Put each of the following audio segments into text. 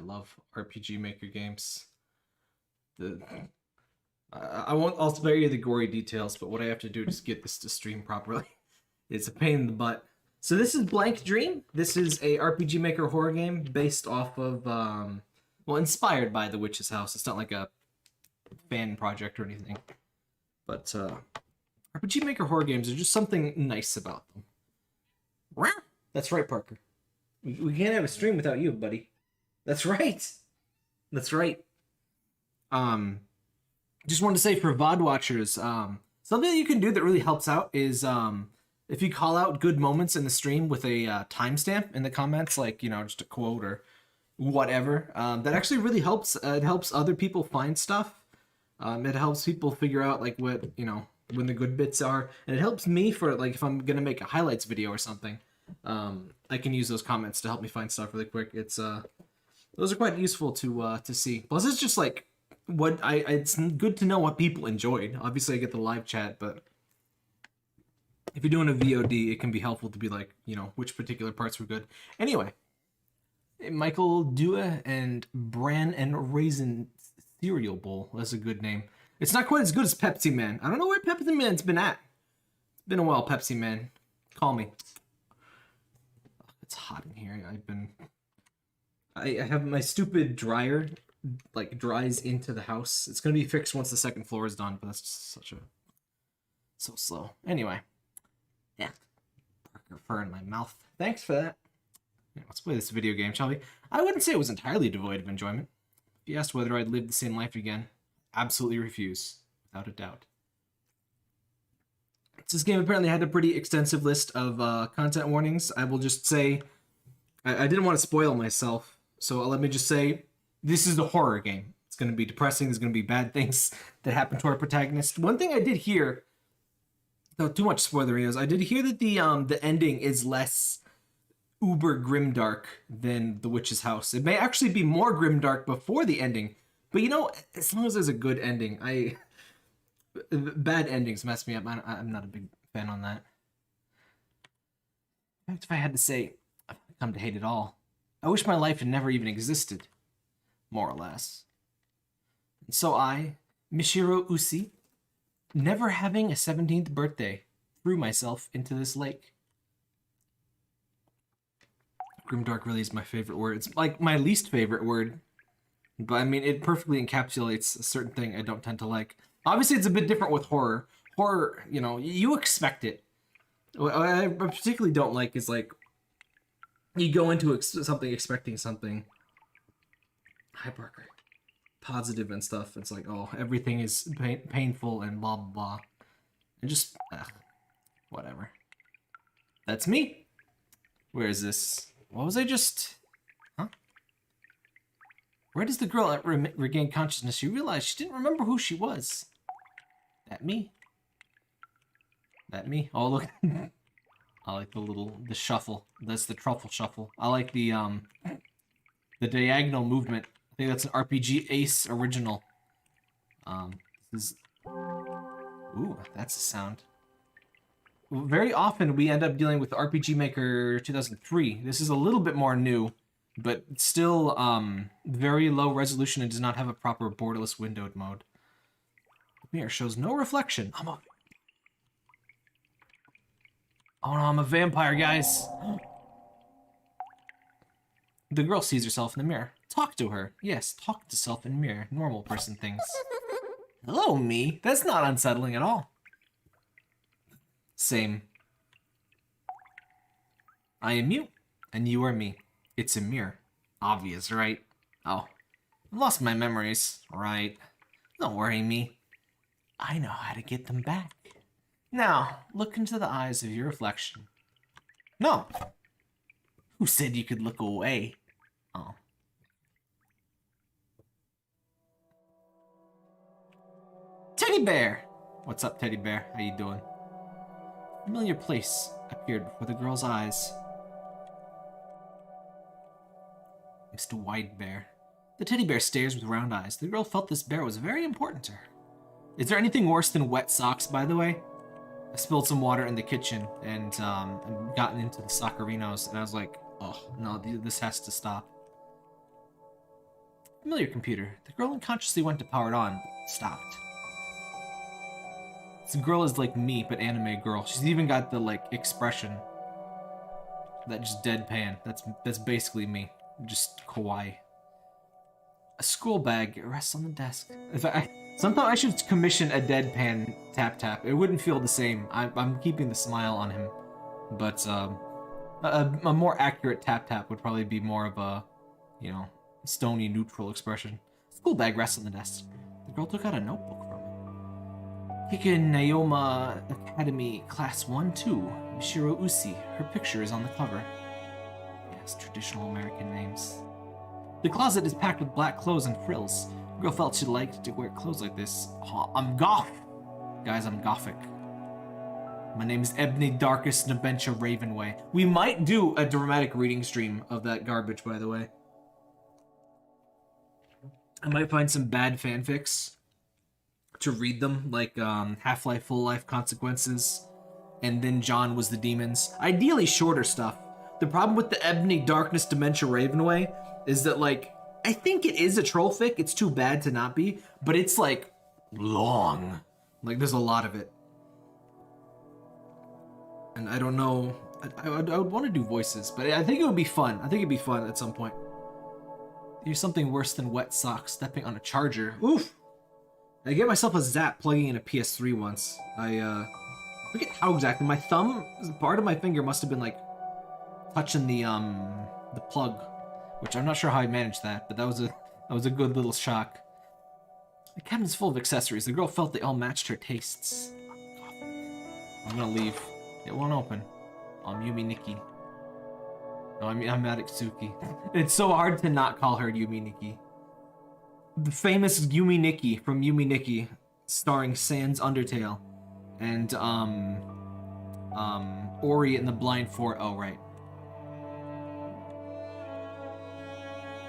love RPG Maker games. The I won't. I'll spare you the gory details, but what I have to do to get this to stream properly, it's a pain in the butt. So this is Blank Dream. This is a RPG Maker horror game based off of, well, inspired by The Witch's House. It's not like a fan project or anything, but RPG Maker horror games are just something nice about them. That's right, Parker. We can't have a stream without you, buddy. That's right. That's right. Just wanted to say for VOD watchers, something that you can do that really helps out is if you call out good moments in the stream with a timestamp in the comments, like, you know, just a quote or whatever, that actually really helps. It helps other people find stuff. It helps people figure out, like, what, you know, when the good bits are. And it helps me for, like, if I'm going to make a highlights video or something, I can use those comments to help me find stuff really quick. It's, those are quite useful to see. Plus, it's just, like, it's good to know what people enjoyed. Obviously, I get the live chat, but if you're doing a VOD, it can be helpful to be like, you know, which particular parts were good. Anyway, Michael Dua and Bran and Raisin Cereal Bowl. That's a good name. It's not quite as good as Pepsi Man. I don't know where Pepsi Man's been at. It's been a while, Pepsi Man. Call me. It's hot in here. I have my stupid dryer, like, dries into the house. It's gonna be fixed once the second floor is done, but that's just so slow. Anyway, yeah, Parker fur in my mouth. Thanks for that. Yeah, let's play this video game, shall we? I wouldn't say it was entirely devoid of enjoyment. If you asked whether I'd live the same life again, absolutely refuse, without a doubt. This game apparently had a pretty extensive list of content warnings. I will just say, I didn't want to spoil myself, so let me just say, this is a horror game. It's going to be depressing. There's going to be bad things that happen to our protagonist. One thing I did hear, though too much spoilery is, I did hear that the ending is less uber grimdark than The Witch's House. It may actually be more grimdark before the ending, but, you know, as long as there's a good ending, bad endings mess me up. I'm not a big fan on that. In fact, if I had to say, I've come to hate it all. I wish my life had never even existed. More or less. And so I, Mishiro Usi, never having a 17th birthday, threw myself into this lake. Grimdark really is my favorite word. It's like my least favorite word. But I mean, it perfectly encapsulates a certain thing I don't tend to like. Obviously, it's a bit different with horror. Horror, you know, you expect it. What I particularly don't like is, like, you go into something expecting something. Hi, Parker. Positive and stuff. It's like, oh, everything is painful and blah, blah, blah. And just, whatever. That's me. Where is this? What was I just... Huh? Where does the girl regain consciousness? She realized she didn't remember who she was. That me? That me? Oh, look. I like the shuffle. That's the truffle shuffle. I like the diagonal movement. I think that's an RPG Ace original. This is... Ooh, that's a sound. Very often we end up dealing with RPG Maker 2003. This is a little bit more new, but still very low resolution and does not have a proper borderless windowed mode. The mirror shows no reflection. Oh no, I'm a vampire, guys. The girl sees herself in the mirror. Talk to her. Yes, talk to self in mirror. Normal person things. Hello, me. That's not unsettling at all. Same. I am you, and you are me. It's a mirror. Obvious, right? Oh, I've lost my memories. Right. Don't worry, me. I know how to get them back. Now, look into the eyes of your reflection. No. Who said you could look away? Oh. Teddy bear! What's up, teddy bear? How you doing? A familiar place appeared before the girl's eyes. Mr. White Bear. The teddy bear stares with round eyes. The girl felt this bear was very important to her. Is there anything worse than wet socks, by the way? I spilled some water in the kitchen and gotten into the soccerinos, and I was like, oh, no, this has to stop. Familiar computer. The girl unconsciously went to power it on, but stopped. This girl is like me, but anime girl. She's even got the like expression. That just deadpan. That's basically me. Just kawaii. A school bag. It rests on the desk. Sometimes I should commission a deadpan tap tap. It wouldn't feel the same. I'm keeping the smile on him, but a more accurate tap tap would probably be more of a, you know, stony neutral expression. School bag rests on the desk. The girl took out a notebook from it. Kikin Nayoma Academy Class 1-2. Mishiro Usi. Her picture is on the cover. Yes, traditional American names. The closet is packed with black clothes and frills. The girl felt she liked to wear clothes like this. Oh, I'm goth! Guys, I'm gothic. My name is Ebony Darkest Nabencha Ravenway. We might do a dramatic reading stream of that garbage, by the way. I might find some bad fanfics to read them, like Half-Life Full Life Consequences, and then John was the demons. Ideally shorter stuff. The problem with the Ebony Darkness Dementia Ravenway is that, like, I think it is a troll fic. It's too bad to not be, but it's like long. Like, there's a lot of it. And I don't know. I would want to do voices, but I think it would be fun. I think it'd be fun at some point. Here's something worse than wet socks stepping on a charger. Oof! I get myself a zap plugging in a PS3 once. I forget how exactly. My thumb, part of my finger must have been like touching the plug, which I'm not sure how I managed that, but that was a good little shock. The cabinet's full of accessories. The girl felt they all matched her tastes. I'm gonna leave. It won't open. I'm Yumi Nikki. No, I'm Madatsuki. It's so hard to not call her Yumi Nikki. The famous Yumi Nikki from Yumi Nikki, starring Sans Undertale, and Ori and the Blind Forest. Oh right.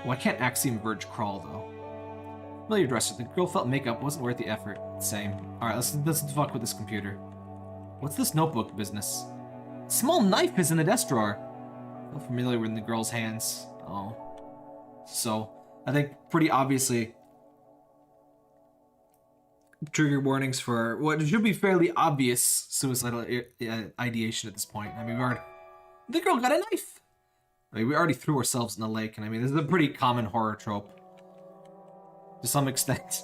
Why can't Axiom Verge crawl though? Familiar dresser. The girl felt makeup wasn't worth the effort. Same. All right, let's fuck with this computer. What's this notebook business? Small knife is in the desk drawer. Feel familiar with the girl's hands. Oh. So, I think pretty obviously trigger warnings for what should be fairly obvious suicidal ideation at this point. I mean, the girl got a knife. I mean, we already threw ourselves in the lake, and I mean, this is a pretty common horror trope. To some extent.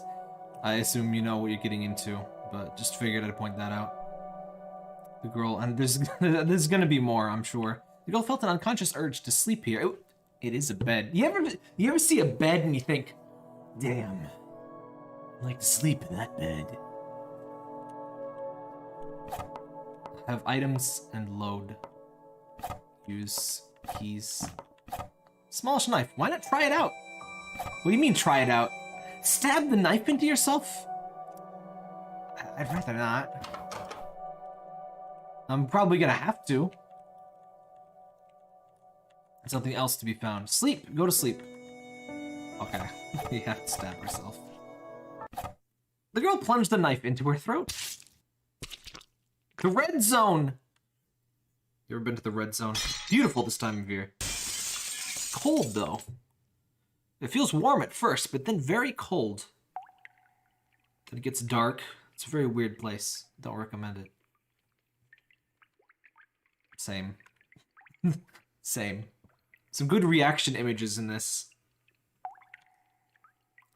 I assume you know what you're getting into, but just figured I'd point that out. The girl, and there's gonna be more, I'm sure. The girl felt an unconscious urge to sleep here. It is a bed. You ever see a bed and you think, damn, I'd like to sleep in that bed. Have items and load. Use keys. Smallish knife. Why not try it out? What do you mean try it out? Stab the knife into yourself? I'd rather not. I'm probably gonna have to. Something else to be found. Sleep. Go to sleep. Okay. We have to stab herself. The girl plunged the knife into her throat. The red zone. You ever been to the red zone? Beautiful this time of year. Cold though. It feels warm at first, but then very cold. Then it gets dark. It's a very weird place. Don't recommend it. Same. Same. Some good reaction images in this.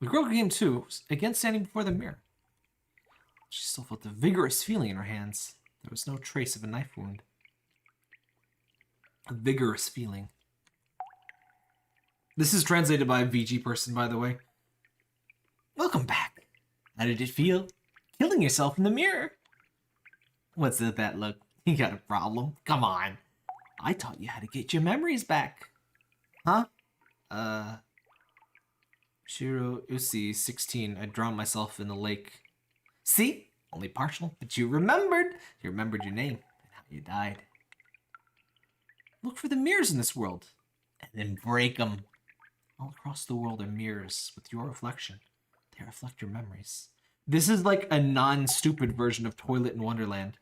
The girl came to, again standing before the mirror. She still felt a vigorous feeling in her hands. There was no trace of a knife wound. A vigorous feeling. This is translated by a VG person, by the way. Welcome back. How did it feel? Killing yourself in the mirror. What's with that look? You got a problem? Come on. I taught you how to get your memories back. Huh? Shiro Usi, 16. I drowned myself in the lake. See? Only partial, but you remembered. You remembered your name and how you died. Look for the mirrors in this world, and then break them. All across the world are mirrors with your reflection. They reflect your memories. This is like a non-stupid version of Toilet in Wonderland.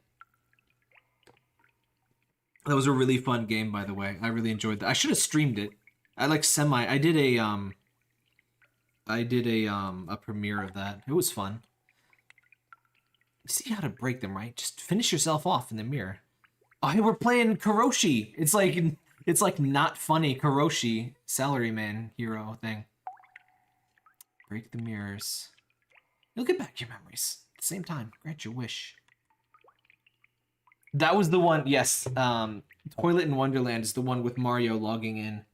That was a really fun game, by the way. I really enjoyed that. I should have streamed it. I like I did a I did a premiere of that. It was fun. You see how to break them, right? Just finish yourself off in the mirror. Oh, hey, we're playing Karoshi. It's like not funny Karoshi salaryman hero thing. Break the mirrors. You'll get back your memories. At the same time, grant your wish. That was the one, yes. Toilet in Wonderland is the one with Mario logging in.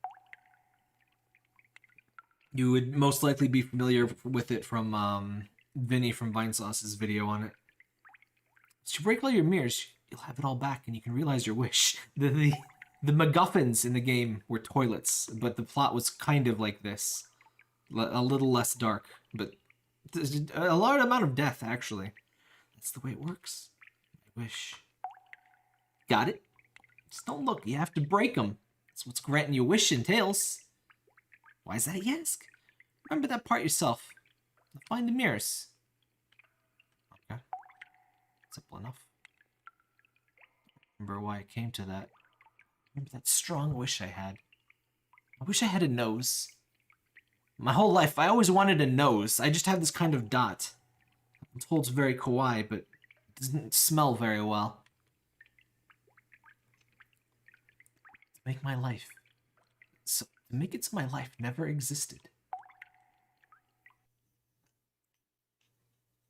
You would most likely be familiar with it from Vinny from Vinesauce's video on it. As you break all your mirrors, you'll have it all back and you can realize your wish. The MacGuffins in the game were toilets, but the plot was kind of like this. A little less dark, but a large amount of death, actually. That's the way it works. I wish. Got it? Just don't look. You have to break them. That's what's granting your wish entails. Why is that, you ask? Remember that part yourself. Find the mirrors. Okay. Simple enough. Remember why I came to that. Remember that strong wish I had. I wish I had a nose. My whole life, I always wanted a nose. I just have this kind of dot. I'm told it's very kawaii, but it doesn't smell very well. To make my life. So, to make it so my life never existed.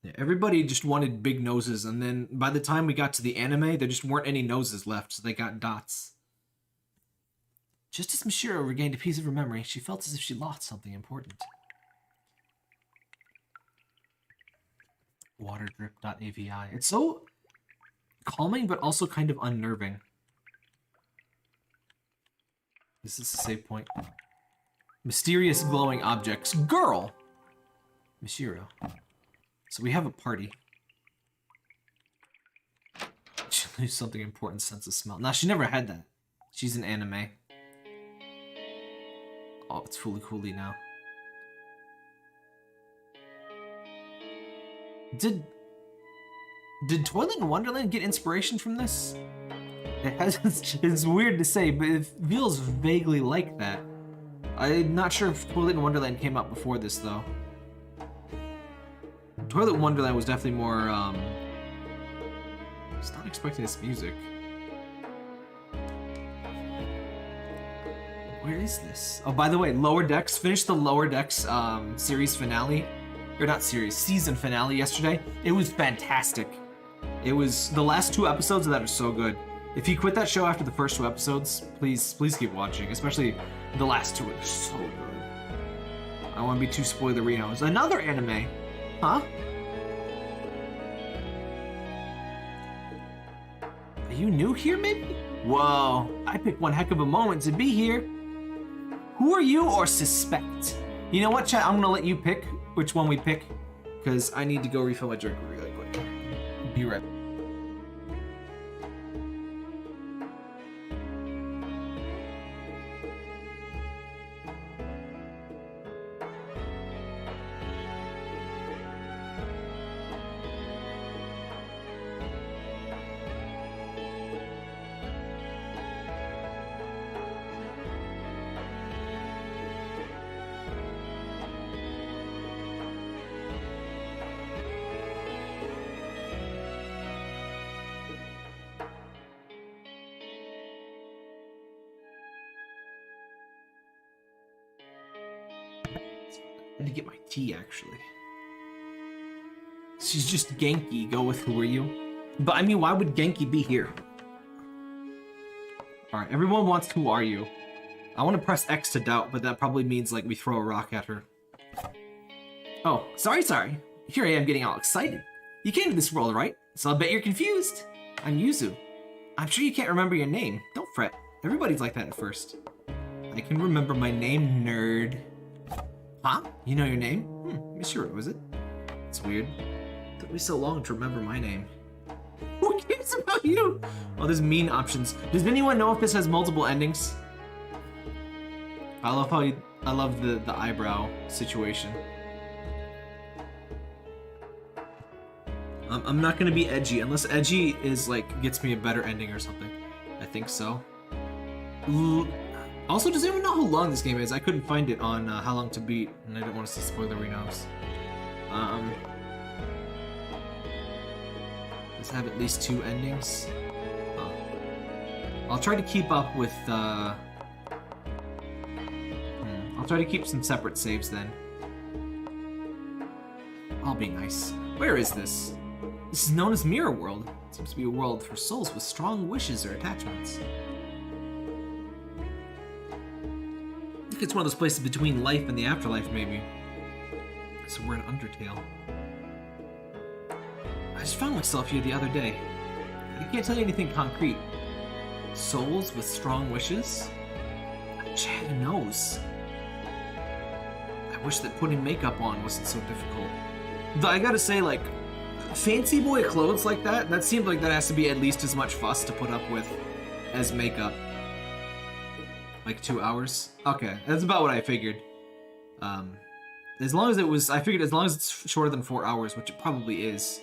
Yeah, everybody just wanted big noses, and then by the time we got to the anime, there just weren't any noses left, so they got dots. Just as Mishiro regained a piece of her memory, she felt as if she lost something important. Waterdrip.avi. It's so calming, but also kind of unnerving. This is a save point. Mysterious glowing objects. Girl! Mishiro. So we have a party. She lose something important, sense of smell. Nah, she never had that. She's an anime. Oh, it's Fooly Cooly now. Did Toilet in Wonderland get inspiration from this? It's weird to say, but it feels vaguely like that. I'm not sure if Toilet in Wonderland came out before this, though. Toilet in Wonderland was definitely more, I was not expecting this music. Where is this? Oh, by the way, Lower Decks, finished the Lower Decks series finale. Or not series, season finale yesterday. It was fantastic. It was, the last 2 episodes of that are so good. If you quit that show after the first 2 episodes, please keep watching. Especially the last 2 are so good. I don't want to be too spoilery. It's another anime. Huh? Are you new here, maybe? Whoa, I picked one heck of a moment to be here. Who are you or suspect? You know what, chat? I'm gonna let you pick which one we pick, because I need to go refill my drink really quick. Be right back. I had to get my tea, actually. She's just Genki. Go with who are you? But I mean, why would Genki be here? Alright, everyone wants who are you. I want to press X to doubt, but that probably means like we throw a rock at her. Oh, sorry. Here I am getting all excited. You came to this world, right? So I bet you're confused. I'm Yuzu. I'm sure you can't remember your name. Don't fret. Everybody's like that at first. I can remember my name, nerd. Huh? You know your name? Mishiro, is it? It's weird. It took me so long to remember my name. Who cares about you? Oh, there's mean options. Does anyone know if this has multiple endings? I love how I love the eyebrow situation. I'm not gonna be edgy unless edgy is like gets me a better ending or something. I think so. Also, does anyone know how long this game is? I couldn't find it on How Long to Beat, and I didn't want to see spoilerinos. Does it have at least 2 endings? Oh. I'll try to keep up with, I'll try to keep some separate saves then. I'll be nice. Where is this? This is known as Mirror World. It seems to be a world for souls with strong wishes or attachments. I think it's one of those places between life and the afterlife, maybe. So we're in Undertale. I just found myself here the other day. I can't tell you anything concrete. Souls with strong wishes? I wish I had a nose. I wish that putting makeup on wasn't so difficult. Though I gotta say, like, fancy boy clothes like that seems like that has to be at least as much fuss to put up with as makeup. Like 2 hours? Okay, that's about what I figured. As long as it's shorter than 4 hours, which it probably is,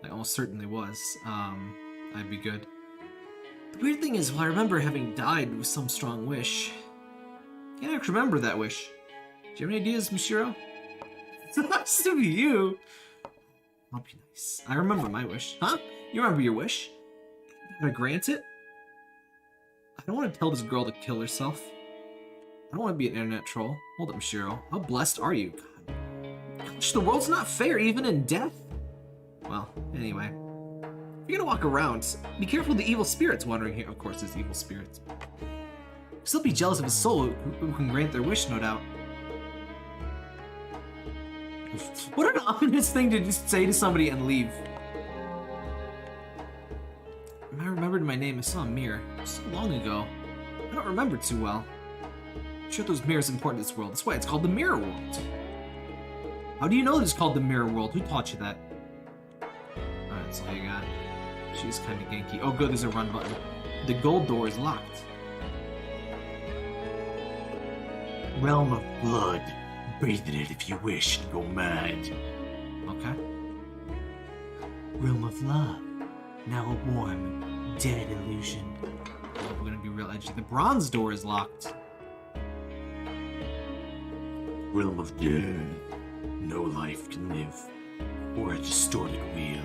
like almost certainly was, I'd be good. The weird thing is, well, I remember having died with some strong wish. Can't actually remember that wish. Do you have any ideas, Mishiro? It's nice to be you. I'll be nice. I remember my wish. Huh? You remember your wish? Did I grant it? I don't want to tell this girl to kill herself. I don't want to be an internet troll. Hold up, Mishiro. How blessed are you? God. Gosh, the world's not fair, even in death. Well, anyway. If you're gonna walk around, be careful of the evil spirits wandering here. Of course, there's evil spirits. Still be jealous of a soul who can grant their wish, no doubt. What an ominous thing to just say to somebody and leave. I remembered my name. I saw a mirror so long ago. I don't remember too well. I'm sure those mirrors are important to this world. That's why it's called the Mirror World. How do you know it's called the Mirror World? Who taught you that? Alright, that's all you got. She's kind of ganky. Oh good, there's a run button. The gold door is locked. Realm of Blood. Breathe in it if you wish and go mad. Okay. Realm of Love. Now a warm, dead illusion. Oh, we're gonna be real edgy. The bronze door is locked. Realm of Death. No life can live. Or a distorted wheel.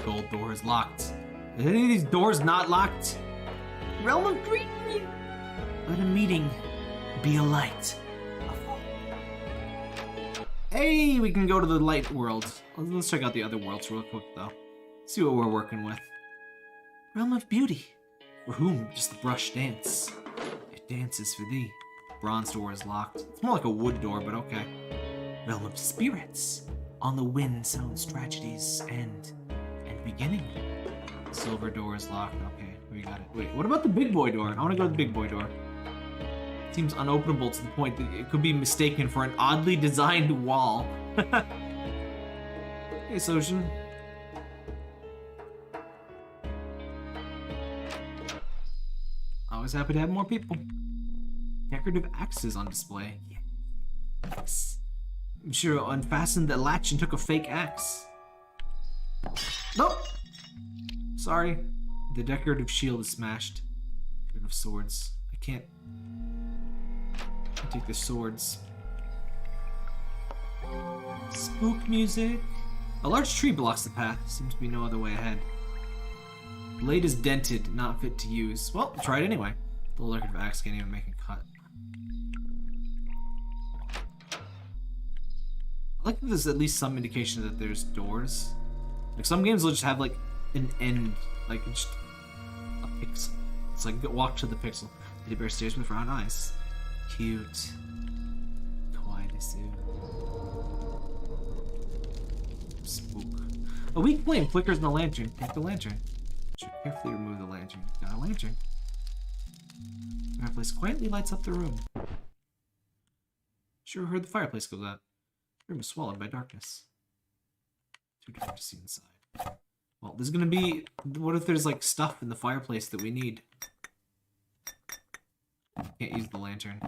Gold door is locked. Are any of these doors not locked? Realm of Green. Let a meeting be a light. Hey, we can go to the light world. Let's check out the other worlds real quick, though. See what we're working with. Realm of Beauty. For whom does the brush dance? It dances for thee. Bronze door is locked. It's more like a wood door, but okay. Realm of Spirits. On the wind sounds tragedies end and beginning. Silver door is locked. Okay, we got it. Wait, what about the big boy door? I want to go to the big boy door. Seems unopenable to the point that it could be mistaken for an oddly designed wall. Hey, Sojin. Always happy to have more people. Decorative axes on display. Yes. Mishiro unfastened the latch and took a fake axe. Nope. Sorry. The decorative shield is smashed. Decorative swords. I can't take the swords. Spook music. A large tree blocks the path. Seems to be no other way ahead. Blade is dented, not fit to use. Well, try it anyway. The decorative axe can't even make a cut. I like that there's at least some indication that there's doors. Like some games will just have like an end, like just a pixel. It's like walk to the pixel. Teddy bear stares with round eyes. Cute. Kawaii desu. Spook. A weak flame flickers in the lantern. Take the lantern. Should carefully remove the lantern. Got a lantern. The fireplace quietly lights up the room. Sure heard the fireplace goes out. The room is swallowed by darkness. Too dark to see inside. Well, there's gonna be... What if there's like stuff in the fireplace that we need? Can't use the lantern.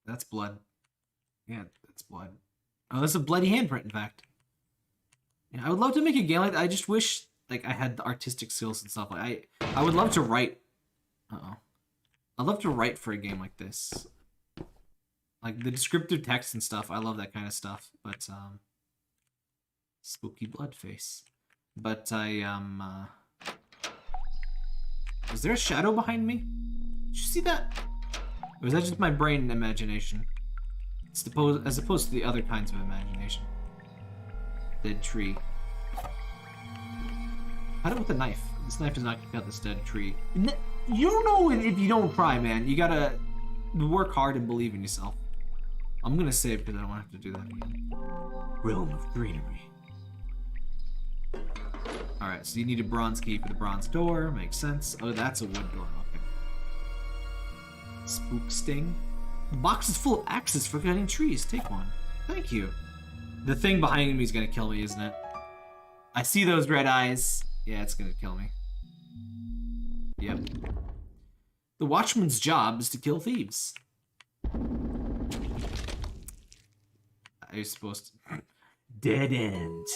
That's blood. Yeah, that's blood. Oh, that's a bloody handprint, in fact. Yeah, I would love to make a game like that. I just wish like I had the artistic skills and stuff. Like I would love to write. Uh-oh. I'd love to write for a game like this. Like the descriptive text and stuff. I love that kind of stuff. But spooky blood face. But is there a shadow behind me? Did you see that? Or was that just my brain imagination? As opposed to the other kinds of imagination. Dead tree. Cut it with a knife. This knife does not cut this dead tree. You don't know it if you don't try, man. You gotta work hard and believe in yourself. I'm gonna save because I don't have to do that again. Realm of greenery. Alright, so you need a bronze key for the bronze door. Makes sense. Oh, that's a wood door. Okay. Spook sting. The box is full of axes for cutting trees. Take one. Thank you. The thing behind me is gonna kill me, isn't it? I see those red eyes. Yeah, it's gonna kill me. Yep. The watchman's job is to kill thieves. Are you supposed to... Dead end.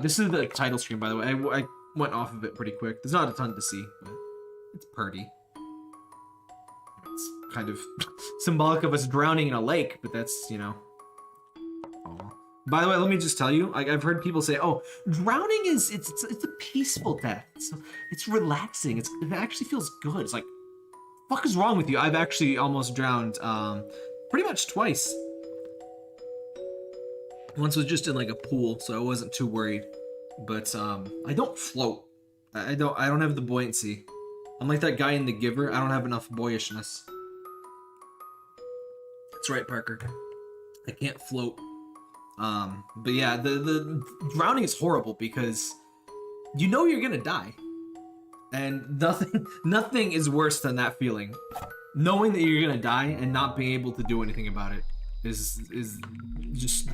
This is the title screen, by the way. I went off of it pretty quick. There's not a ton to see, but it's pretty. It's kind of symbolic of us drowning in a lake, but that's, you know... Oh. By the way, let me just tell you, like, I've heard people say, "Oh, drowning is it's a peaceful death. It's relaxing. It actually feels good." It's like, fuck is wrong with you? I've actually almost drowned, pretty much twice. Once was just in like a pool, so I wasn't too worried. But I don't float. I don't have the buoyancy. I'm like that guy in The Giver. I don't have enough boyishness. That's right, Parker. I can't float. But yeah, the drowning is horrible because you know you're gonna die, and nothing is worse than that feeling. Knowing that you're gonna die and not being able to do anything about it is just.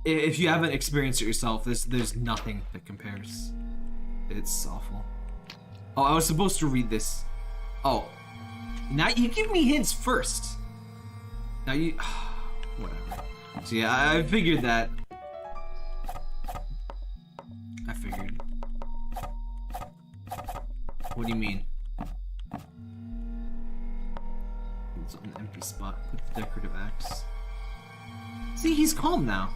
If you haven't experienced it yourself, there's nothing that compares. It's awful. Oh, I was supposed to read this. Oh, now you give me hints first. Now you, whatever. So yeah, I figured that. I figured. What do you mean? It's an empty spot. Put the decorative axe. See, he's calm now.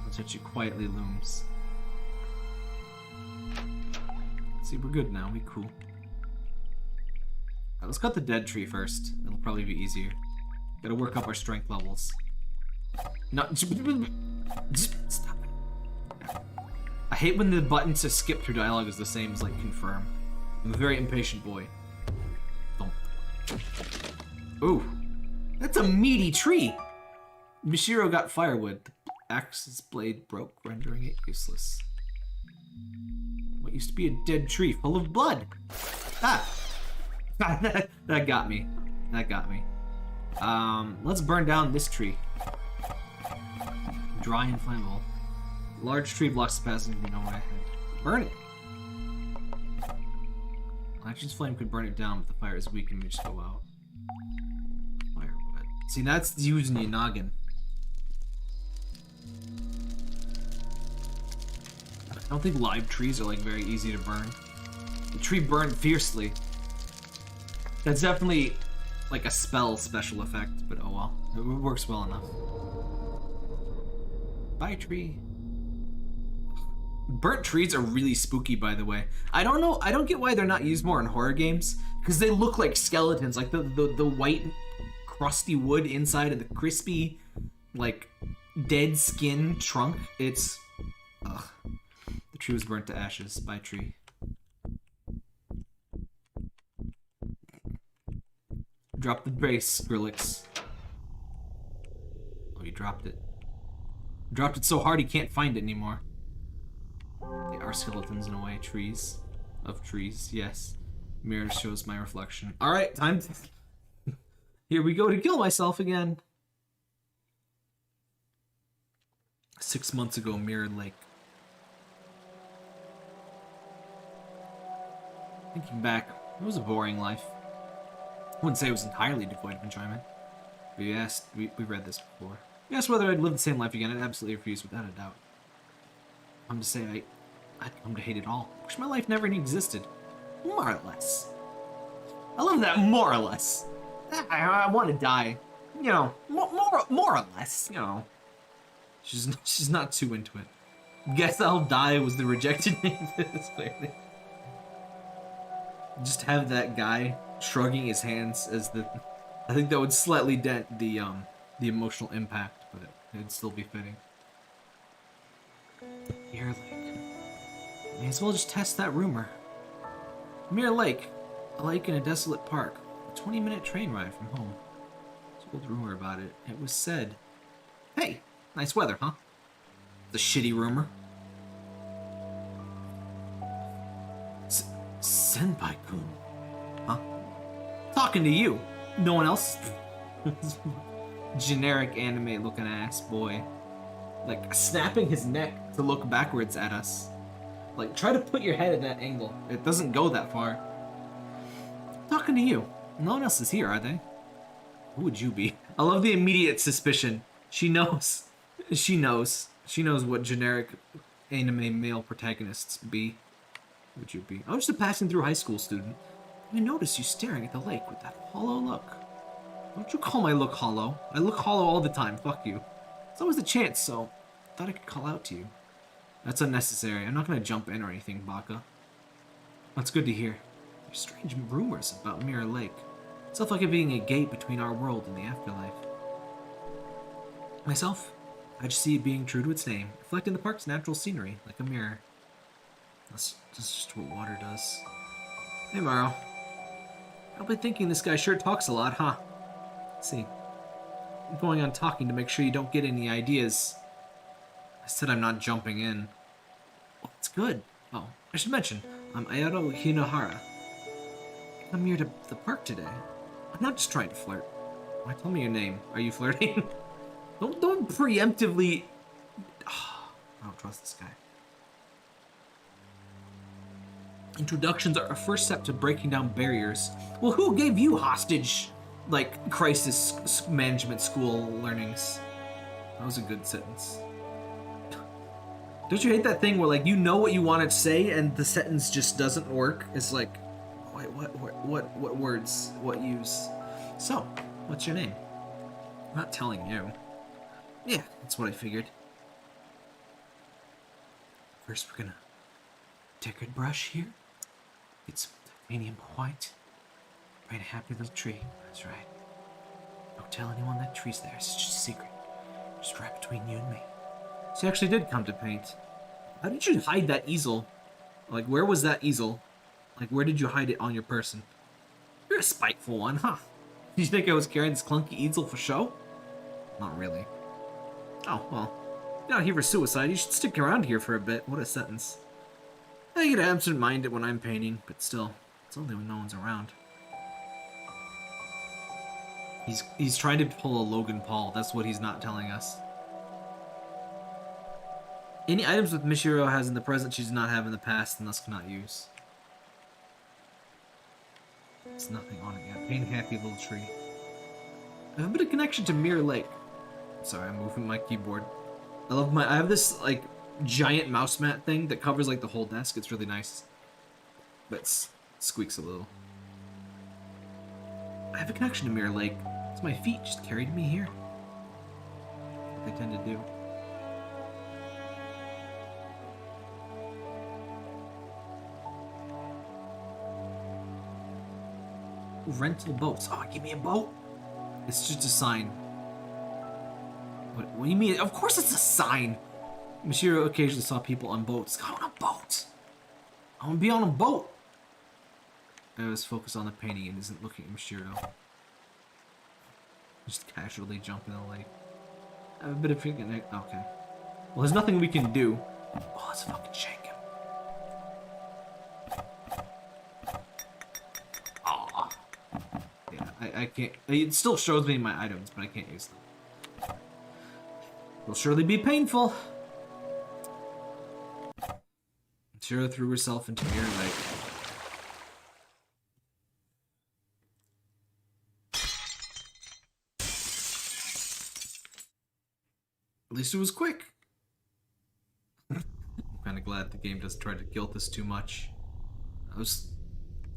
The statue quietly looms. See, we're good now. We cool. Alright, let's cut the dead tree first. It'll probably be easier. Gotta work up our strength levels. No, stop it. I hate when the button to skip through dialogue is the same as like confirm. I'm a very impatient boy. Don't. Ooh, that's a meaty tree. Mishiro got firewood. The axe's blade broke, rendering it useless. What used to be a dead tree full of blood? Ah, that got me. That got me. Let's burn down this tree. Dry and flammable. Large tree blocks the passage of no way ahead. Burn it! Action's flame could burn it down, but the fire is weak and may just go out. Firewood. See, that's using your noggin. I don't think live trees are like very easy to burn. The tree burned fiercely. That's definitely like a special effect, but oh well. It works well enough. Bye, tree. Burnt trees are really spooky, by the way. I don't know. I don't get why they're not used more in horror games, because they look like skeletons, like the white, crusty wood inside of the crispy, like dead skin trunk. It's, ugh. The tree was burnt to ashes. Bye, tree. Drop the base, Skrillex. Oh, he dropped it. Dropped it so hard he can't find it anymore. They are skeletons in a way. Trees. Of trees, yes. Mirror shows my reflection. Alright, time to... Here we go to kill myself again. 6 months ago, Mirror Lake. Thinking back, it was a boring life. I wouldn't say it was entirely devoid of enjoyment. But you asked, we read this before. You asked whether I'd live the same life again. I'd absolutely refuse without a doubt. I'm to say I'd come to hate it all. Wish my life never existed. More or less. I love that more or less. I want to die. You know, more or less, you know. She's not too into it. Guess I'll die was the rejected name for this lady. Just have that guy shrugging his hands as the. I think that would slightly dent the emotional impact, but it'd still be fitting. Mirror Lake. May as well just test that rumor. Mirror Lake, a lake in a desolate park, a 20-minute train ride from home. There's an old rumor about it. It was said, "Hey, nice weather, huh?" The shitty rumor. Senpai-kun, huh? Talking to you. No one else. Generic anime-looking ass boy, like snapping his neck to look backwards at us. Like, try to put your head at that angle. It doesn't go that far. Talking to you. No one else is here, are they? Who would you be? I love the immediate suspicion. She knows. She knows. She knows what generic anime male protagonists be. Who would you be? I'm just a passing through high school student. I noticed you staring at the lake with that hollow look. Don't you call my look hollow. I look hollow all the time. Fuck you. It's always a chance, so I thought I could call out to you. That's unnecessary. I'm not gonna jump in or anything, Baka. That's good to hear. There's strange rumors about Mirror Lake. Stuff like it being a gate between our world and the afterlife. Myself, I just see it being true to its name, reflecting the park's natural scenery like a mirror. That's just what water does. Hey, Maro. I've been thinking this guy sure talks a lot, huh? Let's see. I'm going on talking to make sure you don't get any ideas. I said I'm not jumping in. Well, it's good. Oh, I should mention, I'm Ayato Hinohara. I come here to the park today. I'm not just trying to flirt. Why, tell me your name. Are you flirting? Don't preemptively... Oh, I don't trust this guy. Introductions are a first step to breaking down barriers. Well, who gave you hostage, like, crisis management school learnings? That was a good sentence. Don't you hate that thing where, like, you know what you want to say and the sentence just doesn't work? It's like, wait, what words, what use? So, what's your name? I'm not telling you. Yeah, that's what I figured. First, we're gonna take a brush here. Get some titanium white. Right, a happy little tree. That's right. Don't tell anyone that tree's there. It's just a secret. Just right between you and me. So you actually did come to paint. How did you hide that easel? Like, where was that easel? Like, where did you hide it on your person? You're a spiteful one, huh? Did you think I was carrying this clunky easel for show? Not really. Oh, well. You're not here for suicide. You should stick around here for a bit. What a sentence. I get absent-minded when I'm painting, but still, it's only when no one's around. He's trying to pull a Logan Paul. That's what he's not telling us. Any items with Michiru has in the present she does not have in the past and thus cannot use. There's nothing on it yet. Paint happy little tree. I have a bit of connection to Mirror Lake. Sorry, I'm moving my keyboard. I have this, like, giant mouse mat thing that covers, like, the whole desk. It's really nice. But squeaks a little. I have a connection to Mirror Lake. It's my feet just carried me here. What they tend to do. Rental boats. Oh, give me a boat. It's just a sign. What do you mean? Of course it's a sign. Michiru occasionally saw people on boats. Go on a boat. I want to be on a boat. I was focused on the painting and isn't looking at Michiru. Just casually jump in the lake. I have a bit of freaking... Okay. Well, there's nothing we can do. Oh, let's fucking shake him. Oh. Yeah, I can't... It still shows me my items, but I can't use them. It'll surely be painful. Michiru threw herself into Mirror Lake. At least it was quick. I'm kind of glad. glad the game doesn't try to guilt us too much. I was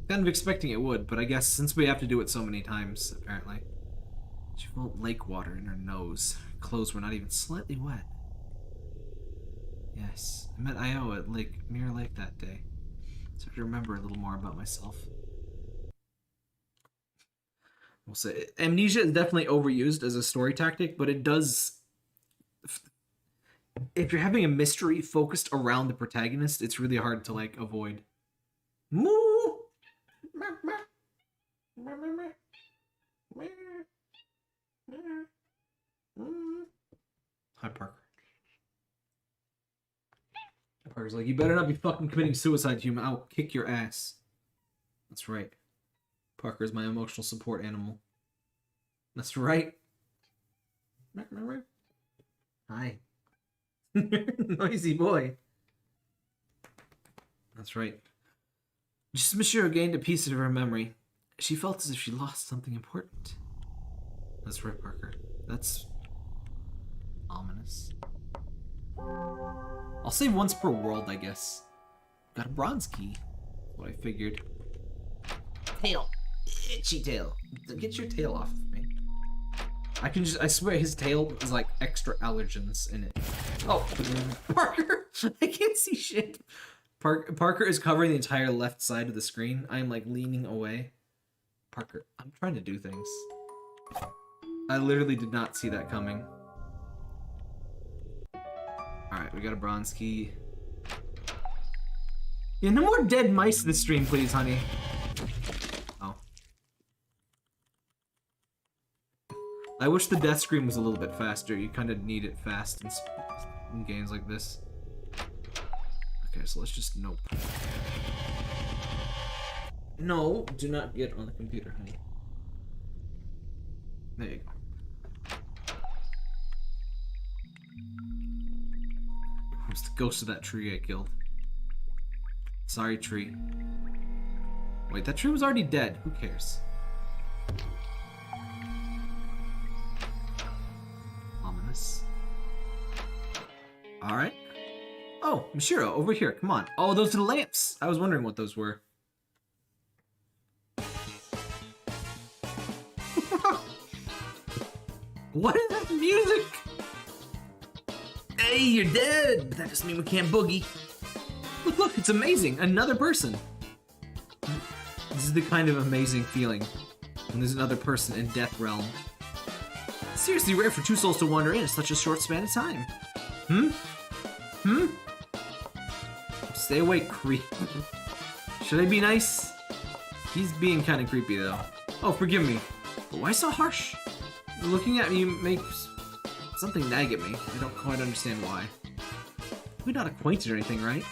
kind of expecting it would, but I guess since we have to do it so many times, apparently. She felt lake water in her nose. Her clothes were not even slightly wet. Yes, I met Io at Mirror Lake that day. So I have to remember a little more about myself. We'll say amnesia is definitely overused as a story tactic, but it does. If you're having a mystery focused around the protagonist, it's really hard to like avoid. Moo! Hi, Parker. Parker's like, you better not be fucking committing suicide, human. I'll kick your ass. That's right. Parker is my emotional support animal. That's right. Hi. Noisy boy. That's right. Just Monsieur gained a piece of her memory. She felt as if she lost something important. That's right, Parker. That's ominous. I'll say once per world, I guess. Got a bronze key. That's what I figured. Tail. Itchy tail. Get your tail off of me. I swear his tail is like extra allergens in it. Oh, Parker! I can't see shit. Parker is covering the entire left side of the screen. I am like leaning away. Parker, I'm trying to do things. I literally did not see that coming. Alright, we got a bronze key. Yeah, no more dead mice in the stream, please, honey. Oh. I wish the death screen was a little bit faster. You kind of need it fast in games like this. Okay, so let's just nope. No, do not get on the computer, honey. There you go. It's the ghost of that tree I killed. Sorry, tree. Wait, that tree was already dead. Who cares? Ominous. Alright. Oh, Mishiro, over here. Come on. Oh, those are the lamps. I was wondering what those were. What is that music? Hey, you're dead! But that doesn't mean we can't boogie. Look, it's amazing! Another person! This is the kind of amazing feeling when there's another person in Death Realm. Seriously rare for two souls to wander in such a short span of time. Stay away, creep. Should I be nice? He's being kind of creepy, though. Oh, forgive me. But why so harsh? Looking at me makes something nag at me. I don't quite understand why. We're not acquainted or anything, right?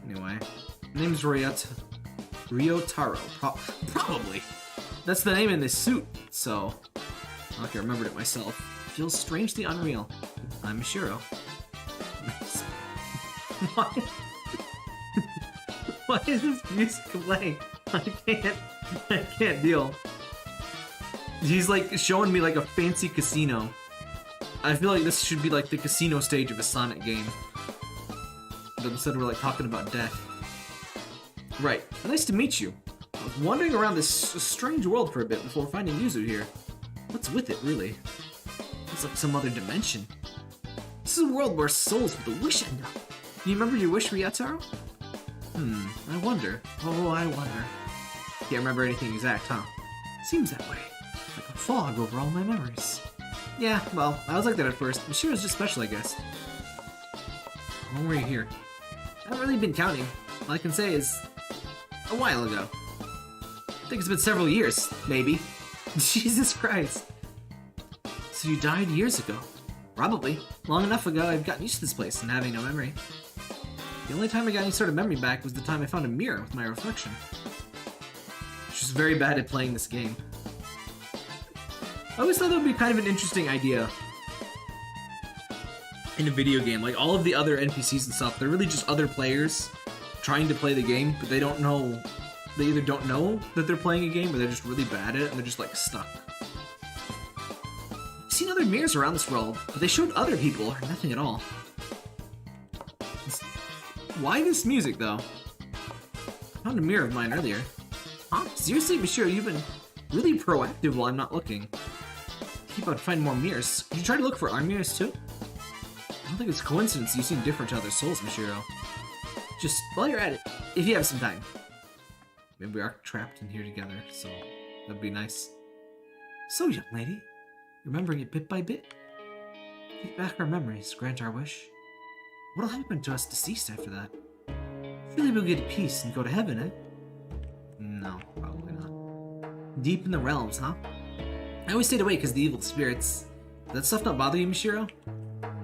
Anyway, my name's Ryotaro. Probably. That's the name in this suit, so... Okay, I remembered it myself. Feels strangely unreal. I'm Mishiro. Why? Why is this music playing? I can't deal. He's like showing me like a fancy casino. I feel like this should be like the casino stage of a Sonic game. But instead we're like talking about death. Right, nice to meet you. I was wandering around this strange world for a bit before finding Yuzu here. What's with it, really? It's like some other dimension. This is a world where souls with a wish end up. Do you remember your wish, Ryotaro? I wonder. Oh, I wonder. Can't remember anything exact, huh? Seems that way. Like a fog over all my memories. Yeah, well, I was like that at first. Mishiro's just special, I guess. How long were you here? I haven't really been counting. All I can say is... a while ago. I think it's been several years, maybe. Jesus Christ. So you died years ago? Probably. Long enough ago, I've gotten used to this place and having no memory. The only time I got any sort of memory back was the time I found a mirror with my reflection. She's very bad at playing this game. I always thought that would be kind of an interesting idea in a video game. Like, all of the other NPCs and stuff, they're really just other players trying to play the game, but they don't know... They either don't know that they're playing a game, or they're just really bad at it, and they're just, like, stuck. I've seen other mirrors around this world, but they showed other people, or nothing at all. Why this music, though? I found a mirror of mine earlier. Huh? Seriously, Monsieur, you've been really proactive while I'm not looking. Keep on finding more mirrors. Did you try to look for our mirrors, too? I don't think it's a coincidence you seem different to other souls, Monsieur. Just, while you're at it, if you have some time. Maybe we are trapped in here together, so that'd be nice. So, young lady, remembering it bit by bit? Take back our memories, grant our wish. What'll happen to us deceased after that? Surely we'll get peace and go to heaven, eh? No, probably not. Deep in the realms, huh? I always stayed away because the evil spirits. Did that stuff not bother you, Mishiro?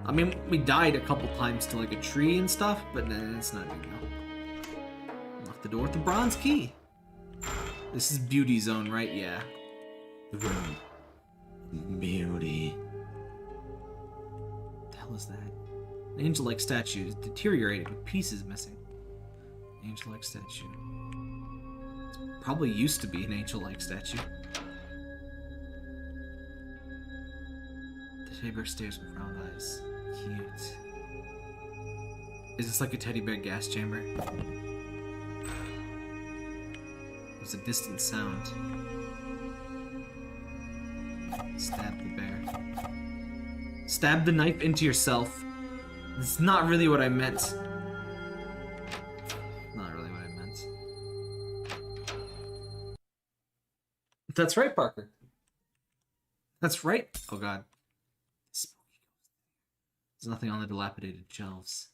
I mean, we died a couple times to like a tree and stuff, but nah, it's not a big deal. Lock the door with the bronze key. This is beauty zone, right? Yeah. Beauty. What the hell is that? An angel-like statue is deteriorated with pieces missing. Angel-like statue. It probably used to be an angel-like statue. The teddy bear stares with round eyes. Cute. Is this like a teddy bear gas chamber? There's a distant sound. Stab the bear. Stab the knife into yourself. It's not really what I meant. Not really what I meant. That's right, Parker. That's right. Oh god. There's nothing on the dilapidated shelves.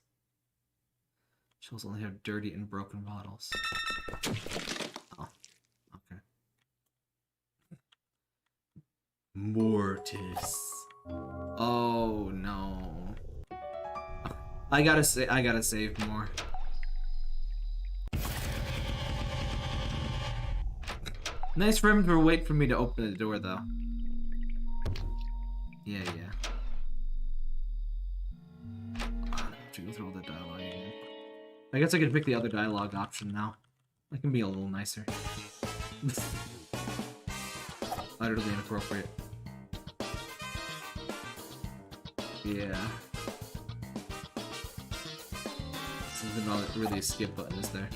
Shelves only have dirty and broken bottles. Oh, okay. Mortis. Oh no. I gotta save more. Nice for him to wait for me to open the door, though. Yeah. I have to go through all the dialogue again. I guess I could pick the other dialogue option now. I can be a little nicer. Utterly inappropriate. Yeah. This isn't really a skip button, is there?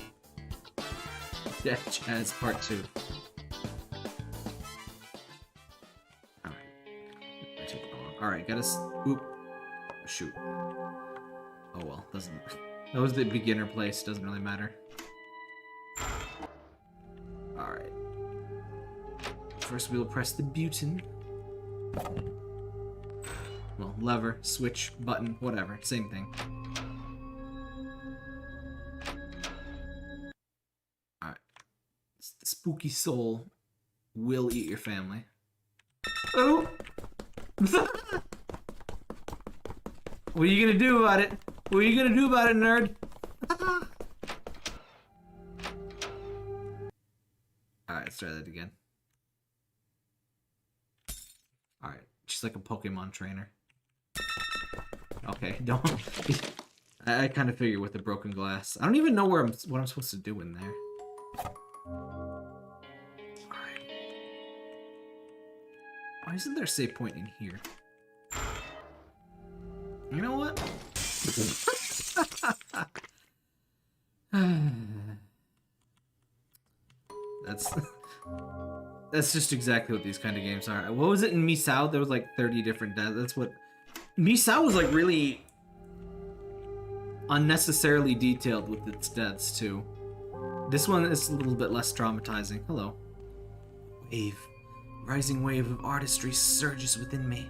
Yeah, Jazz Part 2. Alright, gotta oop. Shoot. Oh well, doesn't... That was the beginner place, doesn't really matter. Alright. First we will press the button. Well, lever, switch, button, whatever, same thing. Alright. The spooky soul will eat your family. Oh! What are you gonna do about it? What are you gonna do about it, nerd? Alright, let's try that again. Alright, she's like a Pokemon trainer. Okay, don't... I kind of figure with the broken glass. I don't even know what I'm supposed to do in there. Alright. Why isn't there a save point in here? You know what? That's just exactly what these kind of games are. What was it in Misao? There was like 30 different deaths. That's what... Misao was like really unnecessarily detailed with its deaths too. This one is a little bit less traumatizing. Hello. Wave. Rising wave of artistry surges within me.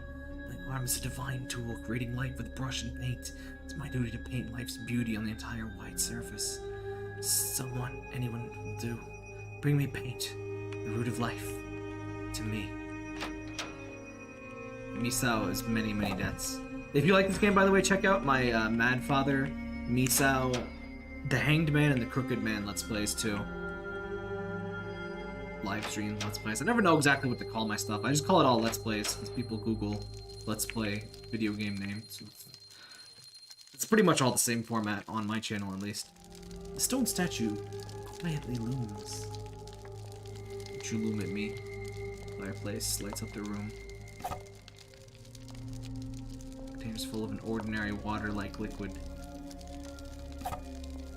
My arm is a divine tool, creating life with brush and paint. It's my duty to paint life's beauty on the entire white surface. Someone, anyone will do. Bring me paint, the root of life, to me. Misao is many, many deaths. If you like this game, by the way, check out my Mad Father, Misao, the Hanged Man, and the Crooked Man Let's Plays too. Live stream Let's Plays. I never know exactly what to call my stuff. I just call it all Let's Plays, because people Google Let's Play video game names. It's pretty much all the same format on my channel, at least. The stone statue quietly looms. Don't you loom at me? Fireplace lights up the room. Containers full of an ordinary water-like liquid.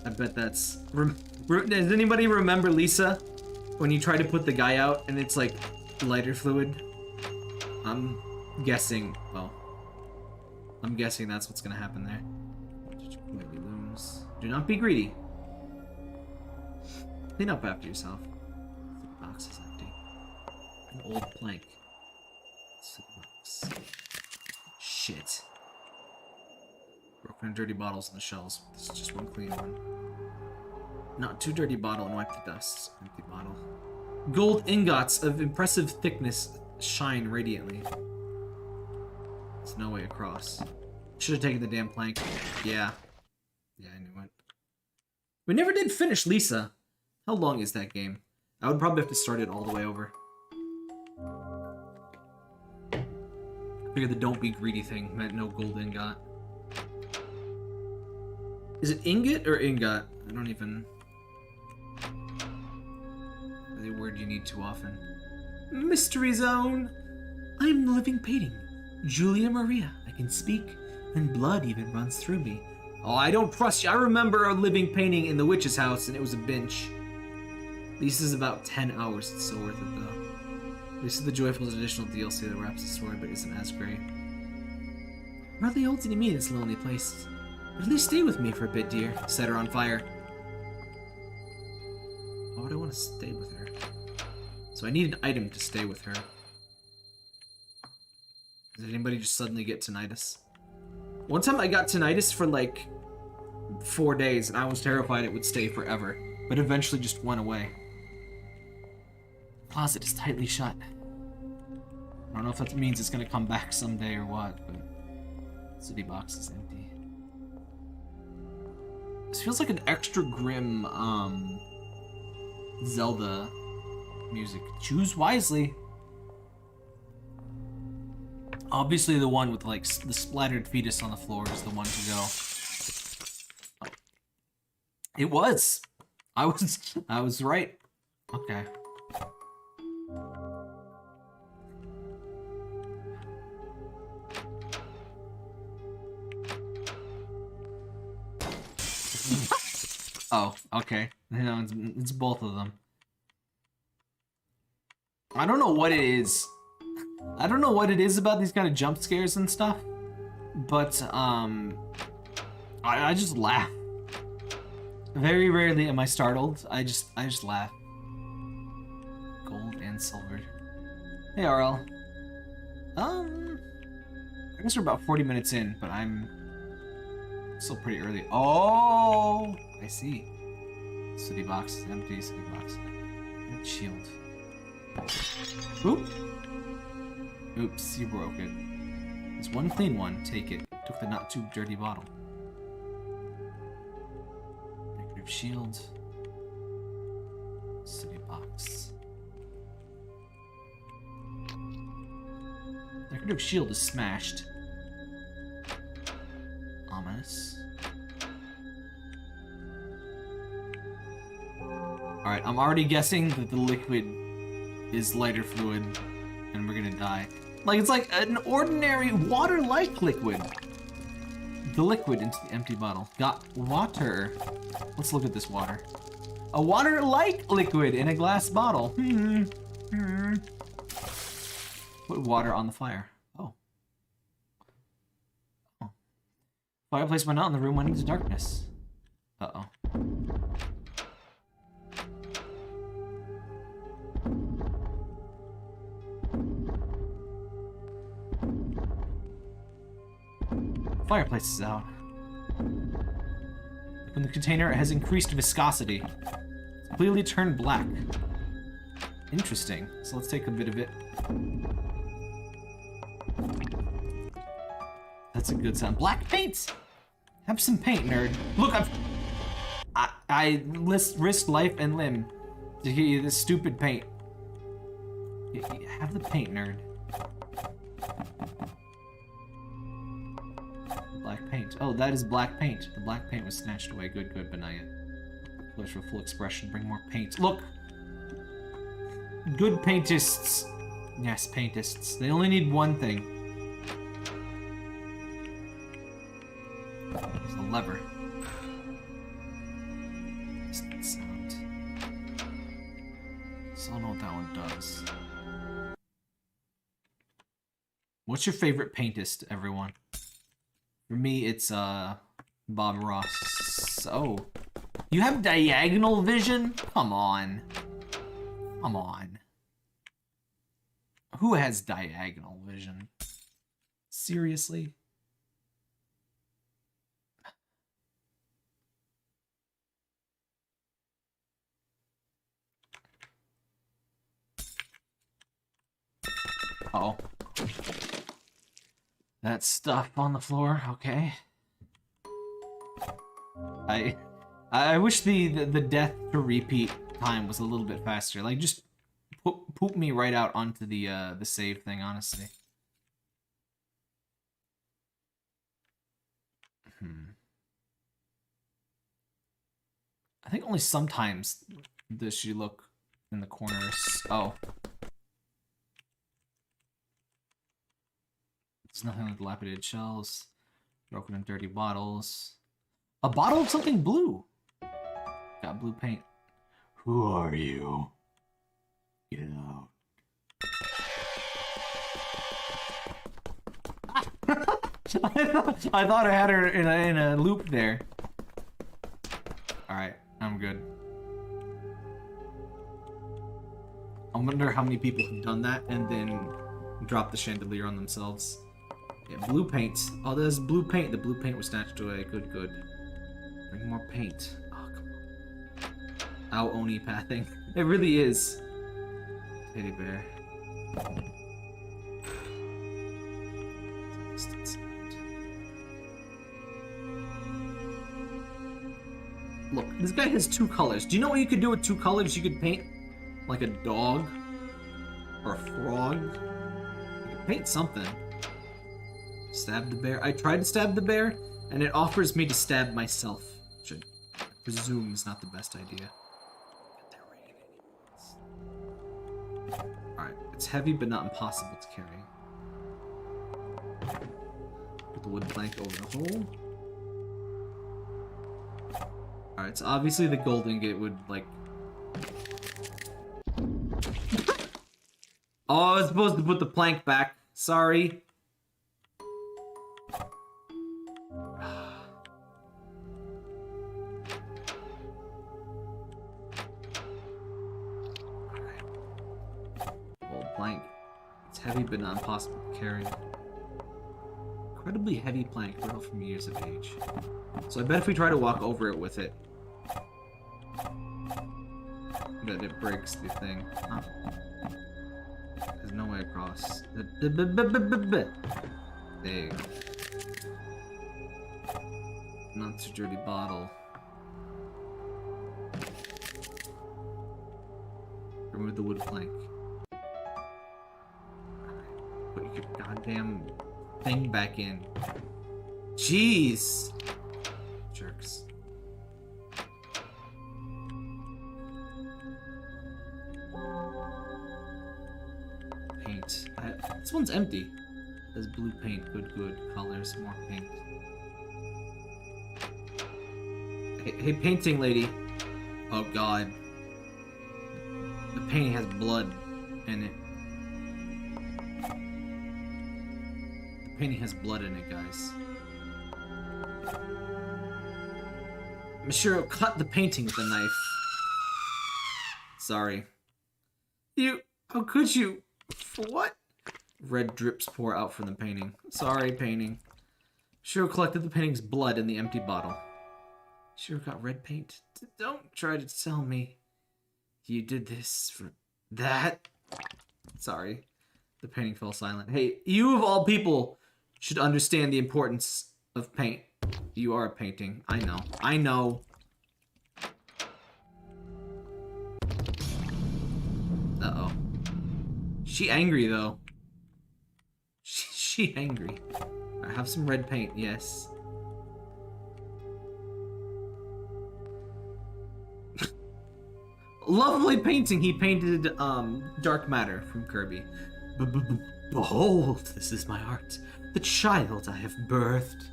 I bet that's... Does anybody remember Lisa? When you try to put the guy out and it's like lighter fluid? I'm guessing... Well... I'm guessing that's what's gonna happen there. Looms. Do not be greedy. Clean up after yourself. The box is empty. An old plank. Box. Shit. Broken and dirty bottles in the shelves. This is just one clean one. Not too dirty bottle and wipe the dust. Empty bottle. Gold ingots of impressive thickness shine radiantly. There's no way across. Should have taken the damn plank. Yeah. Yeah, I knew it. We never did finish Lisa. How long is that game? I would probably have to start it all the way over. I figured the don't be greedy thing meant no gold ingot. Is it ingot or ingot? I don't even... The word you need too often. Mystery Zone! I am the living painting. Julia Maria. I can speak, and blood even runs through me. Oh, I don't trust you. I remember a living painting in the witch's house, and it was a bench. This is about 10 hours. It's so worth it, though. This is the Joyful's additional DLC that wraps the story, but isn't as great. What are the odds to me in this lonely place? At least stay with me for a bit, dear. Set her on fire. Why would I want to stay with her? So I need an item to stay with her. Did anybody just suddenly get tinnitus? One time I got tinnitus for like 4 days, and I was terrified it would stay forever, but eventually just went away. The closet is tightly shut. I don't know if that means it's gonna come back someday or what, but the city box is empty. This feels like an extra grim, Zelda music. Choose wisely. Obviously the one with like the splattered fetus on the floor is the one to go. Oh. It was. I was right. Okay. Oh, okay. No, it's both of them. I don't know what it is. I don't know what it is about these kind of jump scares and stuff, but I just laugh. Very rarely am I startled. I just laugh. Gold and silver. Hey RL. I guess we're about 40 minutes in, but I'm still pretty early. Oh, I see. City box is empty. City box. Shield. Oop. Oops, you broke it. There's one clean one. Take it. Took the not too dirty bottle. Negative shield. City box. Negative shield is smashed. Ominous. Alright, I'm already guessing that the liquid is lighter fluid and we're gonna die. Like, it's like an ordinary water-like liquid. The liquid into the empty bottle. Got water. Let's look at this water. A water-like liquid in a glass bottle. Put water on the fire. Oh. Oh. Fireplace went out and the room went into darkness. Uh-oh. Fireplace is out. When the container has increased viscosity. It's completely turned black. Interesting. So let's take a bit of it. That's a good sound. Black paint! Have some paint, nerd. Look, I risked life and limb to get you this stupid paint. Have the paint, nerd. Black paint. Oh, that is black paint. The black paint was snatched away. Good, good, but not yet. Flush for full expression. Bring more paint. Look! Good paintists. Yes, paintists. They only need one thing. There's a lever. don't know what that one does. What's your favorite paintist, everyone? For me, it's Bob Ross. Oh, you have diagonal vision? Come on. Come on. Who has diagonal vision? Seriously? Oh. That stuff on the floor, okay. I wish the death to repeat time was a little bit faster. Like, just poop me right out onto the save thing, honestly. I think only sometimes does she look in the corners. Oh. It's nothing like dilapidated shells, broken and dirty bottles. A bottle of something blue. Got blue paint. Who are you? Get out. I thought I had her in a loop there. Alright, I'm good. I wonder how many people have done that and then dropped the chandelier on themselves. Yeah, blue paint. Oh, there's blue paint. The blue paint was snatched away. Good, good. Bring more paint. Oh, come on. Ow, Oni pathing. It really is. Teddy bear. Look, this guy has two colors. Do you know what you could do with two colors? You could paint like a dog or a frog. You could paint something. Stab the bear. I tried to stab the bear, and it offers me to stab myself, which I presume is not the best idea. Alright, it's heavy but not impossible to carry. Put the wood plank over the hole. Alright, so obviously the golden gate would, like... Oh, I was supposed to put the plank back. Sorry. Plank. It's heavy but not impossible to carry. Incredibly heavy plank brittle from years of age. So I bet if we try to walk over it with it, that it breaks the thing. Huh. There's no way across. There you go. Not too dirty bottle. Remove the wood plank. Put your goddamn thing back in. Jeez! Jerks. Paint. This one's empty. There's blue paint. Good, good. Colors. More paint. Hey, painting lady. Oh god. The painting has blood in it. The painting has blood in it, guys. Monsieur, cut the painting with a knife. Sorry. How could you? For what? Red drips pour out from the painting. Sorry, painting. Shiro collected the painting's blood in the empty bottle. Shiro got red paint. Don't try to tell me you did this for that. Sorry. The painting fell silent. Hey, you of all people should understand the importance of paint. You are a painting. I know. I know. Uh-oh. She angry, though. She angry. I have some red paint, yes. Lovely painting. He painted, Dark Matter from Kirby. Behold, this is my art. The child I have birthed.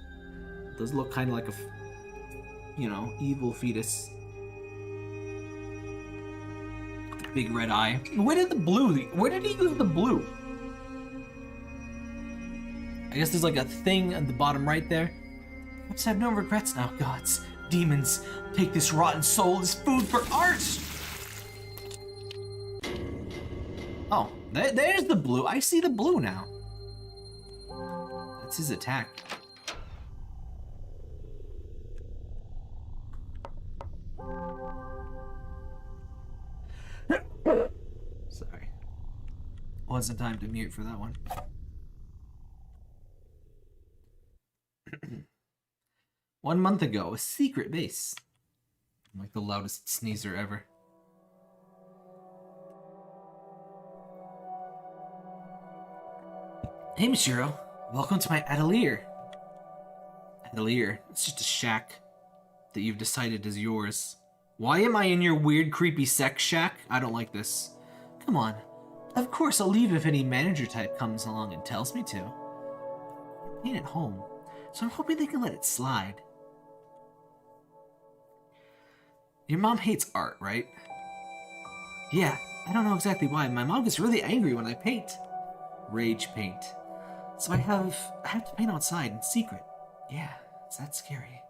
It does look kind of like a, you know, evil fetus. Big red eye. Where did he use the blue? I guess there's like a thing at the bottom right there. Perhaps I have no regrets now, gods. Demons, take this rotten soul as food for art! Oh, there's the blue. I see the blue now. That's his attack. Sorry. Wasn't time to mute for that one. 1 month ago, a secret base. I'm like the loudest sneezer ever. Hey, Mishiro. Welcome to my atelier. Atelier. It's just a shack that you've decided is yours. Why am I in your weird, creepy sex shack? I don't like this. Come on. Of course, I'll leave if any manager type comes along and tells me to. I ain't at home, so I'm hoping they can let it slide. Your mom hates art, right? Yeah, I don't know exactly why. My mom gets really angry when I paint. Rage paint. So I have to paint outside in secret. Yeah, it's that scary.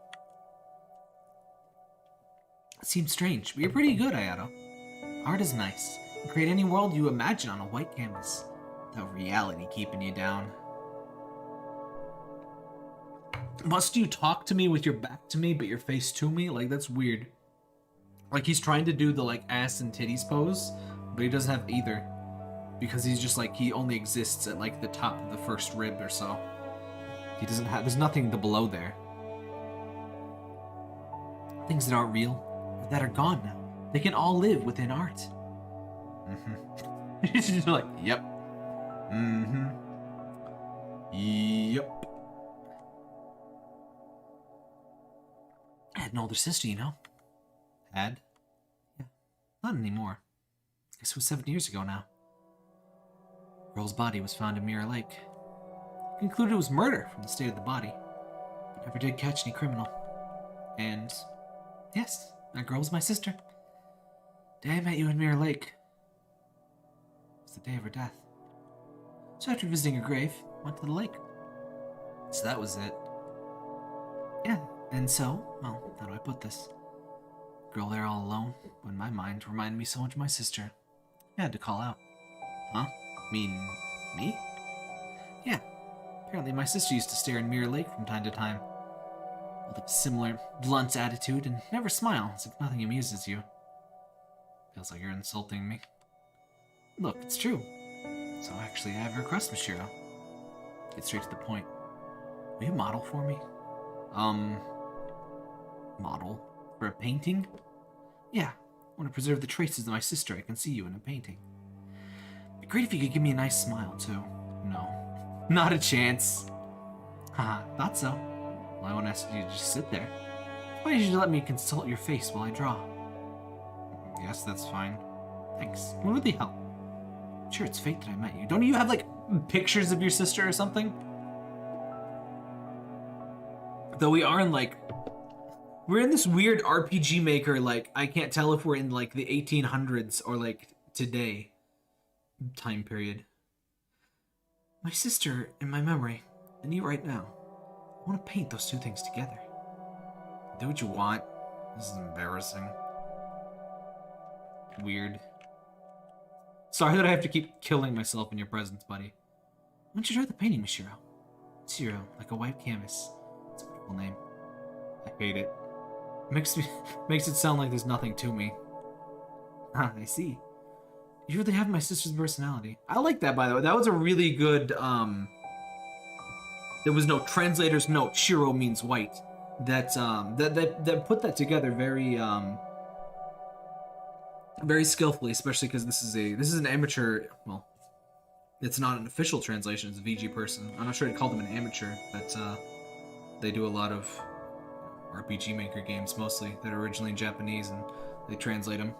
It seems strange, but you're pretty good, Ayato. Art is nice. You create any world you imagine on a white canvas, without reality keeping you down. Must you talk to me with your back to me, but your face to me? Like, that's weird. Like, he's trying to do the, like, ass and titties pose, but he doesn't have either. Because he's just, like, he only exists at, like, the top of the first rib or so. He doesn't have, there's nothing below there. Things that aren't real, or that are gone now, they can all live within art. Mm-hmm. He's just like, yep. Mm-hmm. Yep. I had an older sister, you know. Had? Yeah. Not anymore. I guess it was 7 years ago now. Girl's body was found in Mirror Lake. I concluded it was murder from the state of the body, but never did catch any criminal. And yes, that girl was my sister. Day I met you in Mirror Lake was the day of her death. So after visiting her grave, went to the lake. So that was it. Yeah, and so, well, how do I put this? Girl there all alone, when my mind reminded me so much of my sister. I had to call out. Huh? Mean me? Yeah. Apparently my sister used to stare in Mirror Lake from time to time. With a similar blunt attitude and never smile, as if nothing amuses you. Feels like you're insulting me. Look, it's true. So actually I have a request, Mishiro. Get straight to the point. Will you model for me? Model? For a painting? Yeah. I want to preserve the traces of my sister. I can see you in a painting. It'd be great if you could give me a nice smile, too. No. Not a chance. Haha, thought so. Well, I won't ask you to just sit there. Why did you let me consult your face while I draw? Yes, that's fine. Thanks. It would really help. Sure, it's fate that I met you. Don't you have, like, pictures of your sister or something? Though we are in, like... We're in this weird RPG Maker, like, I can't tell if we're in, like, the 1800s or, like, today time period. My sister in my memory, and you right now. I want to paint those two things together. Do what you want. This is embarrassing. Weird. Sorry that I have to keep killing myself in your presence, buddy. Why don't you try the painting, Mishiro? Mishiro, like a white canvas. It's a beautiful name. I hate it. Makes it sound like there's nothing to me. Ah, I see. You really have my sister's personality. I like that, by the way. That was a really good, there was no translator's note. Shiro means white. That put that together very, very skillfully, especially because this is an amateur, well, it's not an official translation, it's a VG person. I'm not sure I'd call them an amateur, but, they do a lot of RPG Maker games, mostly, that are originally in Japanese, and they translate them.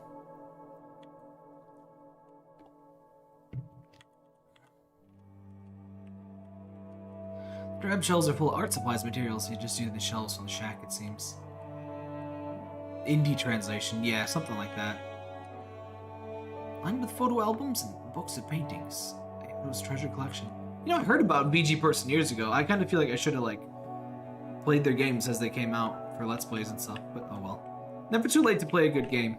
Grab shelves are full of art supplies materials. You just use the shelves from the shack, it seems. Indie translation, yeah, something like that. lined with photo albums and books of paintings. It treasure collection. You know, I heard about VG Person years ago. I kind of feel like I should have, like, played their games as they came out for Let's Plays and stuff, but oh well. Never too late to play a good game.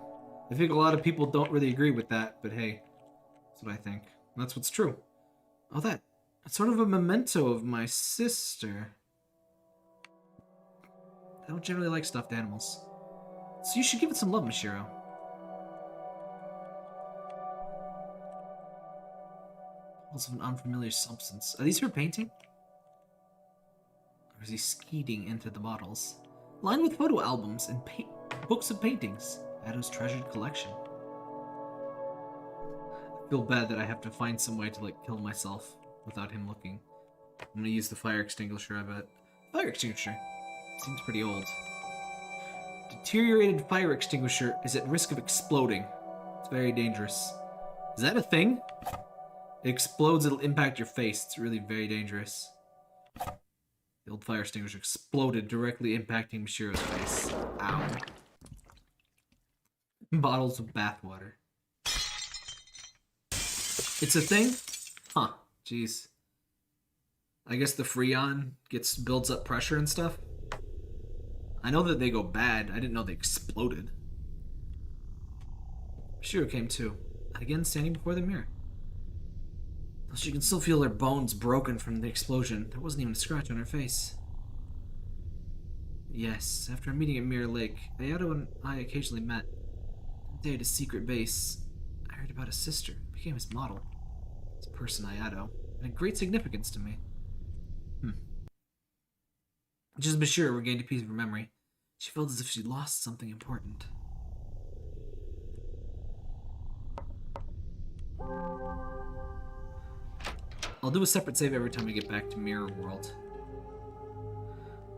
I think a lot of people don't really agree with that, but hey, that's what I think. And that's what's true. Oh, that's sort of a memento of my sister. I don't generally like stuffed animals. So you should give it some love, Mishiro. Balls of an unfamiliar substance. Are these her painting? Or is he skeeting into the bottles? Lined with photo albums and books of paintings. Ado's treasured collection. I feel bad that I have to find some way to, like, kill myself without him looking. I'm gonna use the fire extinguisher, I bet. Fire extinguisher? Seems pretty old. Deteriorated fire extinguisher is at risk of exploding. It's very dangerous. Is that a thing? It explodes, it'll impact your face. It's really very dangerous. The old fire extinguisher exploded, directly impacting Mishiro's face. Ow. Bottles of bathwater. It's a thing? Huh. Jeez. I guess the Freon builds up pressure and stuff. I know that they go bad. I didn't know they exploded. Shiro came too. Again, standing before the mirror. Though she can still feel her bones broken from the explosion. There wasn't even a scratch on her face. Yes, after a meeting at Mirror Lake, Ayato and I occasionally met. There at his secret base, I heard about his sister. Became his model. His person, Ayato. And had great significance to me. Just as Bashir regained a piece of her memory, she felt as if she'd lost something important. I'll do a separate save every time I get back to Mirror World.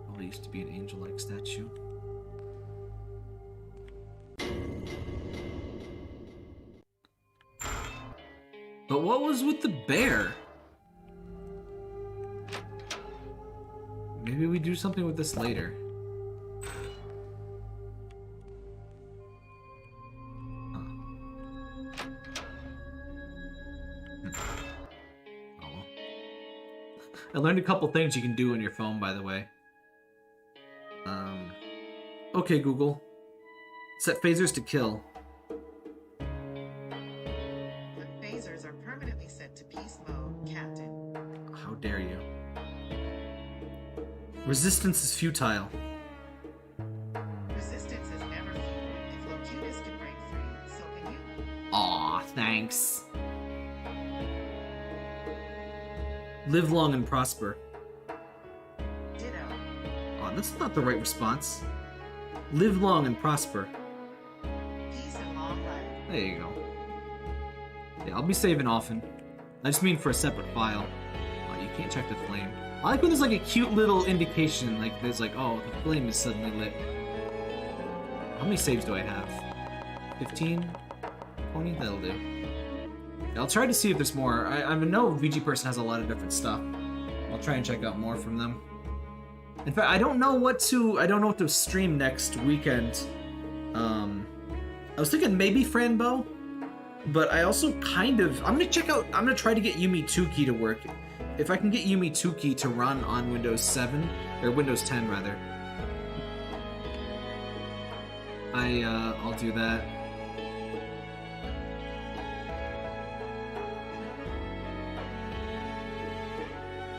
Probably used to be an angel-like statue. But what was with the bear? Maybe we do something with this later. Huh. Oh. I learned a couple things you can do on your phone, by the way. Okay, Google. Set phasers to kill. The phasers are permanently set to peace mode, Captain. How dare you? Resistance is futile. Resistance is never futile. If Locutus can break free, so can you. Aw, thanks. Live long and prosper. Ditto. Aw, that's not the right response. Live long and prosper. Peace and long life. There you go. Yeah, I'll be saving often. I just mean for a separate file. Oh, you can't check the flame. I like when there's like a cute little indication, like there's like, oh, the flame is suddenly lit. How many saves do I have? 15? 20? That'll do. Yeah, I'll try to see if there's more. I know VG Person has a lot of different stuff. I'll try and check out more from them. In fact, I don't know what to stream next weekend. I was thinking maybe Franbo, but I also I'm gonna try to get Yumi 2-key to work. If I can get Yumi 2-key to run on Windows 7, or Windows 10 rather, I'll do that.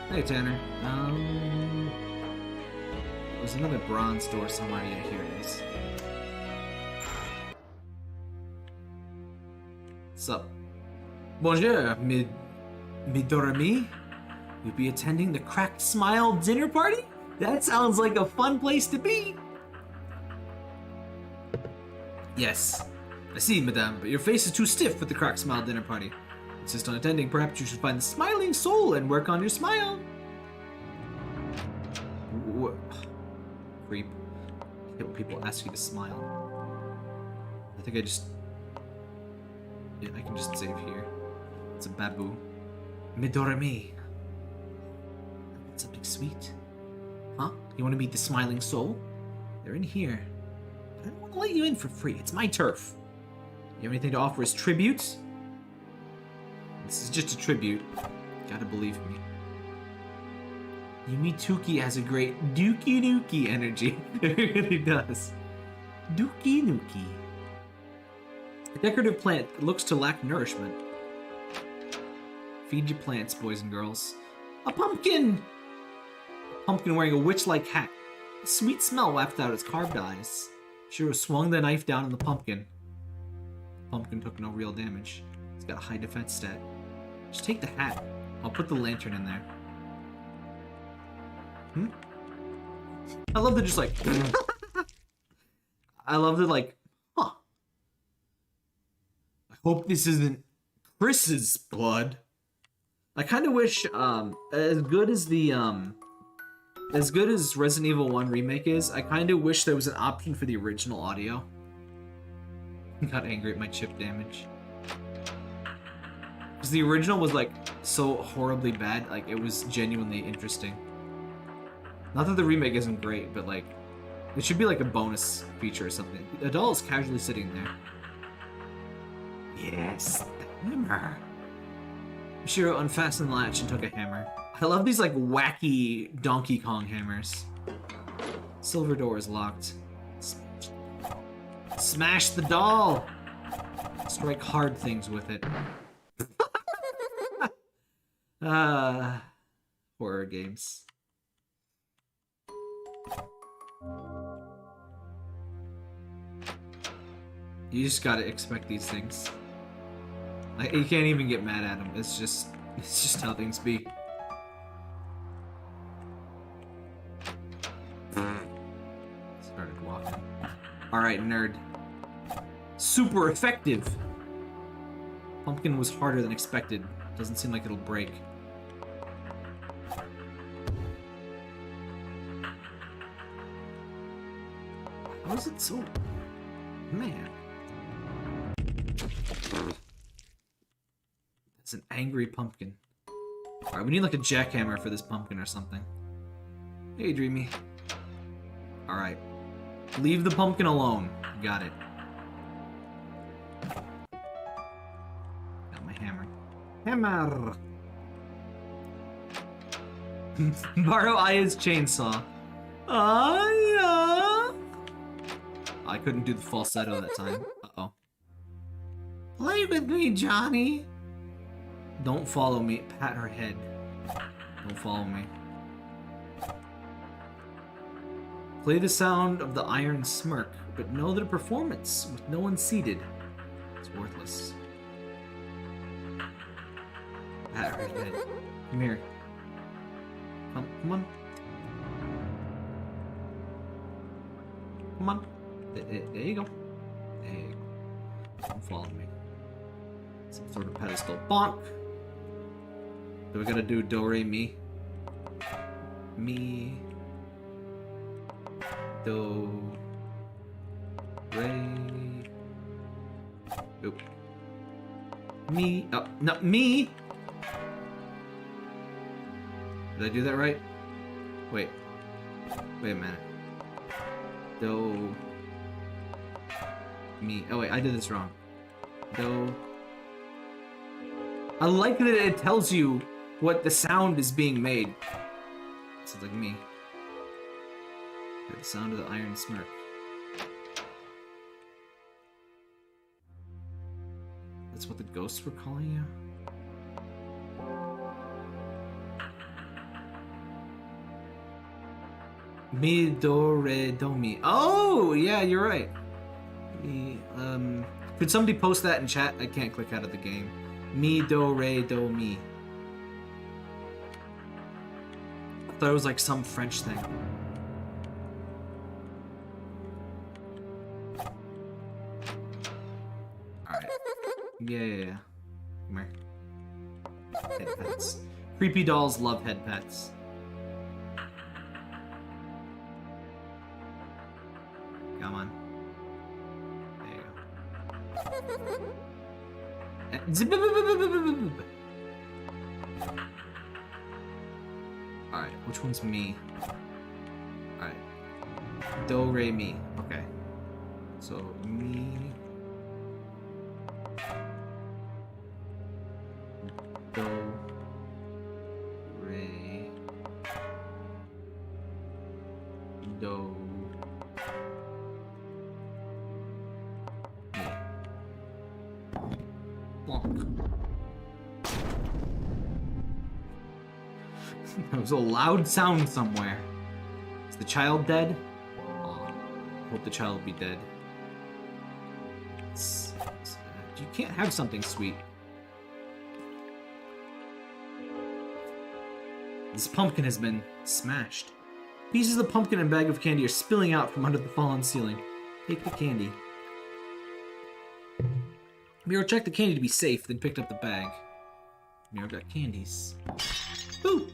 Hey Tanner. There's another bronze door somewhere. Yeah, here it is. What's up? Bonjour, Midorami? You'll be attending the Cracked Smile dinner party? That sounds like a fun place to be! Yes, I see, madame, but your face is too stiff for the Cracked Smile dinner party. Insist on attending, perhaps you should find the smiling soul and work on your smile. What? Creep. I hate when people ask you to smile. I think I can just save here. It's a babu. Midorami. Something sweet? Huh? You want to meet the smiling soul? They're in here. But I don't want to let you in for free. It's my turf. You have anything to offer as tribute? This is just a tribute. Gotta believe me. Yumituki has a great dookie dookie energy. It really does. Dookie dookie. A decorative plant that looks to lack nourishment. Feed your plants, boys and girls. A pumpkin! A pumpkin wearing a witch-like hat. A sweet smell wafted out its carved eyes. Shiro swung the knife down on the pumpkin. The pumpkin took no real damage. It's got a high defense stat. Just take the hat. I'll put the lantern in there. I love that just like... I love that like... Huh. I hope this isn't Chris's blood. I kind of wish, as good as Resident Evil 1 Remake is, I kind of wish there was an option for the original audio. Got angry at my chip damage. Because the original was, like, so horribly bad, like, it was genuinely interesting. Not that the remake isn't great, but, like, it should be, like, a bonus feature or something. A doll is casually sitting there. Yes, the hammer. Shiro unfastened the latch and took a hammer. I love these, like, wacky Donkey Kong hammers. Silver door is locked. Smash the doll! Strike hard things with it. Horror games. You just gotta expect these things. Like, you can't even get mad at them. It's just how things be. Started walking. Alright, nerd. Super effective! Pumpkin was harder than expected. Doesn't seem like it'll break. How is it so... Man. It's an angry pumpkin. Alright, we need like a jackhammer for this pumpkin or something. Hey, Dreamy. Alright. Leave the pumpkin alone. Got it. Got my hammer. Hammer! Borrow Aya's chainsaw. Aya! I couldn't do the falsetto that time. Uh-oh. Play with me, Johnny! Don't follow me. Pat her head. Don't follow me. Play the sound of the iron smirk, but know that a performance with no one seated is worthless. Pat her head. Come here. Come on. Come on. There you go. There you go. Don't follow me. Some sort of pedestal. Bonk! Do we gotta do do, re, mi? Mi. Do. Re. Oop. Me. Oh, no, me! Did I do that right? Wait. Wait a minute. Do. Me. Oh wait, I did this wrong. Do. I like that it tells you what the sound is being made. Sounds like me. The sound of the iron smirk. That's what the ghosts were calling you? Mi, do, re, do, mi. Oh, yeah, you're right. Mi, could somebody post that in chat? I can't click out of the game. Mi, do, re, do, mi. I thought it was like some French thing. Alright. Yeah. Come here. Head pets. Creepy dolls love head pets. Come on. There you go. Alright, which one's me? Alright. Do, re, mi. Okay. So, me. Bonk. That was a loud sound somewhere. Is the child dead? Aw, I hope the child will be dead. You can't have something sweet. This pumpkin has been smashed. Pieces of pumpkin and bag of candy are spilling out from under the fallen ceiling. Take the candy. Miro checked the candy to be safe, then picked up the bag. Miro got candies. Ooh!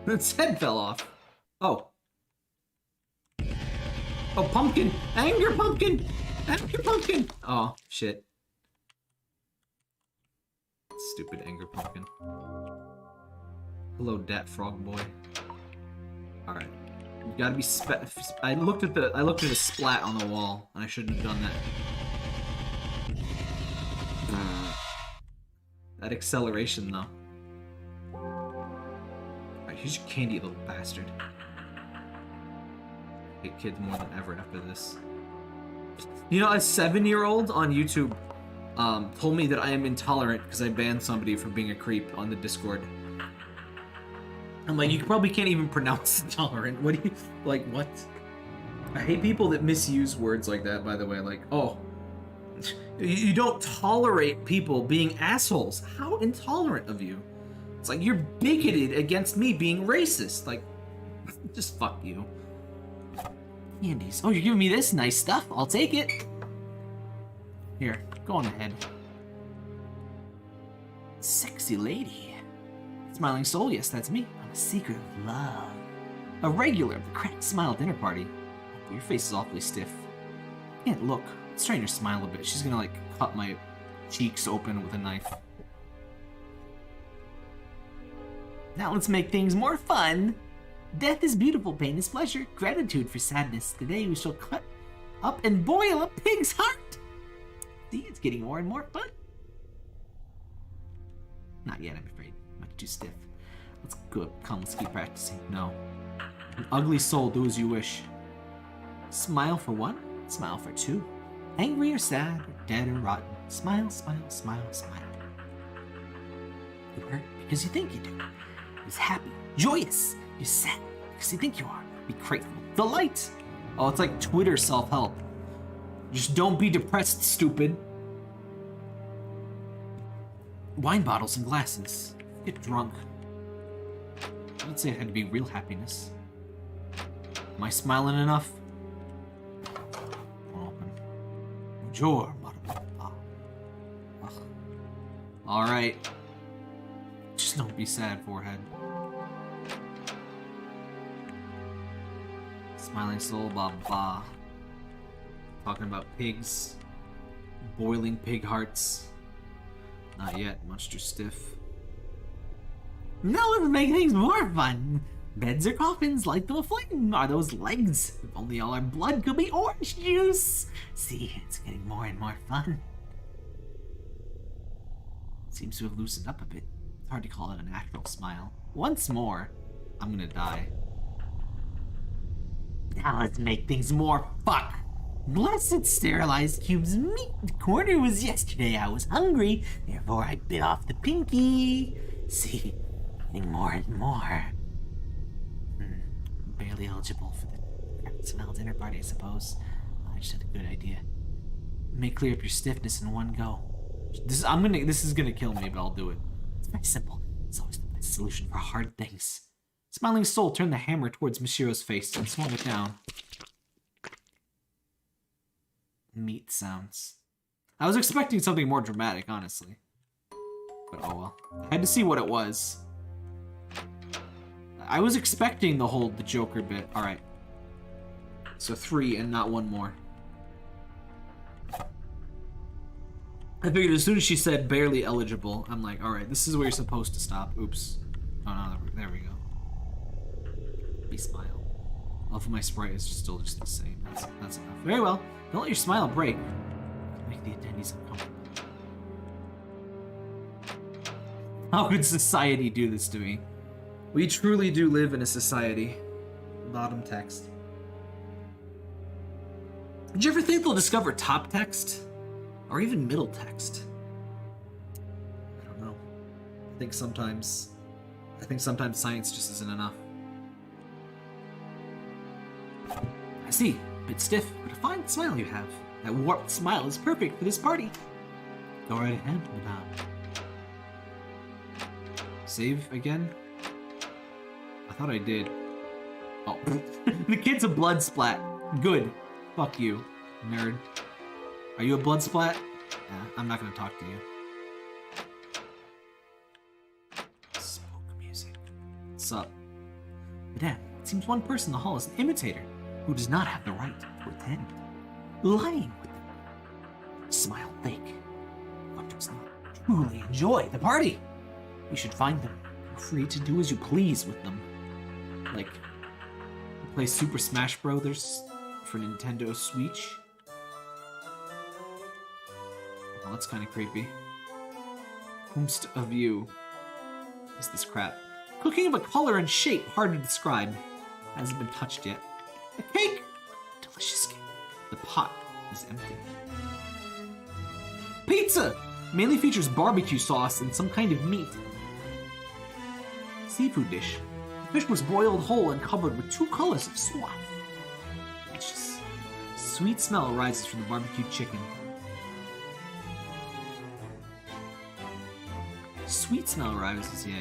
Its head fell off. Oh. Oh, pumpkin! Anger pumpkin! Anger pumpkin! Oh, shit. Stupid anger pumpkin. Hello, Dat Frog Boy. Alright. You gotta be I looked at a splat on the wall, and I shouldn't have done that. That acceleration, though. Alright, here's your candy, you little bastard. I hate kids more than ever after this. You know, a 7-year-old on YouTube told me that I am intolerant because I banned somebody for being a creep on the Discord. I'm like, you probably can't even pronounce intolerant. What do you, like, what? I hate people that misuse words like that, by the way. Like, oh, you don't tolerate people being assholes. How intolerant of you. It's like, you're bigoted against me being racist. Like, just fuck you. Candies. Oh, you're giving me this nice stuff? I'll take it. Here, go on ahead. Sexy lady. Smiling soul, yes, that's me. I'm a seeker of love. A regular of the cracked smile dinner party. Oh, your face is awfully stiff. Can't look. Let's try your smile a bit. She's gonna, like, cut my cheeks open with a knife. Now let's make things more fun. Death is beautiful, pain is pleasure, gratitude for sadness. Today we shall cut up and boil a pig's heart. See, it's getting more and more fun. Not yet, I'm afraid. Much too stiff. Let's go. Come, let's keep practicing. No. An ugly soul, do as you wish. Smile for one, smile for two. Angry or sad, or dead or rotten. Smile, smile, smile, smile. You hurt because you think you do. You're happy, joyous. You're sad because you think you are. Be grateful. The light. Oh, it's like Twitter self-help. Just don't be depressed, stupid. Wine bottles and glasses. Get drunk. I'd say it had to be real happiness. Am I smiling enough? Open. Bonjour, alright. Just don't be sad, forehead. Smiling soul, blah blah. Talking about pigs. Boiling pig hearts. Not yet, much too stiff. Now let's make things more fun. Beds or coffins, light them aflame. Are those legs? If only all our blood could be orange juice. See, it's getting more and more fun. Seems to have loosened up a bit. It's hard to call it a natural smile. Once more, I'm gonna die. Now let's make things more fuck. Blessed sterilized cubes meat. The corner was yesterday. I was hungry, therefore I bit off the pinky. See, getting more and more. Barely eligible for the cracked smile dinner party, I suppose. I just had a good idea. May clear up your stiffness in one go. This is gonna kill me, but I'll do it. It's very simple. It's always the best solution for hard things. Smiling soul turned the hammer towards Mishiro's face and swung it down. Meat sounds. I was expecting something more dramatic, honestly. But oh well. I had to see what it was. I was expecting the Joker bit. Alright. So 3 and not 1 more. I figured as soon as she said barely eligible, I'm like, alright, this is where you're supposed to stop. Oops. Oh no, there we go. Be smile. Off of my sprite is still just the same. That's enough. Very well. Don't let your smile break. Make the attendees uncomfortable. How could society do this to me? We truly do live in a society. Bottom text. Did you ever think they'll discover top text? Or even middle text. I don't know. I think sometimes science just isn't enough. I see. A bit stiff, but a fine smile you have. That warped smile is perfect for this party. Go right ahead, madame. Save again? I thought I did. Oh. The kid's a blood splat. Good. Fuck you, nerd. Are you a blood splat? Yeah, I'm not gonna talk to you. Smoke music. What's up? Madame, it seems one person in the hall is an imitator who does not have the right to attend. Lying with them. Smile fake. What does not truly enjoy the party? You should find them. You're free to do as you please with them. Like, play Super Smash Brothers for Nintendo Switch. Oh, that's kind of creepy. Whomst of you is this crap? Cooking of a color and shape hard to describe. Hasn't been touched yet. A cake! Delicious cake. The pot is empty. Pizza! Mainly features barbecue sauce and some kind of meat. Seafood dish. The fish was boiled whole and covered with 2 colors of sauce. Delicious. Sweet smell arises from the barbecued chicken. Sweet smell arises, yeah.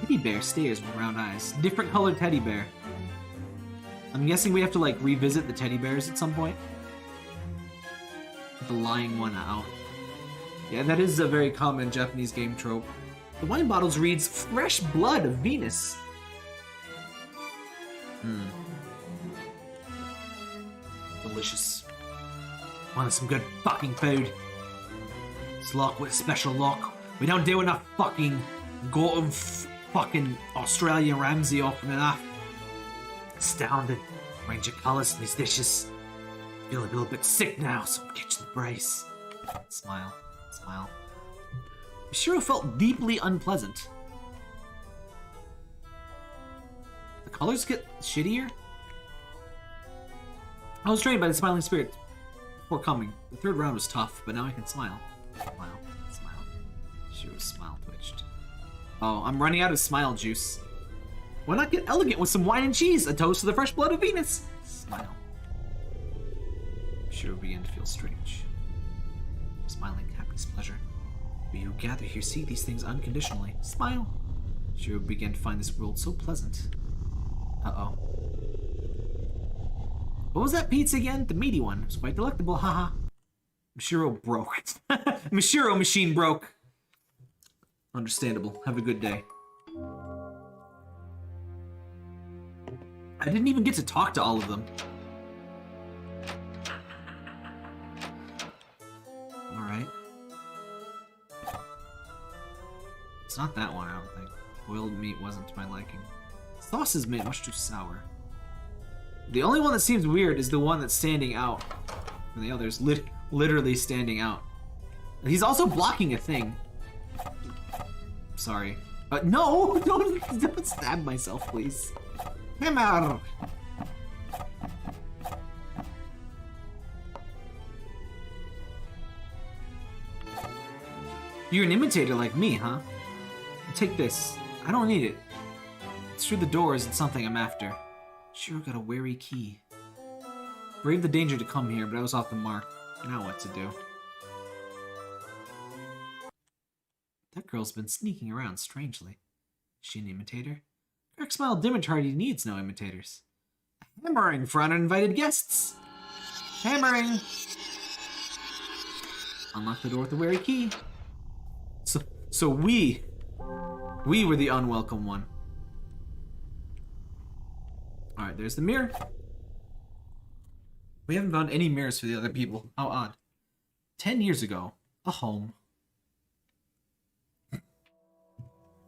Teddy bear stares with round eyes. Different colored teddy bear. I'm guessing we have to, like, revisit the teddy bears at some point. The lying one out. Yeah, that is a very common Japanese game trope. The wine bottles reads, Fresh Blood of Venus. Delicious. Wanted some good fucking food. It's locked with a special lock. We don't do enough fucking go fucking Australian Ramsay often enough. Astounded. Range of colours in these dishes. Feel a little bit sick now, so I'm catching the brace. Smile. Smile. Shiro felt deeply unpleasant. The colors get shittier? I was trained by the smiling spirit before coming. The 3rd round was tough, but now I can smile. Smile. Smile. Shiro's smile twitched. Oh, I'm running out of smile juice. Why not get elegant with some wine and cheese? A toast to the fresh blood of Venus. Smile. Shiro began to feel strange. Smiling happiness, pleasure. We who gather here see these things unconditionally. Smile. Shiro began to find this world so pleasant. Uh-oh. What was that pizza again? The meaty one. It was quite delectable, haha. Mashiro broke. Mashiro machine broke. Understandable. Have a good day. I didn't even get to talk to all of them. Alright. It's not that one, I don't think. Boiled meat wasn't to my liking. Sauce is made much too sour. The only one that seems weird is the one that's standing out. And the other's literally standing out. He's also blocking a thing. Sorry. No! Don't stab myself, please. Hammer! You're an imitator like me, huh? Take this. I don't need it. It's through the doors and something I'm after. Sure got a wary key. Braved the danger to come here, but I was off the mark. Now what to do? That girl's been sneaking around strangely. Is she an imitator? Crack Smile Dimitardy needs no imitators. Hammering for uninvited guests! Hammering! Unlock the door with the wary key. So we were the unwelcome one. Alright, there's the mirror. We haven't found any mirrors for the other people. How odd. 10 years ago, a home.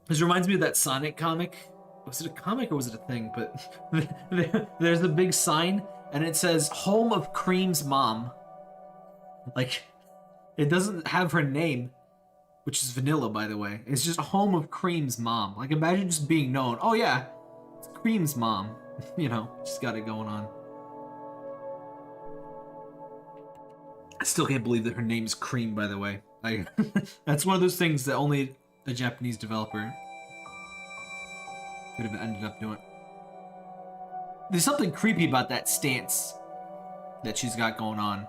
This reminds me of that Sonic comic. Was it a comic or was it a thing? But there's a big sign and it says Home of Cream's Mom. Like, it doesn't have her name, which is Vanilla, by the way. It's just Home of Cream's Mom. Like, imagine just being known. Oh yeah, it's Cream's mom. You know, she's got it going on. I still can't believe that her name's Cream, by the way. Like, that's one of those things that only a Japanese developer could have ended up doing. There's something creepy about that stance that she's got going on.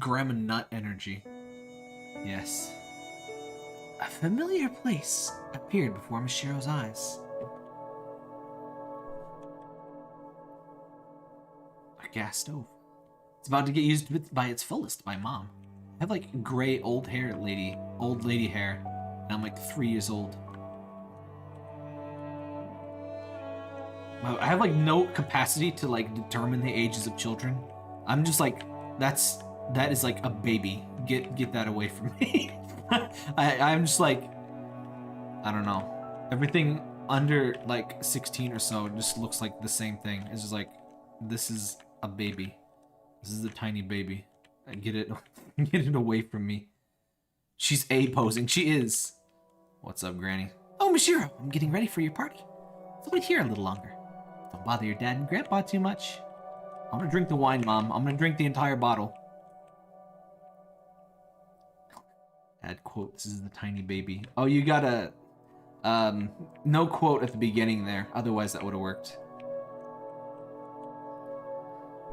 Grandma Nut energy. Yes. A familiar place appeared before Mishiro's eyes. A gas stove. It's about to get used by its fullest by Mom. I have like gray old lady hair, and I'm like 3 years old. I have like no capacity to like determine the ages of children. I'm just like, that is like a baby. Get that away from me. I'm just like, I don't know. Everything under like 16 or so just looks like the same thing. It's just like, this is a baby. This is a tiny baby. Get it away from me. She's A-posing. She is. What's up, Granny? Oh, Mishiro, I'm getting ready for your party. So wait here a little longer. Don't bother your dad and grandpa too much. I'm gonna drink the wine, Mom. I'm gonna drink the entire bottle. Add quote, this is the tiny baby. Oh, you got a no quote at the beginning there. Otherwise that would have worked.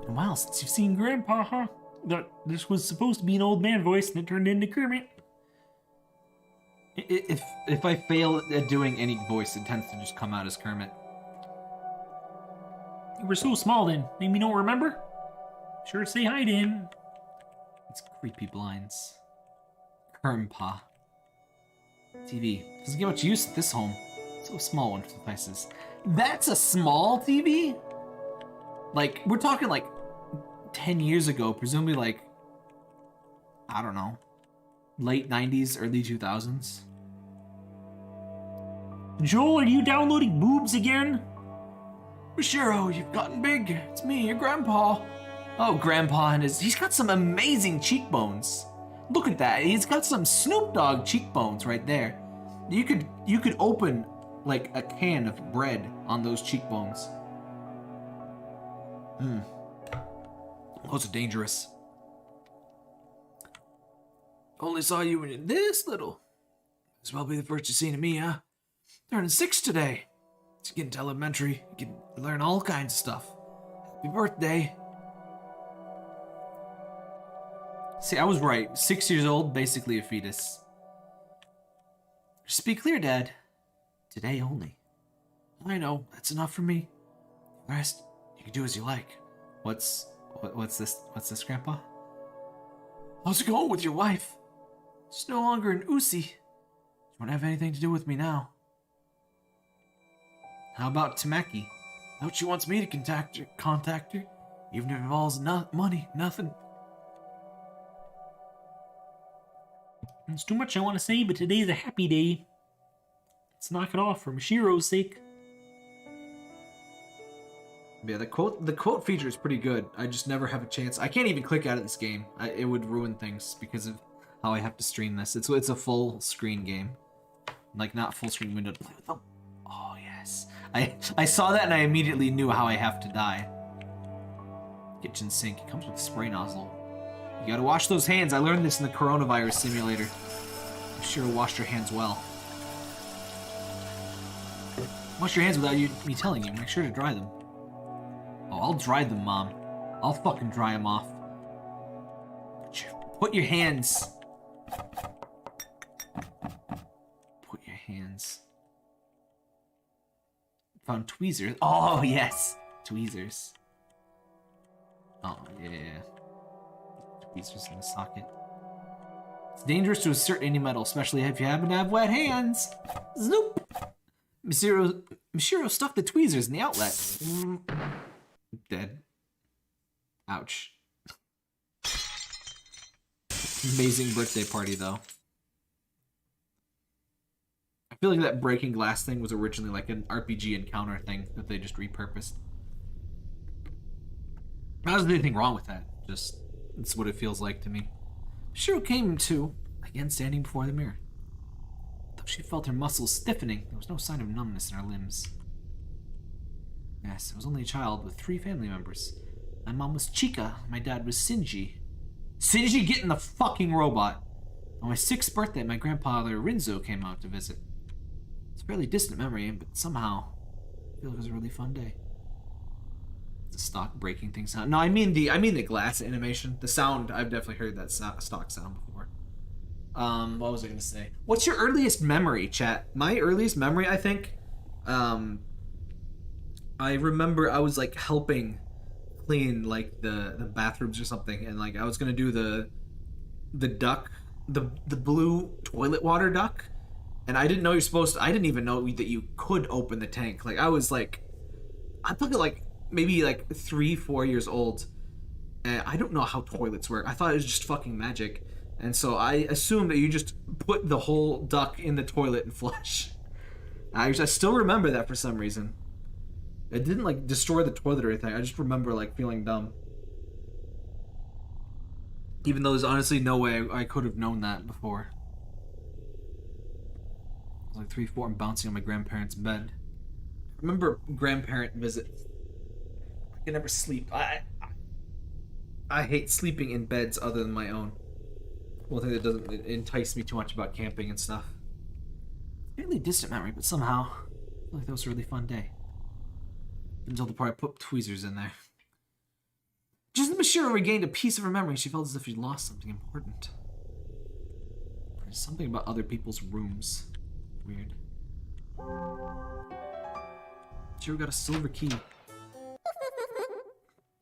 Been a while since you've seen Grandpa, huh? This was supposed to be an old man voice and it turned into Kermit. If I fail at doing any voice, it tends to just come out as Kermit. You were so small then. Maybe you don't remember? Sure, say hi to him. It's creepy blinds. Kermpa. TV. Doesn't get much use at this home. So small one suffices. That's a small TV? Like, we're talking like 10 years ago, presumably like, I don't know, late 90s, early 2000s. Joel, are you downloading boobs again? Mishiro, you've gotten big. It's me, your grandpa. Oh, grandpa and he's got some amazing cheekbones. Look at that. He's got some Snoop Dogg cheekbones right there. You could open like a can of bread on those cheekbones. Those are dangerous. Only saw you when you're this little. This will be the first you've seen of me, huh? Turning 6 today. It's getting to elementary. You can learn all kinds of stuff. Happy birthday. See, I was right. 6 years old, basically a fetus. Just be clear, Dad. Today only. I know, that's enough for me. The rest, you can do as you like. What's this? What's this, Grandpa? How's it going with your wife? She's no longer an Usi. She won't have anything to do with me now. How about Tamaki? Now she wants me to contact her, even if it involves money, nothing. It's too much I want to say, but today's a happy day. Let's knock it off for Mishiro's sake. Yeah, the quote feature is pretty good. I just never have a chance. I can't even click out of this game. It would ruin things because of how I have to stream this. It's a full screen game, like not full screen window. Oh yes, I saw that and I immediately knew how I have to die. Kitchen sink. It comes with a spray nozzle. You gotta wash those hands. I learned this in the coronavirus simulator. I'm sure washed your hands well. Wash your hands without me telling you. Make sure to dry them. Oh, I'll dry them, Mom. I'll fucking dry them off. Put your hands. Put your hands. Found tweezers. Oh, yes. Tweezers. Oh, yeah. Tweezers in the socket. It's dangerous to assert any metal, especially if you happen to have wet hands. Zoop! Mishiro stuck the tweezers in the outlet. Dead. Ouch. Amazing birthday party, though. I feel like that breaking glass thing was originally like an RPG encounter thing that they just repurposed. Not that there's anything wrong with that. Just, it's what it feels like to me. Shiro came to, again standing before the mirror. Though she felt her muscles stiffening, there was no sign of numbness in her limbs. Yes, I was only a child with 3 family members. My mom was Chica, my dad was Sinji. Sinji, get in the fucking robot! On my 6th birthday, my grandfather Rinzo came out to visit. It's a fairly distant memory, but somehow, I feel like it was a really fun day. The stock breaking things sound. No, I mean the glass animation. The sound, I've definitely heard that stock sound before. What was I gonna say? What's your earliest memory, chat? My earliest memory, I think, I remember I was like helping clean like the bathrooms or something, and like I was gonna do the duck, the blue toilet water duck, and I didn't know you're supposed to. I didn't even know that you could open the tank. Like I was like, I'm talking like maybe like 3-4 years old, and I don't know how toilets work. I thought it was just fucking magic, and so I assumed that you just put the whole duck in the toilet and flush. I still remember that for some reason. It didn't like destroy the toilet or anything. I just remember like feeling dumb. Even though there's honestly no way I could have known that before. I was like 3, 4 and bouncing on my grandparents' bed. I remember grandparent visit. I can never sleep. I hate sleeping in beds other than my own. One thing that doesn't entice me too much about camping and stuff. Fairly distant memory, but somehow I feel like that was a really fun day. Until the part I put tweezers in there. Just as Mashira regained a piece of her memory, she felt as if she'd lost something important. There's something about other people's rooms. Weird. Mashira got a silver key.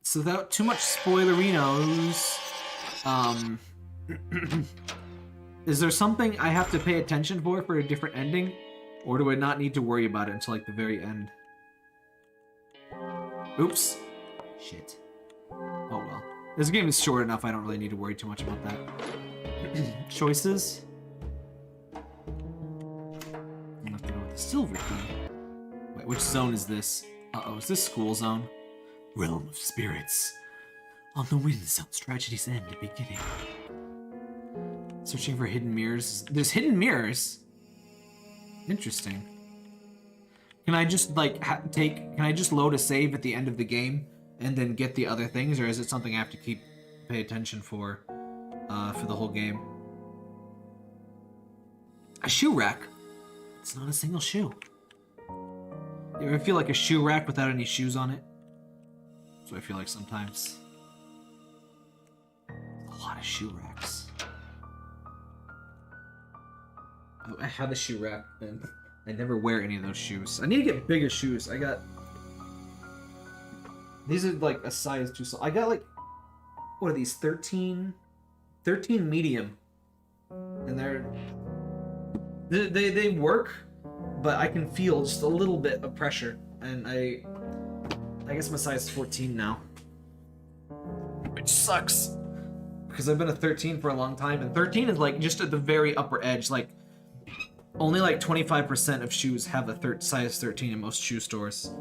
So without too much spoilerinos, is there something I have to pay attention for a different ending? Or do I not need to worry about it until like the very end? Oops. Shit. Oh well. This game is short enough, I don't really need to worry too much about that. Choices? I'm have to go with the silver key. Wait, which zone is this? Uh-oh, is this school zone? Realm of spirits. On the wind sounds tragedy's end beginning. Searching for hidden mirrors. There's hidden mirrors? Interesting. Can I just like can I just load a save at the end of the game and then get the other things, or is it something I have to pay attention for the whole game? A shoe rack. It's not a single shoe. You ever feel like a shoe rack without any shoes on it? That's what I feel like sometimes. A lot of shoe racks. I have a shoe rack and I never wear any of those shoes. I need to get bigger shoes. These are like a size too small. I got like, what are these, 13 medium. And they work, but I can feel just a little bit of pressure. And I guess my size is 14 now. Which sucks. Because I've been a 13 for a long time, and 13 is like just at the very upper edge. Like, only like 25% of shoes have a size 13 in most shoe stores.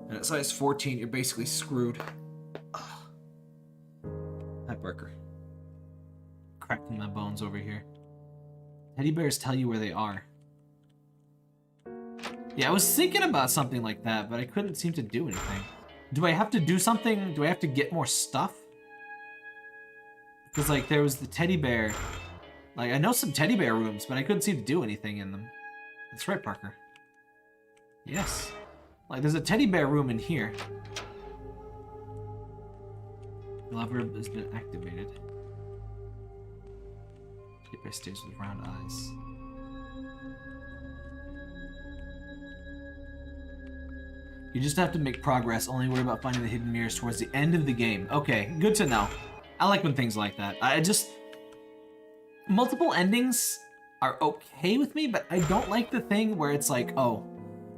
And at size 14, you're basically screwed. Ugh. Hi, Barker. Cracking my bones over here. Teddy bears tell you where they are. Yeah, I was thinking about something like that, but I couldn't seem to do anything. Do I have to do something? Do I have to get more stuff? Because, like, there was the teddy bear. Like, I know some teddy bear rooms, but I couldn't seem to do anything in them. That's right, Parker. Yes. Like, there's a teddy bear room in here. The lever has been activated. Teddy bear stays with round eyes. You just have to make progress, only worry about finding the hidden mirrors towards the end of the game. Okay, good to know. I like when things like that. Multiple endings are okay with me, but I don't like the thing where it's like, oh,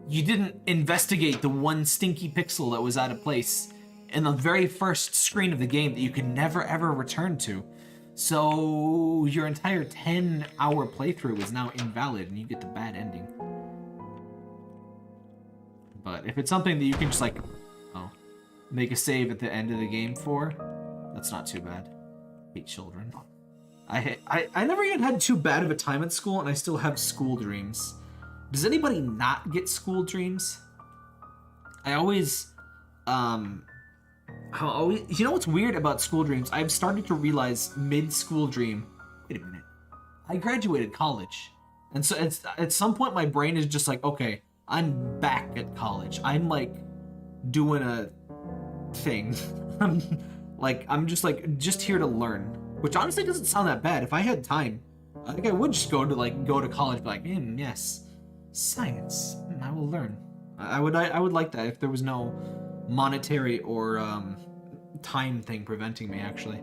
you didn't investigate the one stinky pixel that was out of place in the very first screen of the game that you can never ever return to. So your entire 10-hour playthrough is now invalid and you get the bad ending. But if it's something that you can just like, make a save at the end of the game for, that's not too bad. I hate children. I never even had too bad of a time at school, and I still have school dreams. Does anybody not get school dreams? I always, you know what's weird about school dreams? I've started to realize mid-school dream. Wait a minute. I graduated college, and so it's at some point my brain is just like, okay, I'm back at college. I'm like doing a thing. I'm just here to learn, which honestly doesn't sound that bad. If I had time, I think I would just go to college, be like, yes, science. I will learn. I would like that if there was no monetary or time thing preventing me. Actually,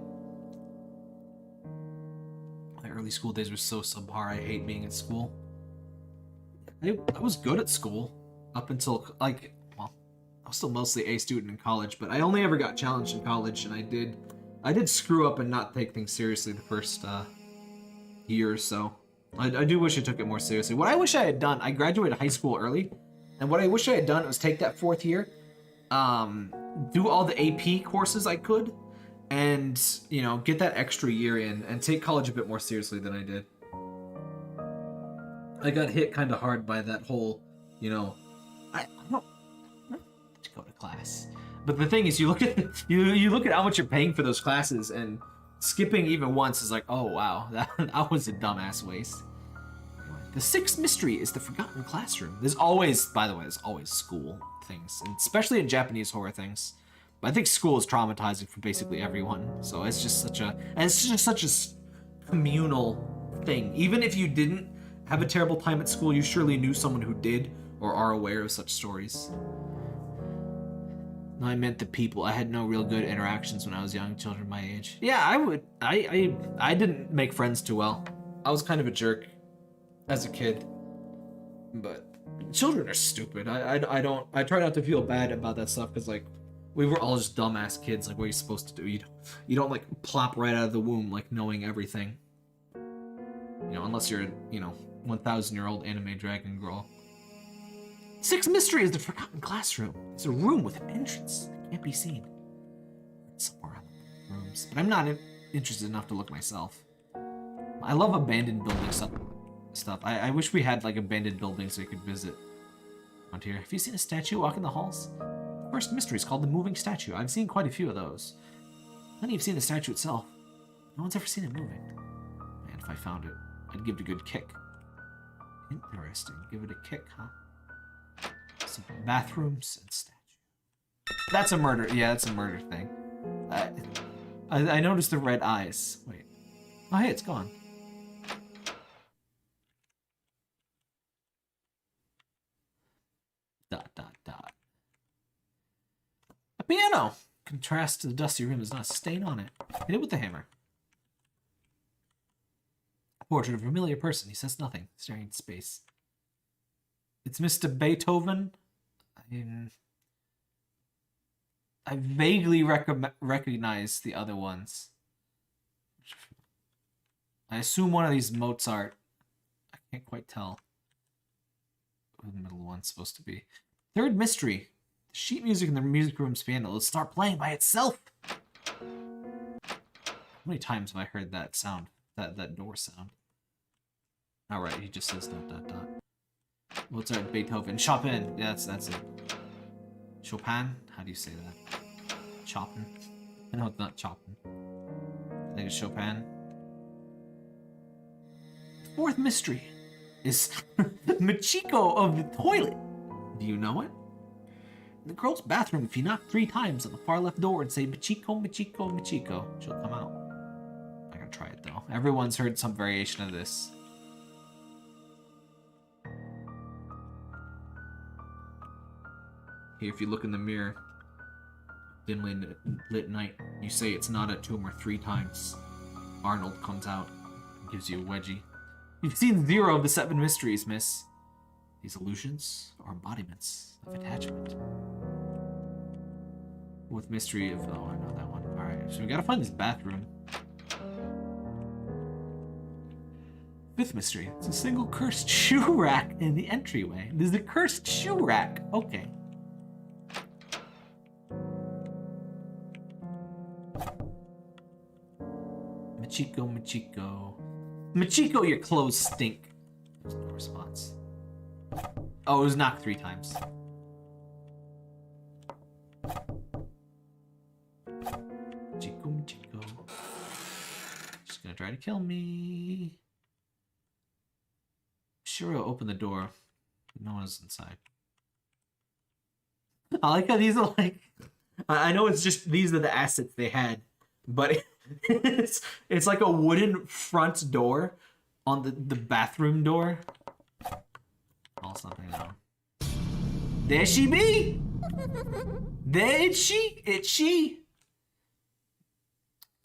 my early school days were so subpar. I hate being at school. I was good at school up until I was still mostly A student in college, but I only ever got challenged in college, and I did screw up and not take things seriously the first year or so. I do wish I took it more seriously. What I wish I had done, I graduated high school early, and what I wish I had done was take that 4th year, do all the AP courses I could, and get that extra year in and take college a bit more seriously than I did. I got hit kind of hard by that whole, I don't go to class. But the thing is, you look at you look at how much you're paying for those classes, and skipping even once is like, oh wow, that was a dumbass waste. The 6th mystery is the forgotten classroom. There's always school things, and especially in Japanese horror things. But I think school is traumatizing for basically everyone. So it's just such a communal thing. Even if you didn't have a terrible time at school, you surely knew someone who did or are aware of such stories. No, I meant the people. I had no real good interactions when I was young, children my age. Yeah, I didn't make friends too well. I was kind of a jerk as a kid. But children are stupid. I try not to feel bad about that stuff, because we were all just dumbass kids. What are you supposed to do? You don't plop right out of the womb knowing everything. Unless you're 1,000-year-old anime dragon girl. 6th mystery is the forgotten classroom. It's a room with an entrance that can't be seen. It's somewhere around the rooms, but I'm not interested enough to look myself. I love abandoned building stuff. I wish we had abandoned buildings we could visit around here. Have you seen a statue walking the halls? The first mystery is called the moving statue. I've seen quite a few of those. None of you have seen the statue itself. No one's ever seen it moving. Man, if I found it, I'd give it a good kick. Interesting. Give it a kick, huh? Some bathrooms and statue. That's a murder. Yeah, that's a murder thing. I noticed the red eyes. Wait. Oh, hey, it's gone. Dot, dot, dot. A piano! Contrast to the dusty room. There's not a stain on it. Hit it with the hammer. A portrait of a familiar person. He says nothing, staring into space. It's Mr. Beethoven. I vaguely recognize the other ones. I assume one of these Mozart. I can't quite tell who the middle one's supposed to be. 3rd mystery. The sheet music in the music room's piano will start playing by itself. How many times have I heard that sound? That door sound. Alright, he just says dot dot dot. Mozart, Beethoven, Chopin. Yeah, that's it. Chopin? How do you say that? Chopin? No, it's not Chopin. I think it's Chopin. 4th mystery is Michiko of the toilet. Do you know it? In the girl's bathroom, if you knock 3 times on the far left door and say Michiko, Michiko, Michiko, she'll come out. I gotta try it though. Everyone's heard some variation of this. Here, if you look in the mirror, dimly lit night, you say it's not a tomb, or 3 times. Arnold comes out and gives you a wedgie. You've seen 0 of the 7 mysteries, miss. These illusions are embodiments of attachment. With mystery of... Oh, I know that one. Alright, so we gotta find this bathroom. 5th mystery. It's a single cursed shoe rack in the entryway. There's a cursed shoe rack. Okay. Michiko, Michiko. Michiko, your clothes stink. There's no response. Oh, it was knocked 3 times. Chico, Chico. She's gonna try to kill me. Sure, I'll open the door. No one's inside. I like how these are like. I know it's just these are the assets they had, but it's like a wooden front door on the bathroom door. Oh, something now. There she be. There it's she. It's she.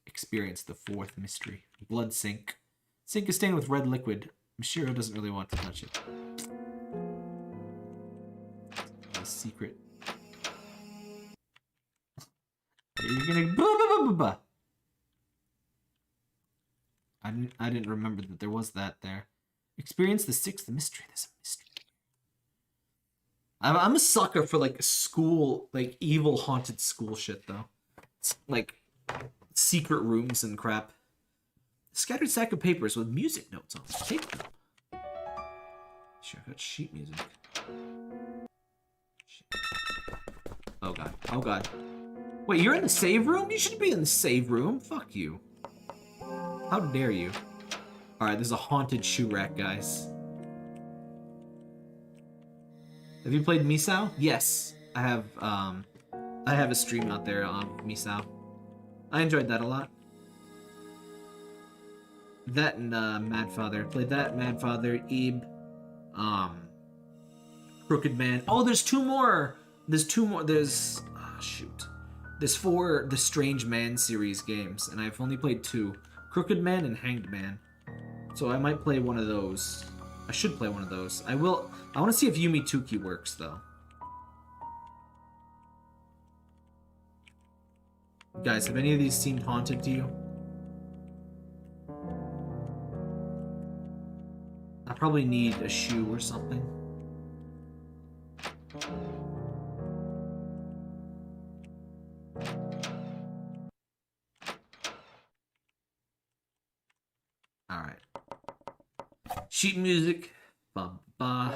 Experience the fourth mystery. Blood sink. Sink is stained with red liquid. Mishiro doesn't really want to touch it. A secret. You're gonna. I didn't remember that there was that there. Experience the sixth mystery. There's a mystery. I'm a sucker for like school, like evil haunted school shit though. It's like secret rooms and crap. Scattered stack of papers with music notes on them. Take them. Sure, got sheet music. Shit. Oh god. Oh god. Wait, you're in the save room? You should be in the save room. Fuck you. How dare you? Alright, there's a haunted shoe rack, guys. Have you played Misao? Yes. I have a stream out there on Misao. I enjoyed that a lot. That and Mad Father. Played that, Mad Father, Ebe, Crooked Man. Oh, there's two more. There's two more. There's shoot. There's 4 the Strange Man series games, and I've only played 2. Crooked Man and Hanged Man. So I might play one of those. I should play one of those. I will. I want to see if Yumi Tuki works, though. Guys, have any of these seemed haunted to you? I probably need a shoe or something. Alright. Sheet music. Ba ba.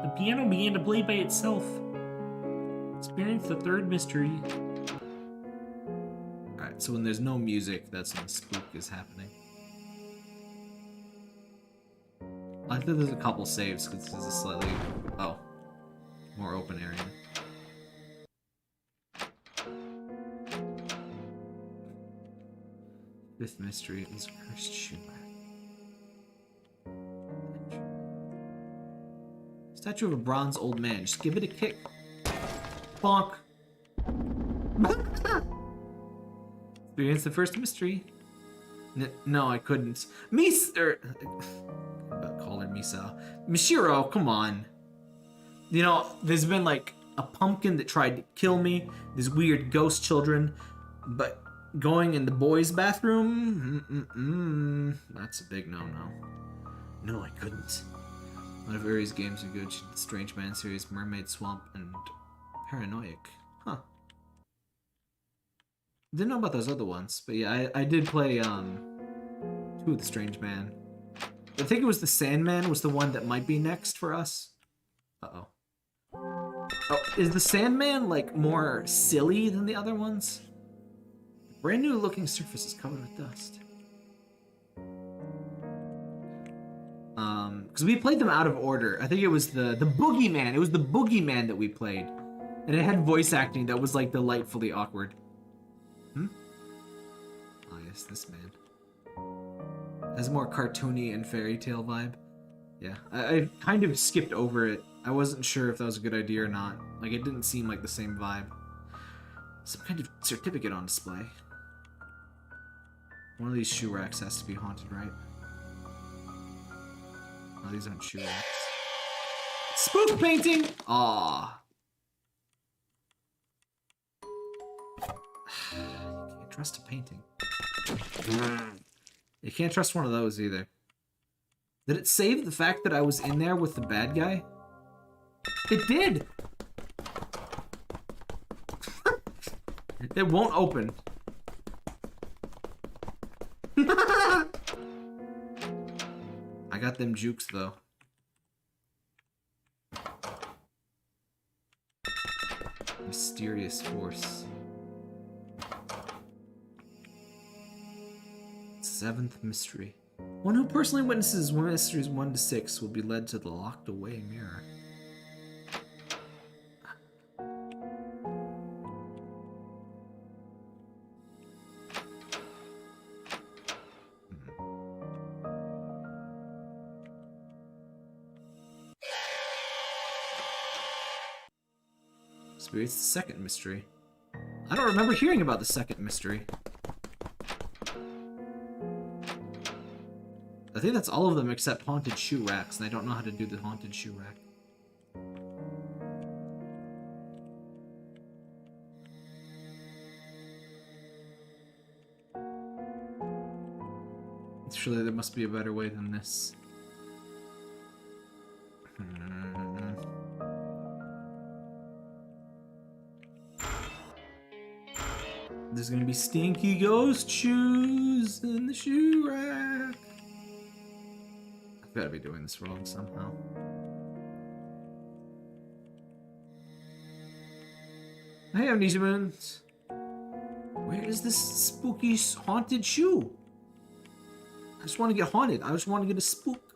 The piano began to play by itself. Experience the third mystery. Alright, so when there's no music, that's when spook is happening. I think there's a couple saves because this is a slightly more open area. Fifth mystery is cursed shoe rack. Statue of a bronze old man. Just give it a kick. Bonk. Experience the first mystery. No, I couldn't. Call her Misa. Mishiro, come on. You know, there's been like a pumpkin that tried to kill me. There's weird ghost children. But going in the boys' bathroom? That's a big no-no. No, I couldn't. One of Uri's games are good. The Strange Man series, Mermaid Swamp, and Paranoiac. Huh. Didn't know about those other ones, but yeah, I did play 2 of the Strange Man. I think it was the Sandman was the one that might be next for us. Uh-oh. Oh, is the Sandman like more silly than the other ones? Brand new looking surface is covered with dust. Because we played them out of order. I think it was the Boogeyman. It was the Boogeyman that we played. And it had voice acting that was like delightfully awkward. Oh yes, this man. Has a more cartoony and fairy tale vibe. Yeah, I kind of skipped over it. I wasn't sure if that was a good idea or not. Like, it didn't seem like the same vibe. Some kind of certificate on display. One of these shoe racks has to be haunted, right? Oh, these aren't shoe racks. Spook painting! Aww. You can't trust a painting. You can't trust one of those either. Did it save the fact that I was in there with the bad guy? It did! It won't open. I got them jukes though. Mysterious force. 7th mystery. One who personally witnesses mysteries 1 to 6 will be led to the locked away mirror. Experience the second mystery. I don't remember hearing about the second mystery. I think that's all of them except haunted shoe racks, and I don't know how to do the haunted shoe rack. Surely there must be a better way than this. There's gonna be stinky ghost shoes in the shoe rack. I've gotta be doing this wrong somehow. Hey, Amnesia Moons. Where is this spooky haunted shoe? I just want to get haunted. I just want to get a spook.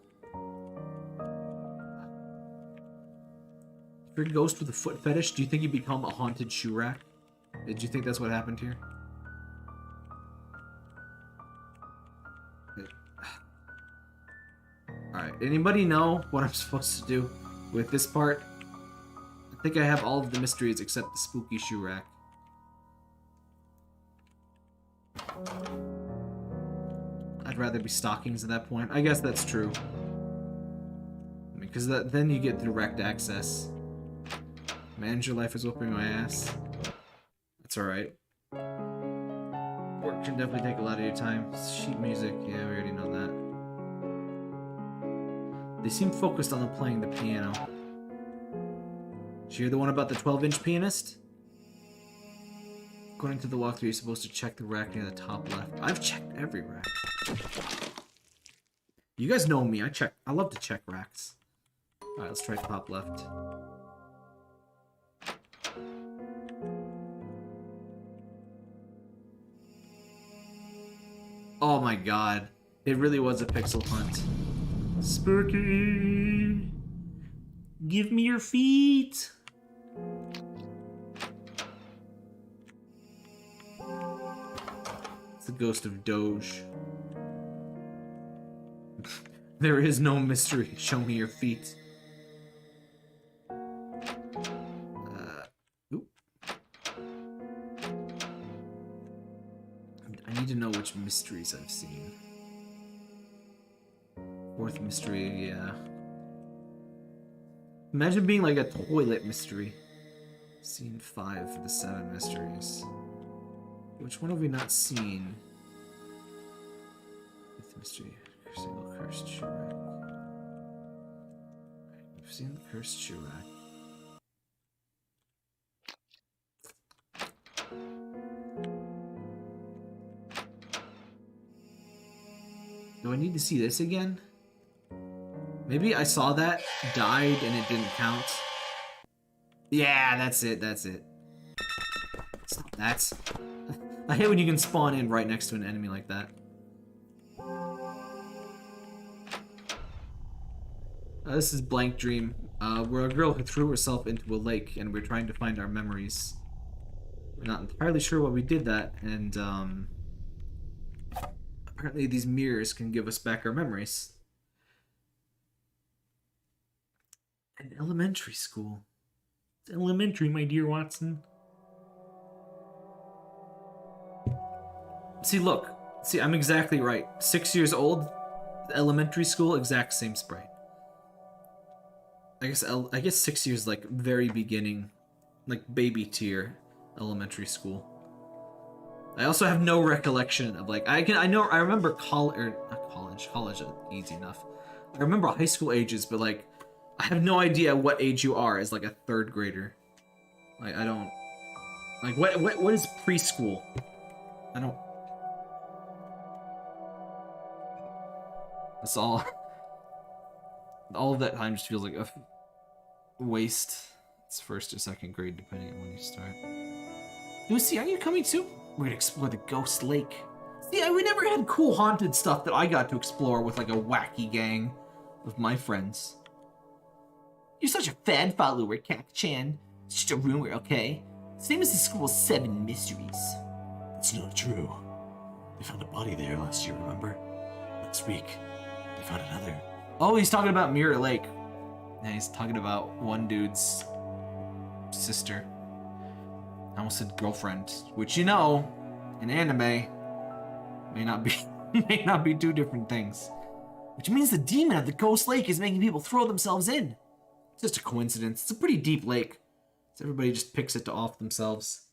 If you're a ghost with a foot fetish, do you think you become a haunted shoe rack? Did you think that's what happened here? Alright, anybody know what I'm supposed to do with this part? I think I have all of the mysteries except the spooky shoe rack. I'd rather be stockings at that point. I guess that's true. I mean, because then you get direct access. Manage your life is whooping my ass. That's alright. Work can definitely take a lot of your time. Sheet music, yeah, we already know that. They seem focused on playing the piano. Did you hear the one about the 12-inch pianist? According to the walkthrough, you're supposed to check the rack near the top left. I've checked every rack. You guys know me, I love to check racks. Alright, let's try top left. Oh my god. It really was a pixel hunt. Spooky! Give me your feet! It's the ghost of Doge. There is no mystery. Show me your feet. Oop. I need to know which mysteries I've seen. 4th mystery, yeah. Imagine being like a toilet mystery. Scene 5 for the 7 mysteries. Which one have we not seen? 5th mystery. Single cursed shoe rack. We've seen the cursed shoe rack. Do I need to see this again? Maybe I saw that, died, and it didn't count. Yeah, that's it, that's it. Stop that. I hate when you can spawn in right next to an enemy like that. This is Blank Dream, where a girl who threw herself into a lake, and we're trying to find our memories. We're not entirely sure why we did that, and apparently these mirrors can give us back our memories. An elementary school. It's elementary, my dear Watson. See, look. See, I'm exactly right. 6 years old, elementary school, exact same sprite. I guess 6 years, like, very beginning, like, baby tier elementary school. I also have no recollection of, like, I remember college, easy enough. I remember high school ages, but, like, I have no idea what age you are as, like, a 3rd grader. Like, I don't, like, what is preschool? I don't, that's all of that time just feels like a waste. It's 1st or 2nd grade, depending on when you start. Lucy, are you coming too? We're gonna explore the ghost lake. See, we never had cool haunted stuff that I got to explore with like a wacky gang of my friends. You're such a fan follower, Kak-chan. It's just a rumor, okay? Same as the school's 7 mysteries. That's not true. They found a body there last year, remember? Last week, they found another. Oh, he's talking about Mirror Lake. Yeah, he's talking about one dude's sister. I almost said girlfriend, which in anime may not be two different things. Which means the demon of the Ghost Lake is making people throw themselves in. It's just a coincidence. It's a pretty deep lake. So everybody just picks it to off themselves.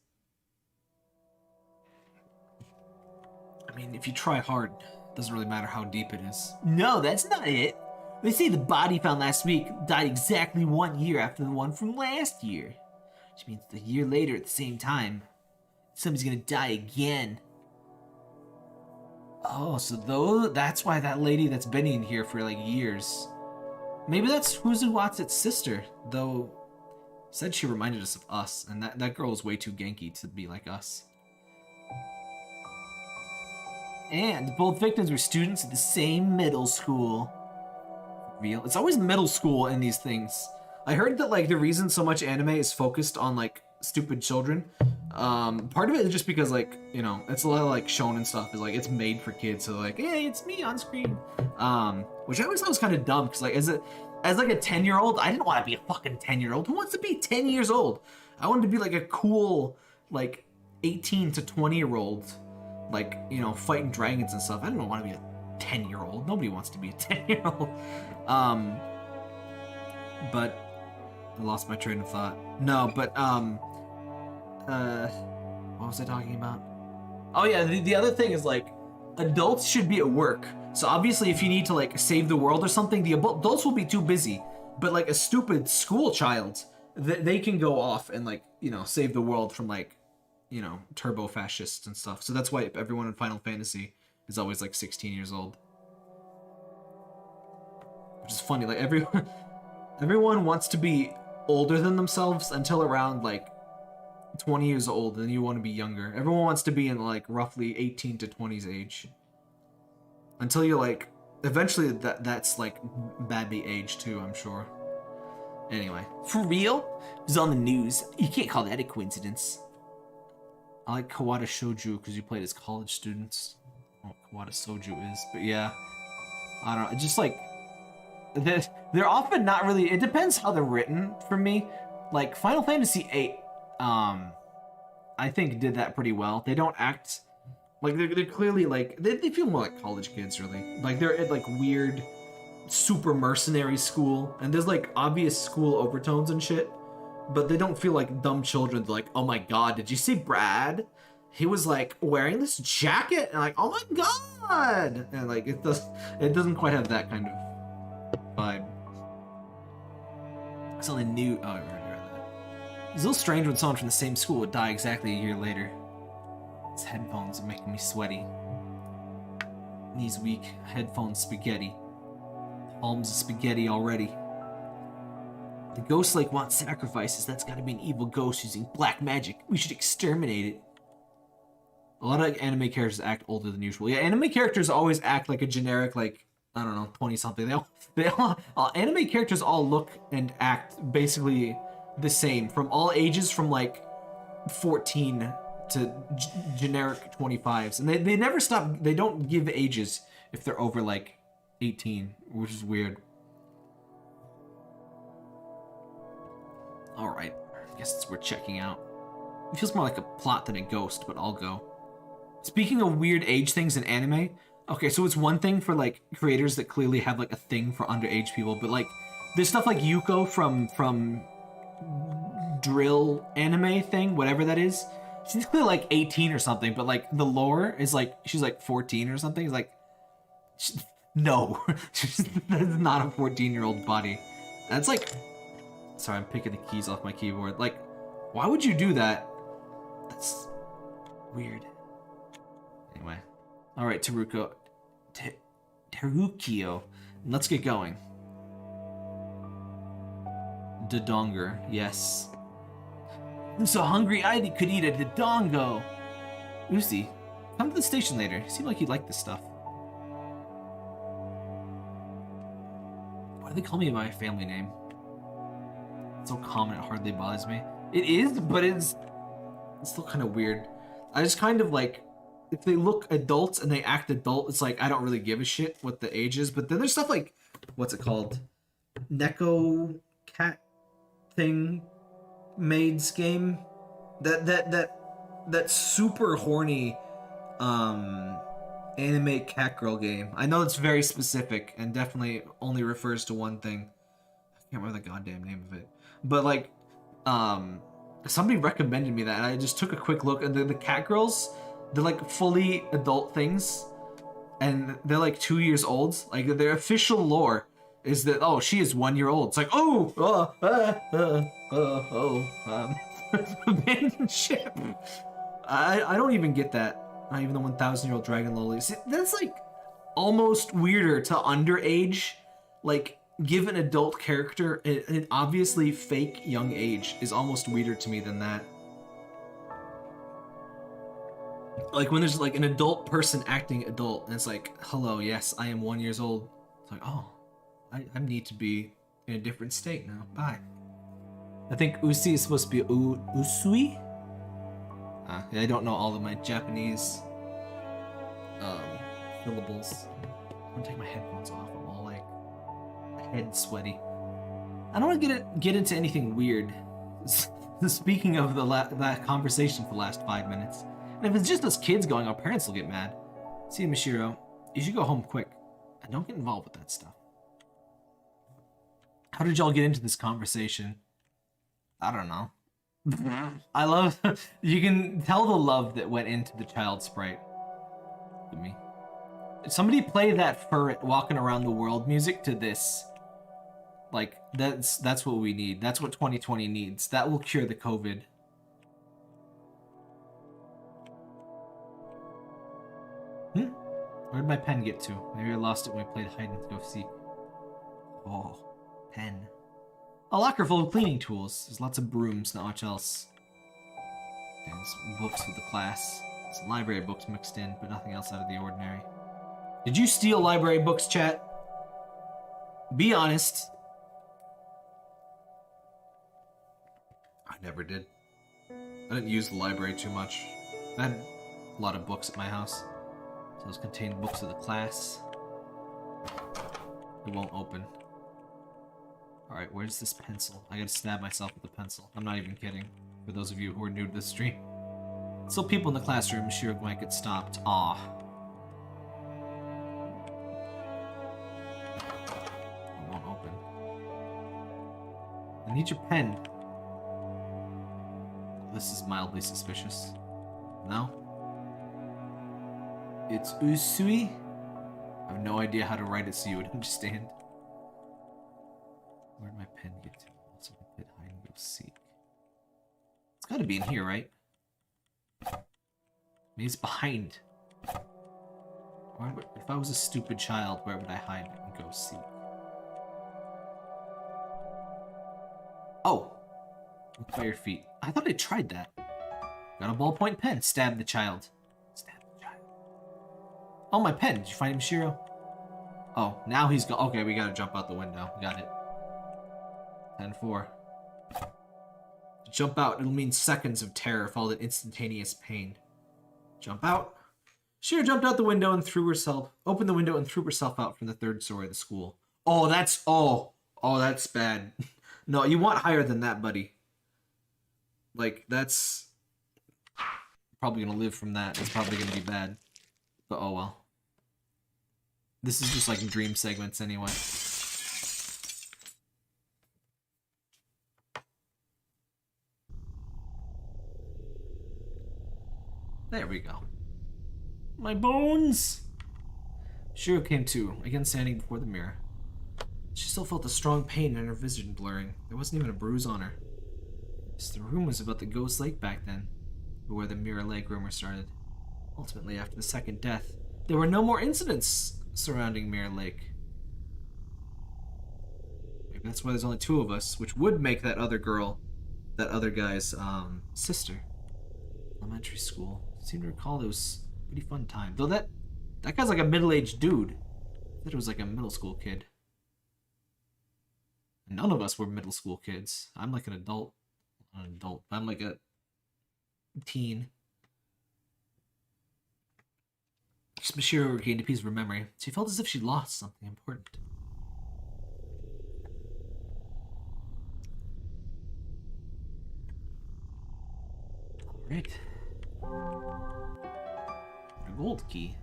I mean, if you try hard, it doesn't really matter how deep it is. No, that's not it. They say the body found last week died exactly 1 year after the one from last year. Which means a year later at the same time, somebody's gonna die again. Oh, so that's why that lady that's been in here for like years. Maybe that's Watsu's sister, though said she reminded us of us, and that girl is way too ganky to be like us. And both victims were students at the same middle school. Real? It's always middle school in these things. I heard that like the reason so much anime is focused on like stupid children, part of it is just because like, you know, it's a lot of like shonen stuff is like it's made for kids, so like, hey, it's me on screen. Which I always thought was kind of dumb because like as like a 10-year-old, I didn't want to be a fucking 10-year-old. Who wants to be 10 years old? I wanted to be like a cool like 18 to 20-year-old, like, you know, fighting dragons and stuff. I didn't want to be a 10-year-old. Nobody wants to be a 10-year-old. But I lost my train of thought. No, but what was I talking about? Oh yeah, the other thing is like adults should be at work. So obviously if you need to like save the world or something, the adults will be too busy. But like a stupid school child, they can go off and like, you know, save the world from like, you know, turbo fascists and stuff. So that's why everyone in Final Fantasy is always like 16 years old. Which is funny, like everyone wants to be older than themselves until around like 20 years old, and then you want to be younger. Everyone wants to be in like roughly 18 to 20s age. Until you're like, eventually that's like babby age too, I'm sure. Anyway, for real? It was on the news. You can't call that a coincidence. I like Kawada Shouju because you played as college students. I don't know what Kawada Soju is, but yeah. I don't know, it's just like, they're often not really, it depends how they're written for me. Like Final Fantasy VIII, I think did that pretty well. They don't act, like they're clearly like, they feel more like college kids really. Like they're at like weird, super mercenary school, and there's like obvious school overtones and shit, but they don't feel like dumb children. They're like, oh my god, did you see Brad? He was like wearing this jacket, and like, oh my god, and like it doesn't quite have that kind of vibe. Something new. Oh, I already read that. It's a little strange when someone from the same school would die exactly a year later. These headphones are making me sweaty. Knees weak, headphones spaghetti. Palms of spaghetti already. The Ghost Lake wants sacrifices. That's gotta be an evil ghost using black magic. We should exterminate it. A lot of anime characters act older than usual. Yeah, anime characters always act like a generic, like, I don't know, 20-something. Anime characters all look and act basically the same from all ages, from like 14 to generic 25s. And they never stop, they don't give ages if they're over like 18, which is weird. Alright, I guess it's worth checking out. It feels more like a plot than a ghost, but I'll go. Speaking of weird age things in anime, okay, so it's one thing for like creators that clearly have like a thing for underage people, but like there's stuff like Yuko from drill anime thing, whatever that is. She's clearly like 18 or something, but like the lore is like she's like 14 or something. It's like, no, that's not a 14-year-old body. That's like, sorry, I'm picking the keys off my keyboard. Like, why would you do that? That's weird. Anyway, all right, Terukio, let's get going. Dodonger, yes. I'm so hungry I could eat a Dodongo. Uzi, Come to the station later. You seem like you'd like this stuff. Why do they call me by my family name? It's so common it hardly bothers me. It is, but it's still kind of weird. I just kind of like, if they look adults and they act adult, it's like I don't really give a shit what the age is. But then there's stuff like, what's it called? Neko cat thing maids game. That super horny anime cat girl game. I know it's very specific and definitely only refers to one thing. I can't remember the goddamn name of it. But like somebody recommended me that and I just took a quick look and the cat girls, they're like fully adult things and they're like 2 years old. Like their official lore is that, oh, she is 1 year old. It's like, abandoned ship. I don't even get that. Not even the 1,000-year-old dragon loli. See, that's like almost weirder to underage. Like, give an adult character an obviously fake young age is almost weirder to me than that. Like when there's like an adult person acting adult and it's like, hello, yes, I am 1 year old. It's like, oh, I need to be in a different state now. Bye. I think Usi is supposed to be Usui? I don't know all of my Japanese syllables. I'm gonna take my headphones off. I'm all like head sweaty. I don't want to get into anything weird. Speaking of that conversation for the last 5 minutes, and if it's just us kids going, our parents will get mad. See, Mishiro, you should go home quick and don't get involved with that stuff. How did y'all get into this conversation? I don't know. I love, you can tell the love that went into the child sprite. To me. Somebody play that Furret walking around the world music to this. Like, that's what we need. That's what 2020 needs. That will cure the COVID. Where'd my pen get to? Maybe I lost it when we played hide and go seek. Oh, pen. A locker full of cleaning tools. There's lots of brooms, not much else. There's books for the class. Some library books mixed in, but nothing else out of the ordinary. Did you steal library books, chat? Be honest. I never did. I didn't use the library too much. I had a lot of books at my house. So those contained books of the class. It won't open. Alright, where's this pencil? I gotta stab myself with a pencil. I'm not even kidding. For those of you who are new to this stream. So people in the classroom, Shiro might get stopped. Aw. It won't open. I need your pen. This is mildly suspicious. No? It's Usui? I have no idea how to write it so you would understand. Where'd my pen get to? Also, hide and go seek. It's gotta be in here, right? Maybe it's behind. If I was a stupid child, where would I hide and go seek? Oh! Look by your feet. I thought I tried that. Got a ballpoint pen. Stab the child. Stab the child. Oh, my pen. Did you find him, Shiro? Oh, now he's gone. Okay, we gotta jump out the window. Got it. 10-4. To jump out, it'll mean seconds of terror followed in instantaneous pain. Jump out. Shiro jumped out the window and threw herself, opened the window and threw herself out from the 3rd story of the school. Oh, that's, oh, that's bad. No, you want higher than that, buddy. Like, that's probably gonna live from that. It's probably gonna be bad. But oh well. This is just like dream segments anyway. There we go. My bones! Shiro came to, again standing before the mirror. She still felt a strong pain and her vision blurring. There wasn't even a bruise on her. Yes, the room was about the Ghost Lake back then, but where the Mirror Lake rumor started. Ultimately, after the second death, there were no more incidents surrounding Mirror Lake. Maybe that's why there's only 2 of us, which would make that other girl, that other guy's sister. Elementary school. I seem to recall there was Pretty fun time. Though that guy's like a middle-aged dude. I thought it was like a middle school kid. None of us were middle school kids. I'm like an adult. Not an adult. I'm like a teen. Mashiro regained a piece of her memory. She felt as if she lost something important. Alright. A gold key.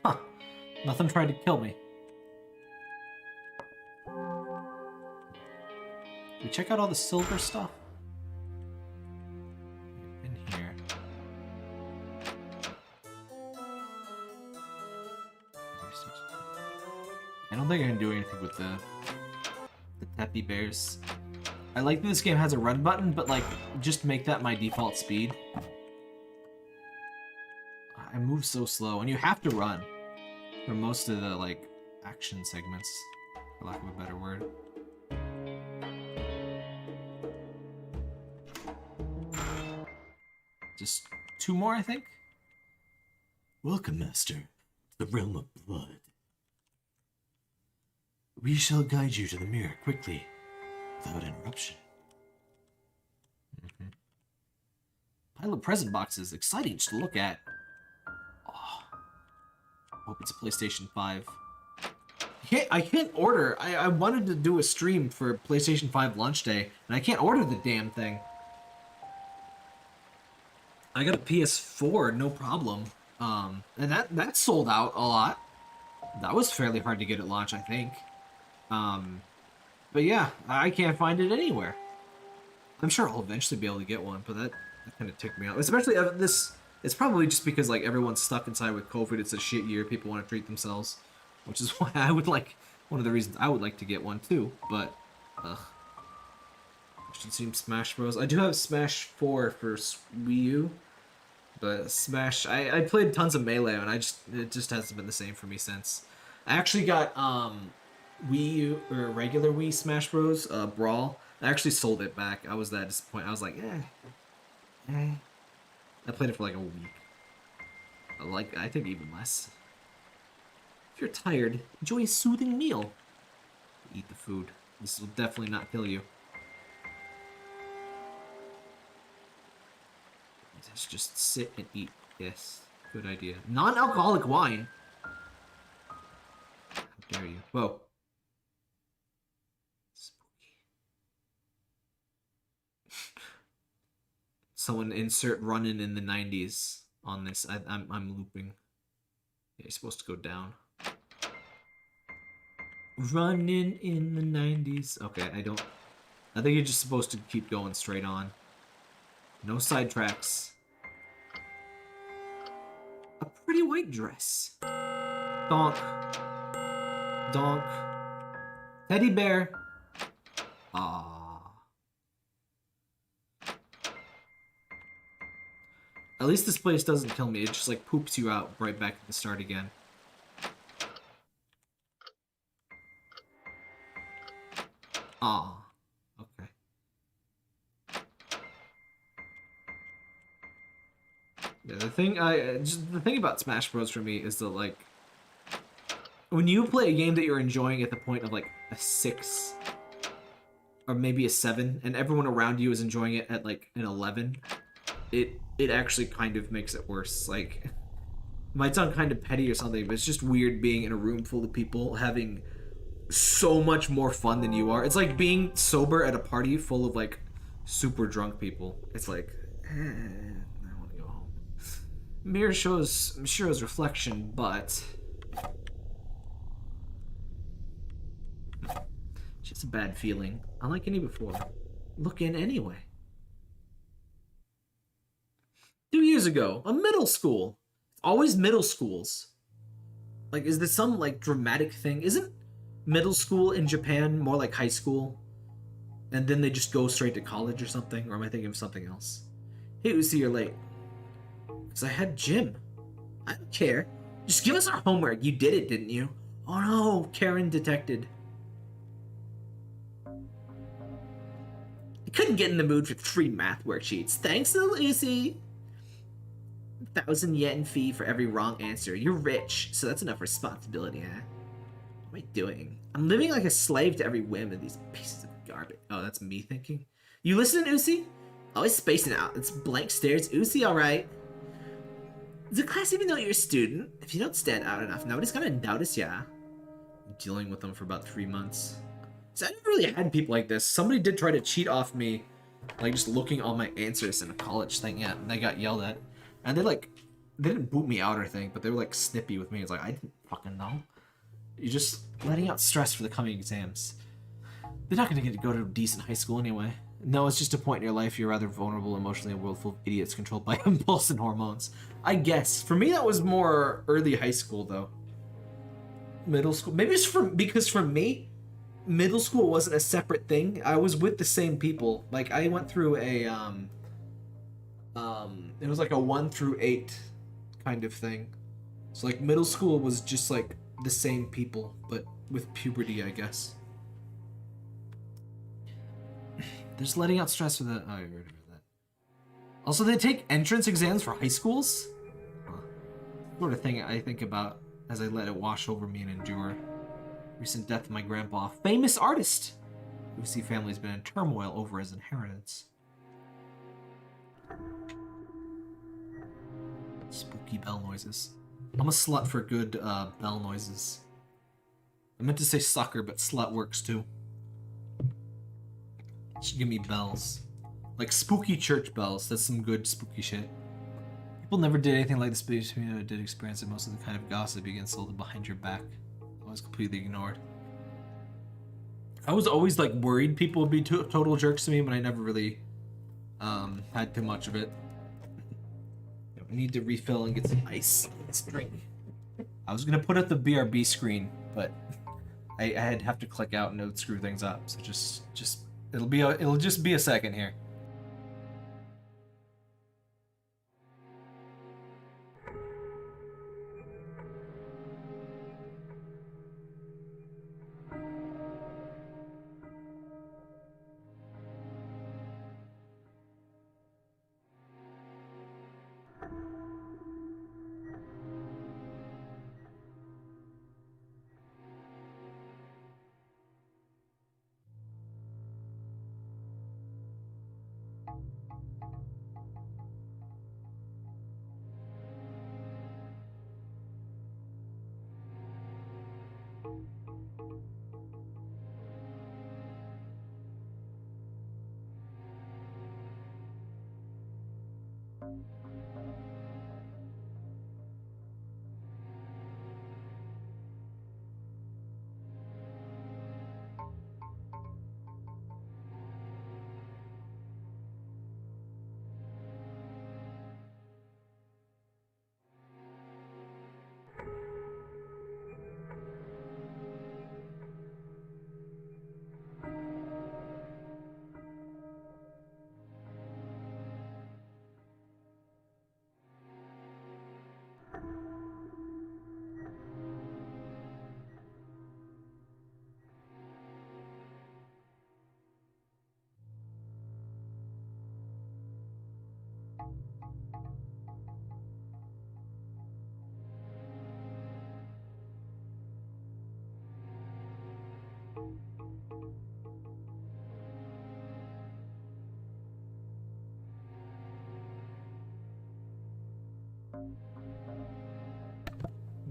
Huh. Nothing tried to kill me. Did we check out all the silver stuff? In here. I don't think I can do anything with the Teppy Bears. I like that this game has a run button, but like, just make that my default speed. I move so slow, and you have to run for most of the like action segments, for lack of a better word. Just 2 more, I think. Welcome, Master, to the realm of blood. We shall guide you to the mirror quickly, without interruption. Pile of present boxes, exciting just to look at. Oh, hope it's a PlayStation 5. I can't order. I wanted to do a stream for PlayStation 5 launch day, and I can't order the damn thing. I got a PS4, no problem. And that sold out a lot. That was fairly hard to get at launch, I think. But yeah, I can't find it anywhere. I'm sure I'll eventually be able to get one, but that kind of ticked me out. Especially this, it's probably just because like everyone's stuck inside with COVID. It's a shit year. People want to treat themselves, which is why I would like, one of the reasons I would like to get one too. But, ugh. Should seem Smash Bros. I do have Smash 4 for Wii U, but Smash, I played tons of Melee, and it just hasn't been the same for me since. I actually got Wii U, or regular Wii Smash Bros. Brawl. I actually sold it back. I was that disappointed. I was like, I played it for like a week. I think even less. If you're tired, enjoy a soothing meal. Eat the food. This will definitely not kill you. Let's just sit and eat. Yes, good idea. Non-alcoholic wine. How dare you? Whoa. Spooky. Someone insert running in the 90s on this. I'm looping. Yeah, you're supposed to go down. Running in the 90s. Okay, I think you're just supposed to keep going straight on. No sidetracks. A pretty white dress. Donk. Donk. Teddy bear. Ah. At least this place doesn't kill me. It just like poops you out right back at the start again. Ah. Okay. Yeah, the thing about Smash Bros for me is that like when you play a game that you're enjoying at the point of like a 6 or maybe a 7 and everyone around you is enjoying it at like an 11, it actually kind of makes it worse. Like it might sound kind of petty or something, but it's just weird being in a room full of people having so much more fun than you are. It's like being sober at a party full of like super drunk people. It's like I want to go home. Mirror shows Mishiro's reflection, but just a bad feeling. Unlike any before. Look in anyway. 2 years ago, a middle school. It's always middle schools. Like, is this some like dramatic thing? Isn't middle school in Japan more like high school? And then they just go straight to college or something? Or am I thinking of something else? Hey, Uzi, you're late. Because I had gym. I don't care. Just give us our homework. You did it, didn't you? Oh no, Karen detected. Couldn't get in the mood for 3 math worksheets. Thanks, little Uzi. 1,000 yen fee for every wrong answer. You're rich, so that's enough responsibility, huh? What am I doing? I'm living like a slave to every whim of these pieces of garbage. Oh, that's me thinking. You listen, Uzi? Always spacing out. It's blank stares. Uzi, alright. Does the class even know you're a student? If you don't stand out enough, nobody's gonna notice ya. I'm dealing with them for about 3 months. So I never really had people like this. Somebody did try to cheat off me, like just looking all my answers in a college thing. Yeah, and they got yelled at. And they didn't boot me out or anything, but they were like snippy with me. It's like, I didn't fucking know. You're just letting out stress for the coming exams. They're not gonna get to go to a decent high school anyway. No, it's just a point in your life you're rather vulnerable emotionally in a world full of idiots controlled by impulse and hormones. I guess. For me, that was more early high school, though. Middle school. Maybe it's because for me, middle school wasn't a separate thing. I was with the same people. Like, I went through a, it was like a 1 through 8 kind of thing. So, like, middle school was just, like, the same people, but with puberty, I guess. They're just letting out stress for the... Oh, I already heard that. Also, they take entrance exams for high schools? Huh. Sort of thing I think about as I let it wash over me and endure. Recent death of my grandpa, famous artist! Lucy family's been in turmoil over his inheritance. Spooky bell noises. I'm a slut for good bell noises. I meant to say sucker, but slut works too. Should give me bells. Like spooky church bells. That's some good spooky shit. People never did anything like this, but I did experience it. Most of the kind of gossip you get sold behind your back. I was completely ignored. I was always like worried people would be total jerks to me, but I never really had too much of it. I need to refill and get some ice. Let's drink. I was gonna put up the BRB screen, but I'd have to click out and it would screw things up. So just it'll just be a second here.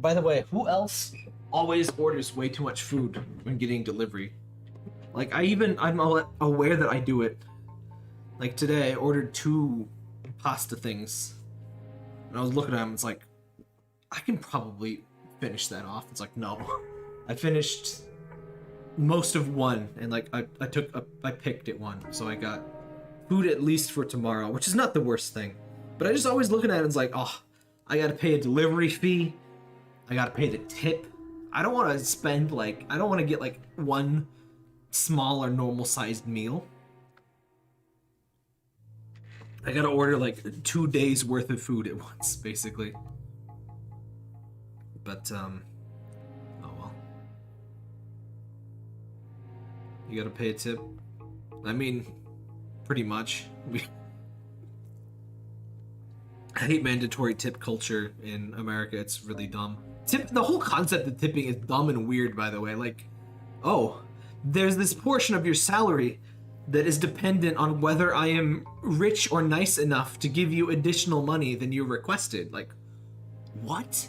By the way, who else always orders way too much food when getting delivery? Like, I'm aware that I do it. Like, today I ordered 2 pasta things. And I was looking at them, it's like, I can probably finish that off. It's like, no. I finished most of one, and like, I picked at one. So I got food at least for tomorrow, which is not the worst thing. But I just always looking at it, it's like, oh, I gotta pay a delivery fee. I gotta pay the tip. I don't want to spend like, I don't want to get like one small or normal sized meal. I gotta order like 2 days worth of food at once, basically. But, oh well. You gotta pay a tip. I mean, pretty much. I hate mandatory tip culture in America. It's really dumb. The whole concept of tipping is dumb and weird, by the way. Like, oh, there's this portion of your salary that is dependent on whether I am rich or nice enough to give you additional money than you requested. Like, what?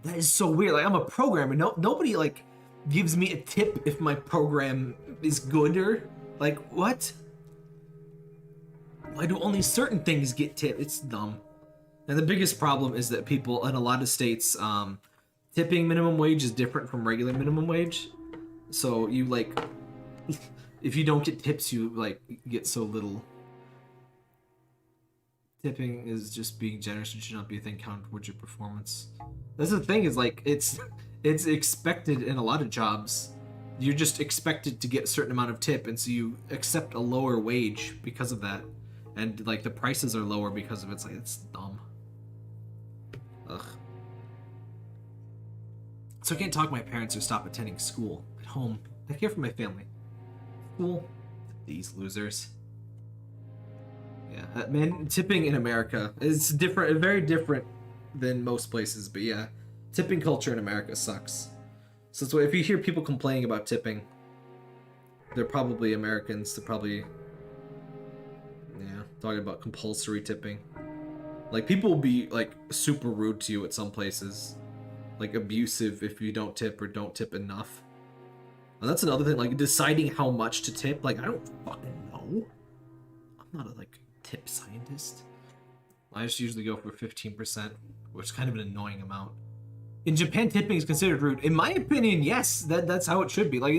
That is so weird. Like, I'm a programmer. Nobody like gives me a tip if my program is gooder. Like, what? Why do only certain things get tipped? It's dumb. And the biggest problem is that people in a lot of states, tipping minimum wage is different from regular minimum wage. So you like, if you don't get tips, you like get so little. Tipping is just being generous. It should not be a thing counted towards your performance. That's the thing, is like it's expected in a lot of jobs. You're just expected to get a certain amount of tip, and so you accept a lower wage because of that. And like the prices are lower because of it. It's like, it's dumb. Ugh. So I can't talk to my parents or stop attending school. At home, I care for my family. School, these losers. Yeah, man, tipping in America is different, very different than most places. But yeah, tipping culture in America sucks. So if you hear people complaining about tipping, they're probably Americans. They're probably, yeah, talking about compulsory tipping. Like, people will be like super rude to you at some places, like abusive if you don't tip or don't tip enough. And that's another thing, like deciding how much to tip. Like, I don't fucking know. I'm not a like tip scientist. I just usually go for 15%, which is kind of an annoying amount. In Japan, tipping is considered rude. In my opinion, yes, that's how it should be. Like,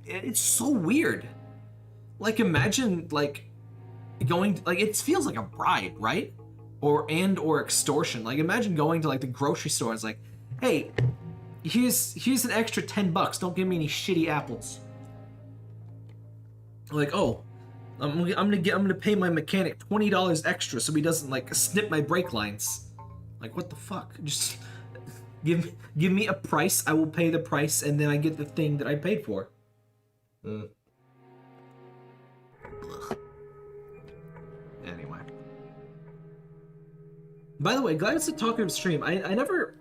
it's so weird. Like, imagine like going, like, it feels like a bribe, right? Or extortion. Like, imagine going to like the grocery store and it's like, hey, here's an extra $10. Don't give me any shitty apples. Like, oh, I'm gonna pay my mechanic $20 extra so he doesn't like snip my brake lines. Like, what the fuck? Just give me a price. I will pay the price, and then I get the thing that I paid for. Anyway. By the way, glad it's a talkative stream. I never.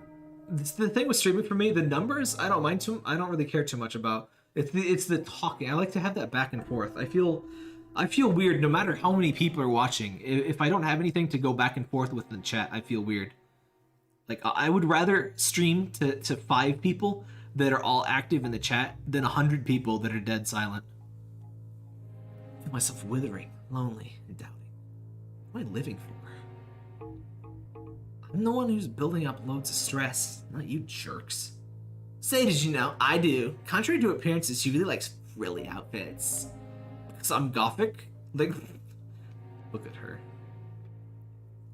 The thing with streaming for me, the numbers I don't mind too. I don't really care too much about. It's the talking. I like to have that back and forth. I feel weird no matter how many people are watching. If I don't have anything to go back and forth with in the chat, I feel weird. Like, I would rather stream to 5 people that are all active in the chat than 100 people that are dead silent. I feel myself withering, lonely, and doubting. What am I living for? I'm the one who's building up loads of stress, not you jerks. Say, did you know? I do. Contrary to appearances, she really likes frilly outfits. Because I'm gothic? Like, look at her.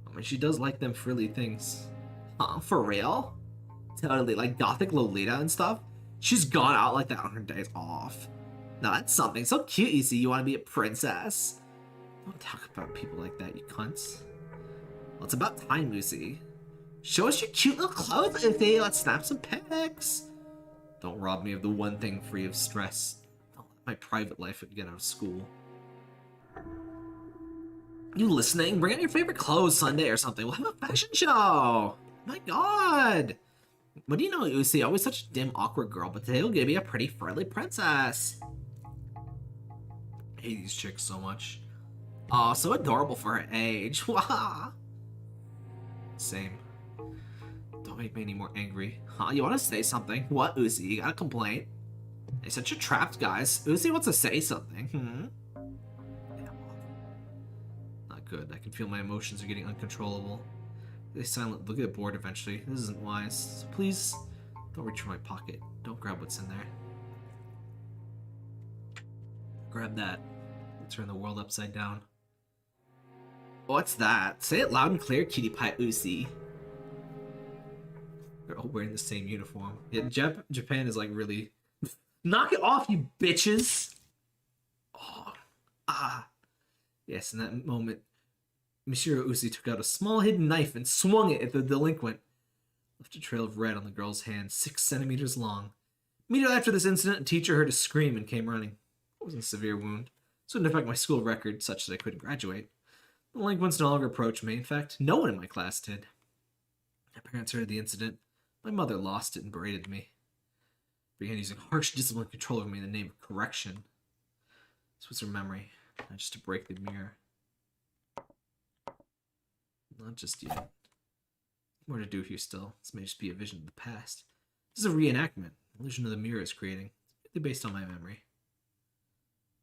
I mean, she does like them frilly things. Huh, for real? Totally, like gothic Lolita and stuff? She's gone out like that on her days off. Now that's something. So cute, you see. You want to be a princess? Don't talk about people like that, you cunts. Well, it's about time, Lucy. Show us your cute little clothes, Lucy. Let's snap some pics. Don't rob me of the one thing free of stress. Don't let my private life get out of school. You listening? Bring out your favorite clothes Sunday or something. We'll have a fashion show. My god. What do you know, Lucy? Always such a dim, awkward girl, but today we'll give you a pretty frilly princess. I hate these chicks so much. Aw, so adorable for her age. Same. Don't make me any more angry. Huh, you want to say something? What, Uzi? You got a complaint? You're such a trapped, guys. Uzi wants to say something. Yeah, not good. I can feel my emotions are getting uncontrollable. They silent. They'll get bored eventually. This isn't wise. So please, don't reach for my pocket. Don't grab what's in there. Grab that. Turn the world upside down. What's that? Say it loud and clear, cutie pie Uzi. They're all wearing the same uniform. Yeah, Japan is like really... Knock it off, you bitches! Oh, yes, in that moment, Monsieur Uzi took out a small hidden knife and swung it at the delinquent. Left a trail of red on the girl's hand, 6 centimeters long. Immediately after this incident, a teacher heard a scream and came running. It wasn't a severe wound. This wouldn't affect my school record such that I couldn't graduate. The delinquents no longer approached me. In fact, no one in my class did. My parents heard of the incident. My mother lost it and berated me. Began using harsh discipline control over me in the name of correction. This was her memory, not just to break the mirror. Not just yet. More to do here still. This may just be a vision of the past. This is a reenactment. Illusion of the mirror is creating. It's really based on my memory.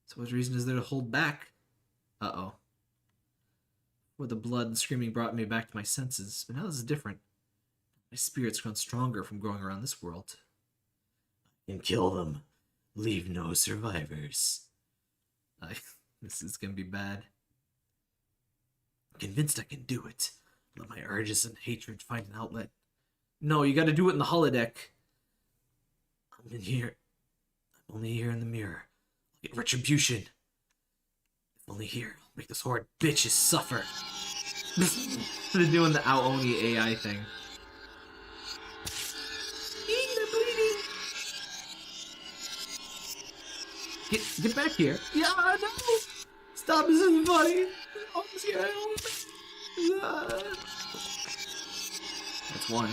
So what reason is there to hold back? Uh-oh. Where the blood and screaming brought me back to my senses, but now this is different. My spirit's grown stronger from growing around this world. And kill them. Leave no survivors. This is gonna be bad. I'm convinced I can do it. Let my urges and hatred find an outlet. No, you gotta do it in the holodeck. I'm in here. I'm only here in the mirror. I'll get retribution. If only here, I'll make those horrid bitches suffer. They're doing the Aoni AI thing. Get back here. Yeah, no! Stop, this isn't funny. That's one.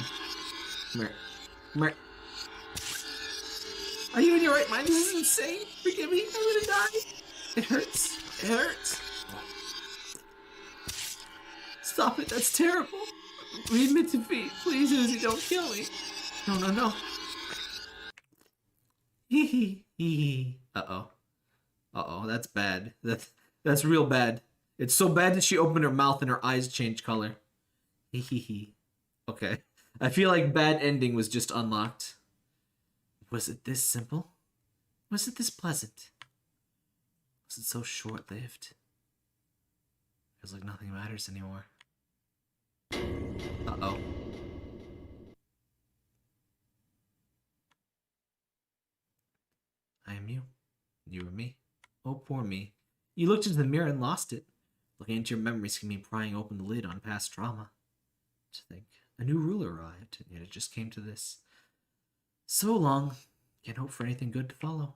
Come here. Come here. Are you in your right mind? This is insane. Forgive me. I'm gonna die. It hurts. It hurts. Stop it. That's terrible. We admit defeat. Please, Uzi, don't kill me. No, no, no. Hee hee hee. Uh-oh. Uh-oh, that's bad. That's real bad. It's so bad that she opened her mouth and her eyes changed color. Hee hee hee. Okay. I feel like bad ending was just unlocked. Was it this simple? Was it this pleasant? Was it so short-lived? Feels like nothing matters anymore. Uh-oh. I am you. You are me. Oh, poor me. You looked into the mirror and lost it. Looking into your memories can mean prying open the lid on past trauma. To think, a new ruler arrived, and yet it just came to this. So long. Can't hope for anything good to follow.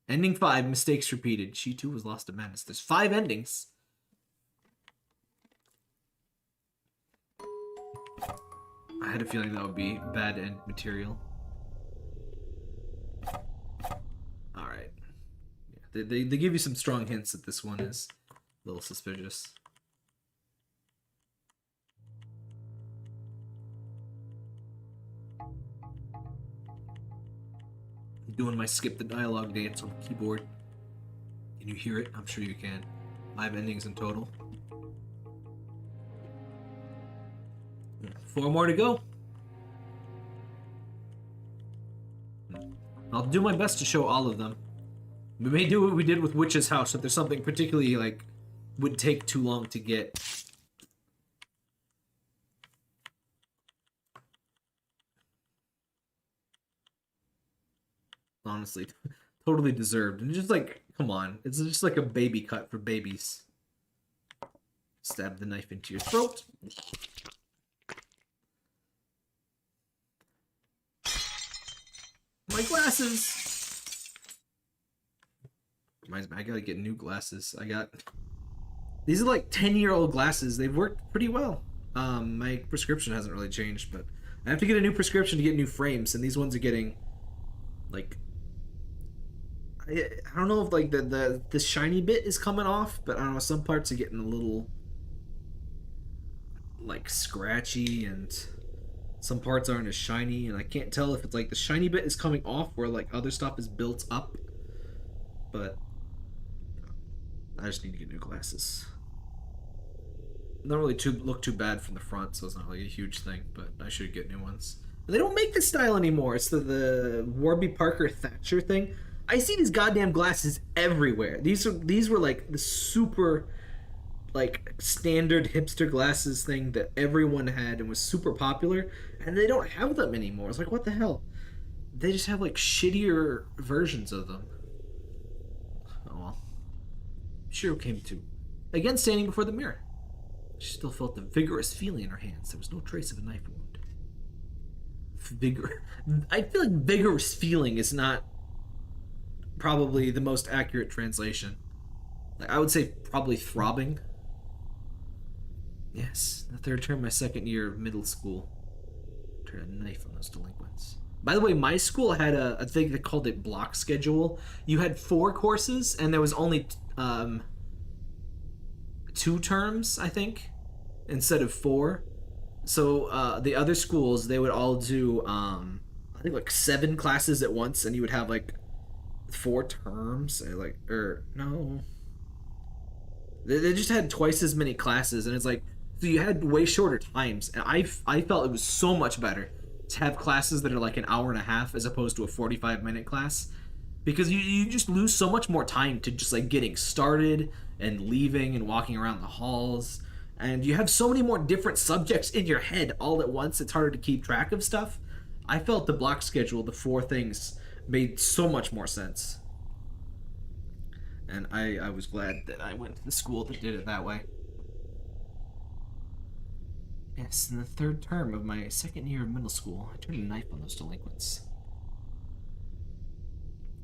Ending 5, mistakes repeated. She too was lost to madness. There's 5 endings. I had a feeling that would be bad end material. Alright. Yeah, they give you some strong hints that this one is a little suspicious. I'm doing my skip the dialogue dance on the keyboard. Can you hear it? I'm sure you can. 5 endings in total. 4 more to go. I'll do my best to show all of them. We may do what we did with Witch's House, if there's something particularly, like, would take too long to get. Honestly, totally deserved. And just like, come on. It's just like a baby cut for babies. Stab the knife into your throat. My glasses! Reminds me, I gotta get new glasses. These are like 10-year-old glasses. They've worked pretty well. My prescription hasn't really changed, but I have to get a new prescription to get new frames, and these ones are getting, like, I don't know if like the shiny bit is coming off, but I don't know, some parts are getting a little like scratchy, and some parts aren't as shiny, and I can't tell if it's like the shiny bit is coming off or like other stuff is built up. But I just need to get new glasses. They don't really look too bad from the front, so it's not like a huge thing, but I should get new ones. They don't make this style anymore. It's the Warby Parker Thatcher thing. I see these goddamn glasses everywhere. These were like the super like standard hipster glasses thing that everyone had and was super popular, and they don't have them anymore. It's like, what the hell? They just have like shittier versions of them. Oh well. Shiro came to. Again standing before the mirror. She still felt the vigorous feeling in her hands. There was no trace of a knife wound. I feel like vigorous feeling is not probably the most accurate translation. Like, I would say probably throbbing. Yes, the third term, my second year of middle school. Turned a knife on those delinquents. By the way, my school had a thing that called it block schedule. You had 4 courses, and there was only 2 terms, I think, instead of 4. So the other schools, they would all do, I think, like 7 classes at once, and you would have like 4 terms, or no. They just had twice as many classes, and it's like, so you had way shorter times, and I felt it was so much better to have classes that are like an hour and a half as opposed to a 45-minute class, because you just lose so much more time to just like getting started and leaving and walking around the halls, and you have so many more different subjects in your head all at once. It's harder to keep track of stuff. I felt the block schedule, the 4 things, made so much more sense, and I was glad that I went to the school that did it that way. Yes, in the third term of my second year of middle school, I turned a knife on those delinquents.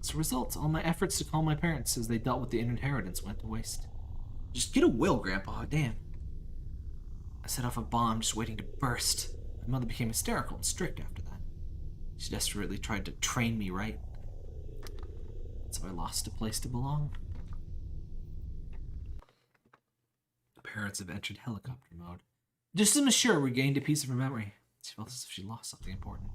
As a result, all my efforts to calm my parents as they dealt with the inheritance went to waste. Just get a will, Grandpa, damn. I set off a bomb just waiting to burst. My mother became hysterical and strict after that. She desperately tried to train me right. So I lost a place to belong. The parents have entered helicopter mode. Just as Monsieur regained a piece of her memory, she felt as if she lost something important.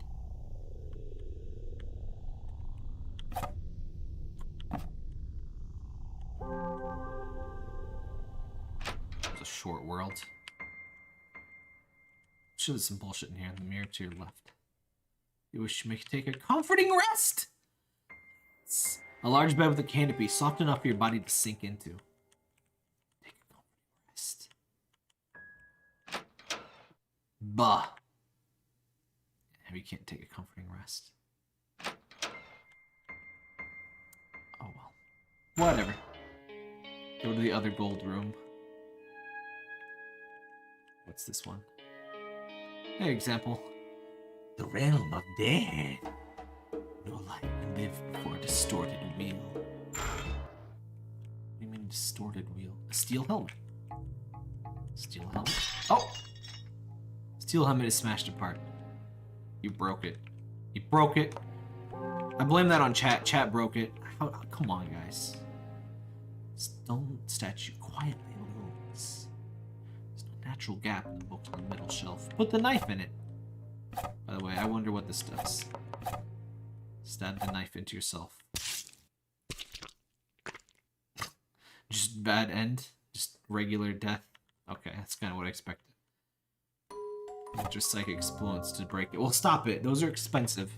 It was a short world. Sure, there's some bullshit in here in the mirror to your left. You wish you may take a comforting rest! It's a large bed with a canopy, soft enough for your body to sink into. Take a comforting rest. Bah. You can't take a comforting rest. Oh well. Whatever. Go to the other gold room. What's this one? Hey, example. The realm of death. No life can live before a distorted wheel. What do you mean distorted wheel? A steel helmet. Steel helmet? Oh! Steel helmet is smashed apart. You broke it. You broke it. I blame that on chat. Chat broke it. Come on, guys. Stone statue quietly looms. There's no natural gap in the book on the middle shelf. Put the knife in it. By the way, I wonder what this does. Stab the knife into yourself. Just bad end? Just regular death? Okay, that's kind of what I expected. Just psychic explodes to break it. Well, stop it. Those are expensive.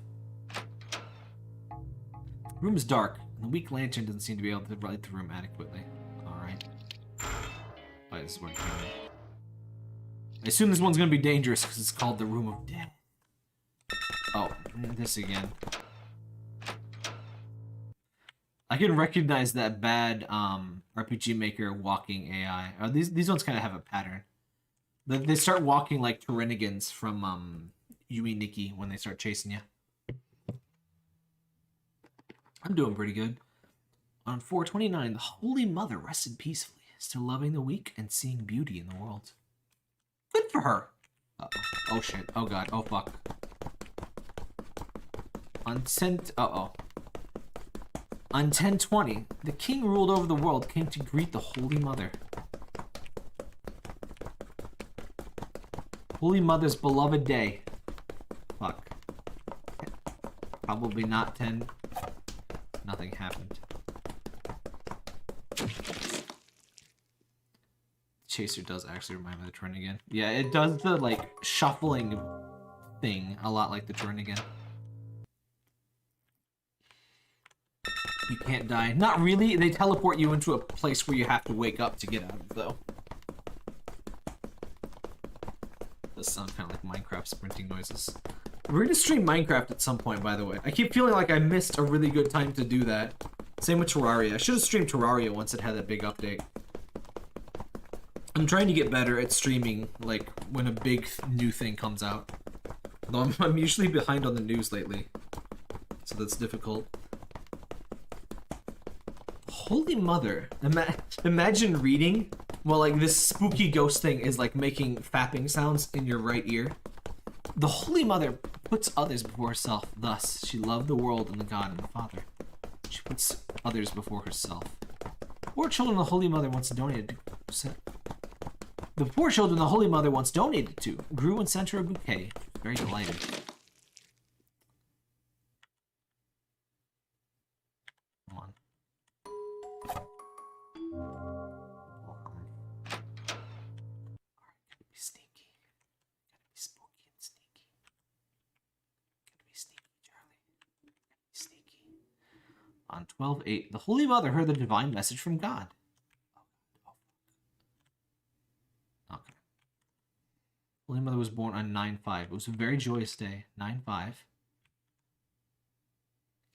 The room is dark, and the weak lantern doesn't seem to be able to light the room adequately. Alright. Oh, this is where it came in. I assume this one's gonna be dangerous because it's called the Room of Death. Oh, this again. I can recognize that bad RPG Maker walking AI. Oh, these ones kind of have a pattern. They start walking like Pteranigans from Yui Nikki when they start chasing you. I'm doing pretty good. On 429, the Holy Mother rested peacefully, still loving the weak and seeing beauty in the world. Good for her. Uh-oh. Oh shit. Oh god. Oh fuck. On 10... Uh-oh. On 1020, the king ruled over the world came to greet the Holy Mother. Holy Mother's beloved day. Fuck. Probably not 10. Nothing happened. Chaser does actually remind me of the Trinigan. Yeah, it does the, like, shuffling thing a lot like the Trinigan. You can't die. Not really. They teleport you into a place where you have to wake up to get out of, though. Does sound kind of like Minecraft sprinting noises. We're gonna stream Minecraft at some point, by the way. I keep feeling like I missed a really good time to do that. Same with Terraria. I should have streamed Terraria once it had that big update. I'm trying to get better at streaming, like, when a big new thing comes out. Though I'm usually behind on the news lately. So that's difficult. Holy Mother. Imagine reading while like this spooky ghost thing is like making fapping sounds in your right ear. The Holy Mother puts others before herself. Thus, she loved the world and the God and the Father. She puts others before herself. Poor children the Holy Mother once donated to. The poor children the Holy Mother once donated to grew and sent her a bouquet. Very delighted. Come on. Alright, gotta be sneaky. Gotta be spooky and sneaky. Gotta be sneaky, Charlie. Gotta be sneaky. On 12/8, the Holy Mother heard the divine message from God. Okay. Holy Mother was born on 9/5. It was a very joyous day. 9/5.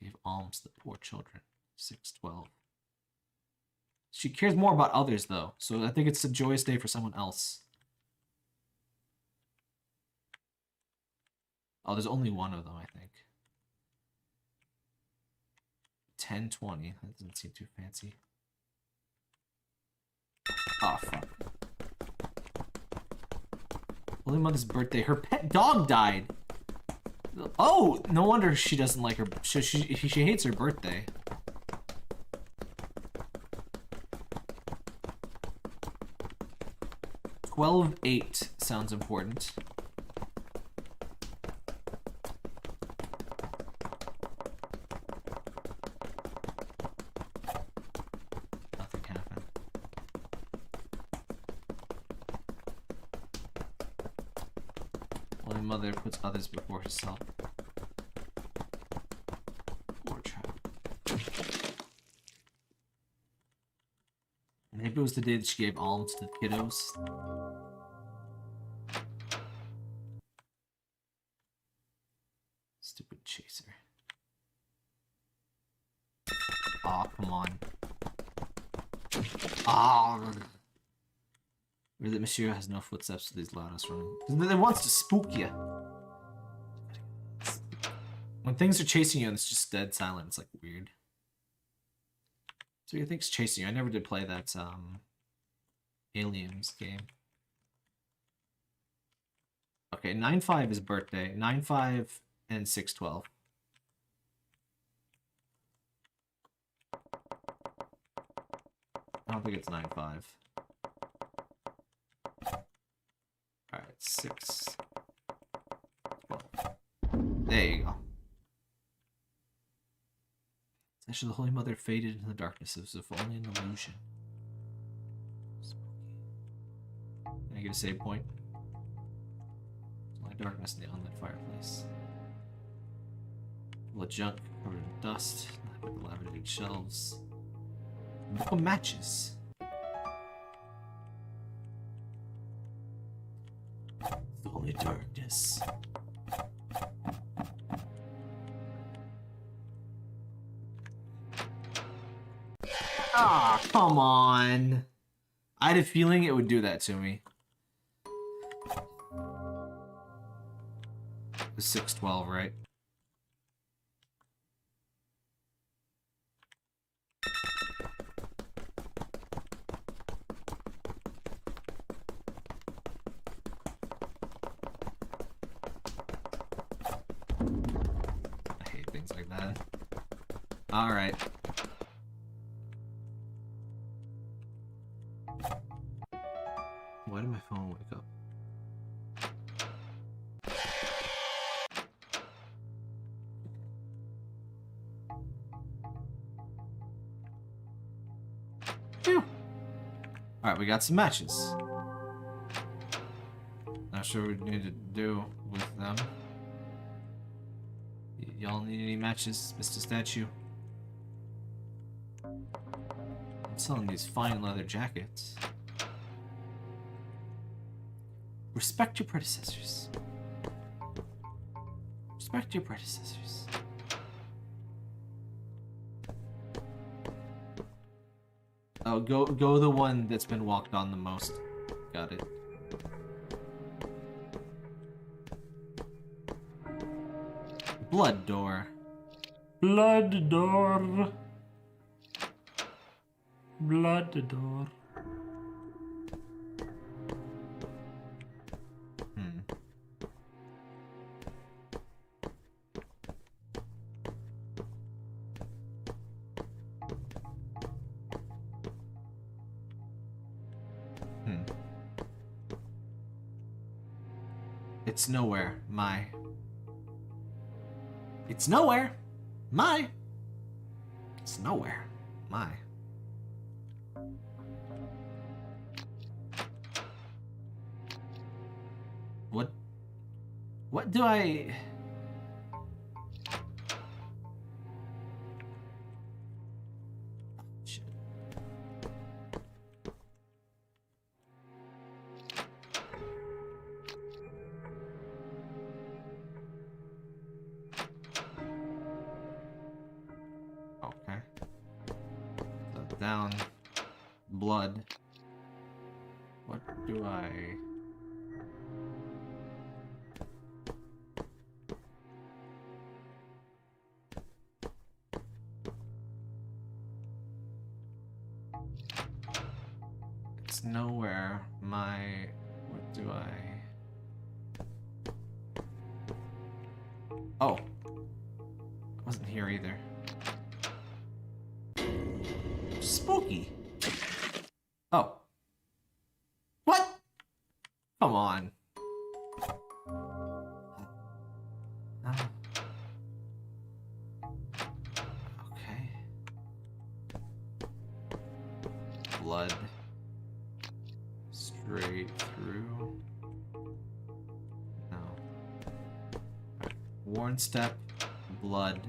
Gave alms to the poor children. 6/12. She cares more about others, though, so I think it's a joyous day for someone else. Oh, there's only one of them, I think. 10/20. That doesn't seem too fancy. Oh, fuck. Holy Mother's birthday. Her pet dog died. Oh, no wonder she doesn't like her. She hates her birthday. "12/8" sounds important. Nothing happened. Holy Mother puts others before herself. Poor child. Maybe it was the day that she gave alms to the kiddos. Stupid chaser. Aw, oh, come on. Ah. Or that Monsieur has no footsteps to these loudest running. Because it wants to spook you. When things are chasing you and it's just dead silent, it's like weird. So you think it's chasing you? I never did play that Aliens game. Okay, 9/5 is birthday. 9/5 and 6/12. I don't think it's 9/5. Alright, 6/12. There you go. Actually, the Holy Mother faded into the darkness as if only an illusion. Spooky. Can I get a save point? There's only darkness on that fireplace. Full of junk covered in dust, with dilapidated shelves. A book of matches. It's only darkness. Ah, come on. I had a feeling it would do that to me. The 6/12, right? I hate things like that. All right. Why did my phone wake up? Phew. Alright, we got some matches. Not sure what we need to do with them. Y'all need any matches, Mr. Statue? I'm selling these fine leather jackets. Respect your predecessors. Respect your predecessors. Oh, go the one that's been walked on the most. Got it. Blood door. Blood door. Blood door. It's nowhere. My. It's nowhere. My. It's nowhere. My. What do I... Shit. Okay. So down. Blood. What do I... It's nowhere. My... What do I... Oh. I wasn't here either. Spooky. Oh. What? Come on. Oh. Okay. Blood. Straight through. No. Right. Worn step. Blood.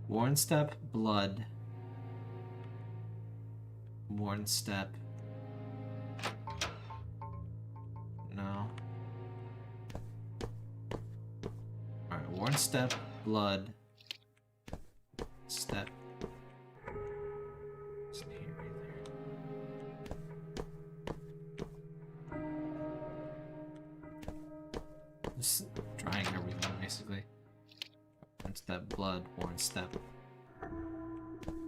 Worn step. Blood. Worn step. No. Alright, worn step. Blood. Step. Isn't here either. Just trying everything basically. Worn step, blood, worn step.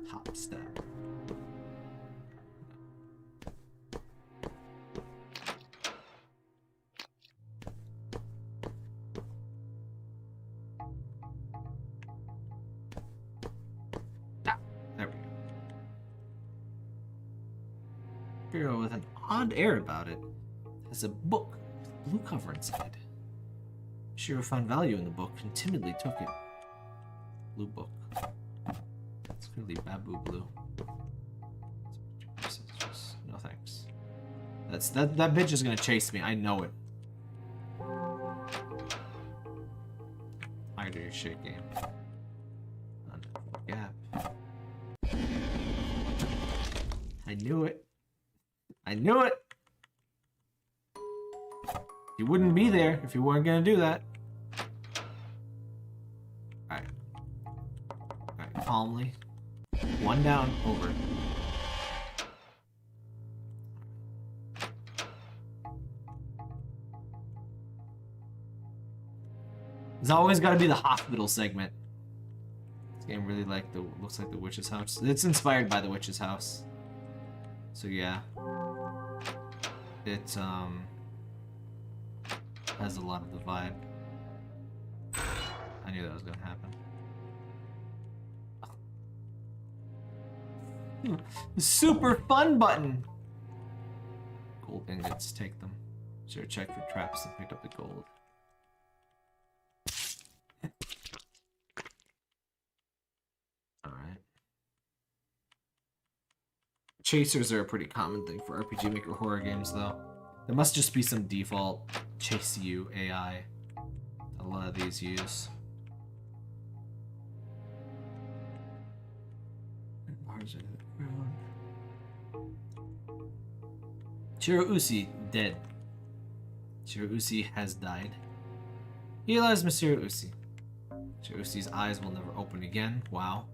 Top step. There we go. Bureau with an odd air about it has a book with blue cover inside. Shiro found value in the book and timidly took it. Blue book. It's clearly Babu blue. No thanks. That bitch is gonna chase me. I know it. I do your shit game. Gap. I knew it. I knew it. You wouldn't be there if you weren't gonna do that. Alright. Alright, calmly. One down, over. There's always gotta be the hospital segment. This game really looks like the witch's house. It's inspired by the witch's house. So yeah. It has a lot of the vibe. I knew that was gonna happen. Super fun button! Gold ingots, take them. Should have checked for traps and picked up the gold. Alright. Chasers are a pretty common thing for RPG Maker horror games, though. There must just be some default chase you AI a lot of these use. Shirousi dead. Shirousi has died. He lies, Monsieur Usi. Shirousi's eyes will never open again. Wow.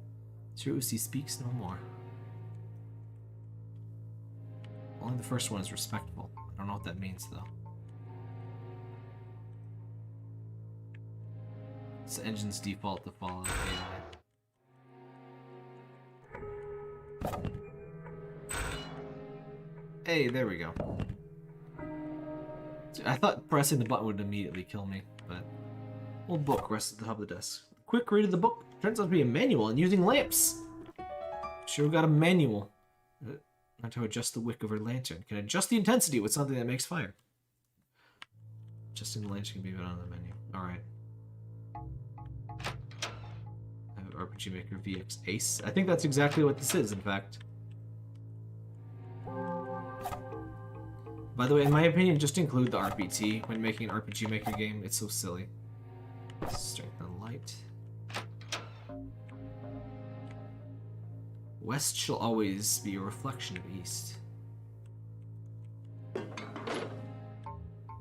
Shirousi speaks no more. Only the first one is respectful. I don't know what that means, though. It's the engine's default to follow AI. Hey, there we go. I thought pressing the button would immediately kill me, but... Old book rests at the top of the desk. Quick read of the book. Turns out to be a manual and using lamps. Sure got a manual. Not to adjust the wick of her lantern. Can adjust the intensity with something that makes fire. Adjusting the lantern can be put on the menu. Alright. I have RPG Maker VX Ace. I think that's exactly what this is, in fact. By the way, in my opinion, just include the RPT when making an RPG Maker game. It's so silly. Strength and light. West shall always be a reflection of east.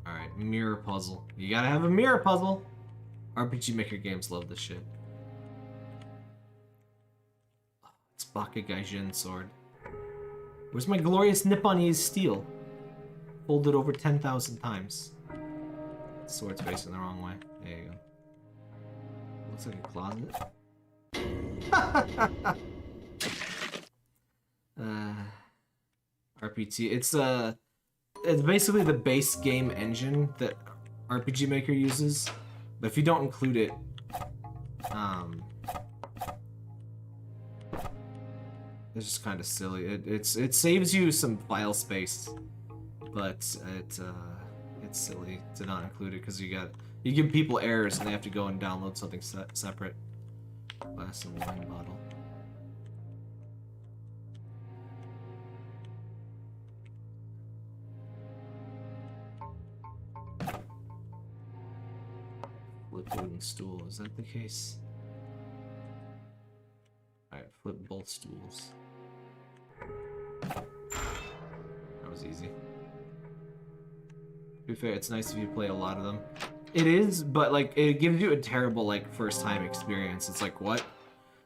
Alright, mirror puzzle. You gotta have a mirror puzzle! RPG Maker games love this shit. It's Baka Gaijin sword. Where's my glorious Nipponese steel? Folded over 10,000 times. Sword's facing the wrong way. There you go. Looks like a closet. RPT. It's basically the base game engine that RPG Maker uses, but if you don't include it, it's just kind of silly. It saves you some file space, but it's silly to not include it because you give people errors and they have to go and download something separate. Glass and wine bottle. Flip wooden stool. Is that the case? Alright, flip both stools. That was easy. To be fair, it's nice if you play a lot of them. It is, but like it gives you a terrible like first time experience. It's like, what?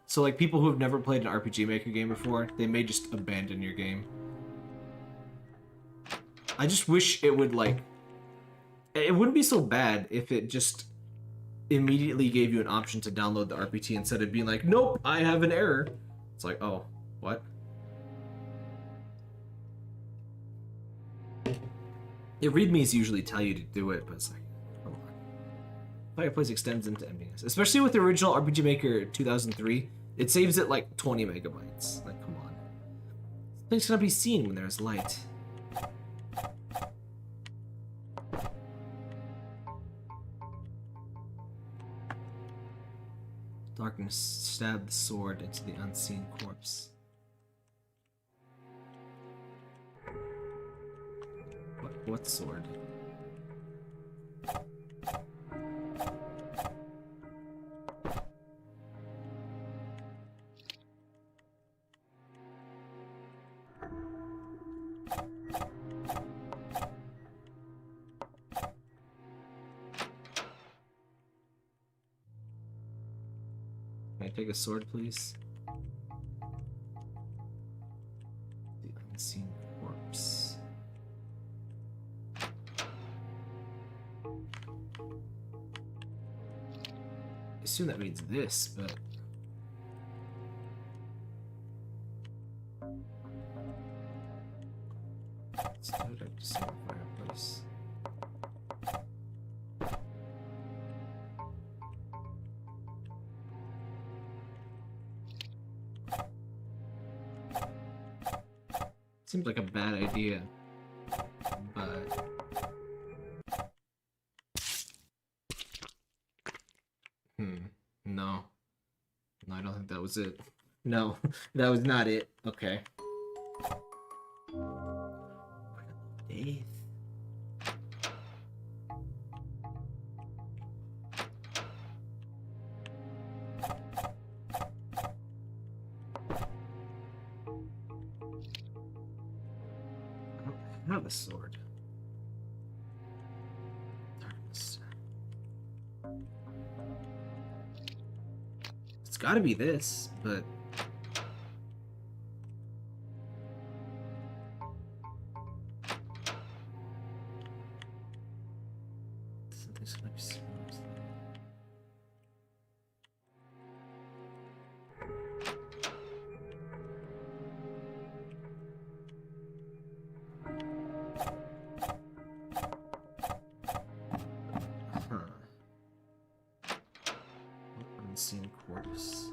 So like people who have never played an RPG Maker game before, they may just abandon your game. I just wish it would like it wouldn't be so bad if it just immediately gave you an option to download the RPT instead of being like, nope, I have an error. It's like, oh, what? Yeah, readmes usually tell you to do it, but it's like, come on. Fireplace extends into emptiness. Especially with the original RPG Maker 2003, it saves it like 20 megabytes. Like, come on. Things cannot be seen when there's light. Darkness stabbed the sword into the unseen corpse. What sword? Can I take a sword, please? The unseen corpse. I assume that means this, but... Let's do it up to some fireplace. Seems like a bad idea, but... No. No, I don't think that was it. No, that was not it. Okay. Death. I don't have a sword. Darkness. It's gotta be this, but... Something's gonna be similar. corpse.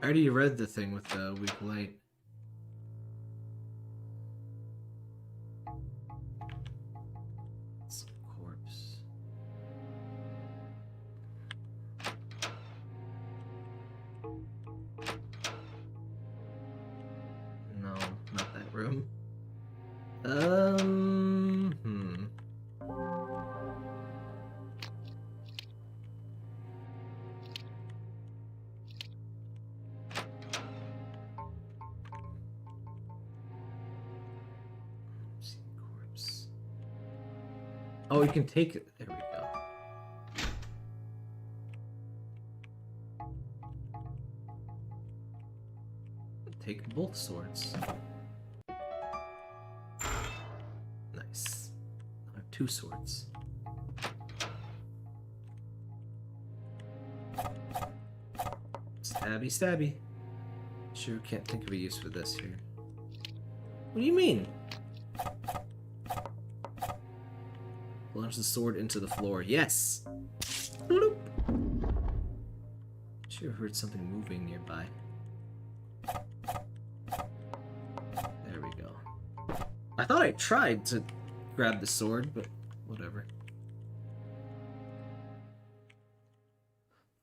I already read the thing with the weak light. It's a corpse. No, not that room. Corpse. Oh, you can take it. There we go. Take both swords. Nice. I have 2 swords. Stabby, stabby. Sure can't think of a use for this here. What do you mean? Launch the sword into the floor. Yes! Bloop. Sure heard something moving nearby. There we go. I thought I tried to grab the sword, but whatever.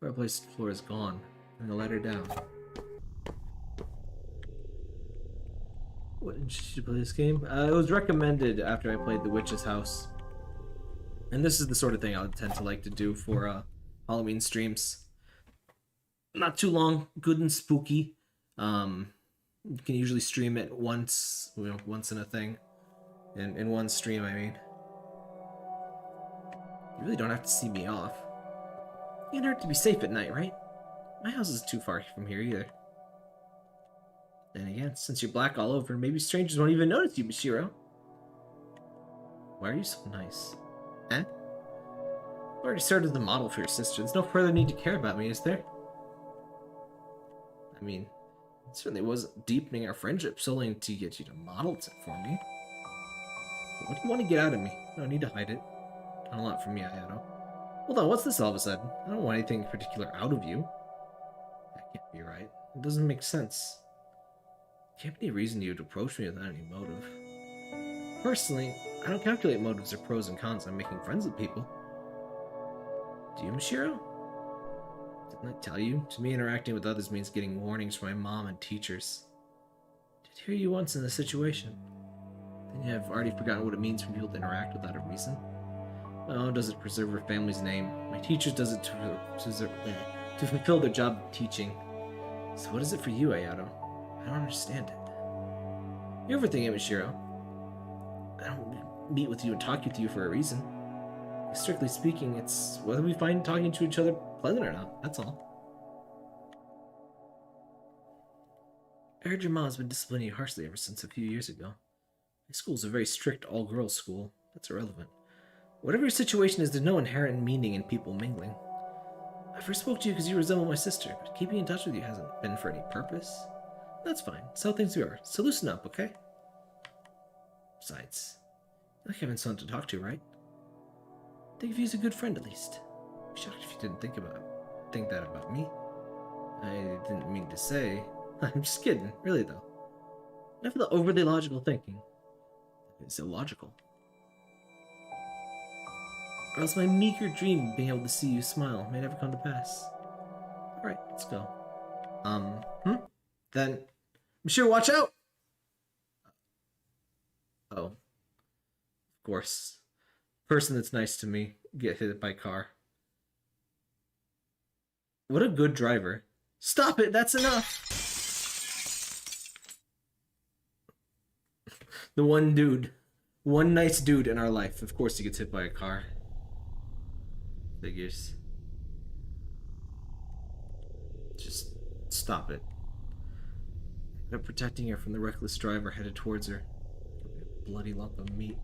Fireplace floor is gone. I'm gonna let her down. What interested you to play this game? It was recommended after I played The Witch's House. And this is the sort of thing I would tend to like to do for Halloween streams. Not too long, good and spooky. You can usually stream it once, once in a thing. In one stream, I mean. You really don't have to see me off. You can't hurt to be safe at night, right? My house isn't too far from here either. Then again, since you're black all over, maybe strangers won't even notice you, Mishiro. Why are you so nice? Eh? I already served as the model for your sister. There's no further need to care about me, is there? I mean, it certainly wasn't deepening our friendship solely to get you to model it for me. But what do you want to get out of me? No need to hide it. Not a lot from me, Ayato. Hold on, what's this all of a sudden? I don't want anything particular out of you. That can't be right. It doesn't make sense. Can't be any reason you would approach me without any motive. Personally, I don't calculate motives or pros and cons on making friends with people. Do you, Mishiro? Didn't I tell you? To me, interacting with others means getting warnings from my mom and teachers. Did hear you once in this situation. Then you have already forgotten what it means for people to interact without a reason. My mom does it to preserve her family's name. My teachers does it to fulfill their job of teaching. So what is it for you, Ayato? I don't understand it. You're overthinking it, Mishiro. I don't meet with you and talk with you for a reason. Strictly speaking, it's whether we find talking to each other pleasant or not, that's all. I heard your mom has been disciplining you harshly ever since a few years ago. My school's a very strict all-girls school. That's irrelevant. Whatever your situation is, there's no inherent meaning in people mingling. I first spoke to you because you resemble my sister, but keeping in touch with you hasn't been for any purpose. That's fine. That's how things are. So loosen up, okay? Besides, you're like having someone to talk to, right? Think of you as a good friend, at least. I'd be shocked if you didn't think that about me. I didn't mean to say. I'm just kidding, really though. Enough of the overly logical thinking. It's illogical. Or else my meager dream of being able to see you smile may never come to pass. Alright, let's go. Then, Monsieur, watch out! Oh. Of course. Person that's nice to me get hit by car. What a good driver. Stop it, that's enough! The one dude. One nice dude in our life. Of course he gets hit by a car. Figures. Just stop it. I'm protecting her from the reckless driver headed towards her. A bloody lump of meat.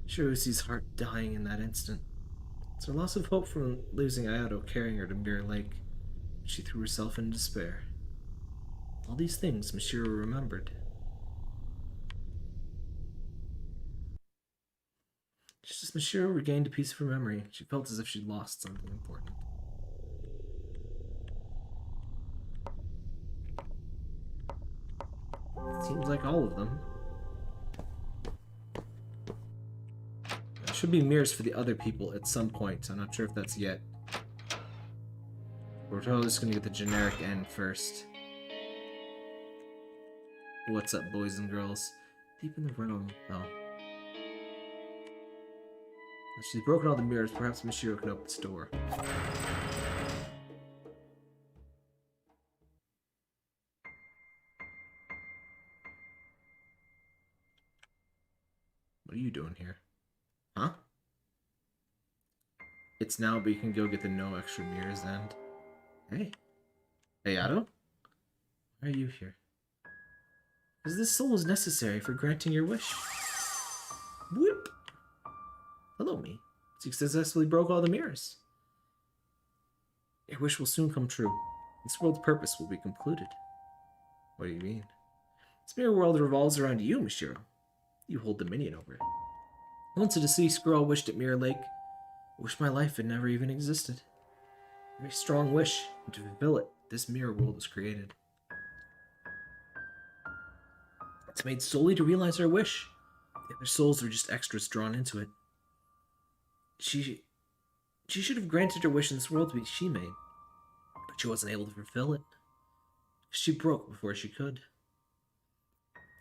Sure sees heart dying in that instant. It's her loss of hope from losing Ayato carrying her to Mirror Lake. She threw herself in despair. All these things Mishiro remembered. Just as Mashiro regained a piece of her memory, she felt as if she'd lost something important. Seems like all of them. There should be mirrors for the other people at some point. I'm not sure if that's yet. We're totally just gonna get the generic end first. What's up, boys and girls? Deep in the realm. Oh. She's broken all the mirrors. Perhaps Mashiro can open this door. What are you doing here? Huh? It's now, but you can go get the no extra mirrors and... Hey. Hey, Ado? Why are you here? Because this soul is necessary for granting your wish. Whoop! Hello, me. You successfully broke all the mirrors. Your wish will soon come true. This world's purpose will be concluded. What do you mean? This mirror world revolves around you, Mashiro. You hold dominion over it. Once a deceased girl wished at Mirror Lake. I wish my life had never even existed. A very strong wish, and to fulfill it, this mirror world was created. It's made solely to realize our wish. The other souls are just extras drawn into it. She should have granted her wish in this world to be she made, but she wasn't able to fulfill it. She broke before she could.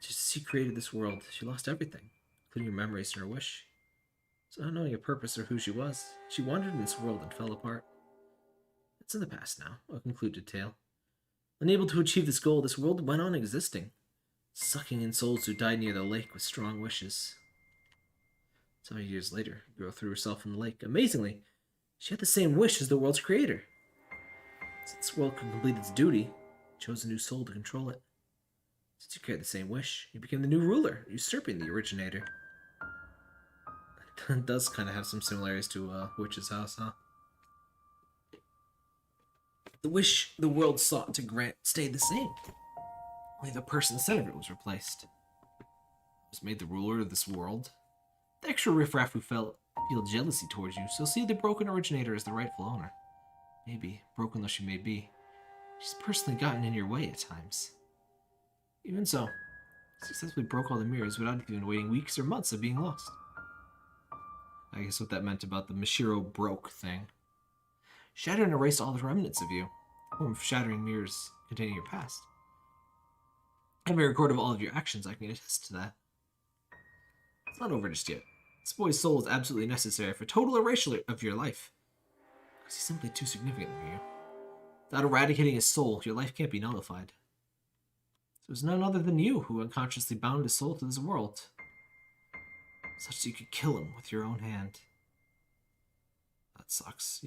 Just as she created this world, she lost everything, including her memories and her wish. So not knowing a purpose or who she was, she wandered in this world and fell apart. It's in the past now, a concluded tale. Unable to achieve this goal, this world went on existing, sucking in souls who died near the lake with strong wishes. Some years later, the girl threw herself in the lake. Amazingly, she had the same wish as the world's creator. Since this world could complete its duty, it chose a new soul to control it. Since you carried the same wish, you became the new ruler, usurping the originator. It does kind of have some similarities to Witch's House, huh? The wish the world sought to grant stayed the same. Only the person instead of it was replaced. It was made the ruler of this world. The extra riffraff who feel jealousy towards you, so see the broken originator as the rightful owner. Maybe, broken though she may be, she's personally gotten in your way at times. Even so, successfully broke all the mirrors without even waiting weeks or months of being lost. I guess what that meant about the Mashiro broke thing. Shattered and erased all the remnants of you, a form of shattering mirrors containing your past. I have a record of all of your actions, I can attest to that. It's not over just yet. This boy's soul is absolutely necessary for total erasure of your life. Because he's simply too significant for you. Without eradicating his soul, your life can't be nullified. So it's none other than you who unconsciously bound his soul to this world. Such that you could kill him with your own hand. That sucks.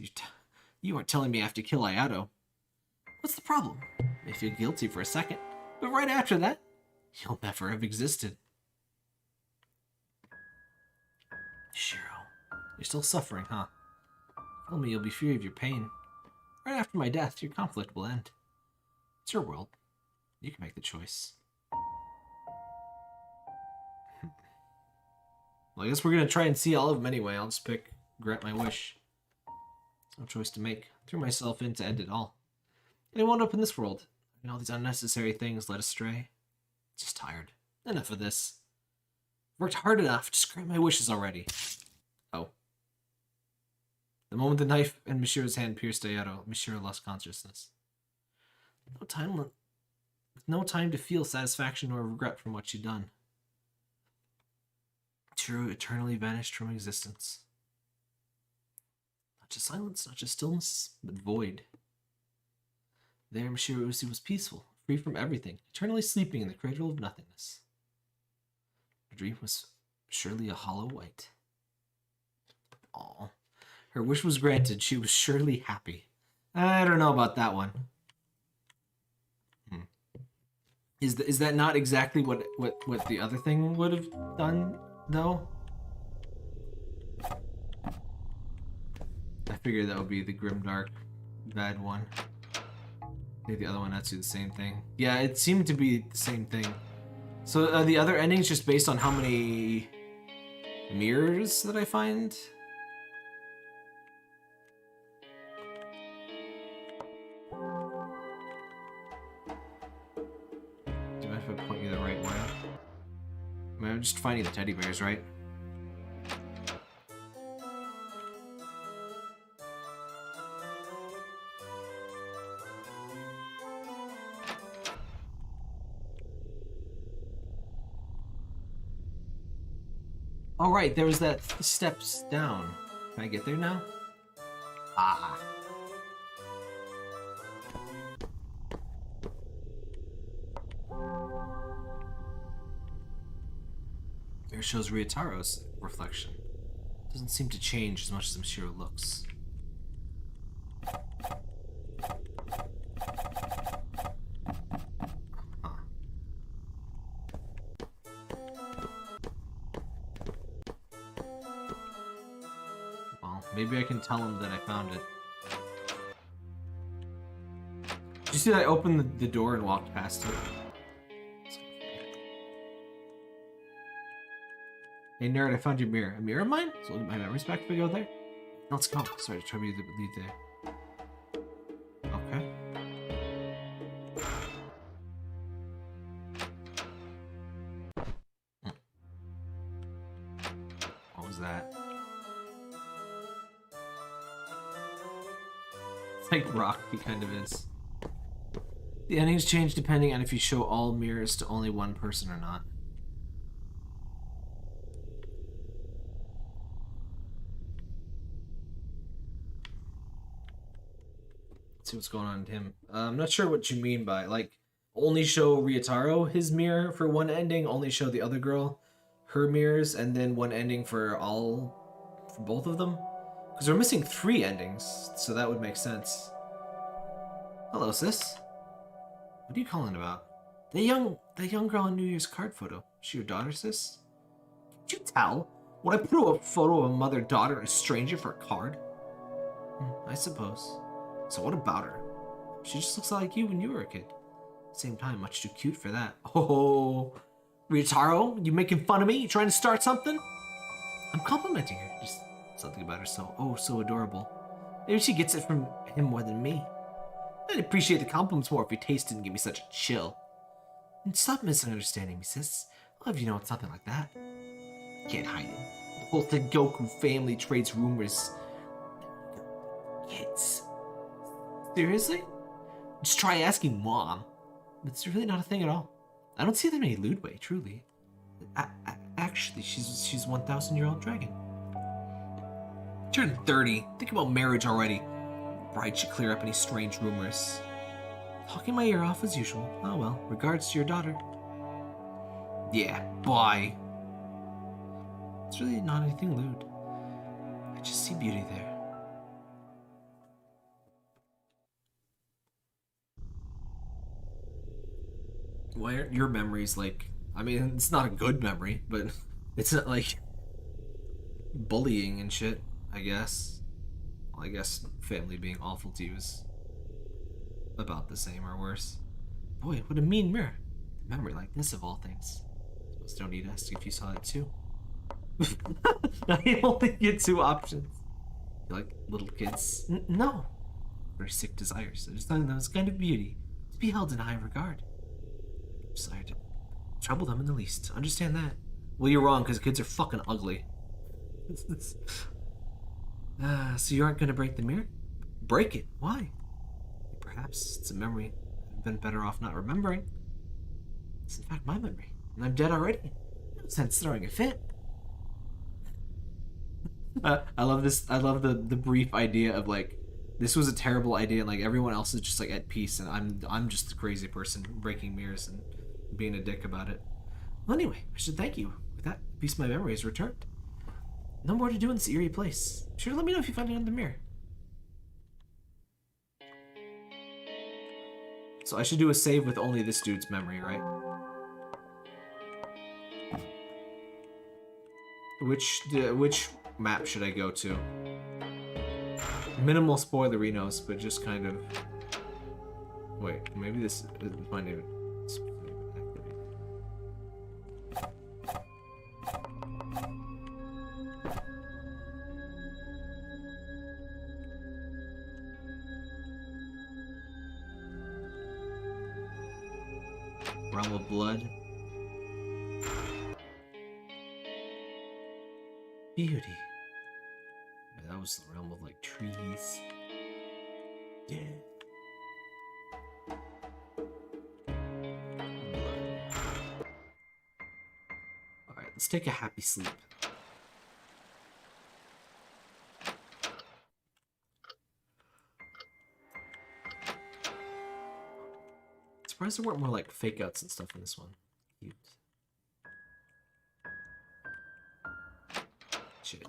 You aren't telling me I have to kill Ayato. What's the problem? I may feel guilty for a second, but right after that, you'll never have existed. Shiro, you're still suffering, huh? Tell me you'll be free of your pain. Right after my death, your conflict will end. It's your world. You can make the choice. Well, I guess we're gonna try and see all of them anyway. I'll just pick grant my wish. There's no choice to make. I threw myself in to end it all. And I wound up in this world. And all these unnecessary things led astray. Just tired. Enough of this. Worked hard enough. Just grant my wishes already. Oh. The moment the knife in Mashiro's hand pierced Ayato, Mashiro lost consciousness. No time to feel satisfaction or regret from what she'd done. Mashiro eternally vanished from existence. Not just silence, not just stillness, but void. There, Mashiro Usi was peaceful, free from everything, eternally sleeping in the cradle of nothingness. Her dream was surely a hollow white. Aw. Her wish was granted. She was surely happy. I don't know about that one. Is that not exactly what the other thing would have done, though? I figured that would be the grimdark bad one. I think the other one has to do the same thing. Yeah, it seemed to be the same thing. So the other ending's just based on how many mirrors that I find. Do you mind if I point you the right way? I mean, I'm just finding the teddy bears, right? Oh, right, there was that steps down. Can I get there now? Ah. Here shows Ryutaro's reflection. Doesn't seem to change as much as Mishiro looks. Huh. Well, maybe I can tell him that I found it. Did you see that I opened the door and walked past it? Hey nerd, I found your mirror. A mirror of mine? So my memory's back if we go there? Let's go. Sorry to trouble you to leave there. Okay. What was that? It's like Rocky kind of is. The endings change depending on if you show all mirrors to only one person or not. See what's going on with him. I'm not sure what you mean by, like, only show Ryutaro his mirror for one ending, only show the other girl her mirrors, and then one ending for both of them? Because we're missing 3 endings, so that would make sense. Hello, sis. What are you calling about? The young girl in New Year's card photo. She your daughter, sis? Can't you tell? Would I put a photo of a mother-daughter and a stranger for a card? I suppose. So what about her? She just looks like you when you were a kid. Same time, much too cute for that. Oh, Ryutaro, you making fun of me? You trying to start something? I'm complimenting her. Just something about her so adorable. Maybe she gets it from him more than me. I'd appreciate the compliments more if your taste didn't give me such a chill. And stop misunderstanding me, sis. I'll have you know it's nothing like that. Can't hide it. The whole Tengoku family trades rumors. Kids. Seriously? Just try asking Mom. It's really not a thing at all. I don't see that many lewd way, truly. Actually, she's 1,000-year-old dragon. Turned 30. Think about marriage already. Bride should clear up any strange rumors. Talking my ear off as usual. Oh well. Regards to your daughter. Yeah, bye. It's really not anything lewd. I just see beauty there. Why aren't your memories like... I mean, it's not a good memory, but it's not like bullying and shit, I guess. Well, I guess family being awful to you is about the same or worse. Boy, what a mean mirror. A memory like this of all things. Suppose don't need to ask if you saw it too. I only get 2 options. You like little kids? No. Very sick desires. I just thought that was kind of beauty to be held in high regard. Desire to trouble them in the least. Understand that. Well, you're wrong, because kids are fucking ugly. So you aren't gonna break the mirror? Break it? Why? Perhaps it's a memory I've been better off not remembering. It's in fact my memory, and I'm dead already. No sense throwing a fit. I love this. I love the brief idea of like, this was a terrible idea, and like everyone else is just like at peace, and I'm just the crazy person breaking mirrors and being a dick about it. Well, anyway, I should thank you. With that, a piece of my memory is returned. No more to do in this eerie place. Sure, let me know if you find it in the mirror. So I should do a save with only this dude's memory, right? Which map should I go to? Minimal spoilerinos, but just kind of... Wait, maybe this isn't my new activity. Realm of blood. Beauty. Yeah, that was the realm of like trees. Yeah. Alright, let's take a happy sleep. Surprised there weren't more like fake outs and stuff in this one. Cute. Shit.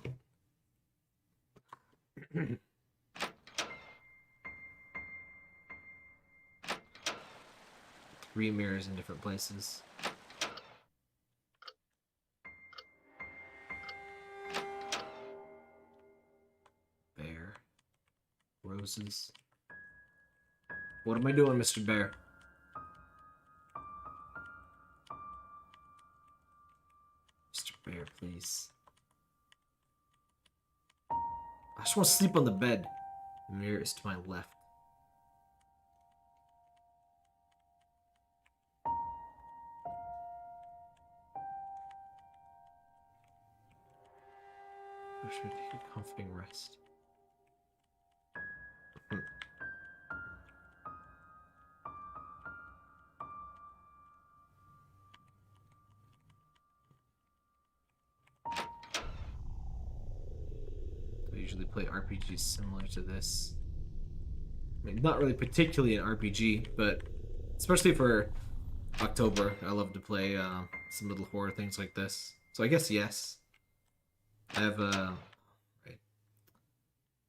3 mirrors in different places. Bear. Roses. What am I doing, Mr. Bear? Mr. Bear, please. I just want to sleep on the bed. The mirror is to my left. I should take a comforting rest. I usually play RPGs similar to this. I mean, not really particularly an RPG, but especially for October, I love to play some little horror things like this. So I guess yes. I have a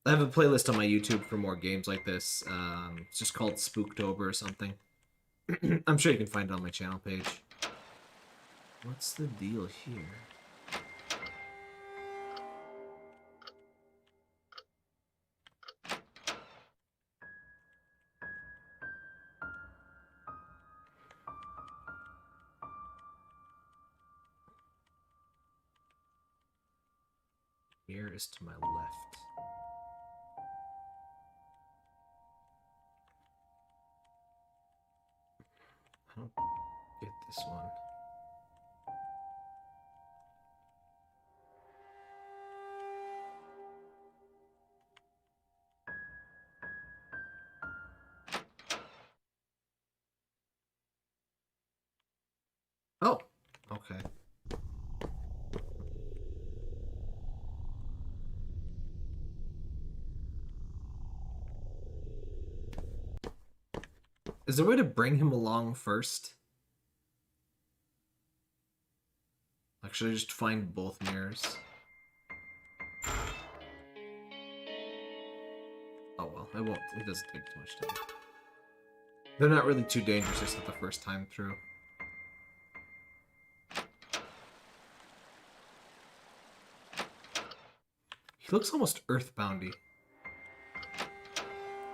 playlist on my YouTube for more games like this. It's just called Spooktober or something. I'm sure you can find it on my channel page. What's the deal here? Mirror is to my left. I don't get this one. Oh, okay. Is there a way to bring him along first? Like, should I just find both mirrors? Oh well, it won't. It doesn't take too much time. They're not really too dangerous, just not the first time through. He looks almost earthboundy.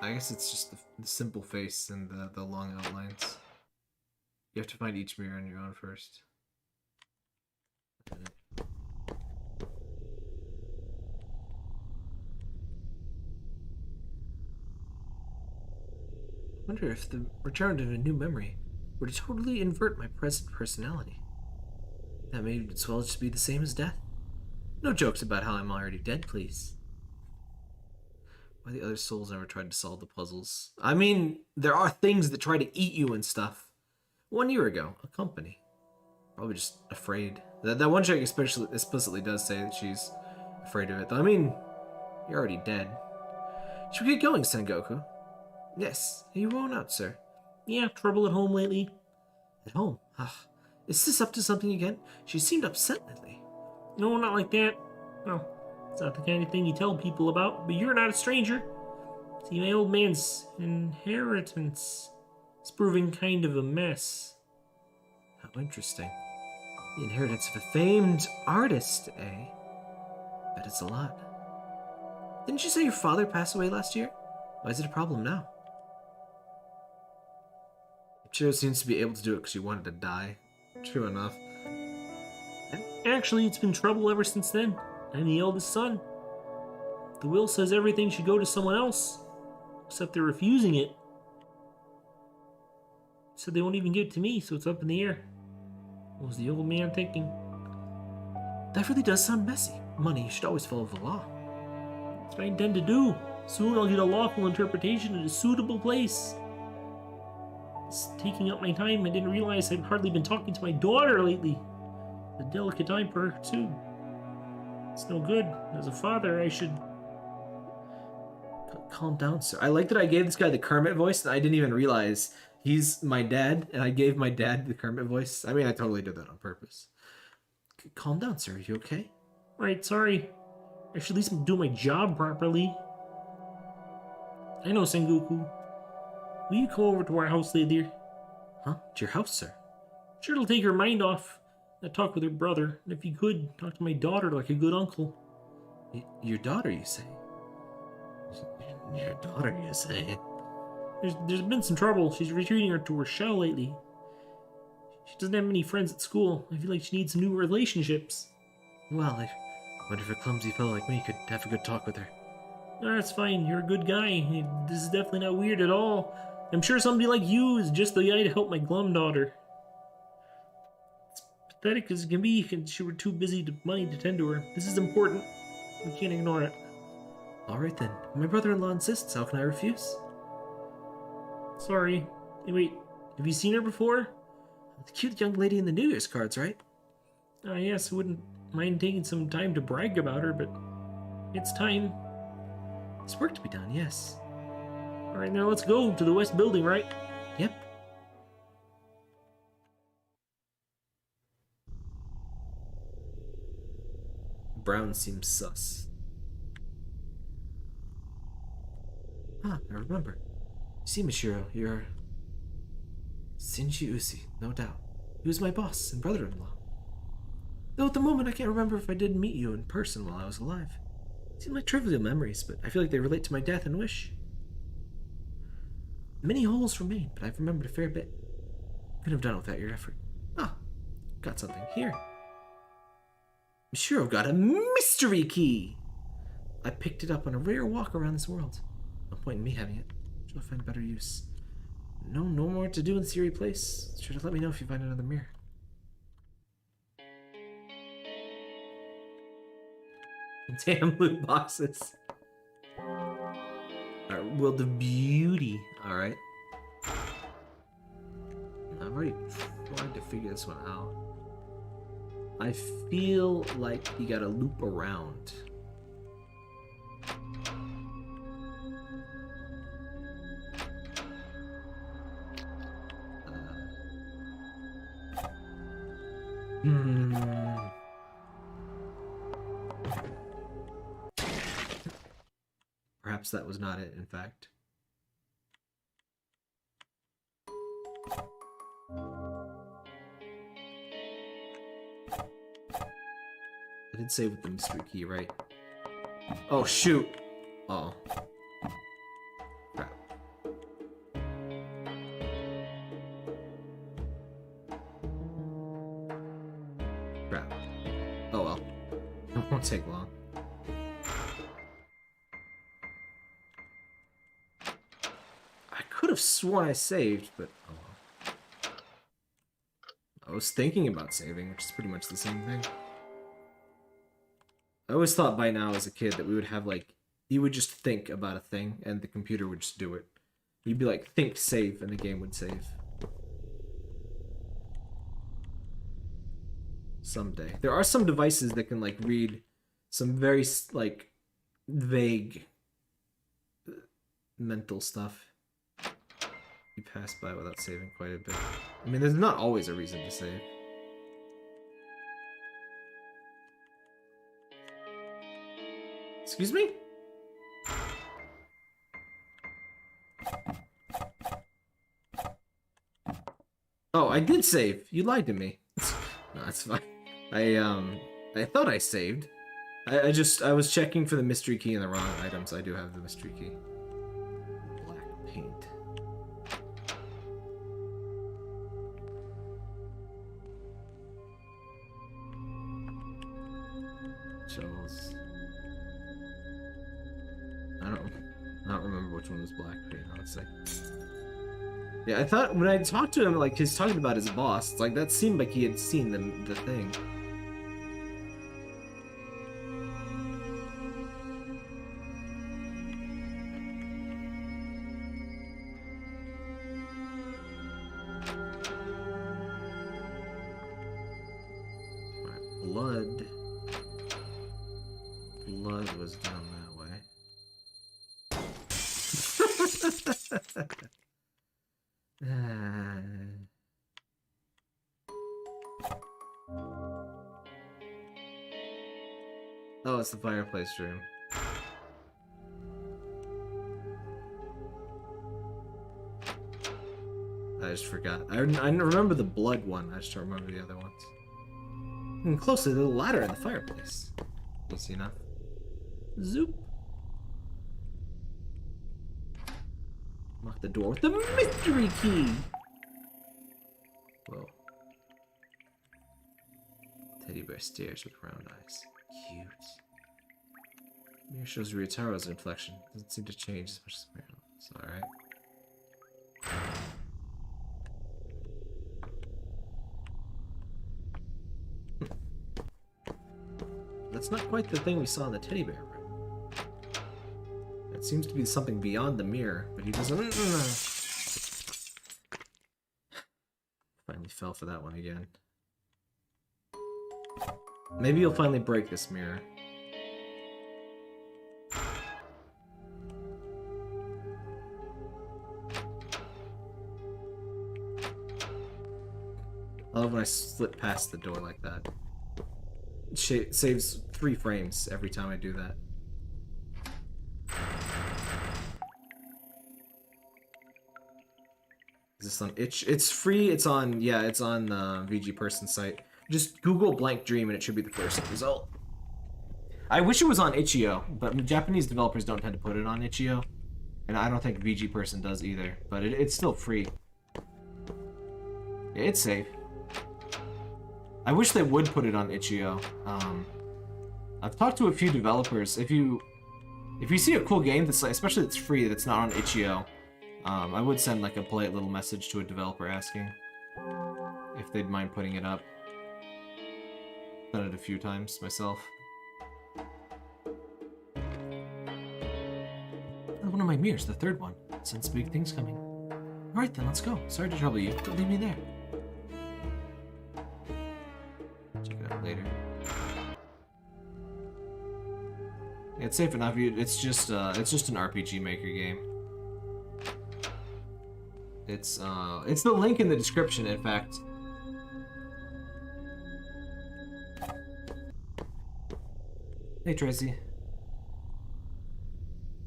I guess it's just the simple face and the long outlines. You have to find each mirror on your own first. I wonder if the return of a new memory were to totally invert my present personality. That may as well just be the same as death. No jokes about how I'm already dead, please. Why the other souls never tried to solve the puzzles? I mean, there are things that try to eat you and stuff. 1 year ago, a company. Probably just afraid. That one chick especially explicitly does say that she's afraid of it. Though, I mean, you're already dead. Should we get going, Sengoku? Yes. Are you worn out, sir? Yeah, trouble at home lately. At home? Is this up to something again? She seemed upset lately. No, not like that. Well, it's not the kind of thing you tell people about, but you're not a stranger. See, my old man's inheritance is proving kind of a mess. How interesting. The inheritance of a famed artist, eh? Bet it's a lot. Didn't you say your father passed away last year? Why is it a problem now? Ichiro seems to be able to do it because she wanted to die. True enough. Actually, it's been trouble ever since then. I'm the eldest son. The will says everything should go to someone else, except they're refusing it. Said they won't even give it to me, so it's up in the air. What was the old man thinking? That really does sound messy. Money, you should always follow the law. That's what I intend to do. Soon I'll get a lawful interpretation in a suitable place. It's taking up my time. I didn't realize I've hardly been talking to my daughter lately. It's a delicate time for her, too. It's no good. As a father, I should... Calm down, sir. I like that I gave this guy the Kermit voice, and I didn't even realize he's my dad, and I gave my dad the Kermit voice. I mean, I totally did that on purpose. Calm down, sir. Are you okay? Right, sorry. I should at least do my job properly. I know, Sengoku. Will you come over to our house later? Huh? To your house, sir? Sure, it'll take her mind off. I talk with her brother, and if you could, talk to my daughter like a good uncle. Your daughter, you say? Your daughter, you say? There's been some trouble. She's retreating her to her shell lately. She doesn't have many friends at school. I feel like she needs some new relationships. Well, I wonder if a clumsy fellow like me could have a good talk with her. No, that's fine. You're a good guy. This is definitely not weird at all. I'm sure somebody like you is just the guy to help my glum daughter. It's pathetic as it can be, and she were too busy to money to tend to her. This is important. We can't ignore it. All right, then. My brother-in-law insists. How can I refuse? Sorry. Hey, wait. Have you seen her before? The cute young lady in the New Year's cards, right? Yes, I wouldn't mind taking some time to brag about her, but it's time. There's work to be done, yes. Alright, now let's go to the west building, right? Yep. Brown seems sus. Ah, I remember. You see, Mishiro, you're... Shinji Usi, no doubt. He was my boss and brother-in-law. Though at the moment I can't remember if I did meet you in person while I was alive. Seem like trivial memories, but I feel like they relate to my death and wish. Many holes remain, but I've remembered a fair bit. Couldn't have done it without your effort. Ah, got something here. Mishiro got a mystery key! I picked it up on a rare walk around this world. No point in me having it. Should I find better use? No more to do in Siri Place. Sure to let me know if you find another mirror. Damn loot boxes. Alright, World of Beauty. Alright. I've already tried to figure this one out. I feel like you gotta loop around. Perhaps that was not it, in fact. I did say with the mystery key, right? Oh, shoot! Uh-oh. Crap. Crap. Oh well. It won't take long. I could have sworn I saved, but oh well. I was thinking about saving, which is pretty much the same thing. I always thought by now as a kid that we would have, like, you would just think about a thing and the computer would just do it. You'd be like, think, save, and the game would save. Someday. There are some devices that can, like, read some very, like, vague mental stuff. You pass by without saving quite a bit. I mean, there's not always a reason to save. Excuse me? Oh, I did save. You lied to me. No, that's fine. I thought I saved. I was checking for the mystery key in the wrong items. I do have the mystery key. Black paint. Shells. I don't remember which one was black paint, honestly. Yeah, I thought when I talked to him, like, he's talking about his boss. It's like, that seemed like he had seen the thing. Alright, blood. Blood was down that way. Oh, it's the fireplace room. I just forgot. I remember the blood one. I just don't remember the other ones. And closely to the ladder in the fireplace. Easy enough. Zoop. Lock the door with the mystery key. Whoa. Teddy bear stares with round eyes. Cute. Mirror shows Ryutaro's inflection. Doesn't seem to change as much as Mirror. It's alright. That's not quite the thing we saw in the teddy bear room. It seems to be something beyond the mirror, but he doesn't. Finally fell for that one again. Maybe you'll finally break this mirror. I love when I slip past the door like that. It saves 3 frames every time I do that. Is this on itch? It's free. It's on, yeah, it's on the VG Person site. Just Google blank dream and it should be the first result. I wish it was on itch.io, but Japanese developers don't tend to put it on itch.io. And I don't think VG Person does either, but it's still free. Yeah, it's safe. I wish they would put it on itch.io. I've talked to a few developers. If you see a cool game that's like, especially that's free, that's not on itch.io, I would send like a polite little message to a developer asking if they'd mind putting it up. Done it a few times myself. One of my mirrors, the third one. Sense big things coming. Alright then, let's go. Sorry to trouble you. Don't leave me there. Check it out later. Yeah, it's safe enough. It's just an RPG Maker game. It's the link in the description, in fact. Hey, Tracy.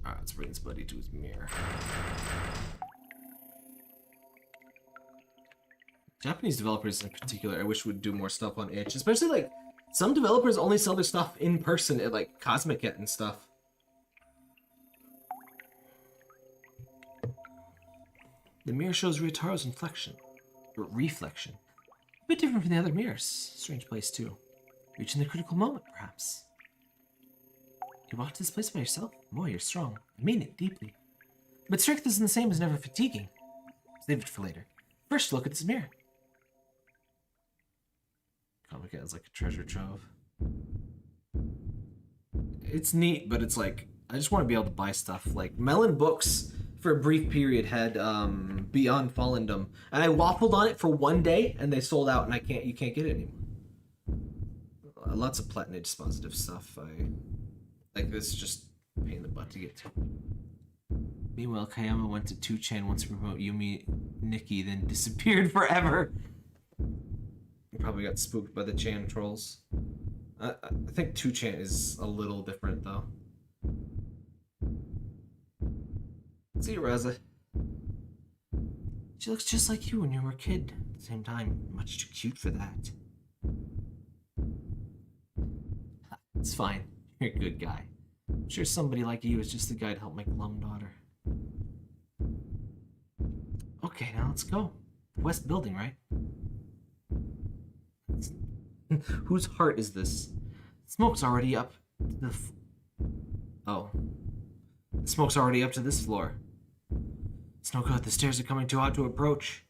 Alright, let's bring this buddy to his mirror. Japanese developers in particular, I wish would do more stuff on itch. Especially, like, some developers only sell their stuff in person at, like, Cosmic and stuff. The mirror shows Ryutaro's inflection. Or reflection. A bit different from the other mirrors. Strange place, too. Reaching the critical moment, perhaps. You walked to this place by yourself? Boy, you're strong. I mean it deeply. But strength isn't the same as never fatiguing. Save it for later. First, look at this mirror. Comic has like a treasure trove. It's neat, but it's like, I just want to be able to buy stuff. Like, Melon Books, for a brief period, had Beyond Fallendom. And I waffled on it for one day, and they sold out, and you can't get it anymore. Lots of Platinum dispositive stuff. Like, this is just a pain in the butt to get to. Meanwhile, Kayama went to 2chan once to promote Yumi Nikki, then disappeared forever. He probably got spooked by the Chan trolls. I think 2chan is a little different, though. See you, Raza. She looks just like you when you were a kid. At the same time, much too cute for that. It's fine. You're a good guy. I'm sure somebody like you is just the guy to help my glum daughter. Okay, now let's go. The West Building, right? Whose heart is this? Smoke's already up to the oh. The smoke's already up to this floor. It's no good. The stairs are coming too hot to approach.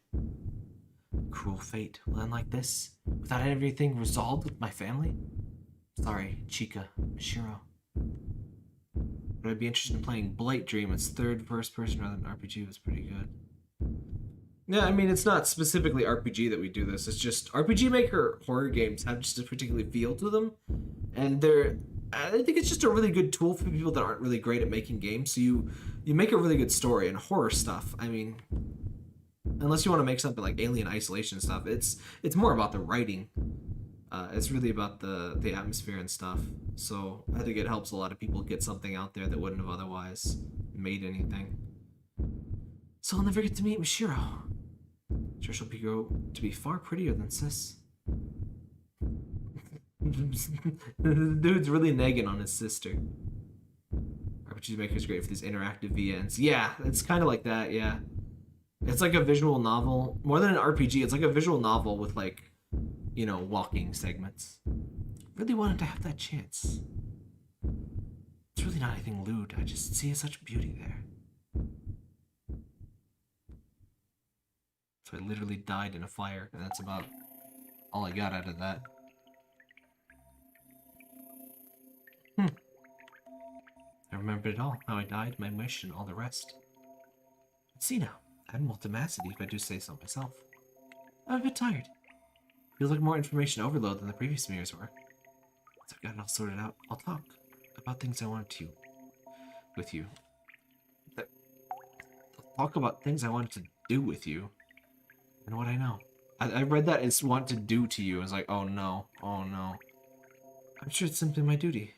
Cruel fate will end like this, without everything resolved with my family? Sorry, Chica, Mishiro. But I'd be interested in playing Blight Dream. It's third first person rather than RPG. It was pretty good. Yeah, I mean, it's not specifically RPG that we do this. It's just RPG Maker horror games have just a particular feel to them. And I think it's just a really good tool for people that aren't really great at making games. So you make a really good story. And horror stuff, I mean, unless you want to make something like Alien Isolation stuff, it's more about the writing. It's really about the atmosphere and stuff. So I think it helps a lot of people get something out there that wouldn't have otherwise made anything. So I'll never get to meet Mishiro. Sure, she'll grow to be far prettier than Sis. The dude's really nagging on his sister. RPG Maker's great for these interactive VNs. Yeah, it's kind of like that, yeah. It's like a visual novel. More than an RPG, it's like a visual novel with, like, you know, walking segments. Really wanted to have that chance. It's really not anything lewd. I just see such beauty there. So I literally died in a fire, and that's about all I got out of that. I remembered it all, how I died, my wish, and all the rest. Let's see now. I had multimacity, if I do say so myself. I'm a bit tired. Feels like more information overload than the previous mirrors were. Once I've got it all sorted out, I'll talk about things I wanted to with you. I'll talk about things I wanted to do with you. And what I know. I read that as want to do to you. I was like, oh no, oh no. I'm sure it's simply my duty.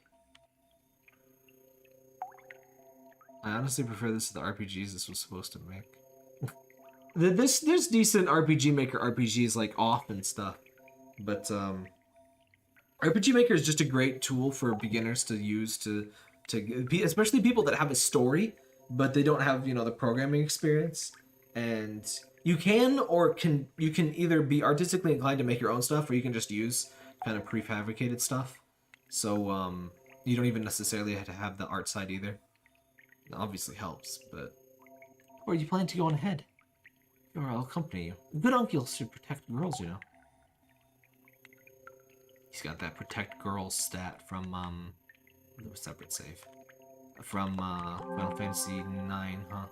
I honestly prefer this to the RPGs this was supposed to make. There's decent RPG Maker RPGs like Off and stuff. But RPG Maker is just a great tool for beginners to use to especially people that have a story, but they don't have, you know, the programming experience. And you can either be artistically inclined to make your own stuff, or you can just use kind of prefabricated stuff. So you don't even necessarily have to have the art side either. It obviously helps, but... Or you plan to go on ahead? Or I'll accompany you. A good uncle should protect girls, you know. He's got that protect girls stat from, a separate save. From, Final Fantasy IX, huh?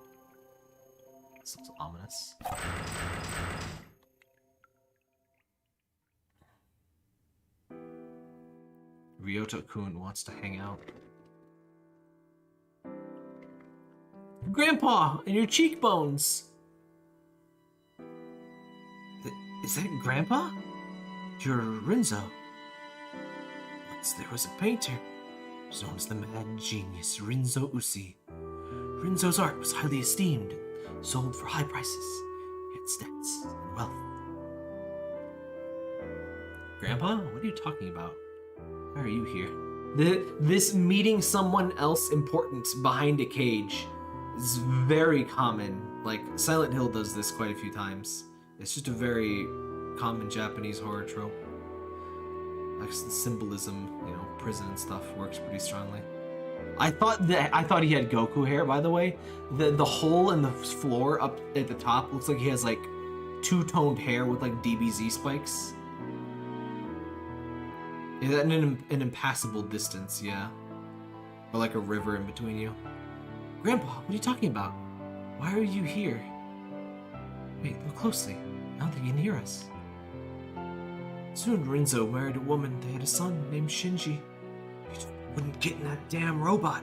Sounds ominous. Ryota-kun wants to hang out. Grandpa, and your cheekbones! Is that Grandpa? You're Rinzo. Once there was a painter, who's known as the mad genius Rinzo Usi. Rinzo's art was highly esteemed, sold for high prices. He had stats and wealth. Grandpa, what are you talking about? Why are you here? This meeting someone else important behind a cage is very common. Like, Silent Hill does this quite a few times. It's just a very common Japanese horror trope. Like, the symbolism, you know, prison and stuff works pretty strongly. I thought he had Goku hair, by the way. The hole in the floor up at the top looks like he has, like, two-toned hair with, like, DBZ spikes. Yeah, in an impassable distance, yeah. Or like a river in between you. Grandpa, what are you talking about? Why are you here? Wait, look closely. I don't think you can hear us. Soon Rinzo married a woman. They had a son named Shinji. He just wouldn't get in that damn robot.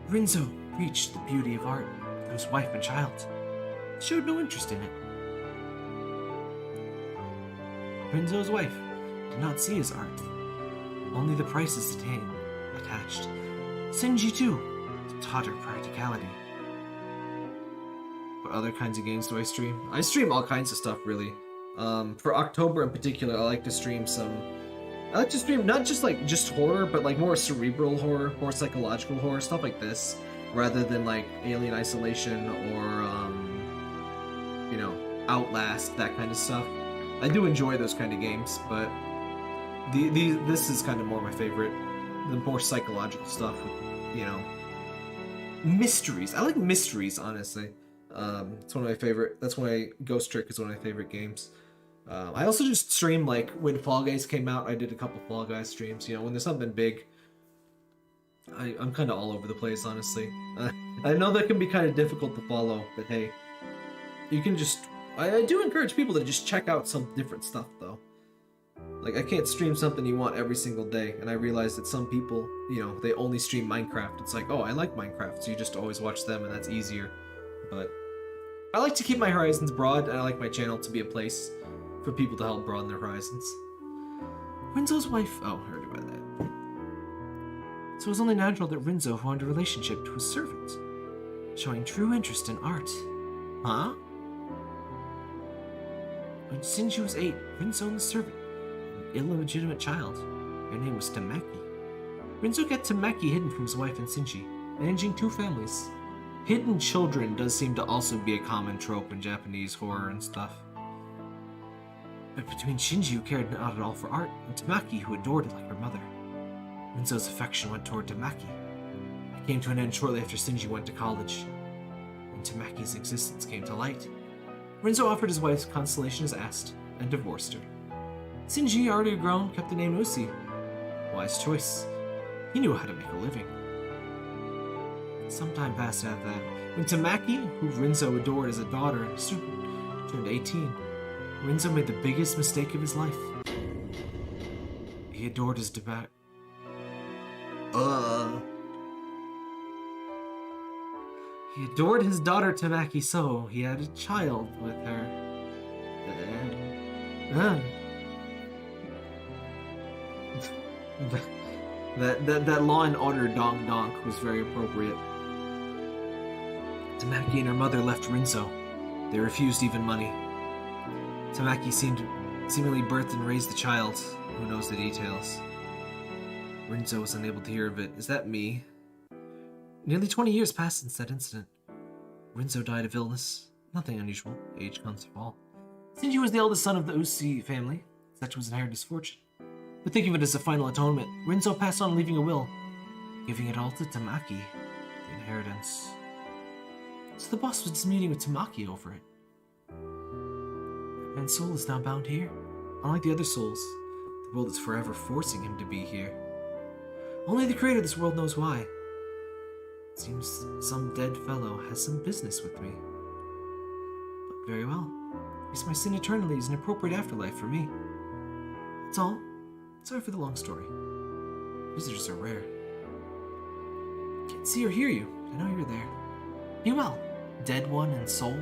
Rinzo preached the beauty of art to his wife and child. He showed no interest in it. Rinzo's wife did not see his art. Only the prices attached. Shinji, too, taught her practicality. What other kinds of games do I stream? I stream all kinds of stuff, really. For October in particular, I like to stream not just horror, but like more cerebral horror, more psychological horror, stuff like this, rather than like Alien Isolation or, you know, Outlast, that kind of stuff. I do enjoy those kind of games, but this is kind of more my favorite. The more psychological stuff, you know. Mysteries. I like mysteries, honestly. It's one of my favorite. That's why Ghost Trick is one of my favorite games. I also just stream, like, when Fall Guys came out, I did a couple Fall Guys streams. You know, when there's something big, I'm kind of all over the place, honestly. I know that can be kind of difficult to follow, but hey, you can just... I do encourage people to just check out some different stuff, though. Like, I can't stream something you want every single day, and I realize that some people, you know, they only stream Minecraft. It's like, oh, I like Minecraft, so you just always watch them, and that's easier. But I like to keep my horizons broad, and I like my channel to be a place for people to help broaden their horizons. Rinzo's wife... Oh, I heard about that. So it was only natural that Rinzo wanted a relationship to his servant, showing true interest in art. Huh? When Shinji was 8, Rinzo and the servant had an illegitimate child. Their name was Tamaki. Rinzo got Tamaki hidden from his wife and Shinji, managing 2 families. Hidden children does seem to also be a common trope in Japanese horror and stuff. But between Shinji, who cared not at all for art, and Tamaki, who adored it like her mother, Rinzo's affection went toward Tamaki. It came to an end shortly after Shinji went to college, and Tamaki's existence came to light. Rinzo offered his wife consolation as asked, and divorced her. Shinji, already grown, kept the name Usi. Wise choice. He knew how to make a living. Some time passed after that, when Tamaki, who Rinzo adored as a daughter and student, turned 18. Rinzo made the biggest mistake of his life. He adored his He adored his daughter Tamaki, so he had a child with her. That Law and Order donk donk was very appropriate. Tamaki and her mother left Rinzo. They refused even money. Tamaki seemingly birthed and raised the child. Who knows the details? Rinzo was unable to hear of it. Is that me? Nearly 20 years passed since that incident. Rinzo died of illness. Nothing unusual. Age comes to all. Shinji was the eldest son of the Usi family. Such was inherited his fortune. But thinking of it as a final atonement, Rinzo passed on leaving a will, giving it all to Tamaki, the inheritance. So the boss was meeting with Tamaki over it. Man's soul is now bound here. Unlike the other souls, the world is forever forcing him to be here. Only the creator of this world knows why. It seems some dead fellow has some business with me. But very well. At least my sin eternally is an appropriate afterlife for me. That's all. Sorry for the long story. Visitors are rare. Can't see or hear you. I know you're there. Be well, dead one and soul.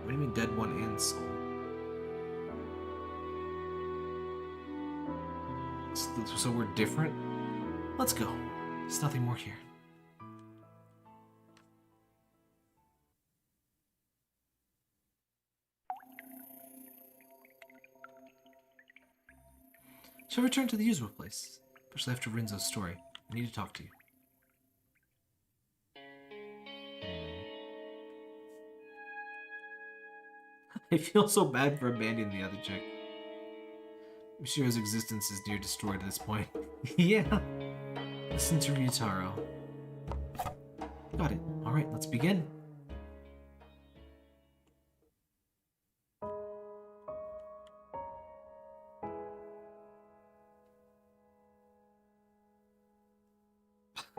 What do you mean dead one and soul? So we're different? Let's go. There's nothing more here. Shall return to the usual place, especially after Rinzo's story. I need to talk to you. I feel so bad for abandoning the other chick. Mishiro's existence is near destroyed at this point. Yeah. Listen to Ryutaro. Got it. Alright, let's begin.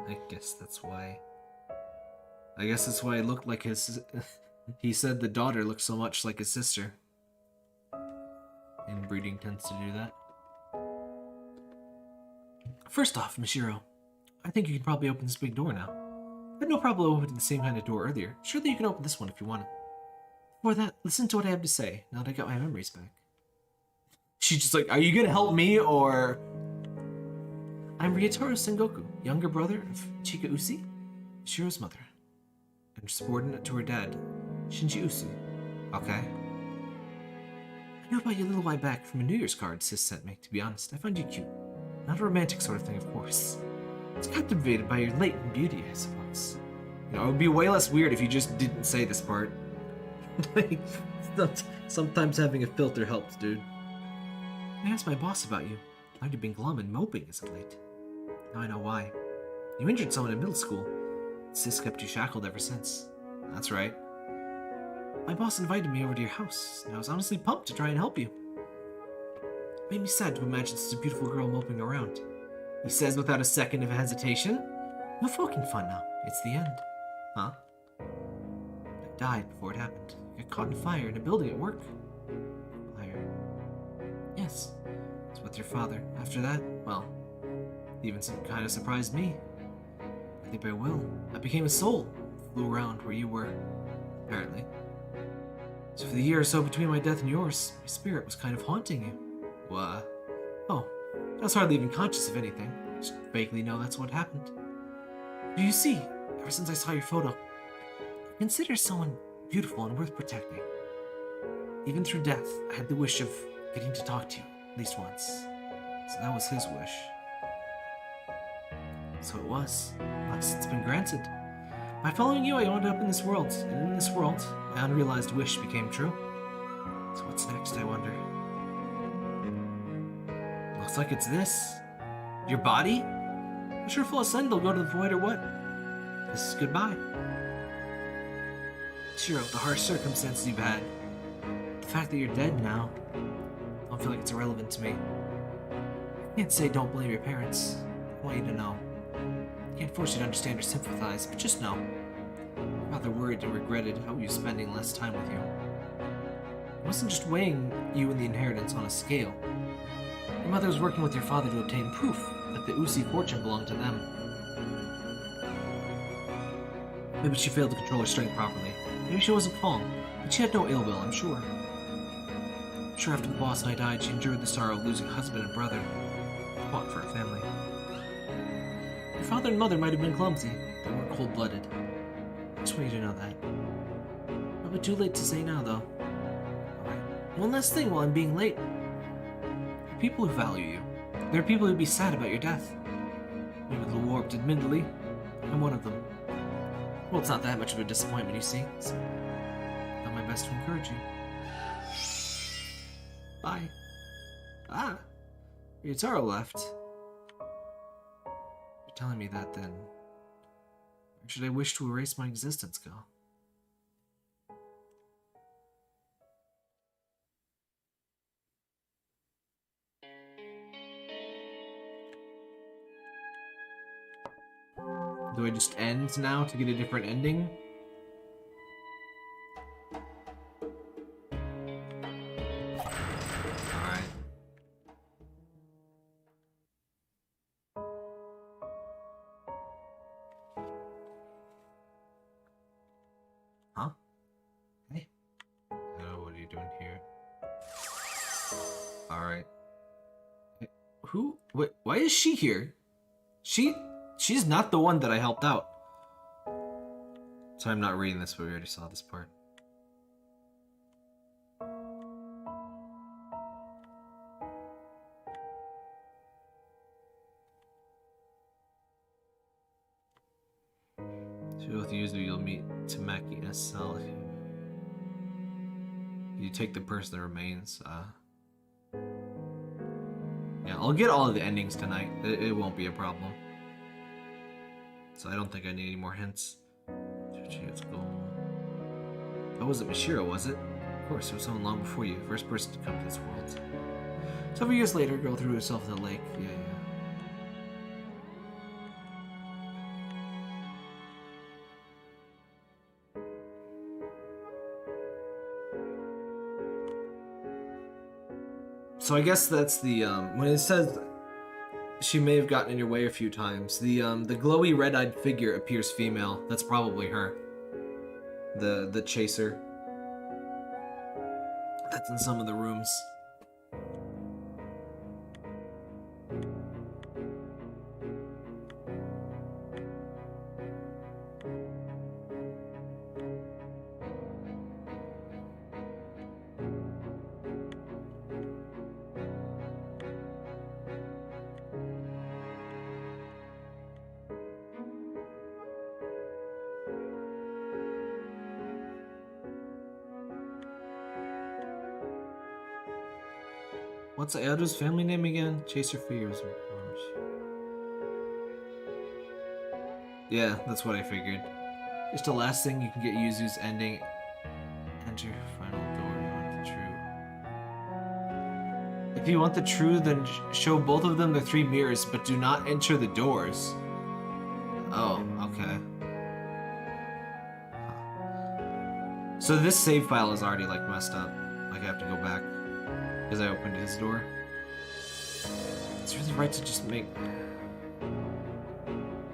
I guess that's why it looked like his... He said the daughter looked so much like his sister. Inbreeding tends to do that. First off, Mishiro, I think you can probably open this big door now. I had no problem opening the same kind of door earlier. Surely you can open this one if you want it. Before that, listen to what I have to say, now that I got my memories back. She's just like, are you gonna help me, or... I'm Ryutaro Sengoku, younger brother of Chika Usi, Mishiro's mother, and subordinate to her dad, Shinji Usi. Okay. I knew about you a little while back from a New Year's card Sis sent me, to be honest. I find you cute. Not a romantic sort of thing, of course. I was captivated by your latent beauty, I suppose. You know, it would be way less weird if you just didn't say this part. Like, sometimes having a filter helps, dude. I asked my boss about you. I'd have been glum and moping as of late. Now I know why. You injured someone in middle school. Sis kept you shackled ever since. That's right. My boss invited me over to your house, and I was honestly pumped to try and help you. It made me sad to imagine such a beautiful girl moping around. He says without a second of hesitation. No poking fun now. It's the end. Huh? I died before it happened. I got caught in fire in a building at work. Fire. Yes. It's with your father. After that, well, even some kind of surprised me. I think by will. I became a soul. Flew around where you were, apparently. So for the year or so between my death and yours, my spirit was kind of haunting you. What? Oh, I was hardly even conscious of anything. Just vaguely know that's what happened. Do you see, ever since I saw your photo, I consider someone beautiful and worth protecting. Even through death, I had the wish of getting to talk to you, at least once. So that was his wish. So it was. Thus, it's been granted. By following you, I wound up in this world, and in this world, my unrealized wish became true. So what's next, I wonder? Looks like it's this. Your body? I'm sure if I'll ascend, they'll go to the void or what? This is goodbye. Sure, of the harsh circumstances you've had. The fact that you're dead now, I don't feel like it's irrelevant to me. I can't say don't blame your parents. I want you to know. I can't force you to understand or sympathize, but just know. I'm rather worried and regretted how you spending less time with you. It wasn't just weighing you and the inheritance on a scale. Your mother was working with your father to obtain proof that the Usi fortune belonged to them. Maybe she failed to control her strength properly. Maybe she wasn't calm, but she had no ill will, I'm sure. I'm sure after the boss and I died, she endured the sorrow of losing a husband and brother. Fought for her family. Your father and mother might have been clumsy. They weren't cold-blooded. I just want you to know that. Probably too late to say now, though. Alright. One last thing while I'm being late. There are people who value you. There are people who'd be sad about your death. Maybe a little warped, admittedly. I'm one of them. Well, it's not that much of a disappointment, you see. So I've done my best to encourage you. Bye. Ah, your Taro left. You're telling me that then. Or should I wish to erase my existence, go? Do I just end now to get a different ending? Alright. Huh? Hey. Oh, what are you doing here? Alright. Who? Wait, why is she here? She's not the one that I helped out. So I'm not reading this, but we already saw this part. So with Yuzu, you'll meet Tamaki in a cell. You take the person that remains. Yeah, I'll get all of the endings tonight. It won't be a problem. So I don't think I need any more hints. Let's go. That wasn't Mishiro, was it? Of course, it was someone long before you. First person to come to this world. Several years later, a girl threw herself in the lake. Yeah. So I guess that's the when it says she may have gotten in your way a few times. The glowy red-eyed figure appears female. That's probably her. The chaser. That's in some of the rooms. What's Ayado's family name again? Chaser figures. Yeah, that's what I figured. Just the last thing you can get Yuzu's ending. Enter final door. You want the true. If you want the true, then show both of them the 3 mirrors, but do not enter the doors. Oh, okay. So this save file is already like messed up. Like I have to go back because I opened his door. It's really right to just make.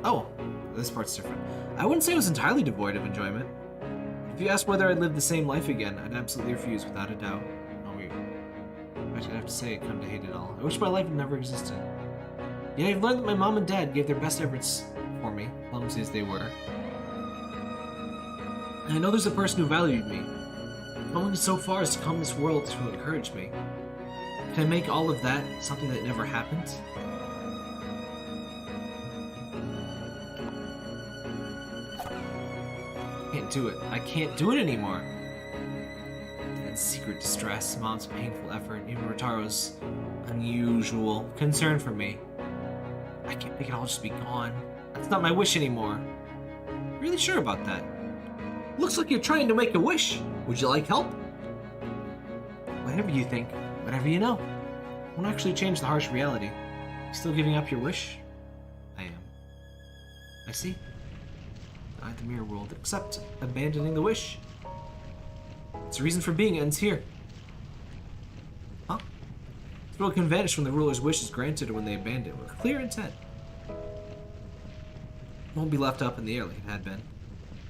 Oh, this part's different. I wouldn't say it was entirely devoid of enjoyment. If you asked whether I'd live the same life again, I'd absolutely refuse without a doubt. Oh, wait. I'd have to say I come to hate it all. I wish my life had never existed. Yet I've learned that my mom and dad gave their best efforts for me, clumsy as they were. And I know there's a person who valued me, going so far as to come to this world to encourage me. Can I make all of that something that never happened? Can't do it. I can't do it anymore. Dad's secret distress, Mom's painful effort, even Rotaro's unusual concern for me. I can't make it all just be gone. That's not my wish anymore. Really sure about that? Looks like you're trying to make a wish. Would you like help? Whatever you think, whatever you know. Won't actually change the harsh reality. Still giving up your wish? I am. I see. The mirror world, except abandoning the wish. Its reason for being ends here. Huh? This world can vanish when the ruler's wish is granted or when they abandon it with clear intent. It won't be left up in the air like it had been.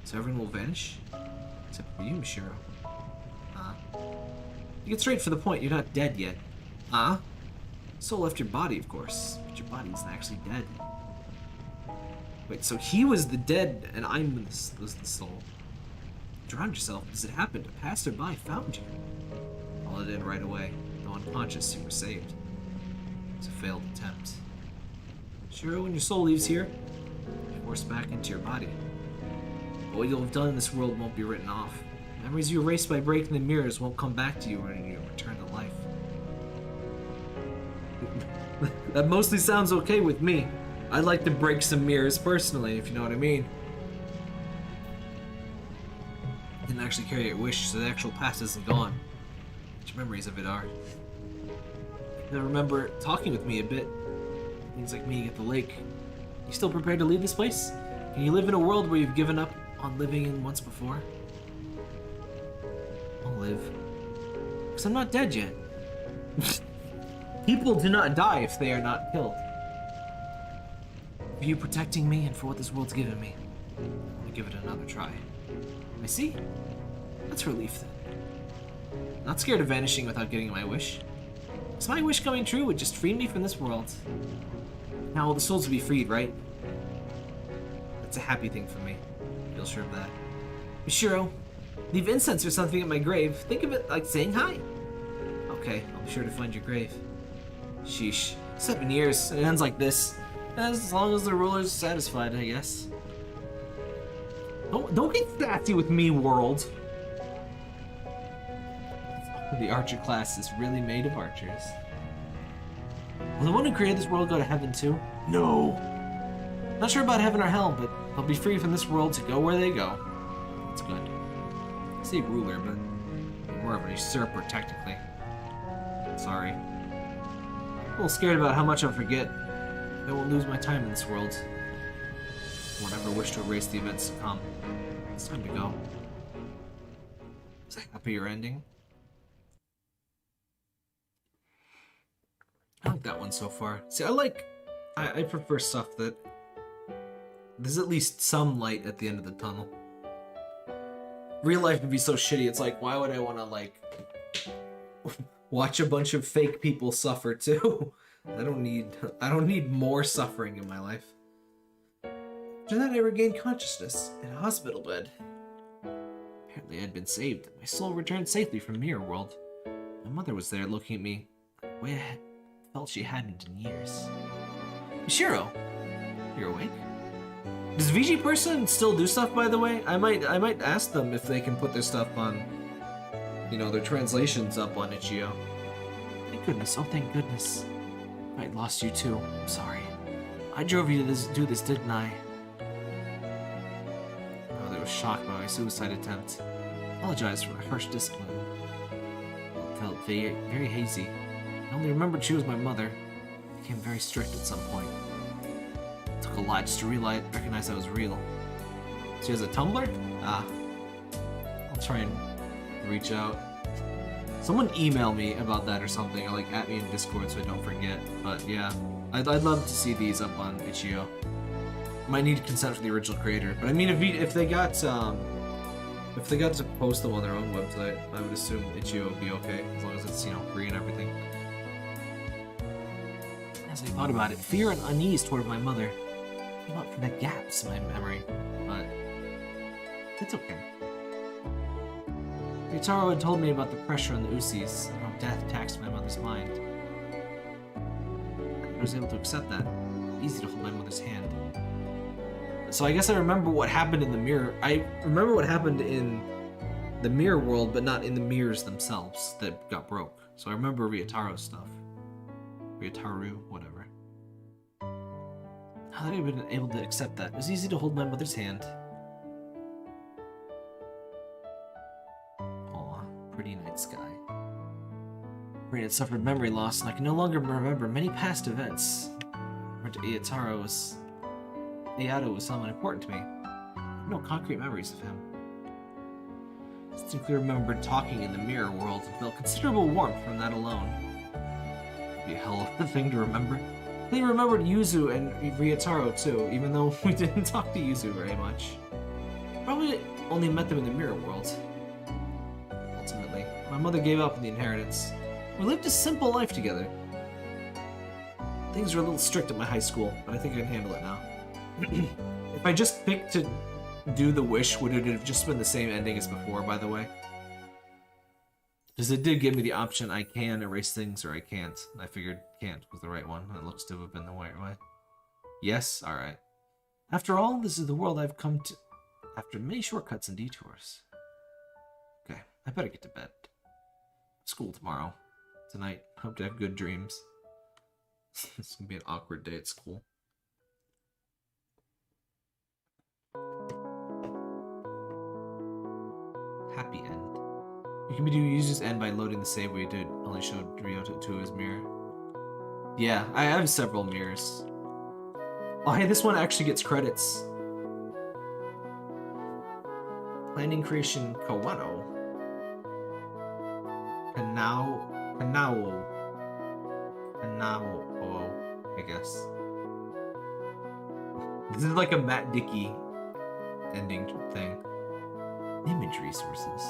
So everyone will vanish? Except for you, Mishiro. You get straight for the point, you're not dead yet. Soul left your body, of course, but your body isn't actually dead. Wait, so he was the dead, and I'm was the soul. You drowned yourself because it happened. A passerby found you. Followed in right away. Though unconscious, you were saved. It's a failed attempt. Sure, when your soul leaves here, you're forced back into your body. But what you'll have done in this world won't be written off. Memories you erased by breaking the mirrors won't come back to you when you return to life. That mostly sounds okay with me. I'd like to break some mirrors personally, if you know what I mean. Didn't actually carry a wish, so the actual past isn't gone. Which memories of it are. I remember talking with me a bit. Things like meeting at the lake. You still prepared to leave this place? Can you live in a world where you've given up on living in once before? I'll live. Because I'm not dead yet. People do not die if they are not killed. For you protecting me and for what this world's given me, I want to give it another try. I see. That's relief then. Not scared of vanishing without getting my wish. Because my wish coming true would just free me from this world. Now all the souls will be freed, right? That's a happy thing for me. Feel sure of that. Mishiro, leave incense or something at my grave. Think of it like saying hi. Okay, I'll be sure to find your grave. Sheesh. 7 years, and it ends like this. As long as the ruler's satisfied, I guess. Don't get sassy with me, world. The archer class is really made of archers. Will the one who created this world go to heaven too? No. Not sure about heaven or hell, but they'll be free from this world to go where they go. That's good. I say ruler, but more of a usurper technically. Sorry. A little scared about how much I'll forget. I won't lose my time in this world. I won't ever wish to erase the events to come. It's time to go. Is a happier ending? I like that one so far. See, I prefer stuff that there's at least some light at the end of the tunnel. Real life would be so shitty, it's like, why would I want to, like, watch a bunch of fake people suffer too? I don't need more suffering in my life. After that, I regained consciousness in a hospital bed. Apparently, I'd been saved. My soul returned safely from Mirror World. My mother was there looking at me the way I felt she hadn't in years. Mishiro, you're awake? Does VG Person still do stuff, by the way? I might ask them if they can put their stuff on, you know, their translations up on Itch.io. Thank goodness, oh thank goodness. I lost you too. I'm sorry. I drove you to do this, didn't I? Oh, there was shocked by my suicide attempt. I apologized for my harsh discipline. It felt very hazy. I only remembered she was my mother. I became very strict at some point. It took a lot just to recognize I was real. She has a Tumblr? Ah. I'll try and reach out. Someone email me about that or something, or like at me in Discord so I don't forget. But yeah, I'd love to see these up on itch.io. Might need consent from the original creator, but I mean, if they got to post them on their own website, I would assume itch.io would be okay, as long as it's, you know, free and everything. As I thought about it, fear and unease toward my mother came up from the gaps in my memory, but it's okay. Ryotaro had told me about the pressure on the Usis and how death taxed my mother's mind. I was able to accept that. Easy to hold my mother's hand. So I guess I remember what happened in the mirror. I remember what happened in the mirror world, but not in the mirrors themselves that got broke. So I remember Ryotaro's stuff. Ryotaru, whatever. How had I been able to accept that? It was easy to hold my mother's hand. Pretty night sky. Brain had suffered memory loss, and I can no longer remember many past events. Ayato was someone important to me. I have no concrete memories of him. I distinctly remembered talking in the mirror world and felt considerable warmth from that alone. It'd be a hell of a thing to remember. I think I remembered Yuzu and Ryotaro too, even though we didn't talk to Yuzu very much. Probably only met them in the mirror world. My mother gave up on the inheritance. We lived a simple life together. Things were a little strict at my high school, but I think I can handle it now. If I just picked to do the wish, would it have just been the same ending as before, by the way? Because it did give me the option, I can erase things or I can't. And I figured can't was the right one, and it looks to have been the right way. Yes? Alright. After all, this is the world I've come to after many shortcuts and detours. Okay, I better get to bed. School tomorrow. Tonight. Hope to have good dreams. It's gonna be an awkward day at school. Happy end. You can do user's end by loading the save we did. Only showed Ryoto to his mirror. Yeah, I have several mirrors. Oh, hey, this one actually gets credits. Planning creation Kawano. Kanao, I guess. This is like a Matt Dickey ending thing. Image resources.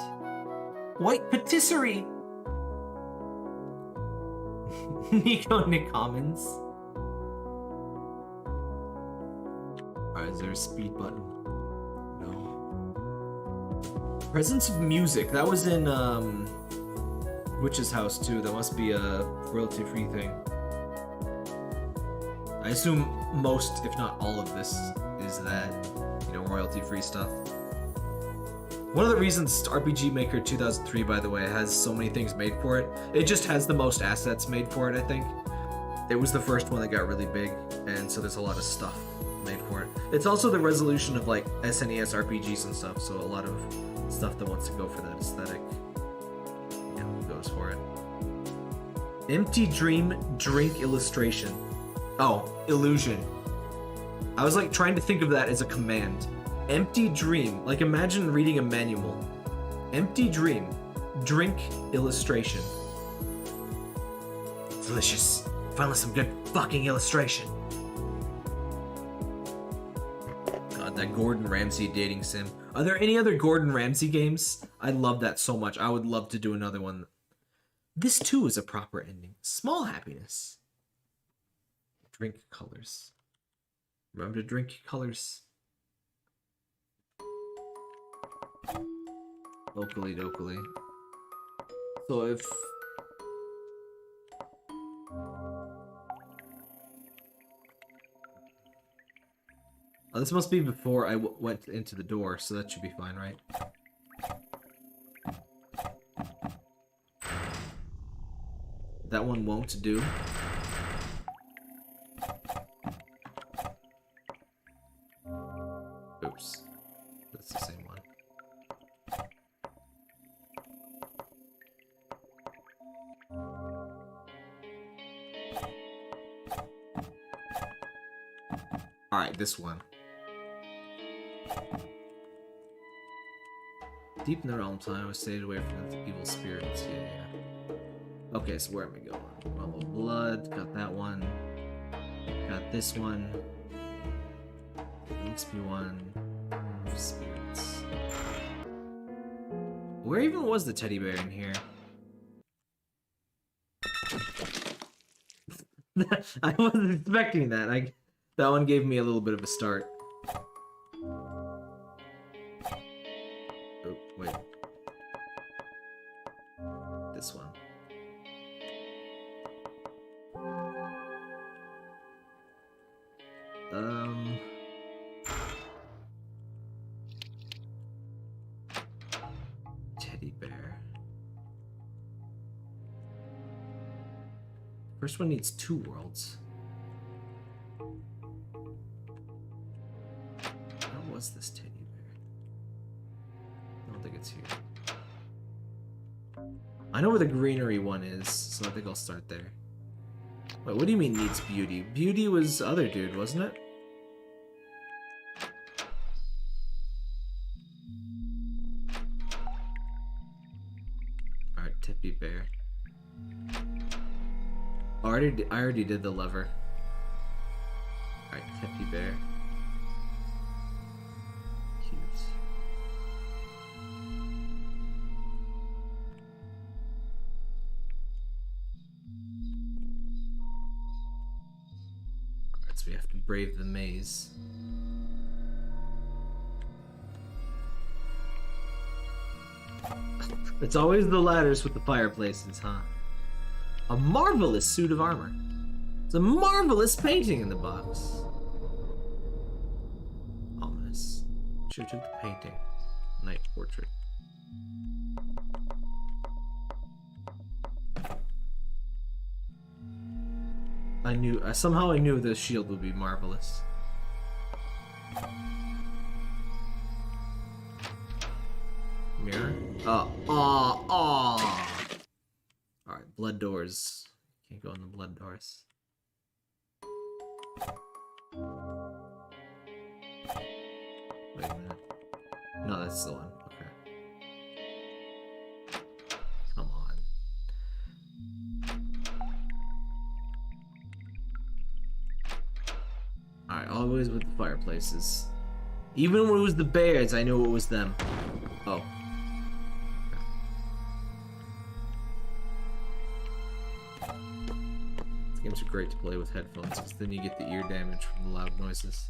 White patisserie! Nico Nicommons. Alright, is there a speed button? No. Presence of music. That was in, Witch's House too. That must be a royalty-free thing. I assume most, if not all of this, is that, you know, royalty-free stuff. One of the reasons RPG Maker 2003, by the way, has so many things made for it, it just has the most assets made for it, I think. It was the first one that got really big, and so there's a lot of stuff made for it. It's also the resolution of, like, SNES RPGs and stuff, so a lot of stuff that wants to go for that aesthetic goes for it. Empty Dream Drink Illustration. Oh, illusion. I was like trying to think of that as a command. Empty Dream. Like imagine reading a manual. Empty Dream. Drink Illustration. Delicious. Finally some good fucking illustration. God, that Gordon Ramsay dating sim. Are there any other Gordon Ramsay games? I love that so much. I would love to do another one. This too is a proper ending. Small happiness. Drink colors. Remember to drink colors. Locally. So if... Oh, this must be before I went into the door, so that should be fine, right? That one won't do. Oops. That's the same one. Alright, this one. Deep in the realms, I always stayed away from the evil spirits. Yeah. Okay, so where am I going? Well, of blood, got that one. Got this one. Makes me one. Spirits. Where even was the teddy bear in here? I wasn't expecting that. That one gave me a little bit of a start. Oh, wait. This one. Teddy bear. First one needs 2 worlds. How was this teddy bear? I don't think it's here. I know where the greenery one is, so I think I'll start there. Wait, what do you mean needs beauty? Beauty was other dude, wasn't it? Alright, teddy bear. I already did the lever. Alright, teddy bear. Cute. Alright, so we have to brave the maze. It's always the ladders with the fireplaces, huh? A marvelous suit of armor. It's a marvelous painting in the box. Ominous. Should've took the painting. Night portrait. Somehow I knew the shield would be marvelous. Mirror? Oh. Alright, blood doors. Can't go in the blood doors. Wait a minute. No, that's the one. Okay. Come on. Alright, always with the fireplaces. Even when it was the bears, I knew it was them. Oh. Games are great to play with headphones, because then you get the ear damage from the loud noises.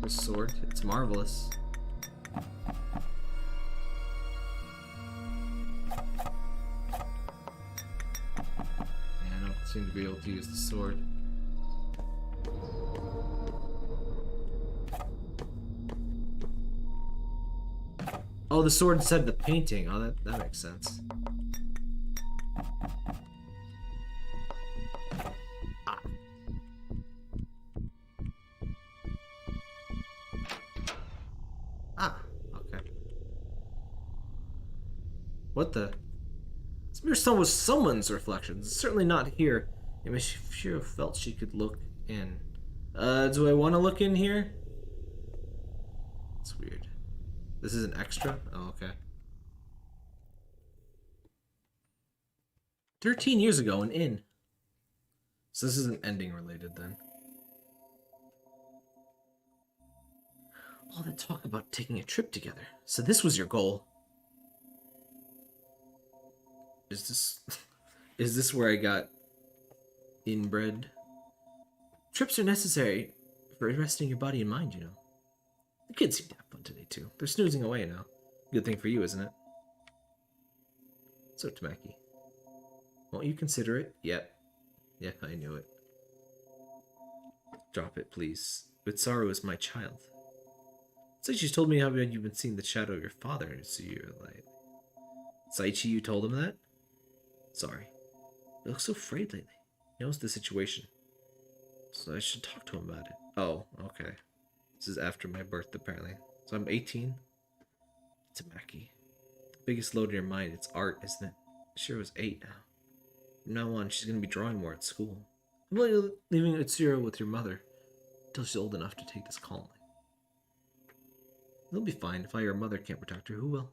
Sword. It's marvelous. I don't seem to be able to use the sword. Oh, the sword said the painting. Oh, that makes sense. What the? This mirror stone was someone's reflection. It's certainly not here. I mean, she sure felt she could look in. Do I want to look in here? It's weird. This is an extra? Oh, okay. 13 years ago, an inn. So this isn't ending related then. All that talk about taking a trip together. So this was your goal. Is this where I got inbred? Trips are necessary for resting your body and mind, you know. The kids seem to have fun today too. They're snoozing away now. Good thing for you, isn't it? So, Tamaki, won't you consider it? Yep. Yeah, I knew it. Drop it, please. But Saru is my child. Saichi's told me how you've been seeing the shadow of your father, so you're like... Saichi, you told him that? Sorry. You look so afraid lately. He knows the situation. So I should talk to him about it. Oh, okay. This is after my birth, apparently. So I'm 18. Tamaki. The biggest load in your mind, it's art, isn't it? She was 8 now. From now on, she's going to be drawing more at school. I'm only leaving Utsuro with your mother until she's old enough to take this calmly. It'll be fine. If your mother can't protect her, who will?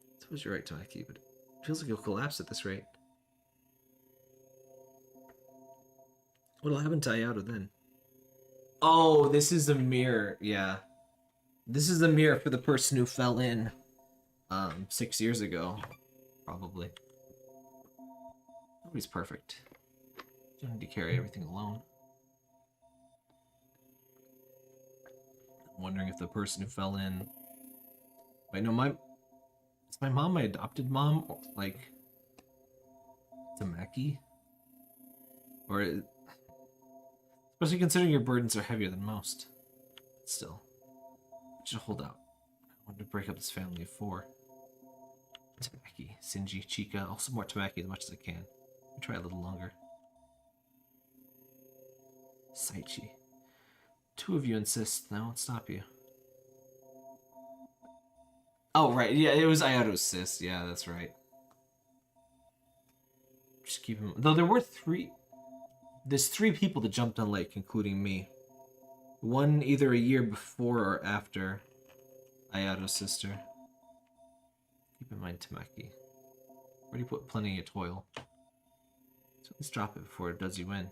I suppose you're right, Tamaki, but it feels like you'll collapse at this rate. What'll happen to Ayato then? Oh, this is a mirror. Yeah. This is a mirror for the person who fell in 6 years ago. Probably. Nobody's perfect. You don't need to carry everything alone. I'm wondering if the person who fell in... Wait, no, is my mom my adopted mom? Or, like... Tamaki? Or... Especially considering your burdens are heavier than most. Still. I should hold out. I wanted to break up this family of 4. Tamaki, Shinji, Chika, also more Tamaki as much as I can. Let me try a little longer. Saichi. 2 of you insist, and I won't stop you. Oh, right, yeah, it was Ayato's sis. Yeah, that's right. Just keep him... Though there were 3... There's 3 people that jumped on lake, including me. One either a year before or after Ayato's sister. Keep in mind Tamaki. Already put plenty of toil. So let's drop it before it does you in.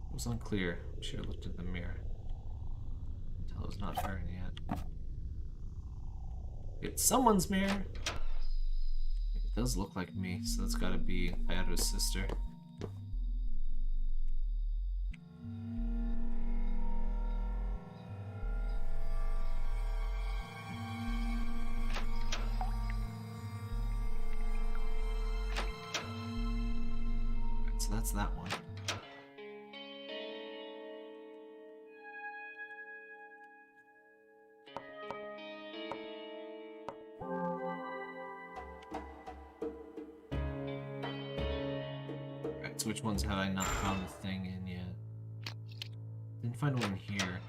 It was unclear. I should have looked at the mirror. Until it was not firing yet. It's someone's mirror. It does look like me, so that's gotta be Ayato's sister. So that's that one. Right, so which ones have I not found the thing in yet? Didn't find one here.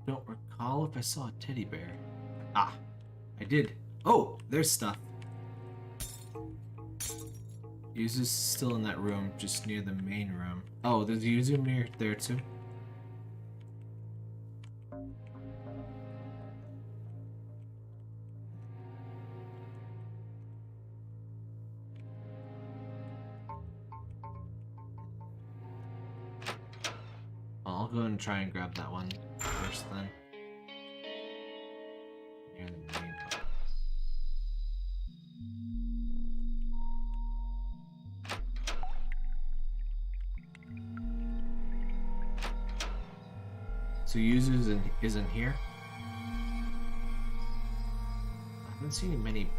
Don't recall if I saw a teddy bear. Ah, I did. Oh, there's stuff. Yuzu's still in that room, just near the main room. Oh, there's Yuzu near there too. I'll go and try and grab that one first then. Near the main room. So Yuzu isn't here. I haven't seen many.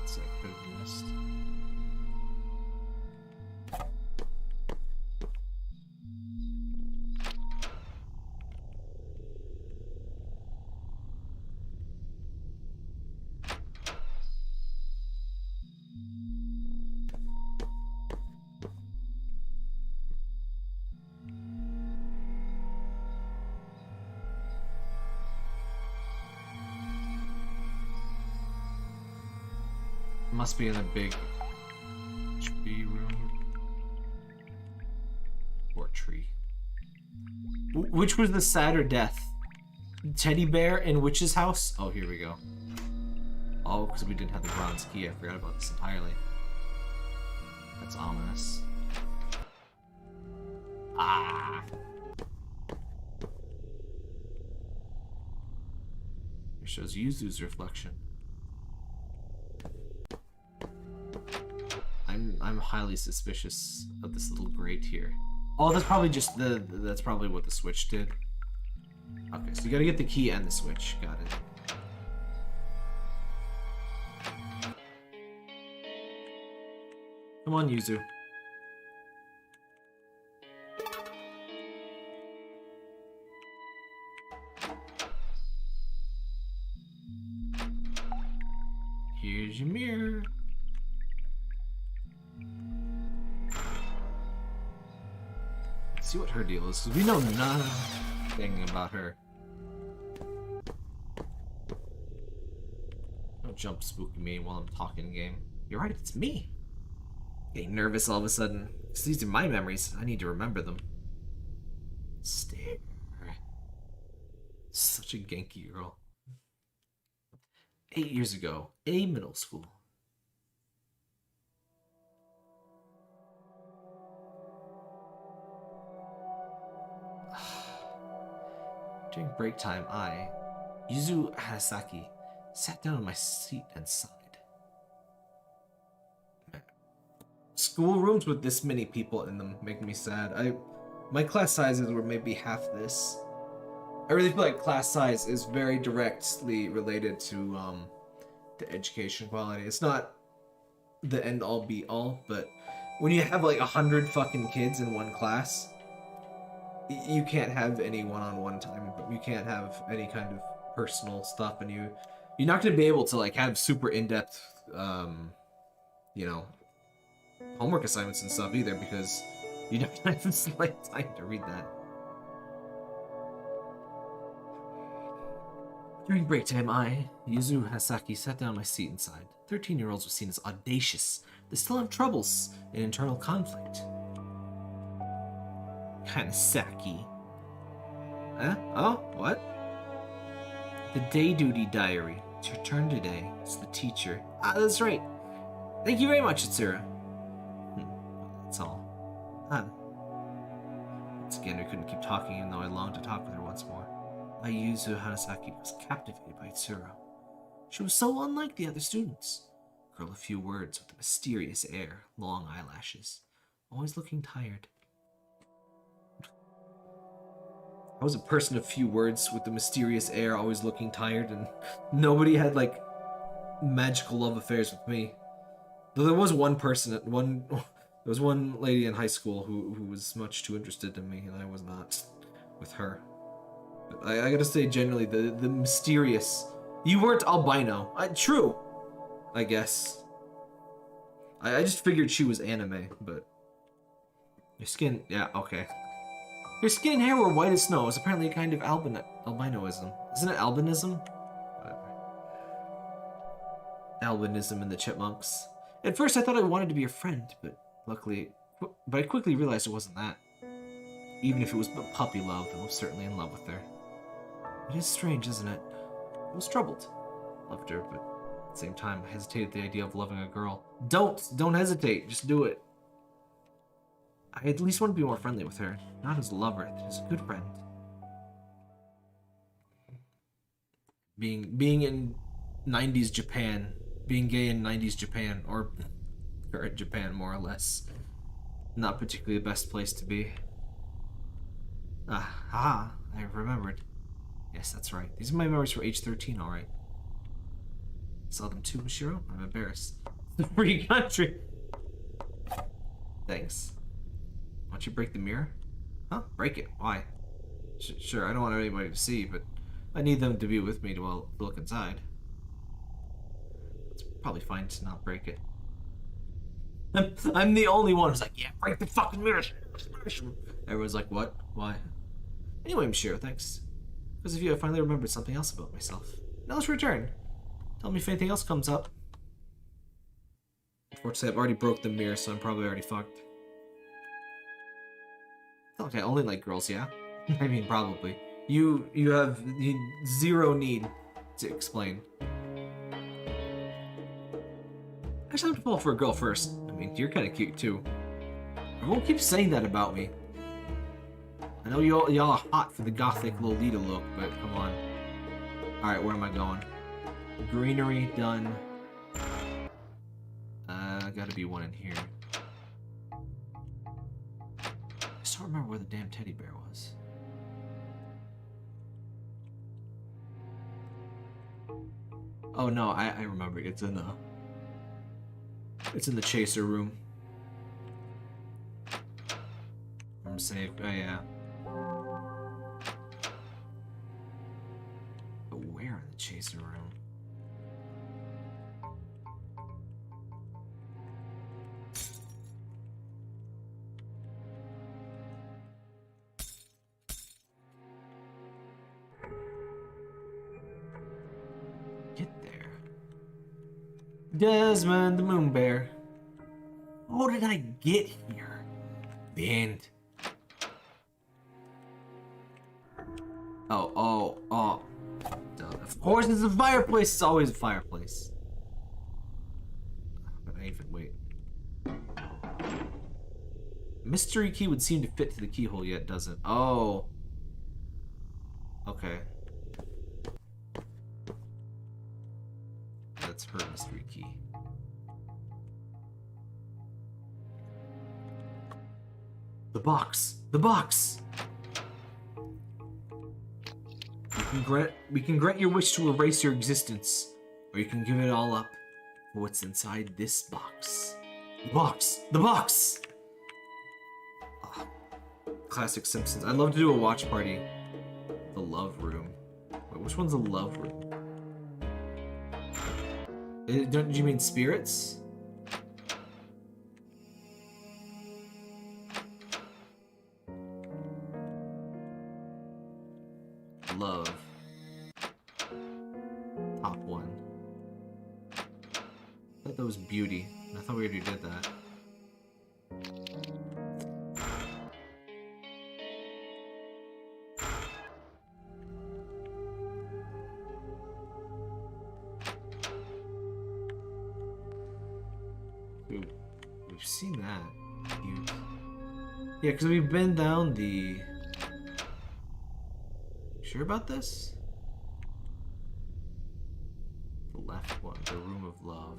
So I could have missed. Must be in a big tree room. Or tree. Which was the sadder death? Teddy bear in Witch's house? Oh, here we go. Oh, because we didn't have the bronze key. I forgot about this entirely. That's ominous. Ah! Here shows Yuzu's reflection. I'm highly suspicious of this little grate here. Oh, that's probably just that's probably what the switch did. Okay, so you gotta get the key and the switch. Got it. Come on, Yuzu. Here's your mirror. Let's see what her deal is, because we know nothing about her. Don't jump spooky me while I'm talking game. You're right, it's me. Getting nervous all of a sudden. Because these are my memories. I need to remember them. Stare. Such a Genki girl. 8 years ago, a middle school. During break time, I, Yuzu Harasaki, sat down on my seat and sighed. Schoolrooms with this many people in them make me sad. My class sizes were maybe half this. I really feel like class size is very directly related to education quality. It's not the end all be all, but when you have like 100 fucking kids in one class, you can't have any one-on-one time. You can't have any kind of personal stuff, and you're not going to be able to like have super in-depth, you know, homework assignments and stuff either, because you don't have this like time to read that. During break time, I, Yuzu Hasaki, sat down on my seat inside. 13-year-olds were seen as audacious. They still have troubles in internal conflict. Kinda sacky. Huh? Oh, what? The day duty diary. It's your turn today. It's the teacher. Ah, that's right. Thank you very much, Itsura. That's all. Once again, we couldn't keep talking, even though I longed to talk with her once more. Yuzu Hanasaki was captivated by Itsura. She was so unlike the other students. Girl of few words with a mysterious air, long eyelashes, always looking tired. I was a person of few words with a mysterious air, always looking tired, and nobody had like magical love affairs with me. Though there was one person, there was one lady in high school who was much too interested in me, and I was not with her. But I gotta say, generally, the mysterious. You weren't albino. True, I guess. I just figured she was anime, but your skin, yeah, okay. Your skin and hair were white as snow. It's apparently a kind of albinoism. Isn't it albinism? Whatever. Albinism in the chipmunks. At first, I thought I wanted to be your friend, but I quickly realized it wasn't that. Even if it was but puppy love, I was certainly in love with her. It is strange, isn't it? I was troubled. Loved her, but at the same time, I hesitated at the idea of loving a girl. Don't hesitate. Just do it. I at least want to be more friendly with her. Not as a lover, as a good friend. Being in 90s Japan, being gay in 90s Japan, or current Japan more or less, not particularly the best place to be. I remembered. Yes, that's right. These are my memories for age 13, alright. Saw them too, Mashiro? I'm embarrassed. The free country! Thanks. Why don't you break the mirror? Huh? Break it? Why? Sure, I don't want anybody to see, but I need them to be with me to look inside. It's probably fine to not break it. I'm the only one who's like, yeah, break the fucking mirror! Everyone's like, what? Why? Anyway, Mashiro, thanks. Because of you, I finally remembered something else about myself. Now let's return. Tell me if anything else comes up. Unfortunately, I've already broke the mirror, so I'm probably already fucked. Okay, I only like girls, yeah? I mean, probably. You have zero need to explain. I just have to fall for a girl first. I mean, you're kind of cute, too. Everyone keeps saying that about me. I know y'all are hot for the gothic Lolita look, but come on. Alright, where am I going? Greenery, done. Gotta be one in here. I just don't remember where the damn teddy bear was. Oh no, I remember. It's in the chaser room. save. Oh, yeah. But where in the chaser room? Get there. Desmond the Moon Bear. How did I get here? The end. Oh. Duh. Of course, it's a fireplace. It's always a fireplace. But I even wait. Mystery key would seem to fit to the keyhole, yet doesn't. Oh. Okay. That's her mystery key. The box! The box! We can grant your wish to erase your existence, or you can give it all up for what's inside this box. The box! The box! Ah, classic Simpsons. I'd love to do a watch party. The love room. Wait, which one's the love room? Don't you mean spirits? Love. Top one. I thought that was beauty. I thought we already did that. Dude, we've seen that. Cute. Yeah, because we've been down the... Sure about this? The left one, the room of love.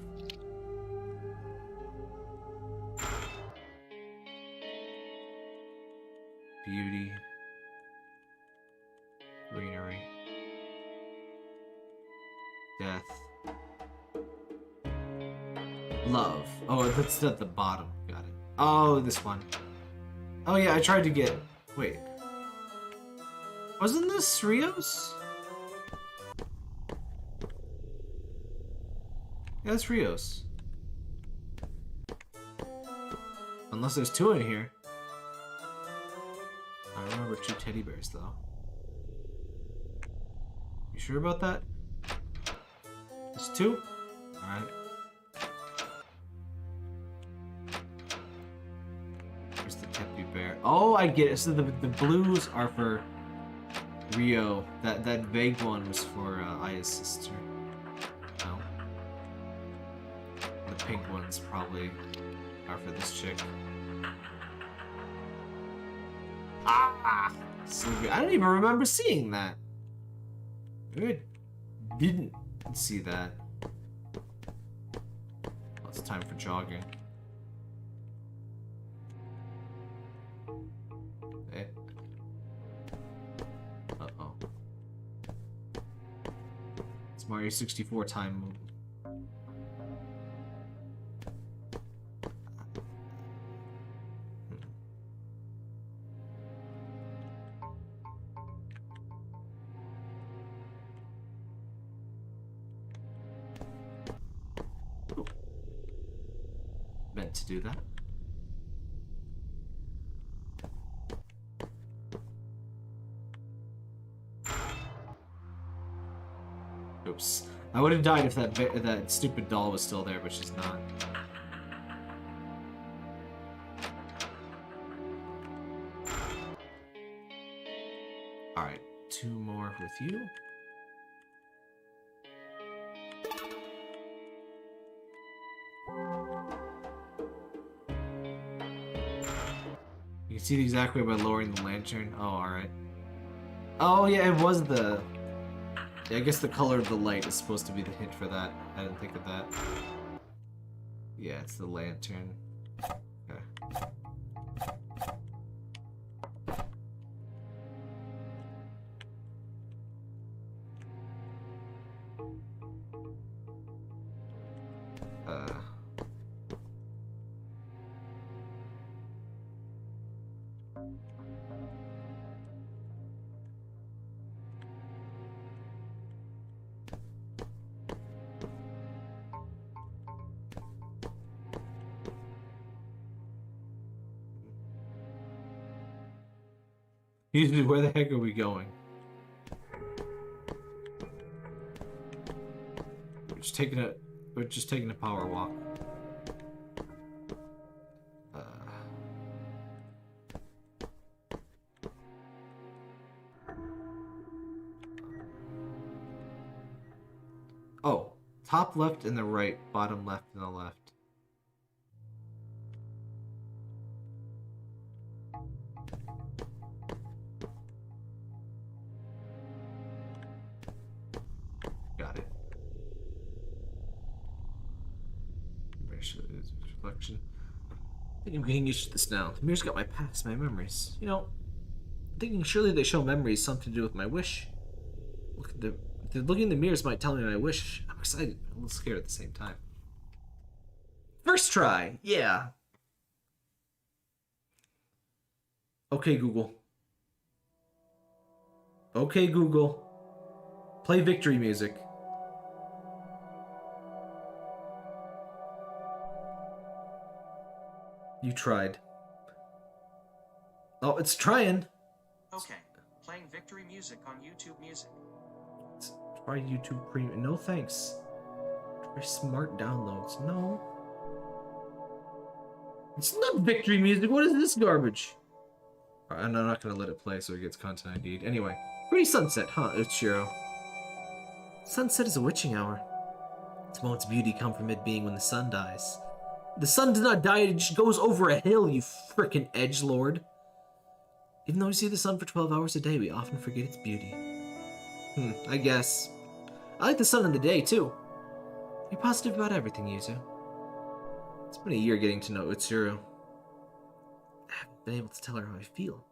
Beauty. Greenery. Death. Love. Oh, that's at the bottom. Got it. Oh, this one. Oh yeah, I tried to get... Wait. Wasn't this Rios? Yeah, that's Rios. Unless there's two in here. I remember two teddy bears, though. You sure about that? There's two? Alright. Here's the teddy bear. Oh, I get it. So the blues are for Rio. That vague one was for Aya's sister. No. The pink ones probably are for this chick. Ah! Sylvia. I don't even remember seeing that. Maybe I didn't see that. Well, it's time for jogging. Hey. Uh-oh. It's Mario 64 time move. Meant to do that. Oops. I would have died if that stupid doll was still there, but she's not. Alright, two more with you. You can see the exact way by lowering the lantern. Oh, alright. Oh, yeah, it was the... Yeah, I guess the color of the light is supposed to be the hint for that. I didn't think of that. Yeah, it's the lantern. Okay. Where the heck are we going? We're just taking a power walk. Oh, top left and the right, bottom left and the left. Got it. Reflection. I think I'm getting used to this now. The mirror's got my past, my memories. You know, I'm thinking surely they show memories something to do with my wish. Looking in the mirrors might tell me my wish. I'm excited, but a little scared at the same time. First try, yeah. Okay, Google. Okay, Google. Play victory music. You tried. Oh, it's trying. Okay, playing victory music on YouTube Music. Try YouTube Premium. No thanks. Try smart downloads. No. It's not victory music. What is this garbage? Alright, I'm not gonna let it play so it gets content ID'd. Anyway, pretty sunset, huh, Ichiro? Sunset is a witching hour. This moment's beauty come from it being when the sun dies. The sun does not die, it just goes over a hill, you frickin' edgelord. Even though we see the sun for 12 hours a day, we often forget its beauty. I guess. I like the sun in the day, too. You're positive about everything, Yuzu. It's been a year getting to know Utsuru. I haven't been able to tell her how I feel.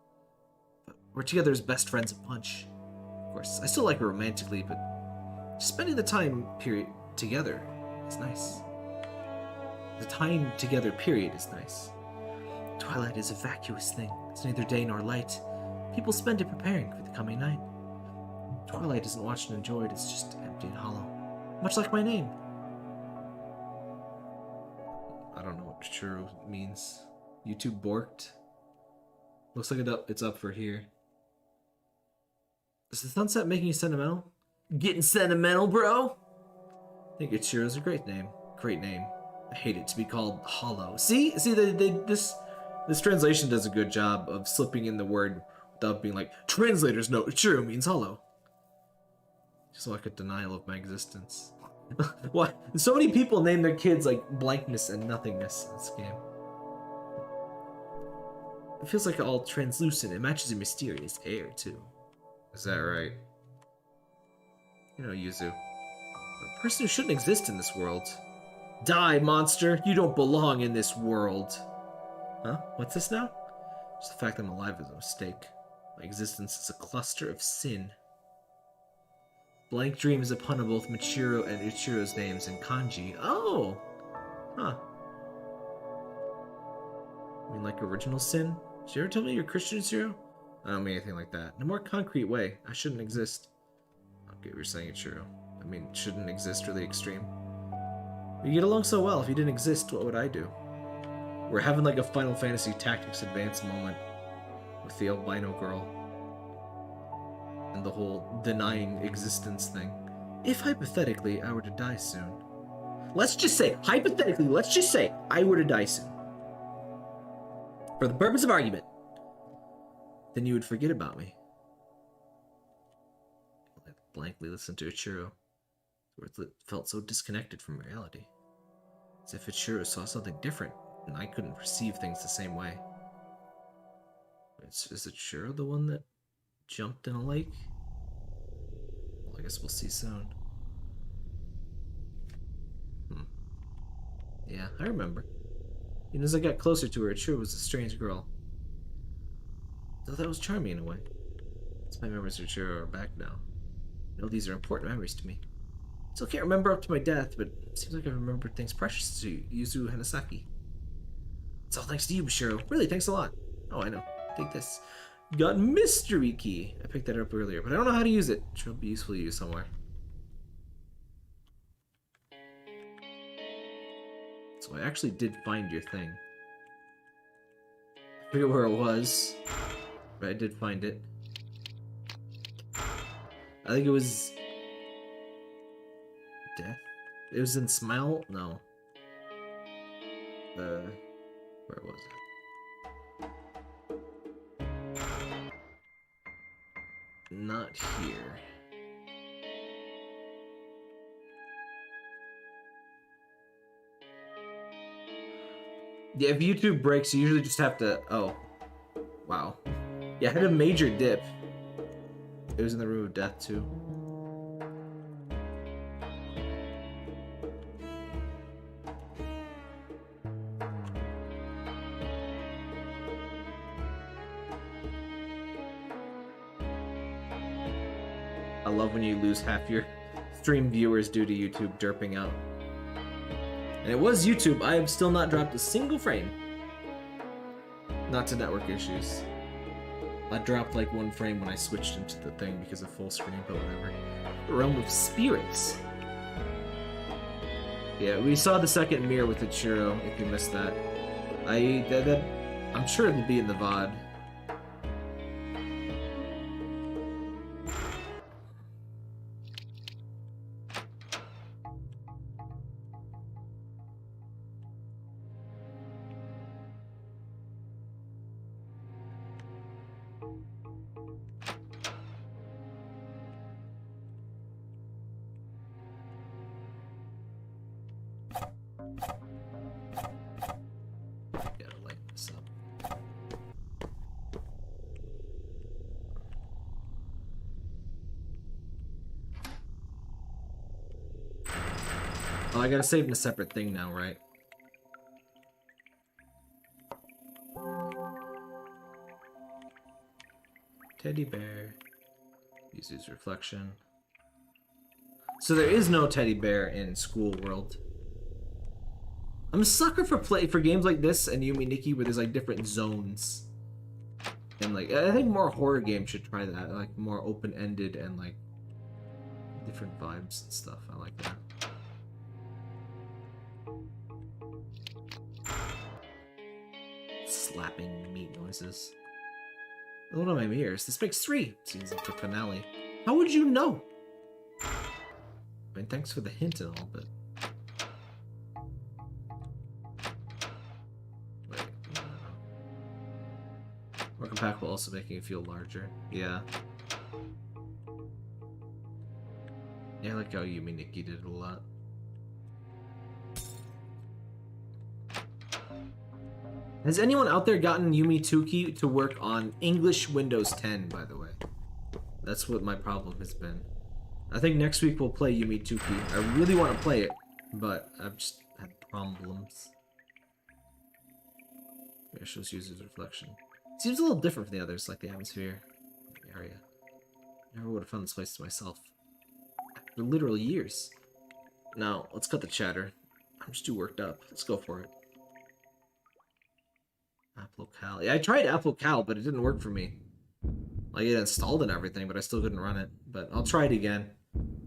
But we're together as best friends at Punch. Of course, I still like her romantically, but just spending the time period together is nice. The time together period is nice. Twilight is a vacuous thing. It's neither day nor light. People spend it preparing for the coming night. Twilight isn't watched and enjoyed, it's just empty and hollow. Much like my name. I don't know what true means. YouTube borked. Looks like it's up for here. Is the sunset making you sentimental? Getting sentimental, bro? I think Ichiro's a great name. Great name. I hate it to be called hollow. See, this translation does a good job of slipping in the word without being like, translators know Ichiro means hollow. Just like a denial of my existence. Why? So many people name their kids like blankness and nothingness in this game. It feels like all translucent. It matches a mysterious air, too. Is that right? You know, Yuzu. A person who shouldn't exist in this world. Die, monster! You don't belong in this world. Huh? What's this now? Just the fact that I'm alive is a mistake. My existence is a cluster of sin. Blank Dream is a pun on both Michiro and Ichiro's names in kanji. Oh! Huh. You mean like original sin? Did you ever tell me you're Christian, Ichiro? I don't mean anything like that. In a more concrete way, I shouldn't exist. Okay, what you're saying, Ichiro. I mean, shouldn't exist really extreme. We get along so well. If you didn't exist, what would I do? We're having like a Final Fantasy Tactics Advance moment with the albino girl. And the whole denying existence thing. If hypothetically I were to die soon. Let's just say, hypothetically, let's just say I were to die soon. For the purpose of argument. Then you would forget about me. I blankly listened to Ichiro. Words that felt so disconnected from reality. As if Ichiro saw something different, and I couldn't perceive things the same way. Is Ichiro the one that jumped in a lake? Well, I guess we'll see soon. Yeah, I remember. Even as I got closer to her, Ichiro was a strange girl. Though that was charming in a way. It's my memories of Ichiro are back now. I know these are important memories to me. Still can't remember up to my death, but it seems like I've remembered things precious to Yuzu Hanasaki. It's all thanks to you, Bashiro. Really, thanks a lot. Oh, I know. Take this. Got mystery key. I picked that up earlier, but I don't know how to use it. Should be useful to use somewhere. So I actually did find your thing. I forget where it was, but I did find it. I think it was death. It was in Smile. No. Where was it? Not here. Yeah, if YouTube breaks, you usually just have to. Oh, wow. Yeah, I had a major dip. It was in the room of death too. I love when you lose half your stream viewers due to YouTube derping out. And it was YouTube. I have still not dropped a single frame. Not to network issues. I dropped like one frame when I switched into the thing because of full screen, but whatever. Realm of Spirits. Yeah, we saw the second mirror with the churro, if you missed that. I'm sure it'll be in the VOD. Gotta light this up. Oh, I gotta save in a separate thing now, right? Teddy bear. Use his reflection. So there is no teddy bear in School World. I'm a sucker for games like this and Yumi Nikki where there's like different zones. And like I think more horror games should try that, like more open-ended and like different vibes and stuff. I like that. Slapping meat noises. Load on my mirrors. This makes 3. Seems like the finale. How would you know? I mean, thanks for the hint and all, but wait. More compactable, also making it feel larger. Yeah. Yeah, I like how Yumi Nikki did it a lot. Has anyone out there gotten Yumi Tuki to work on English Windows 10, by the way? That's what my problem has been. I think next week we'll play Yumi Tuki. I really want to play it, but I've just had problems. It shows user's reflection. Seems a little different from the others, like the atmosphere, the area. Never would have found this place to myself. After literal years. Now, let's cut the chatter. I'm just too worked up. Let's go for it. Applocal. Yeah, I tried Applocal, but it didn't work for me. Like, it installed and everything, but I still couldn't run it. But I'll try it again.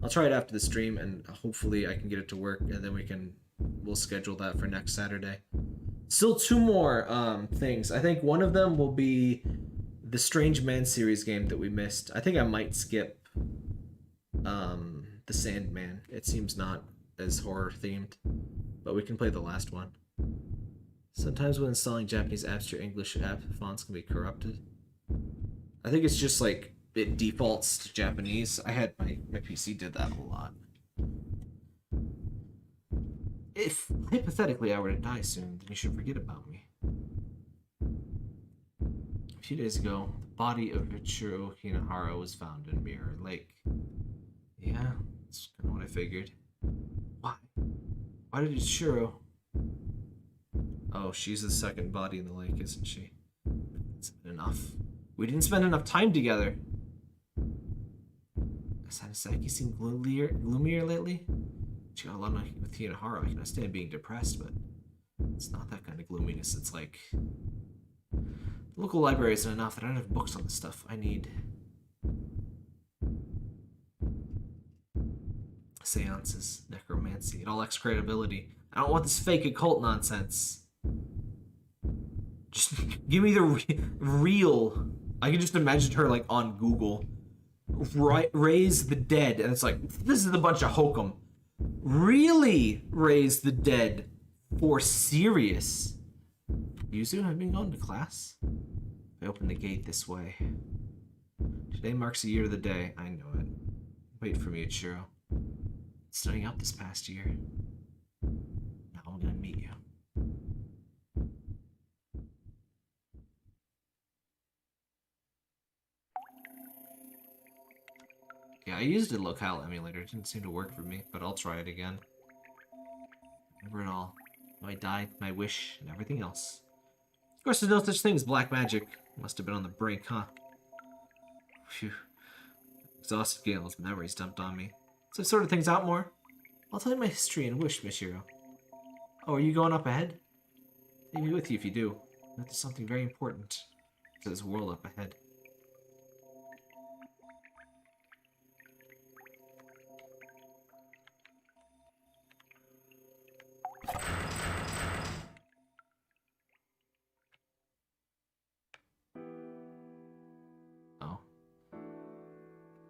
I'll try it after the stream, and hopefully I can get it to work, and then we'll schedule that for next Saturday. Still 2 more things. I think one of them will be the Strange Man series game that we missed. I think I might skip the Sandman. It seems not as horror themed, but we can play the last one. Sometimes when installing Japanese apps, your English app fonts can be corrupted. I think it's just like it defaults to Japanese. I had my PC did that a lot. If hypothetically I were to die soon, then you should forget about me. A few days ago, the body of Ichiro Hinahara was found in Mirror Lake. Yeah, that's kind of what I figured. Why? Why did Ichiro? Oh, she's the second body in the lake, isn't she? It's enough. We didn't spend enough time together. Has Hanasaki seemed gloomier lately? She got along with Hinahara. I can understand being depressed, but it's not that kind of gloominess. It's like The local library isn't enough. I don't have books on the stuff I need. Seances, necromancy, it all lacks credibility. I don't want this fake occult nonsense. Just give me the real. I can just imagine her like on Google. Raise the dead, and it's like, this is a bunch of hokum. Really raise the dead for serious. Yuzu, have you been going to class? I opened the gate this way. Today marks a year of the day. I know it. Wait for me, Ichiro. Studying up this past year. Now I'm gonna meet you. Yeah, I used a locale emulator. It didn't seem to work for me, but I'll try it again. Remember it all. How I died, my wish, and everything else. Of course, there's no such thing as black magic. Must have been on the brink, huh? Phew. Exhausted getting those memories dumped on me. So I've sorted things out more. I'll tell you my history and wish, Mishiro. Oh, are you going up ahead? Take me with you if you do. There's something very important to this world up ahead. Oh.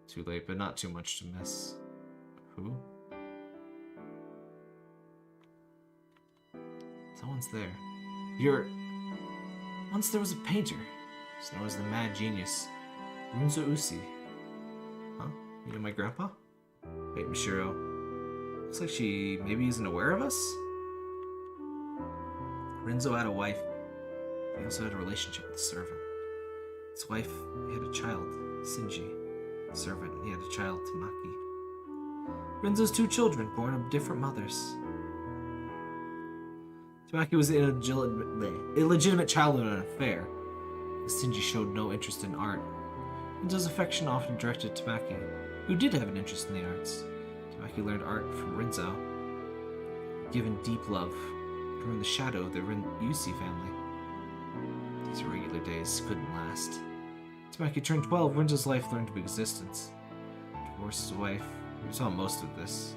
Too late, but not too much to miss. Who? Someone's there. Once there was a painter. So known as the mad genius. Runzo Usi. Huh? You know my grandpa? Wait, Mishiro. Looks like she maybe isn't aware of us? Renzo had a wife. He also had a relationship with a servant. His wife had a child, Shinji. The servant, he had a child, Tamaki. Renzo's 2 children, born of different mothers. Tamaki was an illegitimate child in an affair. Shinji showed no interest in art. Renzo's affection often directed Tamaki, who did have an interest in the arts. Tamaki learned art from Renzo, given deep love from the shadow of the Yusi family. These regular days couldn't last. Tamaki turned 12, Renzo's life learned of existence. Divorced his wife, we saw most of this.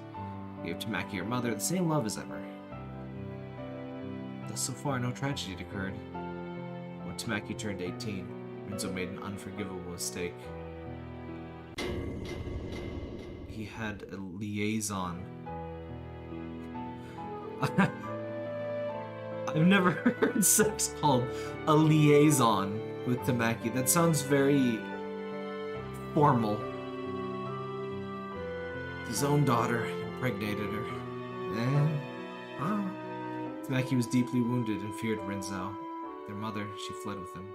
He gave Tamaki her mother the same love as ever. Thus so far, no tragedy had occurred. When Tamaki turned 18, Renzo made an unforgivable mistake. He had a liaison. I've never heard sex called a liaison with Tamaki. That sounds very formal. His own daughter impregnated her. Tamaki was deeply wounded and feared Renzo. Their mother, she fled with him.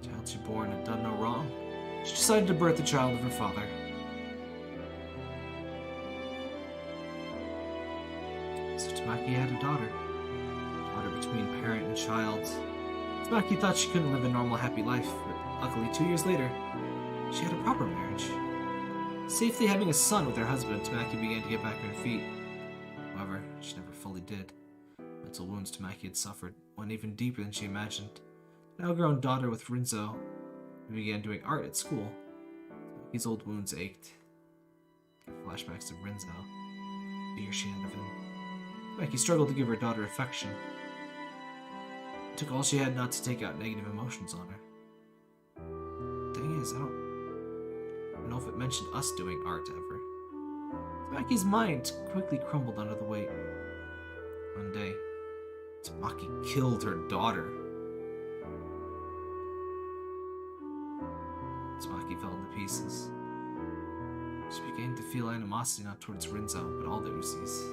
The child she bore had done no wrong. She decided to birth the child of her father. So Tamaki had a daughter. Between parent and child. Tamaki thought she couldn't live a normal, happy life, but luckily 2 years later, she had a proper marriage. Safely having a son with her husband, Tamaki began to get back on her feet. However, she never fully did. Mental wounds Tamaki had suffered went even deeper than she imagined. Now grown daughter with Renzo, who began doing art at school. Tamaki's old wounds ached. Flashbacks of Renzo. The fear she had of him. Tamaki struggled to give her daughter affection. It took all she had not to take out negative emotions on her. Thing is, I don't know if it mentioned us doing art ever. Tamaki's mind quickly crumbled under the weight. One day, Tamaki killed her daughter. Tamaki fell into pieces. She began to feel animosity not towards Renzo, but all the Usis.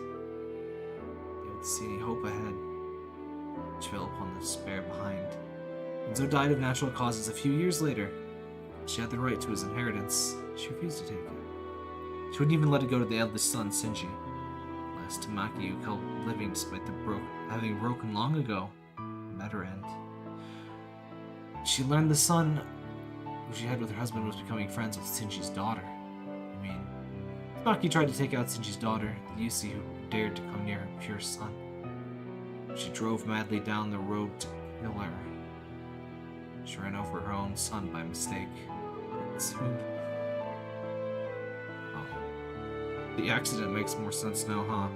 Able to see any hope ahead. She fell upon the despair behind. Renzo died of natural causes a few years later. She had the right to his inheritance. She refused to take it. She wouldn't even let it go to the eldest son, Shinji. Last Tamaki, who held living despite having broken long ago, met her end. She learned the son who she had with her husband was becoming friends with Shinji's daughter. Tamaki tried to take out Shinji's daughter, the Yusi who dared to come near her pure son. She drove madly down the road to kill her. She ran over her own son by mistake. It's who? Oh. The accident makes more sense now, huh?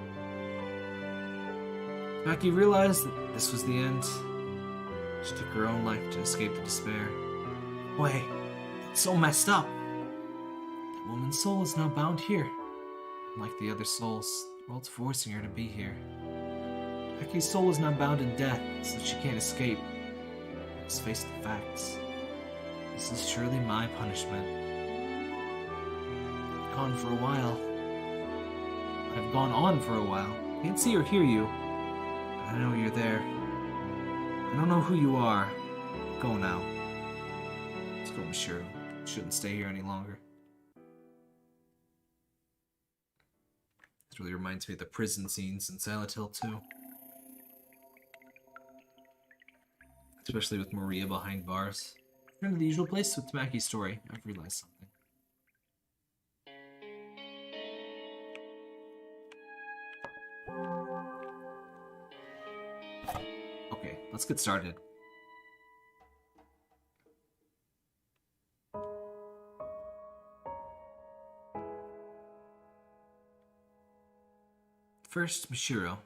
Mackie realized that this was the end. She took her own life to escape the despair. Wait, that's so messed up. That woman's soul is now bound here. Like the other souls, the world's forcing her to be here. Mackie's soul is now bound in death, so she can't escape. Let's face the facts. This is surely my punishment. I've gone for a while. I've gone on for a while. Can't see or hear you, but I know you're there. I don't know who you are. Go now. Let's go, Monsieur. Shouldn't stay here any longer. This really reminds me of the prison scenes in Silent Hill 2. Especially with Maria behind bars. Return to the usual place with Mackie's story. I've realized something. Okay, let's get started. First, Mishiro,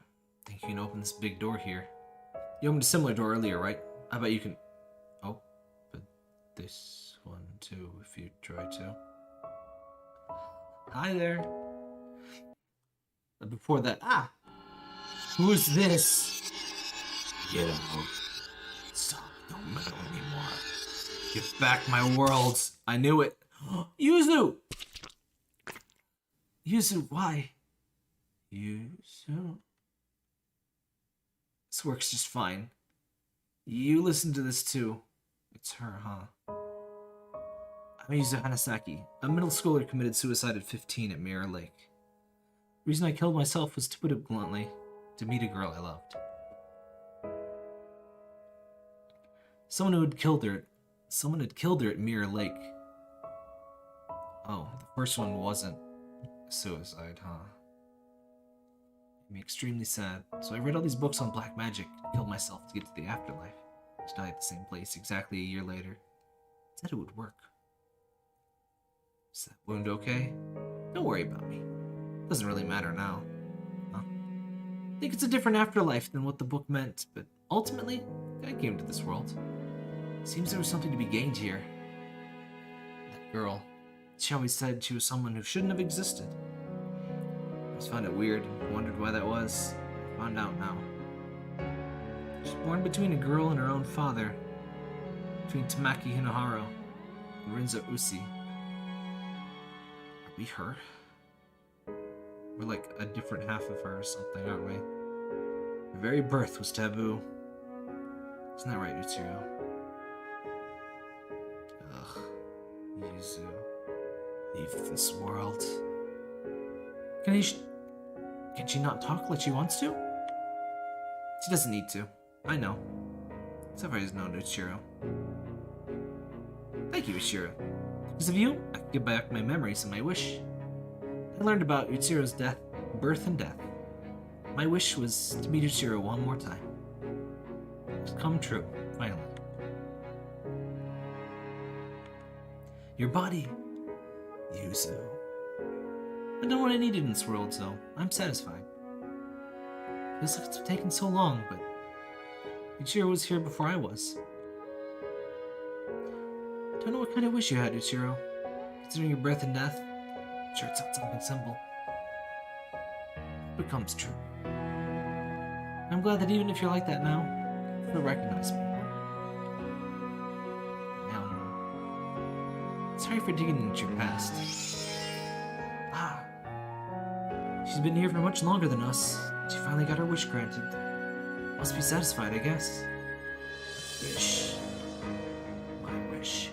think you can open this big door here. You opened a similar door earlier, right? I bet you can open this one too if you try to. Hi there. But before that, who's this? Get out. Stop, don't meddle anymore. Get back my worlds. I knew it. Yuzu! Yuzu, why? Yuzu? This works just fine. You listen to this too. It's her, huh? I'm Yuzu Hanasaki. A middle schooler committed suicide at 15 at Mirror Lake. The reason I killed myself was, to put it bluntly, to meet a girl I loved. Someone had killed her at Mirror Lake. Oh, the first one wasn't a suicide, huh? Made me extremely sad. So I read all these books on black magic, killed myself to get to the afterlife. To die at the same place exactly a year later. Said it would work. Is that wound okay? Don't worry about me. Doesn't really matter now. Huh? I think it's a different afterlife than what the book meant, but ultimately, I came to this world. Seems there was something to be gained here. That girl, she always said she was someone who shouldn't have existed. I always found it weird and wondered why that was. I found out now. She's born between a girl and her own father. Between Tamaki Hinohara and Rinza Usi. Are we her? We're like a different half of her or something, aren't we? Her very birth was taboo. Isn't that right, Utsuro? Ugh. Yuzu. Leave this world. Can she not talk like she wants to? She doesn't need to. I know. As I've always known Utsuro. Thank you, Utsuro. Because of you, I can get back my memories and my wish. I learned about Utsuro's birth and death. My wish was to meet Utsuro one more time. It's come true, finally. Your body, Yuzu. I done what I needed in this world, so I'm satisfied. Feels like it's taken so long, but Utsuro was here before I was. Don't know what kind of wish you had, Utsuro. Considering your birth and death, I'm sure it's not something simple. But it comes true. I'm glad that even if you're like that now, you'll recognize me. Now, sorry for digging into your past. She's been here for much longer than us. She finally got her wish granted. Must be satisfied, I guess. Wish. My wish.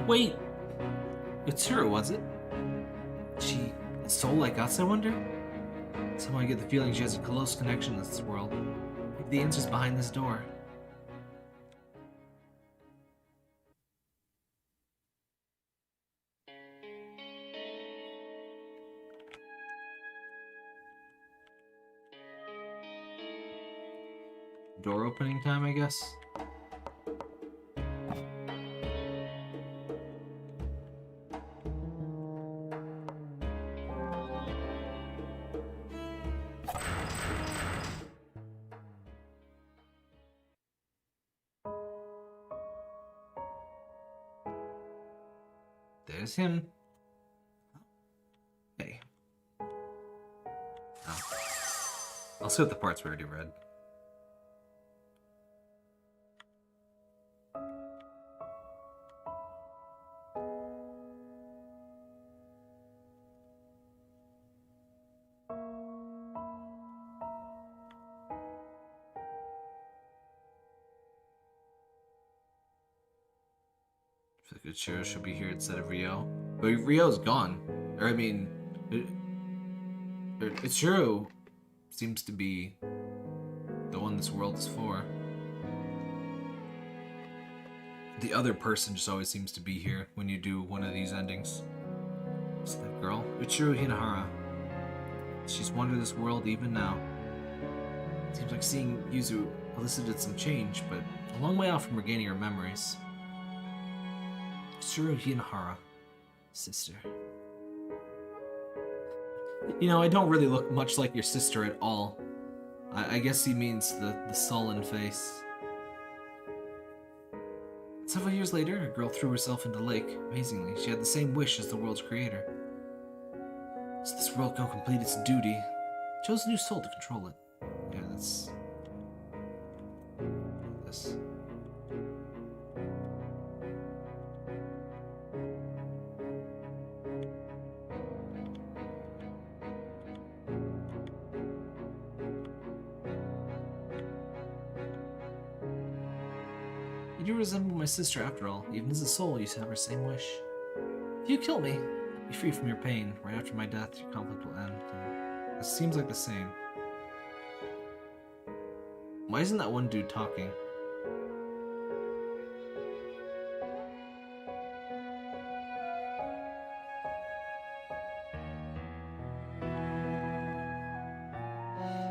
Wait! Utsuro, was it? She a soul like us, I wonder? Somehow I get the feeling she has a close connection to this world. Maybe the answer's behind this door. Door opening time, I guess. There's him. Hey. Oh. I'll skip the parts we already read. I feel like Ichiro should be here instead of Ryo. But Ryo's gone. Or, I mean... Ichiro seems to be the one this world is for. The other person just always seems to be here when you do one of these endings. It's that girl, Ichiro Hinahara. She's wandered this world even now. Seems like seeing Yuzu elicited some change, but a long way off from regaining her memories. Ichiro Hinahara, sister. You know, I don't really look much like your sister at all. I guess he means the sullen face. Several years later, a girl threw herself into the lake. Amazingly, she had the same wish as the world's creator. So this world can complete its duty. Chose a new soul to control it. Yeah, that's... this. You do resemble my sister after all. Even as a soul, you have our same wish. If you kill me, I'll be free from your pain. Right after my death, your conflict will end. And it seems like the same. Why isn't that one dude talking?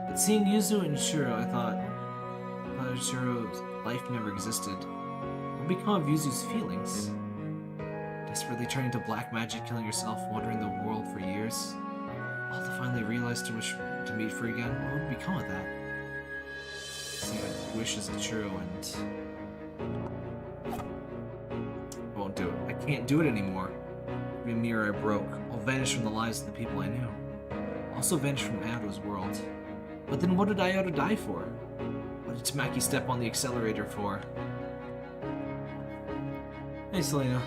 But seeing Yuzu and Ichiro, I thought Ichiro's life never existed. What become of Yuzu's feelings? Desperately turning to black magic, killing yourself, wandering the world for years, all to finally realize to wish to meet for again. What would become of that? See, I wish as Ichiro and I won't do it. I can't do it anymore. Every mirror I broke, I'll vanish from the lives of the people I knew. Also vanish from Ayado's world. But then what did Ayado die for? What did Tamaki step on the accelerator for? Hey, Selena.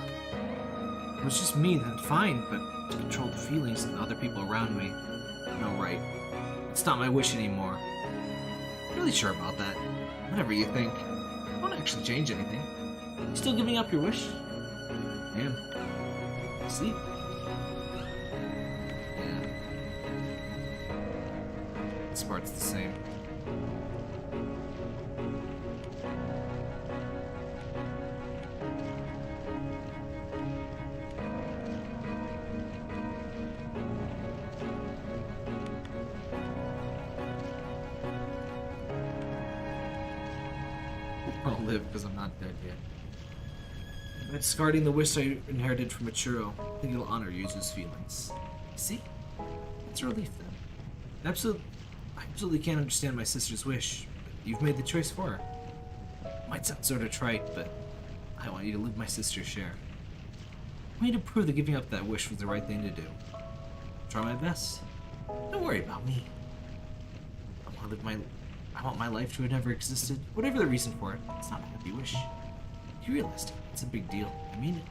It was just me, then fine, but to control the feelings of the other people around me. No, right. It's not my wish anymore. Really sure about that. Whatever you think. I won't actually change anything. You still giving up your wish? Yeah. See? Yeah. This part's the same. I'll live because I'm not dead yet. By discarding the wish I inherited from Ichiro, I think it'll honor Yuzu's feelings. See? It's a relief then. I absolutely can't understand my sister's wish, but you've made the choice for her. Might sound sort of trite, but I want you to live my sister's share. I want you to prove that giving up that wish was the right thing to do. Try my best. Don't worry about me. I want my life to have never existed. Whatever the reason for it, it's not a happy wish. You realized it. It's a big deal. I mean it.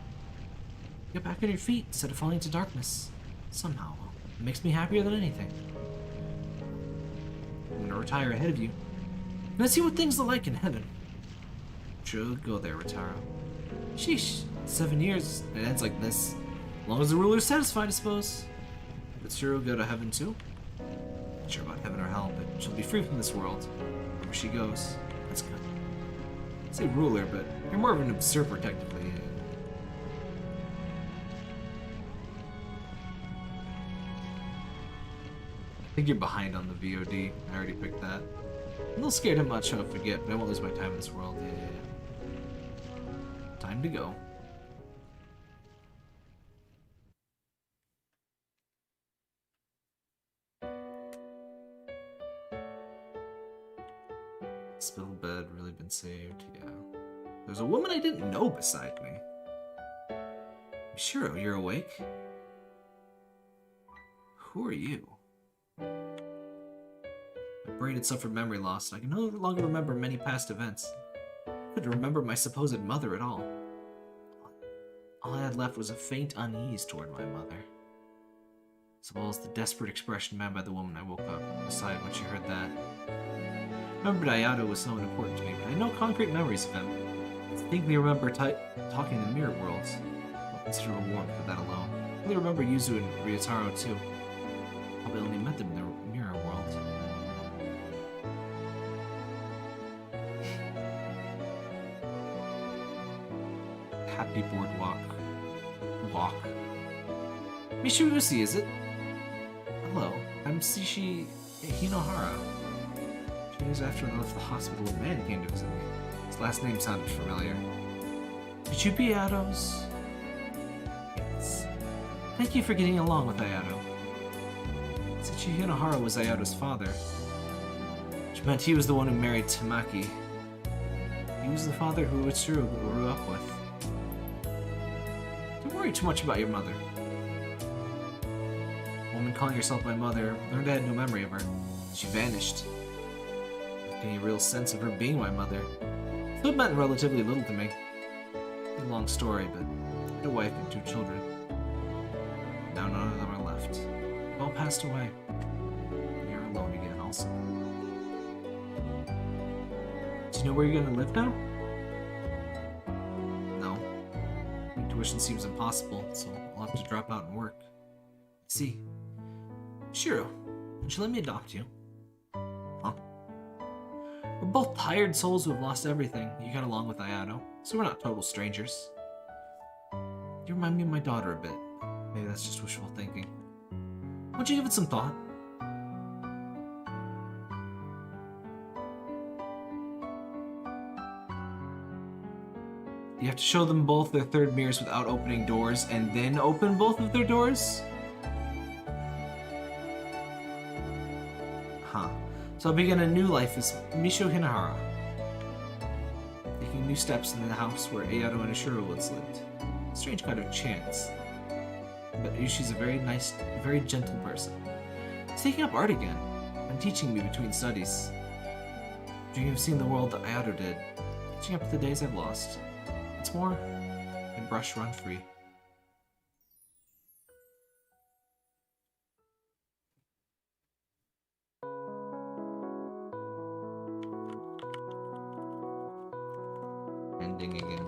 Get back on your feet instead of falling into darkness. Somehow. It makes me happier than anything. I'm gonna retire ahead of you. Let's see what things are like in heaven. Should go there, Retaro. Sheesh. 7 years. It ends like this. As long as the ruler's satisfied, I suppose. But Shiro go to heaven too? Not sure about heaven or hell, but she'll be free from this world. Wherever she goes. That's good. I say ruler, but you're more of an observer, technically. I think you're behind on the VOD. I already picked that. a little scared how much I'll forget, but I won't lose my time in this world. Yeah. Time to go. Spilled bed, really been saved, yeah. There's a woman I didn't know beside me. Shiro, you're awake? Who are you? My brain had suffered memory loss, and I can no longer remember many past events. I couldn't remember my supposed mother at all. All I had left was a faint unease toward my mother, as well as the desperate expression made by the woman I woke up beside when she heard that. I remembered Ayato was someone important to me, but I had no concrete memories of him. I distinctly remember talking in the mirror worlds. I'll consider a warmth for that alone. I really remember Yuzu and Ryotaro too. Probably only met them in the mirror world. Happy boardwalk. Walk. Mishiusi, is it? Hello, I'm Sishi Hinohara. 2 years after I left the hospital, a man came to visit me. His last name sounded familiar. Could you be Ayato's? Yes. Thank you for getting along with Ayato. Sishi Hinohara was Ayato's father, which meant he was the one who married Tamaki. He was the father who Utsuru grew up with. Don't worry too much about your mother. The woman calling herself my mother learned I had no memory of her. She vanished. Any real sense of her being my mother. So it meant relatively little to me. It's a long story, but I had a wife and 2 children. Now none of them are left. They've all passed away. You're alone again, also. Do you know where you're gonna live now? No. Tuition seems impossible, so I'll have to drop out and work. I see. Shiro, would you let me adopt you? Huh? We're both tired souls who have lost everything. You got along with Ayato, so we're not total strangers. You remind me of my daughter a bit. Maybe that's just wishful thinking. Won't you give it some thought? You have to show them both their 3rd mirrors without opening doors, and then open both of their doors? Huh. So I'll begin a new life as Misho Hinahara, taking new steps in the house where Ayato and Ashura once lived. Strange kind of chance. But Yushi's a very nice, very gentle person. He's taking up art again, and teaching me between studies. Dreaming of seeing the world that Ayato did, catching up to the days I've lost. It's more, and brush run free. Ending again.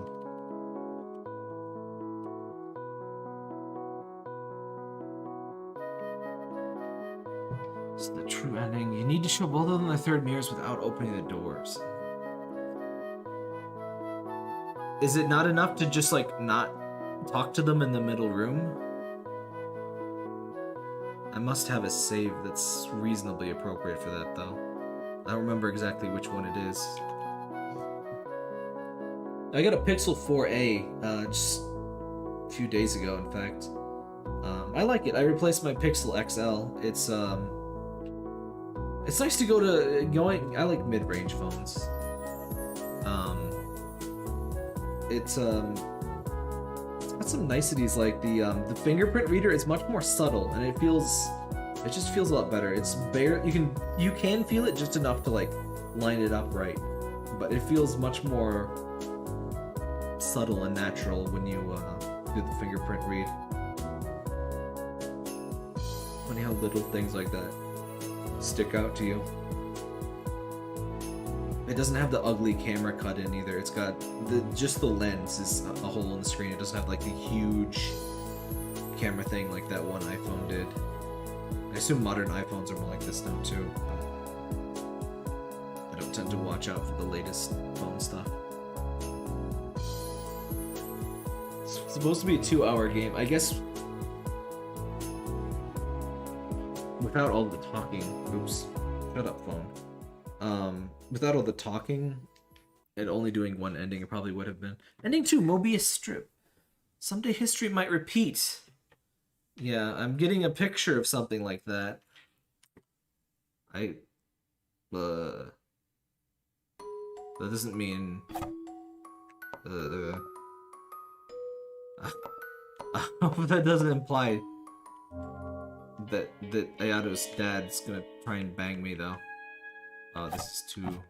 It's the true ending. You need to show both of them their 3rd mirrors without opening the doors. Is it not enough to just, like, not talk to them in the middle room? I must have a save that's reasonably appropriate for that, though. I don't remember exactly which one it is. I got a Pixel 4a just a few days ago, in fact. I like it. I replaced my Pixel XL. It's nice to go to I like mid-range phones. It's got some niceties, like the fingerprint reader is much more subtle, and it just feels a lot better. It's you can feel it just enough to like line it up right, but it feels much more subtle and natural when you do the fingerprint read. Funny how little things like that stick out to you. It doesn't have the ugly camera cut in either. It's got just the lens is a hole in the screen. It doesn't have like the huge camera thing like that one iPhone did. I assume modern iPhones are more like this now too, but I don't tend to watch out for the latest phone stuff. It's supposed to be a 2-hour game. I guess without all the talking. Oops. Shut up, phone. Without all the talking and only doing one ending, it probably would have been. Ending 2, Mobius strip. Someday history might repeat. Yeah, I'm getting a picture of something like that. That doesn't mean... I hope that doesn't imply that Ayato's dad's gonna try and bang me, though. Oh, this is too...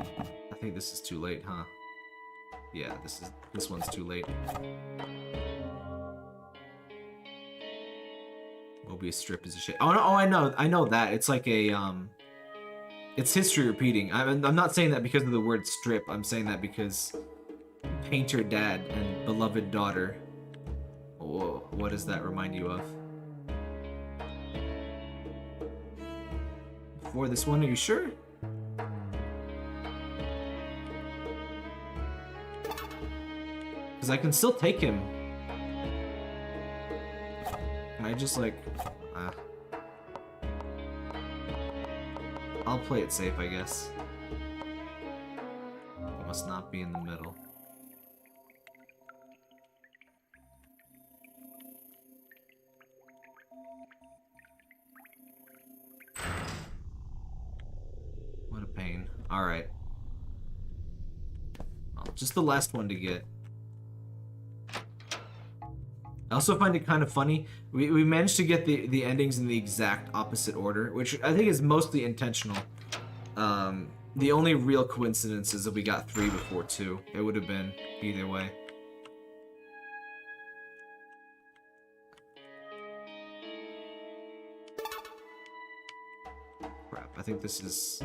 I think this is too late, huh? Yeah, this one's too late. Mobius strip is a shit. Oh, no, I know that. It's like a, it's history repeating. I'm not saying that because of the word strip. I'm saying that because painter dad and beloved daughter. Whoa, what does that remind you of? Before this one, are you sure? Because I can still take him. Can I just like... I'll play it safe, I guess. It must not be in the middle. What a pain. Alright. Well, just the last one to get. I also find it kind of funny. We managed to get the endings in the exact opposite order, which I think is mostly intentional. The only real coincidence is that we got 3 before 2. It would have been either way. Crap, I think this is...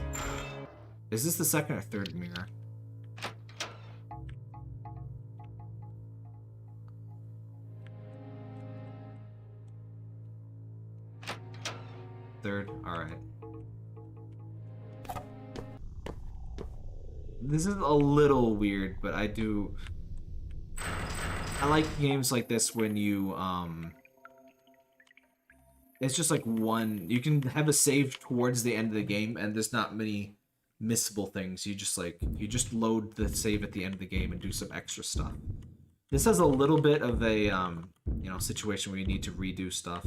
Is this the second or third mirror? Third? Alright. This is a little weird, but I like games like this when you, it's just like one, you can have a save towards the end of the game, and there's not many missable things. You just load the save at the end of the game and do some extra stuff. This has a little bit of a, you know, situation where you need to redo stuff.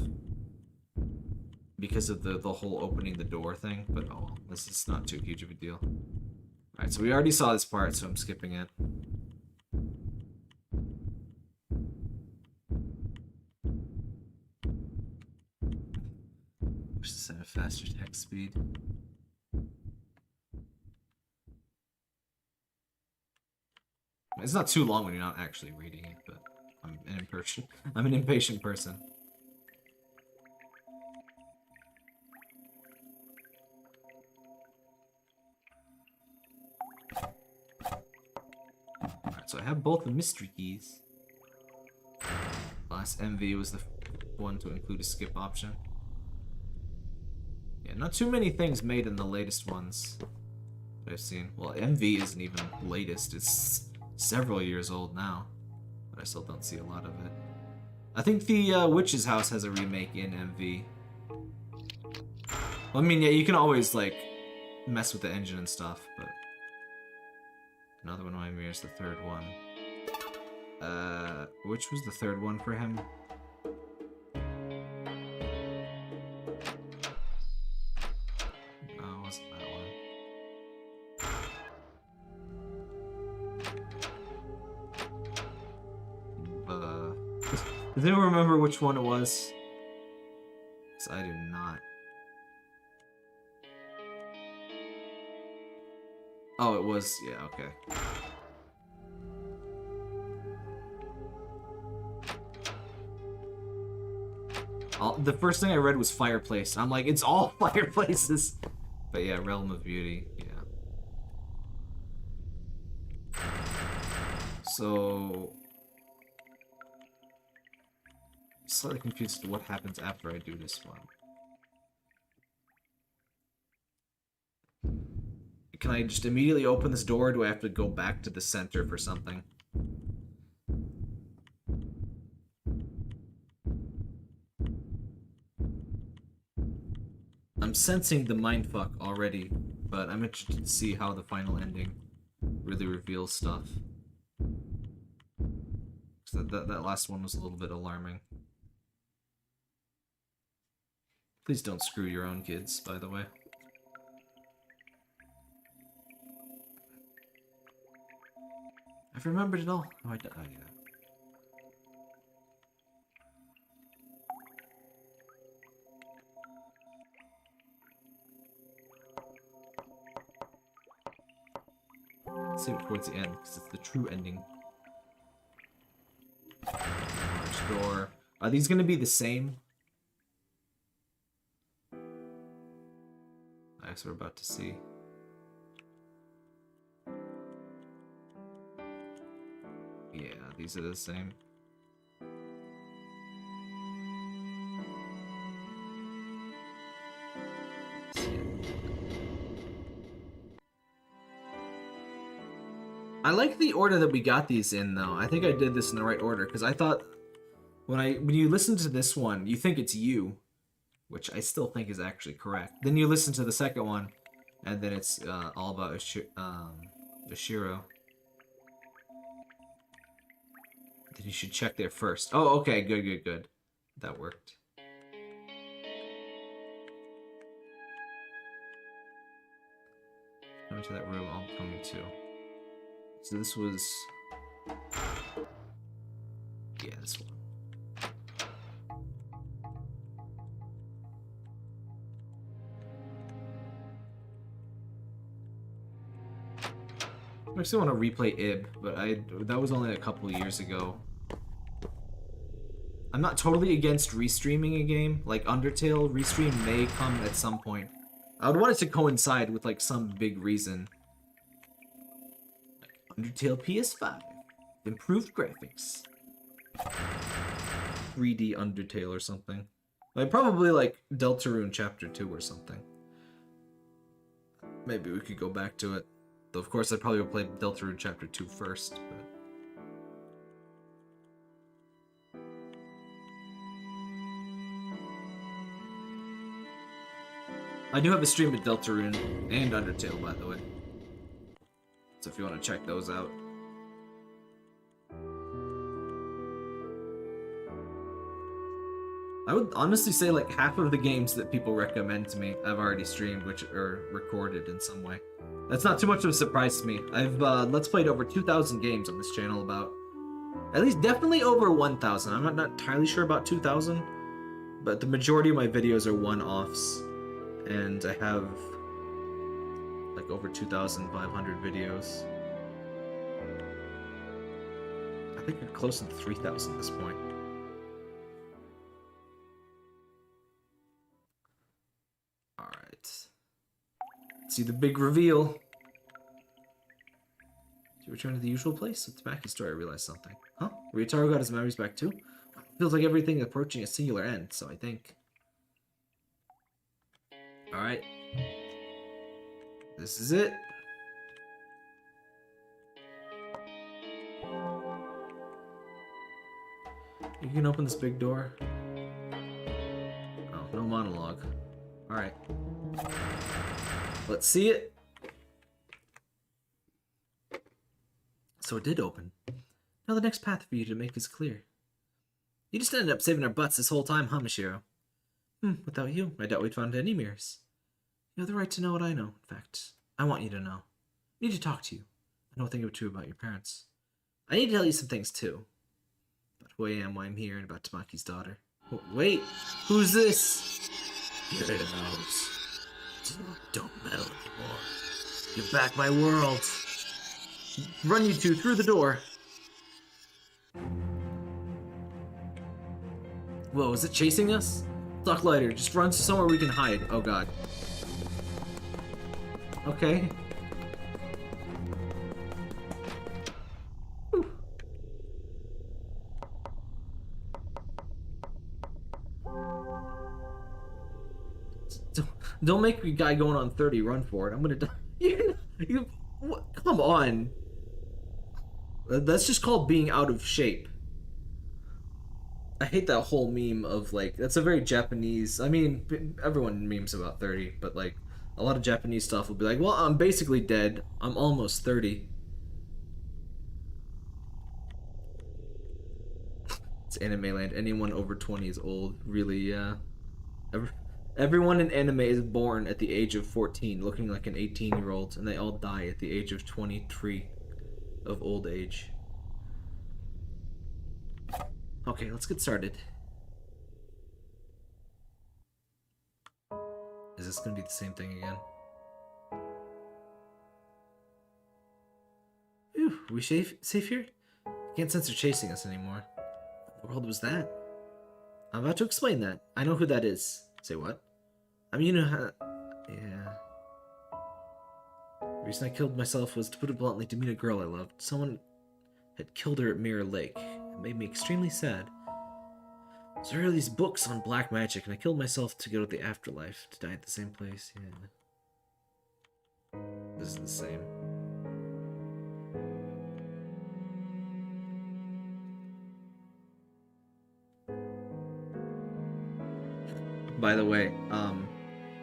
Because of the whole opening the door thing, but oh well, this is not too huge of a deal. Alright, so we already saw this part, so I'm skipping it. Wish this had a faster text speed. It's not too long when you're not actually reading it, but I'm an impatient person. So I have both the mystery keys. Last MV was the one to include a skip option. Yeah, not too many things made in the latest ones that I've seen. Well, MV isn't even latest. It's several years old now. But I still don't see a lot of it. I think the Witch's House has a remake in MV. Well, I mean, yeah, you can always, like, mess with the engine and stuff, but... Another one of my mirrors, the third one. Which was the third one for him? No, it wasn't that one. Does anyone remember which one it was? Because I do not. Oh, it was, yeah, okay. The first thing I read was fireplace. I'm like, it's all fireplaces. But yeah, Realm of Beauty, yeah. So... Slightly confused as to what happens after I do this one. Can I just immediately open this door, or do I have to go back to the center for something? I'm sensing the mindfuck already, but I'm interested to see how the final ending really reveals stuff. So that last one was a little bit alarming. Please don't screw your own kids, by the way. I've remembered it all. Oh, yeah. Save it towards the end, because it's the true ending. Large door. Are these going to be the same? I guess we're about to see. Yeah, these are the same. I like the order that we got these in, though. I think I did this in the right order, because I thought when you listen to this one, you think it's you, which I still think is actually correct. Then you listen to the second one, and then it's all about Oshiro. Then you should check there first. Oh, okay, good. That worked. Coming to that room, I'm coming to. So this was... yeah, this one. I actually want to replay Ib, but that was only a couple years ago. I'm not totally against restreaming a game. Like Undertale, restream may come at some point. I would want it to coincide with like some big reason. Undertale PS5. Improved graphics. 3D Undertale or something. Like probably like Deltarune Chapter 2 or something. Maybe we could go back to it. Though of course I'd probably play Deltarune Chapter 2 first, but... I do have a stream of Deltarune and Undertale, by the way. So if you want to check those out. I would honestly say like half of the games that people recommend to me I've already streamed, which are recorded in some way. That's not too much of a surprise to me. I've let's played over 2,000 games on this channel, about at least definitely over 1,000. I'm not entirely sure about 2,000, but the majority of my videos are one-offs, and I have like over 2,500 videos. I think we're close to 3,000 at this point. Alright. See the big reveal. Did you return to the usual place? With the back story, I realized something. Huh? Ryotaro got his memories back too? Feels like everything is approaching a singular end, so I think. Alright. This is it. You can open this big door. Oh, no monologue. Alright. Let's see it. So it did open. Now the next path for you to make is clear. You just ended up saving our butts this whole time, huh, Mishiro? Without you, I doubt we'd found any mirrors. You have the right to know what I know. In fact, I want you to know. I need to talk to you. I know a thing or two about your parents. I need to tell you some things, too. About who I am, why I'm here, and about Tamaki's daughter. Oh, wait, who's this? Get it out. Don't meddle anymore. Give back my world. Run, you two, through the door. Whoa, is it chasing us? Talk lighter, just run to somewhere we can hide. Oh god. Okay. Whew. Don't make a guy going on 30 run for it. I'm gonna die. Come on. That's just called being out of shape. I hate that whole meme of like that's a very Japanese. I mean, everyone memes about 30, but like a lot of Japanese stuff will be like, "Well, I'm basically dead. I'm almost 30." It's anime land. Anyone over 20 is old. Really, yeah. Everyone in anime is born at the age of 14, looking like an 18-year-old, and they all die at the age of 23 of old age. Okay, let's get started. Is this gonna be the same thing again? Phew, are we safe here? I can't sense her chasing us anymore. What the world was that? I'm about to explain that. I know who that is. Say what? I mean, you know how... Yeah. The reason I killed myself was, to put it bluntly, to meet a girl I loved. Someone had killed her at Mirror Lake. It made me extremely sad. So there are these books on black magic, and I killed myself to go to the afterlife, to die at the same place. Yeah. This is the same. By the way,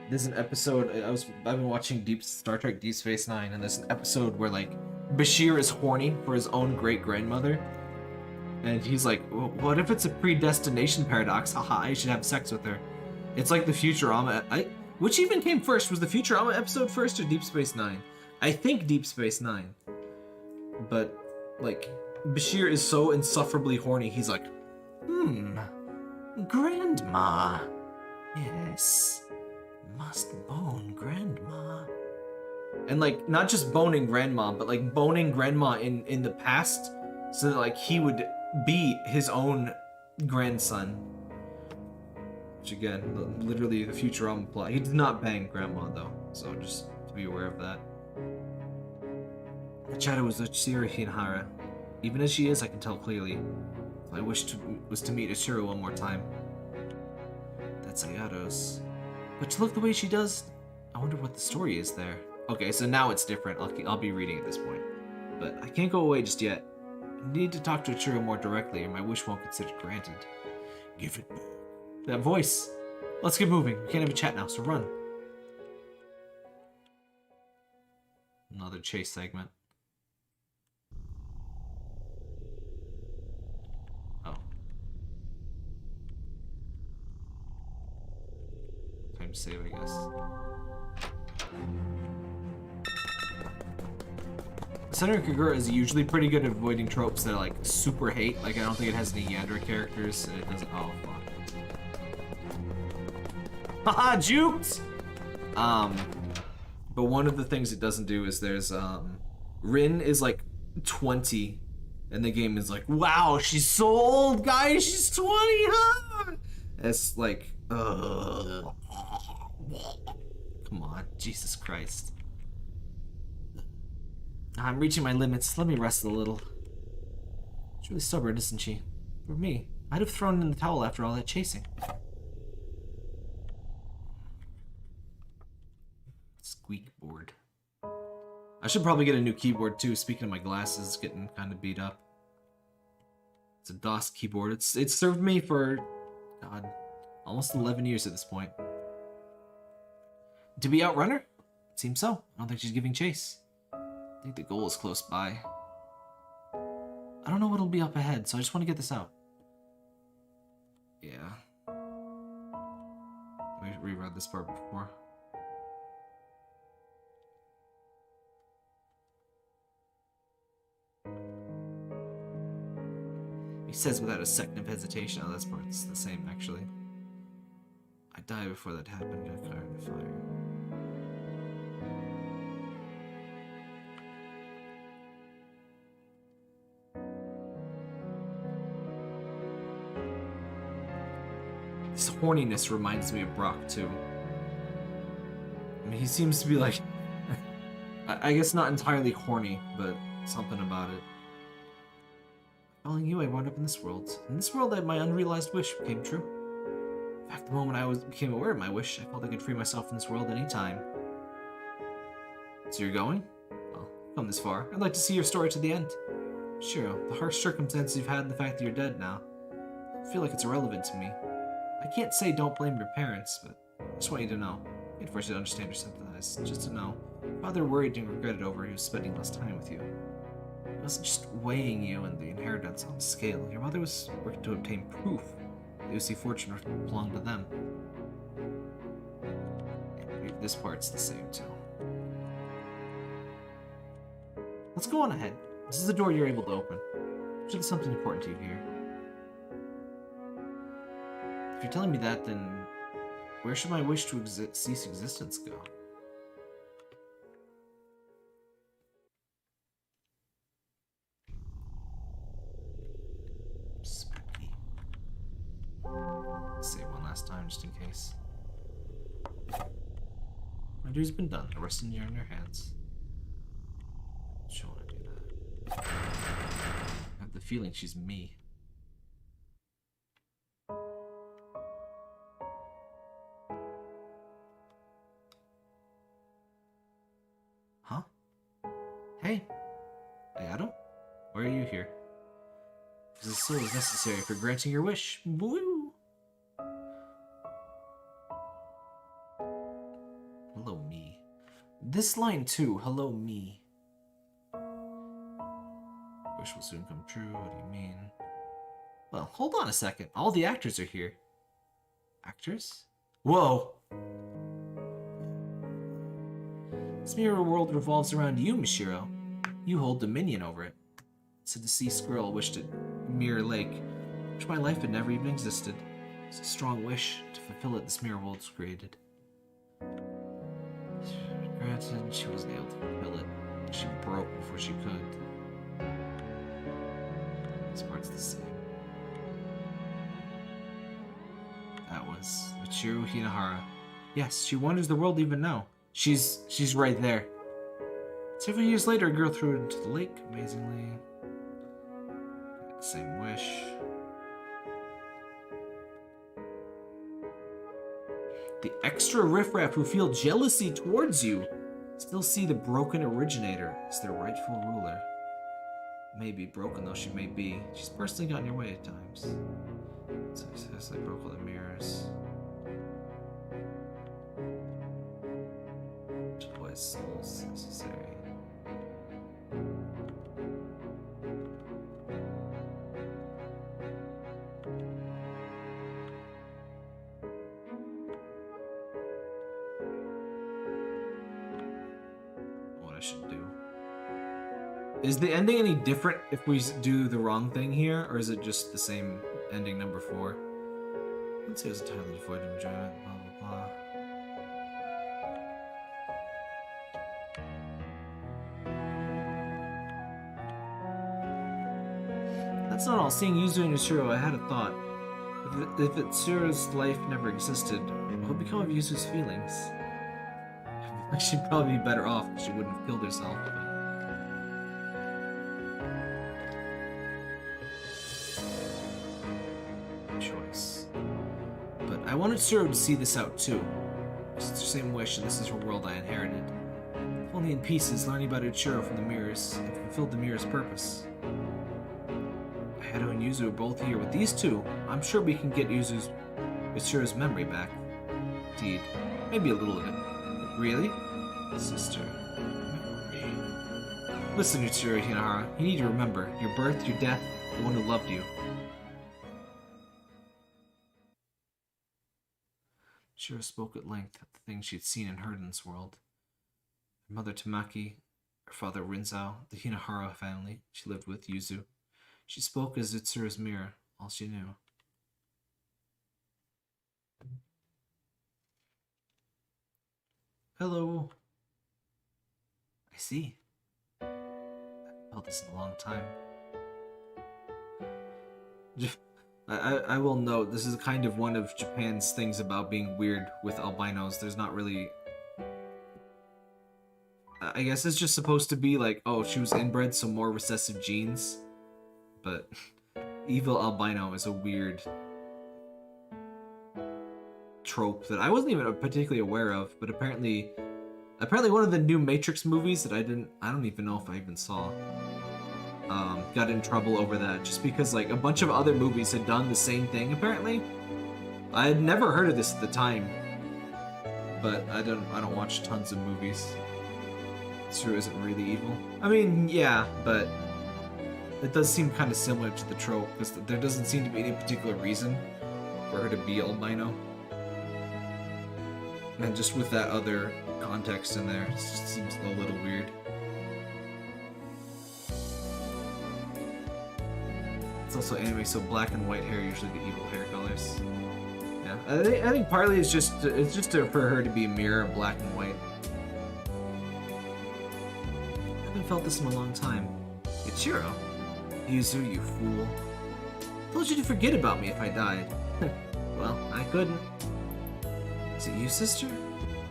there's an episode I've been watching Star Trek Deep Space Nine, and there's an episode where like Bashir is horny for his own great grandmother, and he's like, "What if it's a predestination paradox? Haha, I should have sex with her." It's like the Futurama. Which even came first? Was the Futurama episode first or Deep Space Nine? I think Deep Space Nine. But like Bashir is so insufferably horny. He's like, Grandma. Yes. Must bone Grandma. And like not just boning Grandma, but like boning Grandma in the past, so that like he would be his own grandson. Which again, literally the Futurama plot. He did not bang Grandma though, so just to be aware of that. The shadow was Achiro Hinahara. Even as she is, I can tell clearly. I wish was to meet Achiro one more time. That's Ayatos. But to look the way she does, I wonder what the story is there. Okay, so now it's different. I'll be reading at this point. But I can't go away just yet. I need to talk to Achiro more directly, or my wish won't consider granted. Give it back. That voice. Let's get moving. We can't have a chat now, so run. Another chase segment. Oh. Time to save, I guess. Senator Kagura is usually pretty good at avoiding tropes that I like super hate. Like I don't think it has any Yandere characters. It doesn't. Oh fuck. Haha, juked! But one of the things it doesn't do is there's Rin is like 20 and the game is like, wow, she's so old, guys, she's 20, huh? It's like, come on, Jesus Christ. I'm reaching my limits. Let me rest a little. She's really stubborn, isn't she? For me, I'd have thrown in the towel after all that chasing. Squeak board. I should probably get a new keyboard too. Speaking of my glasses, it's getting kind of beat up. It's a DOS keyboard. It's served me for, God, almost 11 years at this point. To be outrunner? Seems so. I don't think she's giving chase. I think the goal is close by. I don't know what'll be up ahead, so I just want to get this out. Yeah. We reread this part before. He says without a second of hesitation. Oh, that part's the same, actually. I died before that happened. Got caught in the fire. This horniness reminds me of Brock, too. I mean, he seems to be like... I guess not entirely horny, but something about it. Following you, I wound up in this world. In this world, my unrealized wish became true. In fact, the moment I became aware of my wish, I felt I could free myself from this world any time. So you're going? Well, come this far. I'd like to see your story to the end. Sure, the harsh circumstances you've had and the fact that you're dead now. feel like it's irrelevant to me. I can't say don't blame your parents, but I just want you to know. I can't force you to understand or sympathize. Just to know. Father worried and regretted over he was spending less time with you. He wasn't just weighing you and the inheritance on a scale. Your mother was working to obtain proof that you see fortune belonged to them. This part's the same too. Let's go on ahead. This is the door you're able to open. Should have something important to you here. If you're telling me that, then where should my wish to cease existence go? Spooky. Say it one last time, just in case. My duty's been done. The rest of you are in your hands. She wanna do that. I have the feeling she's me. Huh? Hey, Adam? Why are you here? Because the soul is necessary for granting your wish. Woo! Hello, me. This line too, hello, me. Wish will soon come true, what do you mean? Well, hold on a second. All the actors are here. Actors? Whoa! This mirror world revolves around you, Mishiro. You hold dominion over it. It's a deceased girl wished at Mirror Lake, which my life had never even existed. It's a strong wish. To fulfill it, this mirror world was created. Granted, she wasn't able to fulfill it. She broke before she could. This part's the same. That was Michiru Hinahara. Yes, she wonders the world even now. She's right there. Several years later, a girl threw it into the lake, amazingly. Same wish. The extra riffraff who feel jealousy towards you still see the broken originator as their rightful ruler. Maybe broken though she may be, she's personally got in your way at times. So he says they broke all the mirrors. Boy's soul's necessary. What I should do. Is the ending any different if we do the wrong thing here, or is it just the same ending number 4? Let's say it was entirely devoid of enjoyment, blah blah blah. That's not all. Seeing Yuzu and Yashiro, I had a thought. If Itsuru's life never existed, what would become of Yuzu's feelings? She'd probably be better off if she wouldn't have killed herself. Choice. But I wanted Tsuru to see this out too. It's the same wish, and this is her world I inherited. If only in pieces, learning about Ichiro from the mirrors, and fulfilled the mirror's purpose. Hato and Yuzu are both here. With these two, I'm sure we can get Ichiro's memory back. Indeed, maybe a little of it. But really? Sister. Memory. Listen, Ichiro Hinahara, you need to remember your birth, your death, the one who loved you. Ichiro spoke at length of the things she had seen and heard in this world. Her mother Tamaki, her father Rinzao, the Hinahara family she lived with, Yuzu. She spoke as Itsuru's mirror, all she knew. Hello. I see. I haven't felt this in a long time. I will note, this is kind of one of Japan's things about being weird with albinos. There's not really... I guess it's just supposed to be like, oh, she was inbred, so more recessive genes. But evil albino is a weird trope that I wasn't even particularly aware of, but apparently one of the new Matrix movies that I don't even know if I even saw. got in trouble over that just because like a bunch of other movies had done the same thing apparently. I had never heard of this at the time, but I don't watch tons of movies. Sure isn't really evil. I mean, yeah, but it does seem kind of similar to the trope because there doesn't seem to be any particular reason for her to be albino. And just with that other context in there, it just seems a little weird. It's also anime, so black and white hair are usually the evil hair colors. Yeah, I think partly it's just for her to be a mirror of black and white. I haven't felt this in a long time. Ichiro, Yuzu, you fool! Told you to forget about me if I died. Well, I couldn't. Is it you, sister?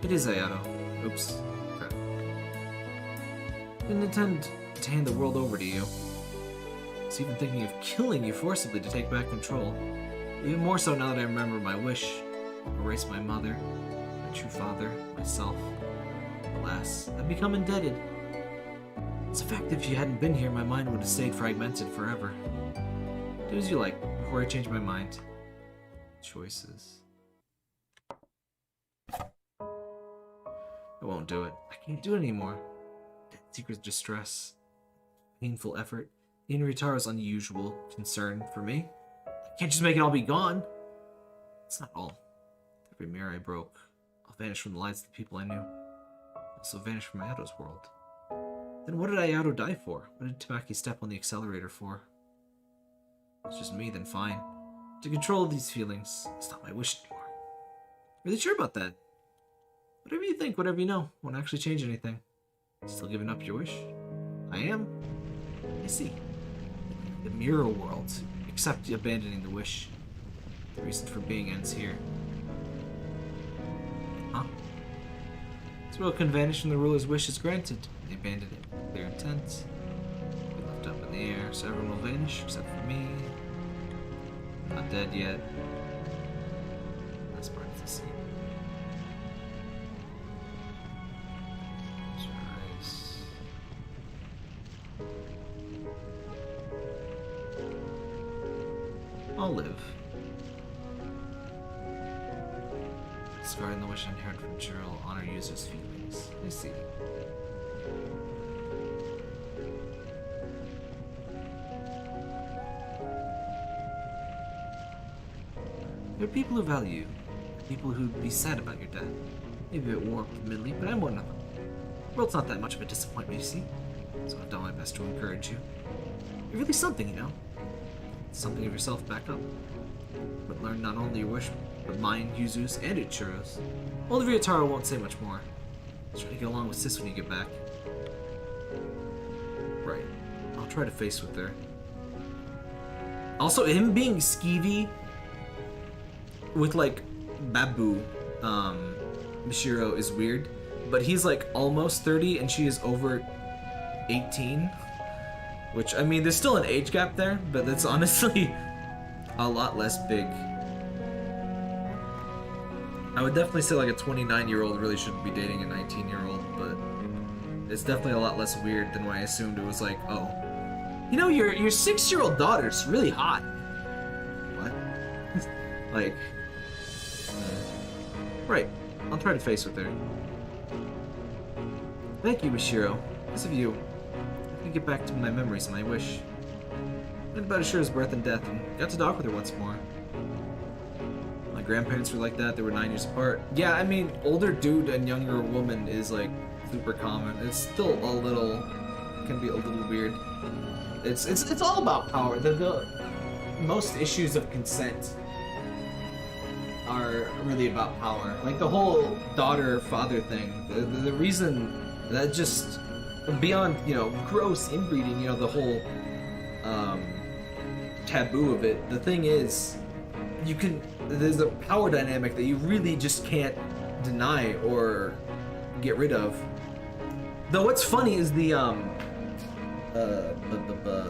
It is Ayato. Oops. Crap. Didn't intend to hand the world over to you. I was even thinking of killing you forcibly to take back control. Even more so now that I remember my wish. Erase my mother, my true father, myself. Alas, I've become indebted. It's a fact that if you hadn't been here, my mind would have stayed fragmented forever. Do as you like, before I change my mind. Choices. I won't do it. I can't do it anymore. Secret distress. Painful effort. Even Ritaro's unusual concern for me. I can't just make it all be gone. It's not all. Every mirror I broke, I'll vanish from the lives of the people I knew. I'll also vanish from Ayato's world. Then what did Ayato die for? What did Tamaki step on the accelerator for? If it's just me, then fine. To control these feelings, it's not my wish anymore. Really sure about that? Whatever you think, whatever you know, won't actually change anything. Still giving up your wish? I am. I see. The mirror world, except abandoning the wish. The reason for being ends here. Huh? This world can vanish when the ruler's wish is granted. They abandon it with clear intent. Be left up in the air, so everyone will vanish except for me. I'm not dead yet. That's part of the scene. Close your eyes. I'll live. Discarding the wish inherent from Jiro, honor users' feelings. I see. There are people who value you, people who'd be sad about your death. Maybe a bit warped admittedly, but I'm one of them. The world's not that much of a disappointment, you see, so I've done my best to encourage you. You're really something, you know. Something of yourself back up. But learn not only your wish, but mine, Yuzu's, and Ichiro's. Old Ryotaro won't say much more. Just try to get along with Sis when you get back. Right. I'll try to face with her. Also, him being skeevy with like Babu, Mishiro is weird, but he's like almost 30 and she is over 18, which I mean there's still an age gap there, but that's honestly a lot less big. I would definitely say like a 29-year-old really shouldn't be dating a 19-year-old, but it's definitely a lot less weird than what I assumed. It was like, oh, you know, your 6-year-old daughter's really hot. What? Like, right. I'll try to face with her. Thank you, Mishiro. Because of you, I can get back to my memories and my wish. Learned about Ashiro's birth and death, and got to talk with her once more. My grandparents were like that. They were 9 years apart. Yeah, I mean, older dude and younger woman is like super common. It's still a little, can be a little weird. It's all about power. The most issues of consent are really about power. Like the whole daughter-father thing. The reason that just beyond, you know, gross inbreeding, you know, the whole taboo of it. The thing is, there's a power dynamic that you really just can't deny or get rid of. Though what's funny is the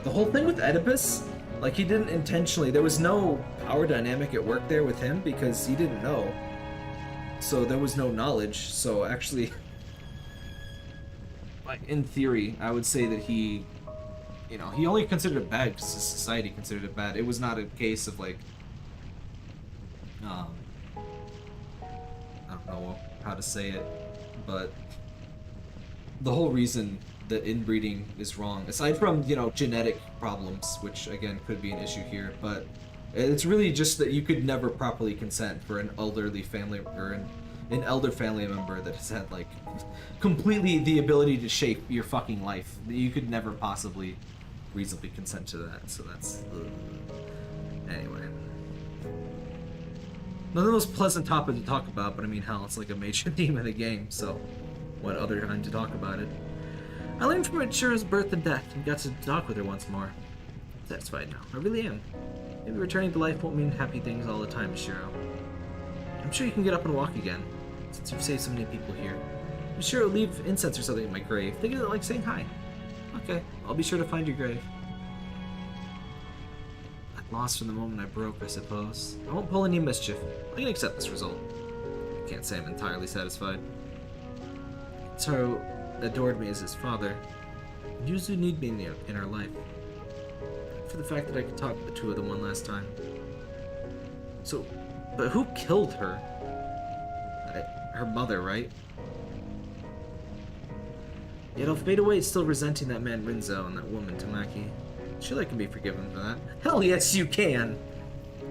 whole thing with Oedipus, like he didn't intentionally, there was no power dynamic at work there with him because he didn't know. So there was no knowledge. So actually, like in theory, I would say that he you know, he only considered it bad because society considered it bad. It was not a case of like, I don't know how to say it, but the whole reason that inbreeding is wrong, aside from, you know, genetic problems, which again could be an issue here, but it's really just that you could never properly consent for an elderly family or an elder family member that has had like completely the ability to shape your fucking life. You could never possibly reasonably consent to that. So that's anyway. Not the most pleasant topic to talk about, but I mean, hell, it's like a major theme of the game. So what other time to talk about it? I learned from Shira's birth and death and got to talk with her once more. I'm satisfied now. I really am. Maybe returning to life won't mean happy things all the time, Shiro. I'm sure you can get up and walk again, since you've saved so many people here. I'm sure I'll leave incense or something in my grave. Think of it like saying hi. Okay, I'll be sure to find your grave. I'm lost from the moment I broke, I suppose. I won't pull any mischief. I can accept this result. I can't say I'm entirely satisfied. Taro adored me as his father. And usually need me in her life. For the fact that I could talk to the two of them one last time. So, but who killed her? Her mother, right? Yet I'll fade away still resenting that man Rinzo and that woman Tamaki. Surely I can be forgiven for that. Hell yes, you can!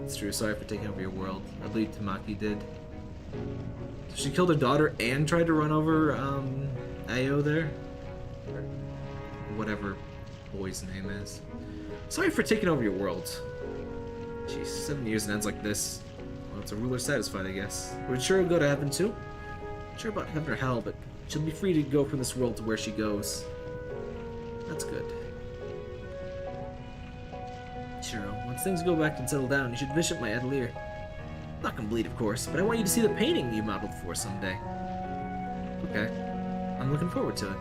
It's true, sorry for taking over your world. I believe Tamaki did. So she killed her daughter and tried to run over, Ayo there? Or whatever boy's name is. Sorry for taking over your world. Jeez, 7 years and ends like this. Well, it's a ruler satisfied, I guess. Would Shiro go to heaven too? Not sure about heaven or hell, but she'll be free to go from this world to where she goes. That's good. Shiro, once things go back and settle down, you should visit my atelier. Not complete, of course, but I want you to see the painting you modeled for someday. Okay. I'm looking forward to it.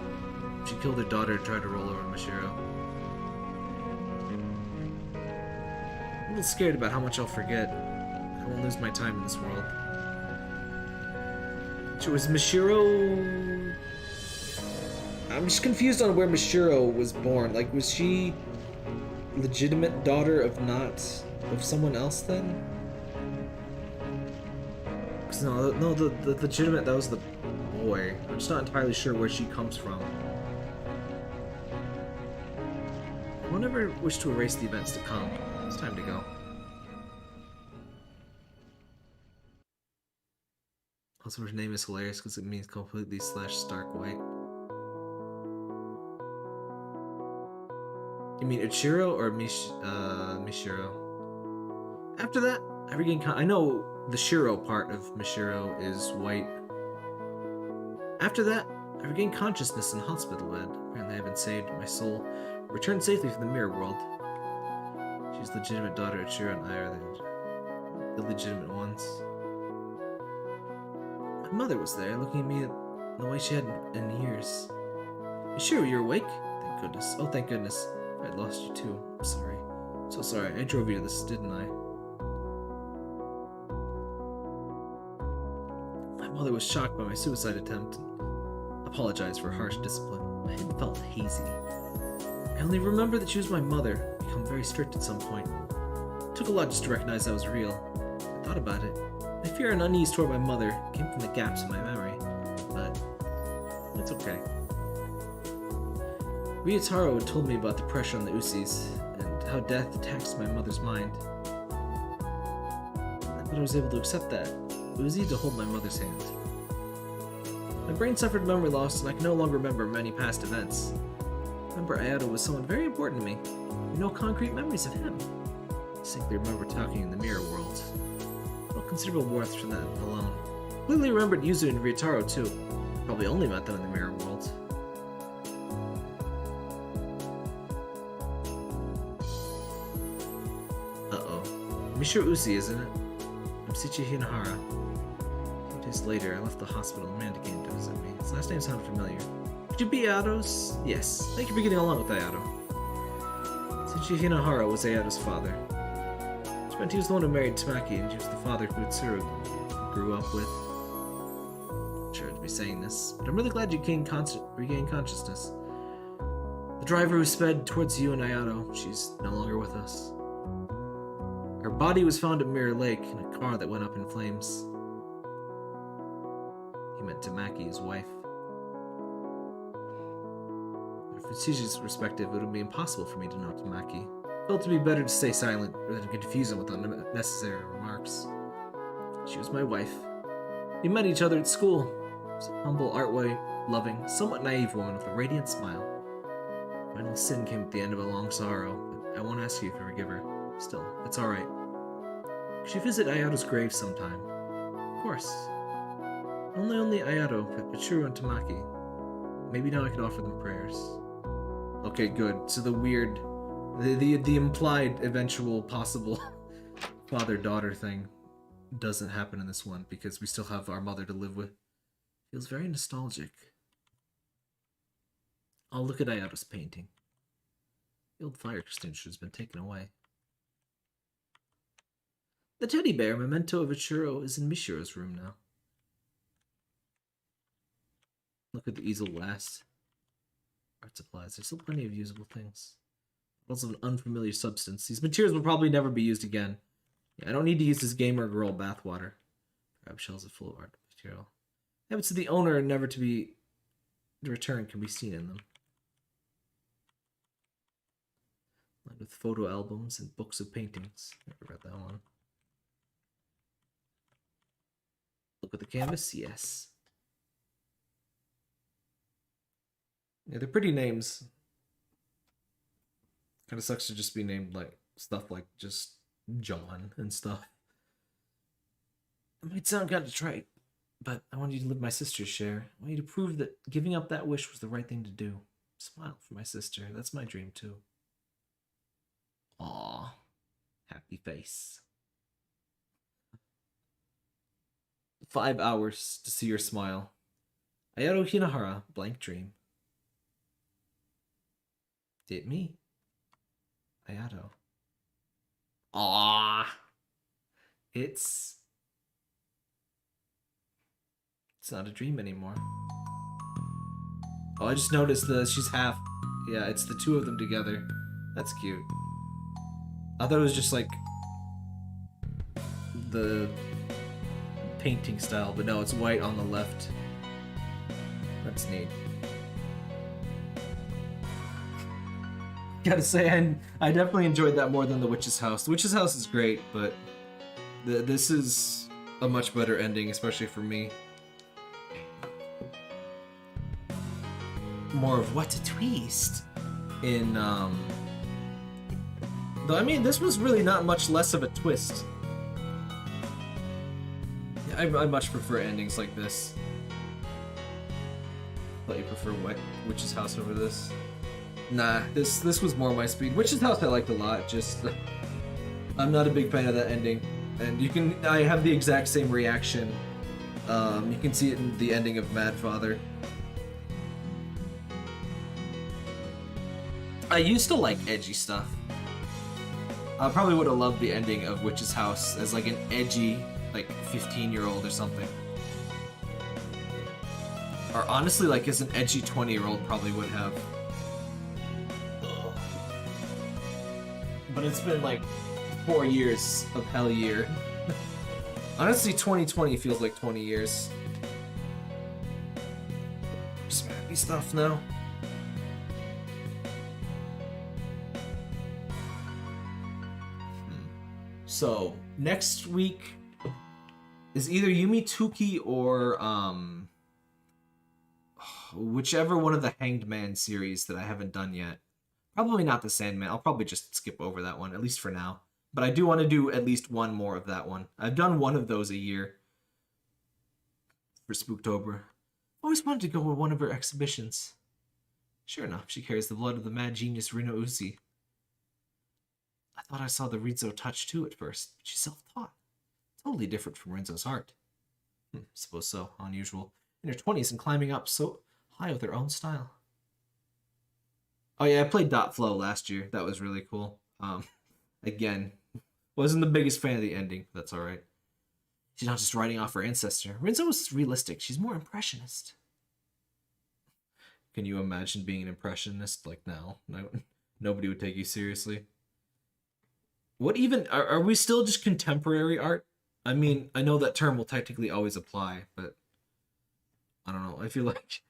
She killed her daughter and tried to roll over Mashiro. I'm a little scared about how much I'll forget. I won't lose my time in this world. So was Mashiro... I'm just confused on where Mashiro was born. Like, was she legitimate daughter of someone else then? 'Cause no, the legitimate, that was the boy. I'm just not entirely sure where she comes from. I won't ever wish to erase the events to come. It's time to go. Also, her name is hilarious because it means completely /stark white. You mean Ichiro or Mishiro? After that, I regain I know the Shiro part of Mishiro is white. After that, I regained consciousness in the hospital bed. Apparently I've been saved, my soul returned safely from the mirror world. She's the legitimate daughter of Shiro and I are the illegitimate ones. My mother was there, looking at me in the way she had in years. Shiro, you're awake? Thank goodness. Oh, thank goodness. I lost you too. I'm sorry. So sorry. I drove you to this, didn't I? My mother was shocked by my suicide attempt and apologized for harsh discipline. My head felt hazy. I only remember that she was my mother, become very strict at some point. It took a lot just to recognize that was real. I thought about it. My fear and unease toward my mother came from the gaps in my memory, but it's okay. Ryutaro had told me about the pressure on the Usis, and how death taxed my mother's mind. I thought I was able to accept that. It was easy to hold my mother's hand. My brain suffered memory loss, and I can no longer remember many past events. I remember Ayato was someone very important to me, and no concrete memories of him. I distinctly remember talking in the mirror world. I felt considerable warmth from that alone. I clearly remembered Yuzu and Ryutaro too. I probably only met them in the mirror world. Mishiro Usi, isn't it? I'm Shichi Hinahara. A few days later, I left the hospital and Amanda came to visit me. His last name sounded familiar. Could you be Ayato's? Yes. Thank you for getting along with Ayato. Shichi Hinahara was Ayato's father. Which meant he was the one who married Tamaki, and she was the father who Utsuru grew up with. I'm sure to be saying this, but I'm really glad you regained consciousness. The driver who sped towards you and Ayato, she's no longer with us. Her body was found at Mirror Lake in a car that went up in flames. He meant Tamaki, his wife. From Fuji's perspective, it would be impossible for me to know Tamaki. It felt to be better to stay silent rather than confuse him with unnecessary remarks. She was my wife. We met each other at school. She was a humble, art-way, loving, somewhat naive woman with a radiant smile. Final sin came at the end of a long sorrow, but I won't ask you to forgive her. Still, it's alright. Could you visit Ayato's grave sometime? Of course. Only Ayato, Pachuru, and Tamaki. Maybe now I could offer them prayers. Okay, good. So the weird, the implied eventual possible father-daughter thing doesn't happen in this one because we still have our mother to live with. Feels very nostalgic. I'll look at Ayato's painting. The old fire extinguisher has been taken away. The teddy bear memento of Ichiro is in Mishiro's room now. Look at the easel last. Art supplies. There's still plenty of usable things. Also an unfamiliar substance. These materials will probably never be used again. Yeah, I don't need to use this gamer girl bathwater. Crab shells are full of art material. Habits of the owner and never to be returned can be seen in them. Lined with photo albums and books of paintings. Never read that one. Look at the canvas? Yes. Yeah, they're pretty names. Kind of sucks to just be named like stuff like just John and stuff. It might sound kind of trite, but I want you to live my sister's share. I want you to prove that giving up that wish was the right thing to do. Smile for my sister. That's my dream too. Aw, happy face. 5 hours to see your smile. Ayato Hinahara, blank dream. Did me. Ayato. Aww. It's not a dream anymore. Oh, I just noticed that she's half. Yeah, it's the two of them together. That's cute. I thought it was just like the painting style, but no, it's white on the left. That's neat. Gotta say, I definitely enjoyed that more than The Witch's House. The Witch's House is great, but this is a much better ending, especially for me. More of what a twist in though I mean this was really not much less of a twist. I much prefer endings like this. But you prefer Witch's House over this? Nah, this was more my speed. Witch's House I liked a lot, just I'm not a big fan of that ending. And I have the exact same reaction. You can see it in the ending of Mad Father. I used to like edgy stuff. I probably would have loved the ending of Witch's House as like an edgy, like 15-year-old or something. Or honestly, like as an edgy 20-year-old probably would have. But it's been like 4 years of hell year. Honestly, 2020 feels like 20 years. Some happy stuff now. So, next week is either Yumi Tuki or whichever one of the Hanged Man series that I haven't done yet. Probably not the Sandman. I'll probably just skip over that one, at least for now. But I do want to do at least one more of that one. I've done one of those a year for Spooktober. Always wanted to go to one of her exhibitions. Sure enough, she carries the blood of the mad genius Rino Uzi. I thought I saw the Rizzo touch too at first, but she's self-taught. Totally different from Rizzo's art. Suppose so. Unusual. In her 20s and climbing up so high with her own style. Oh yeah, I played Dot Flow last year. That was really cool. Again, wasn't the biggest fan of the ending. But that's alright. She's not just writing off her ancestor. Rizzo was realistic. She's more impressionist. Can you imagine being an impressionist? Like, no, nobody would take you seriously. What even are we still just contemporary art? I mean, I know that term will technically always apply, but I don't know. I feel like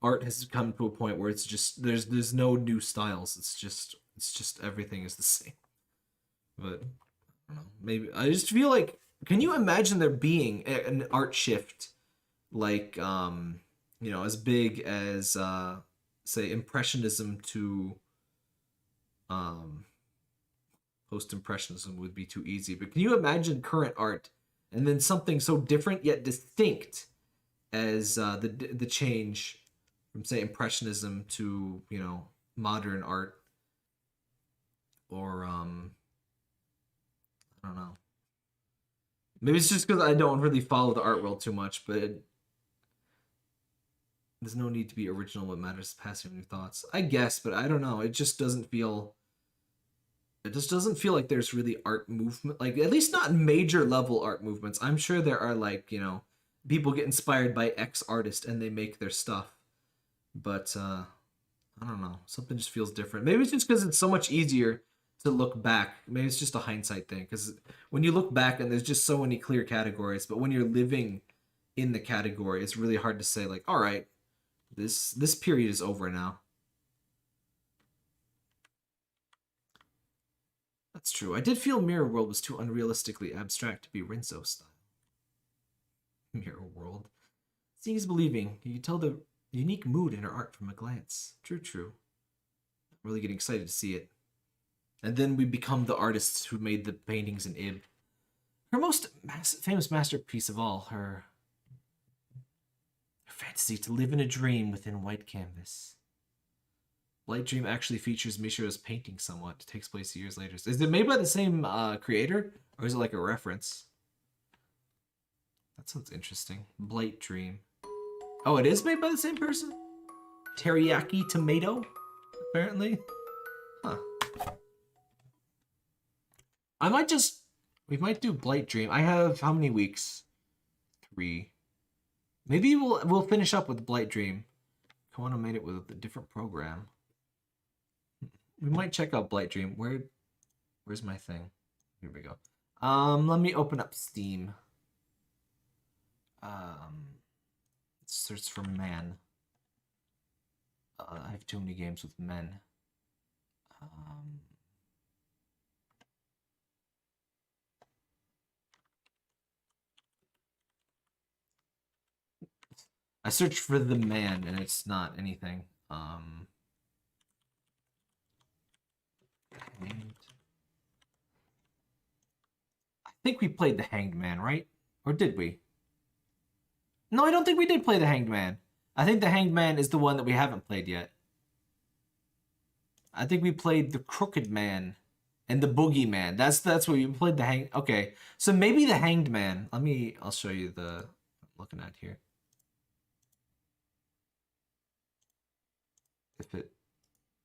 art has come to a point where it's just there's no new styles. It's just everything is the same. But I don't know. Maybe I just feel like, can you imagine there being an art shift like as big as say impressionism to post-impressionism would be too easy, but can you imagine current art and then something so different yet distinct as the change from say impressionism to modern art, or I don't know, maybe it's just because I don't really follow the art world too much, but there's no need to be original. What matters is passing on your thoughts, I guess, but I don't know, it just doesn't feel like there's really art movement, like at least not major level art movements. I'm sure there are, like, people get inspired by X artist and they make their stuff, but I don't know, something just feels different. Maybe it's just because it's so much easier to look back. Maybe it's just a hindsight thing, because when you look back and there's just so many clear categories, but when you're living in the category, it's really hard to say, like, all right, this period is over now. That's true. I did feel Mirror World was too unrealistically abstract to be Rinso style. Mirror World. Seeing is believing. You can tell the unique mood in her art from a glance. True, true. I'm really getting excited to see it. And then we become the artists who made the paintings in Ib. Her most famous masterpiece of all, her fantasy to live in a dream within white canvas. Light Dream actually features Mishra's painting somewhat. It takes place years later. Is it made by the same creator, or is it like a reference? That sounds interesting. Blight Dream. Oh, it is made by the same person? Teriyaki Tomato, apparently. Huh. We might do Blight Dream. I have how many weeks? 3. Maybe we'll finish up with Blight Dream. Koano made it with a different program. We might check out Blight Dream. Where's my thing? Here we go. Let me open up Steam. Let's search for man. I have too many games with men. I searched for the man and it's not anything. Hanged. I think we played the Hanged Man, right? Or did we? No, I don't think we did play the Hanged Man. I think the Hanged Man is the one that we haven't played yet. I think we played the Crooked Man and the Boogeyman. That's what we played, the Hanged. Okay, so maybe the Hanged Man. I'll show you the I'm looking at here.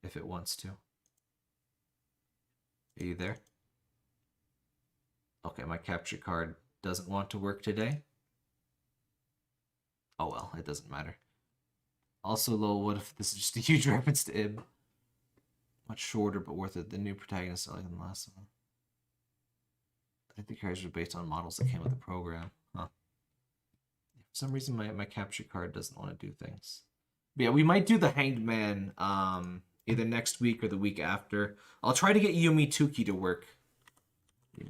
If it wants to. Are you there? Okay, my capture card doesn't want to work today. Oh well, it doesn't matter. Also, lol, what if this is just a huge reference to Ib? Much shorter, but worth it. The new protagonist like than the last one. I think the characters were based on models that came with the program. Huh. For some reason, my capture card doesn't want to do things. But yeah, we might do the Hanged Man either next week or the week after. I'll try to get Yumi Tuki to work. I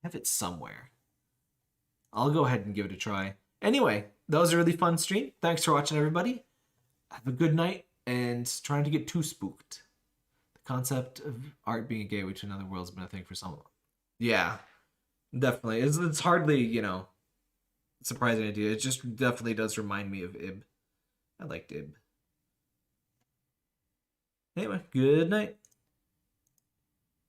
have it somewhere. I'll go ahead and give it a try. Anyway, that was a really fun stream. Thanks for watching, everybody. Have a good night, and trying to get too spooked. The concept of art being a gateway to another world has been a thing for some. Yeah, definitely. It's hardly, surprising idea. It just definitely does remind me of Ib. I liked Ib. Anyway, good night.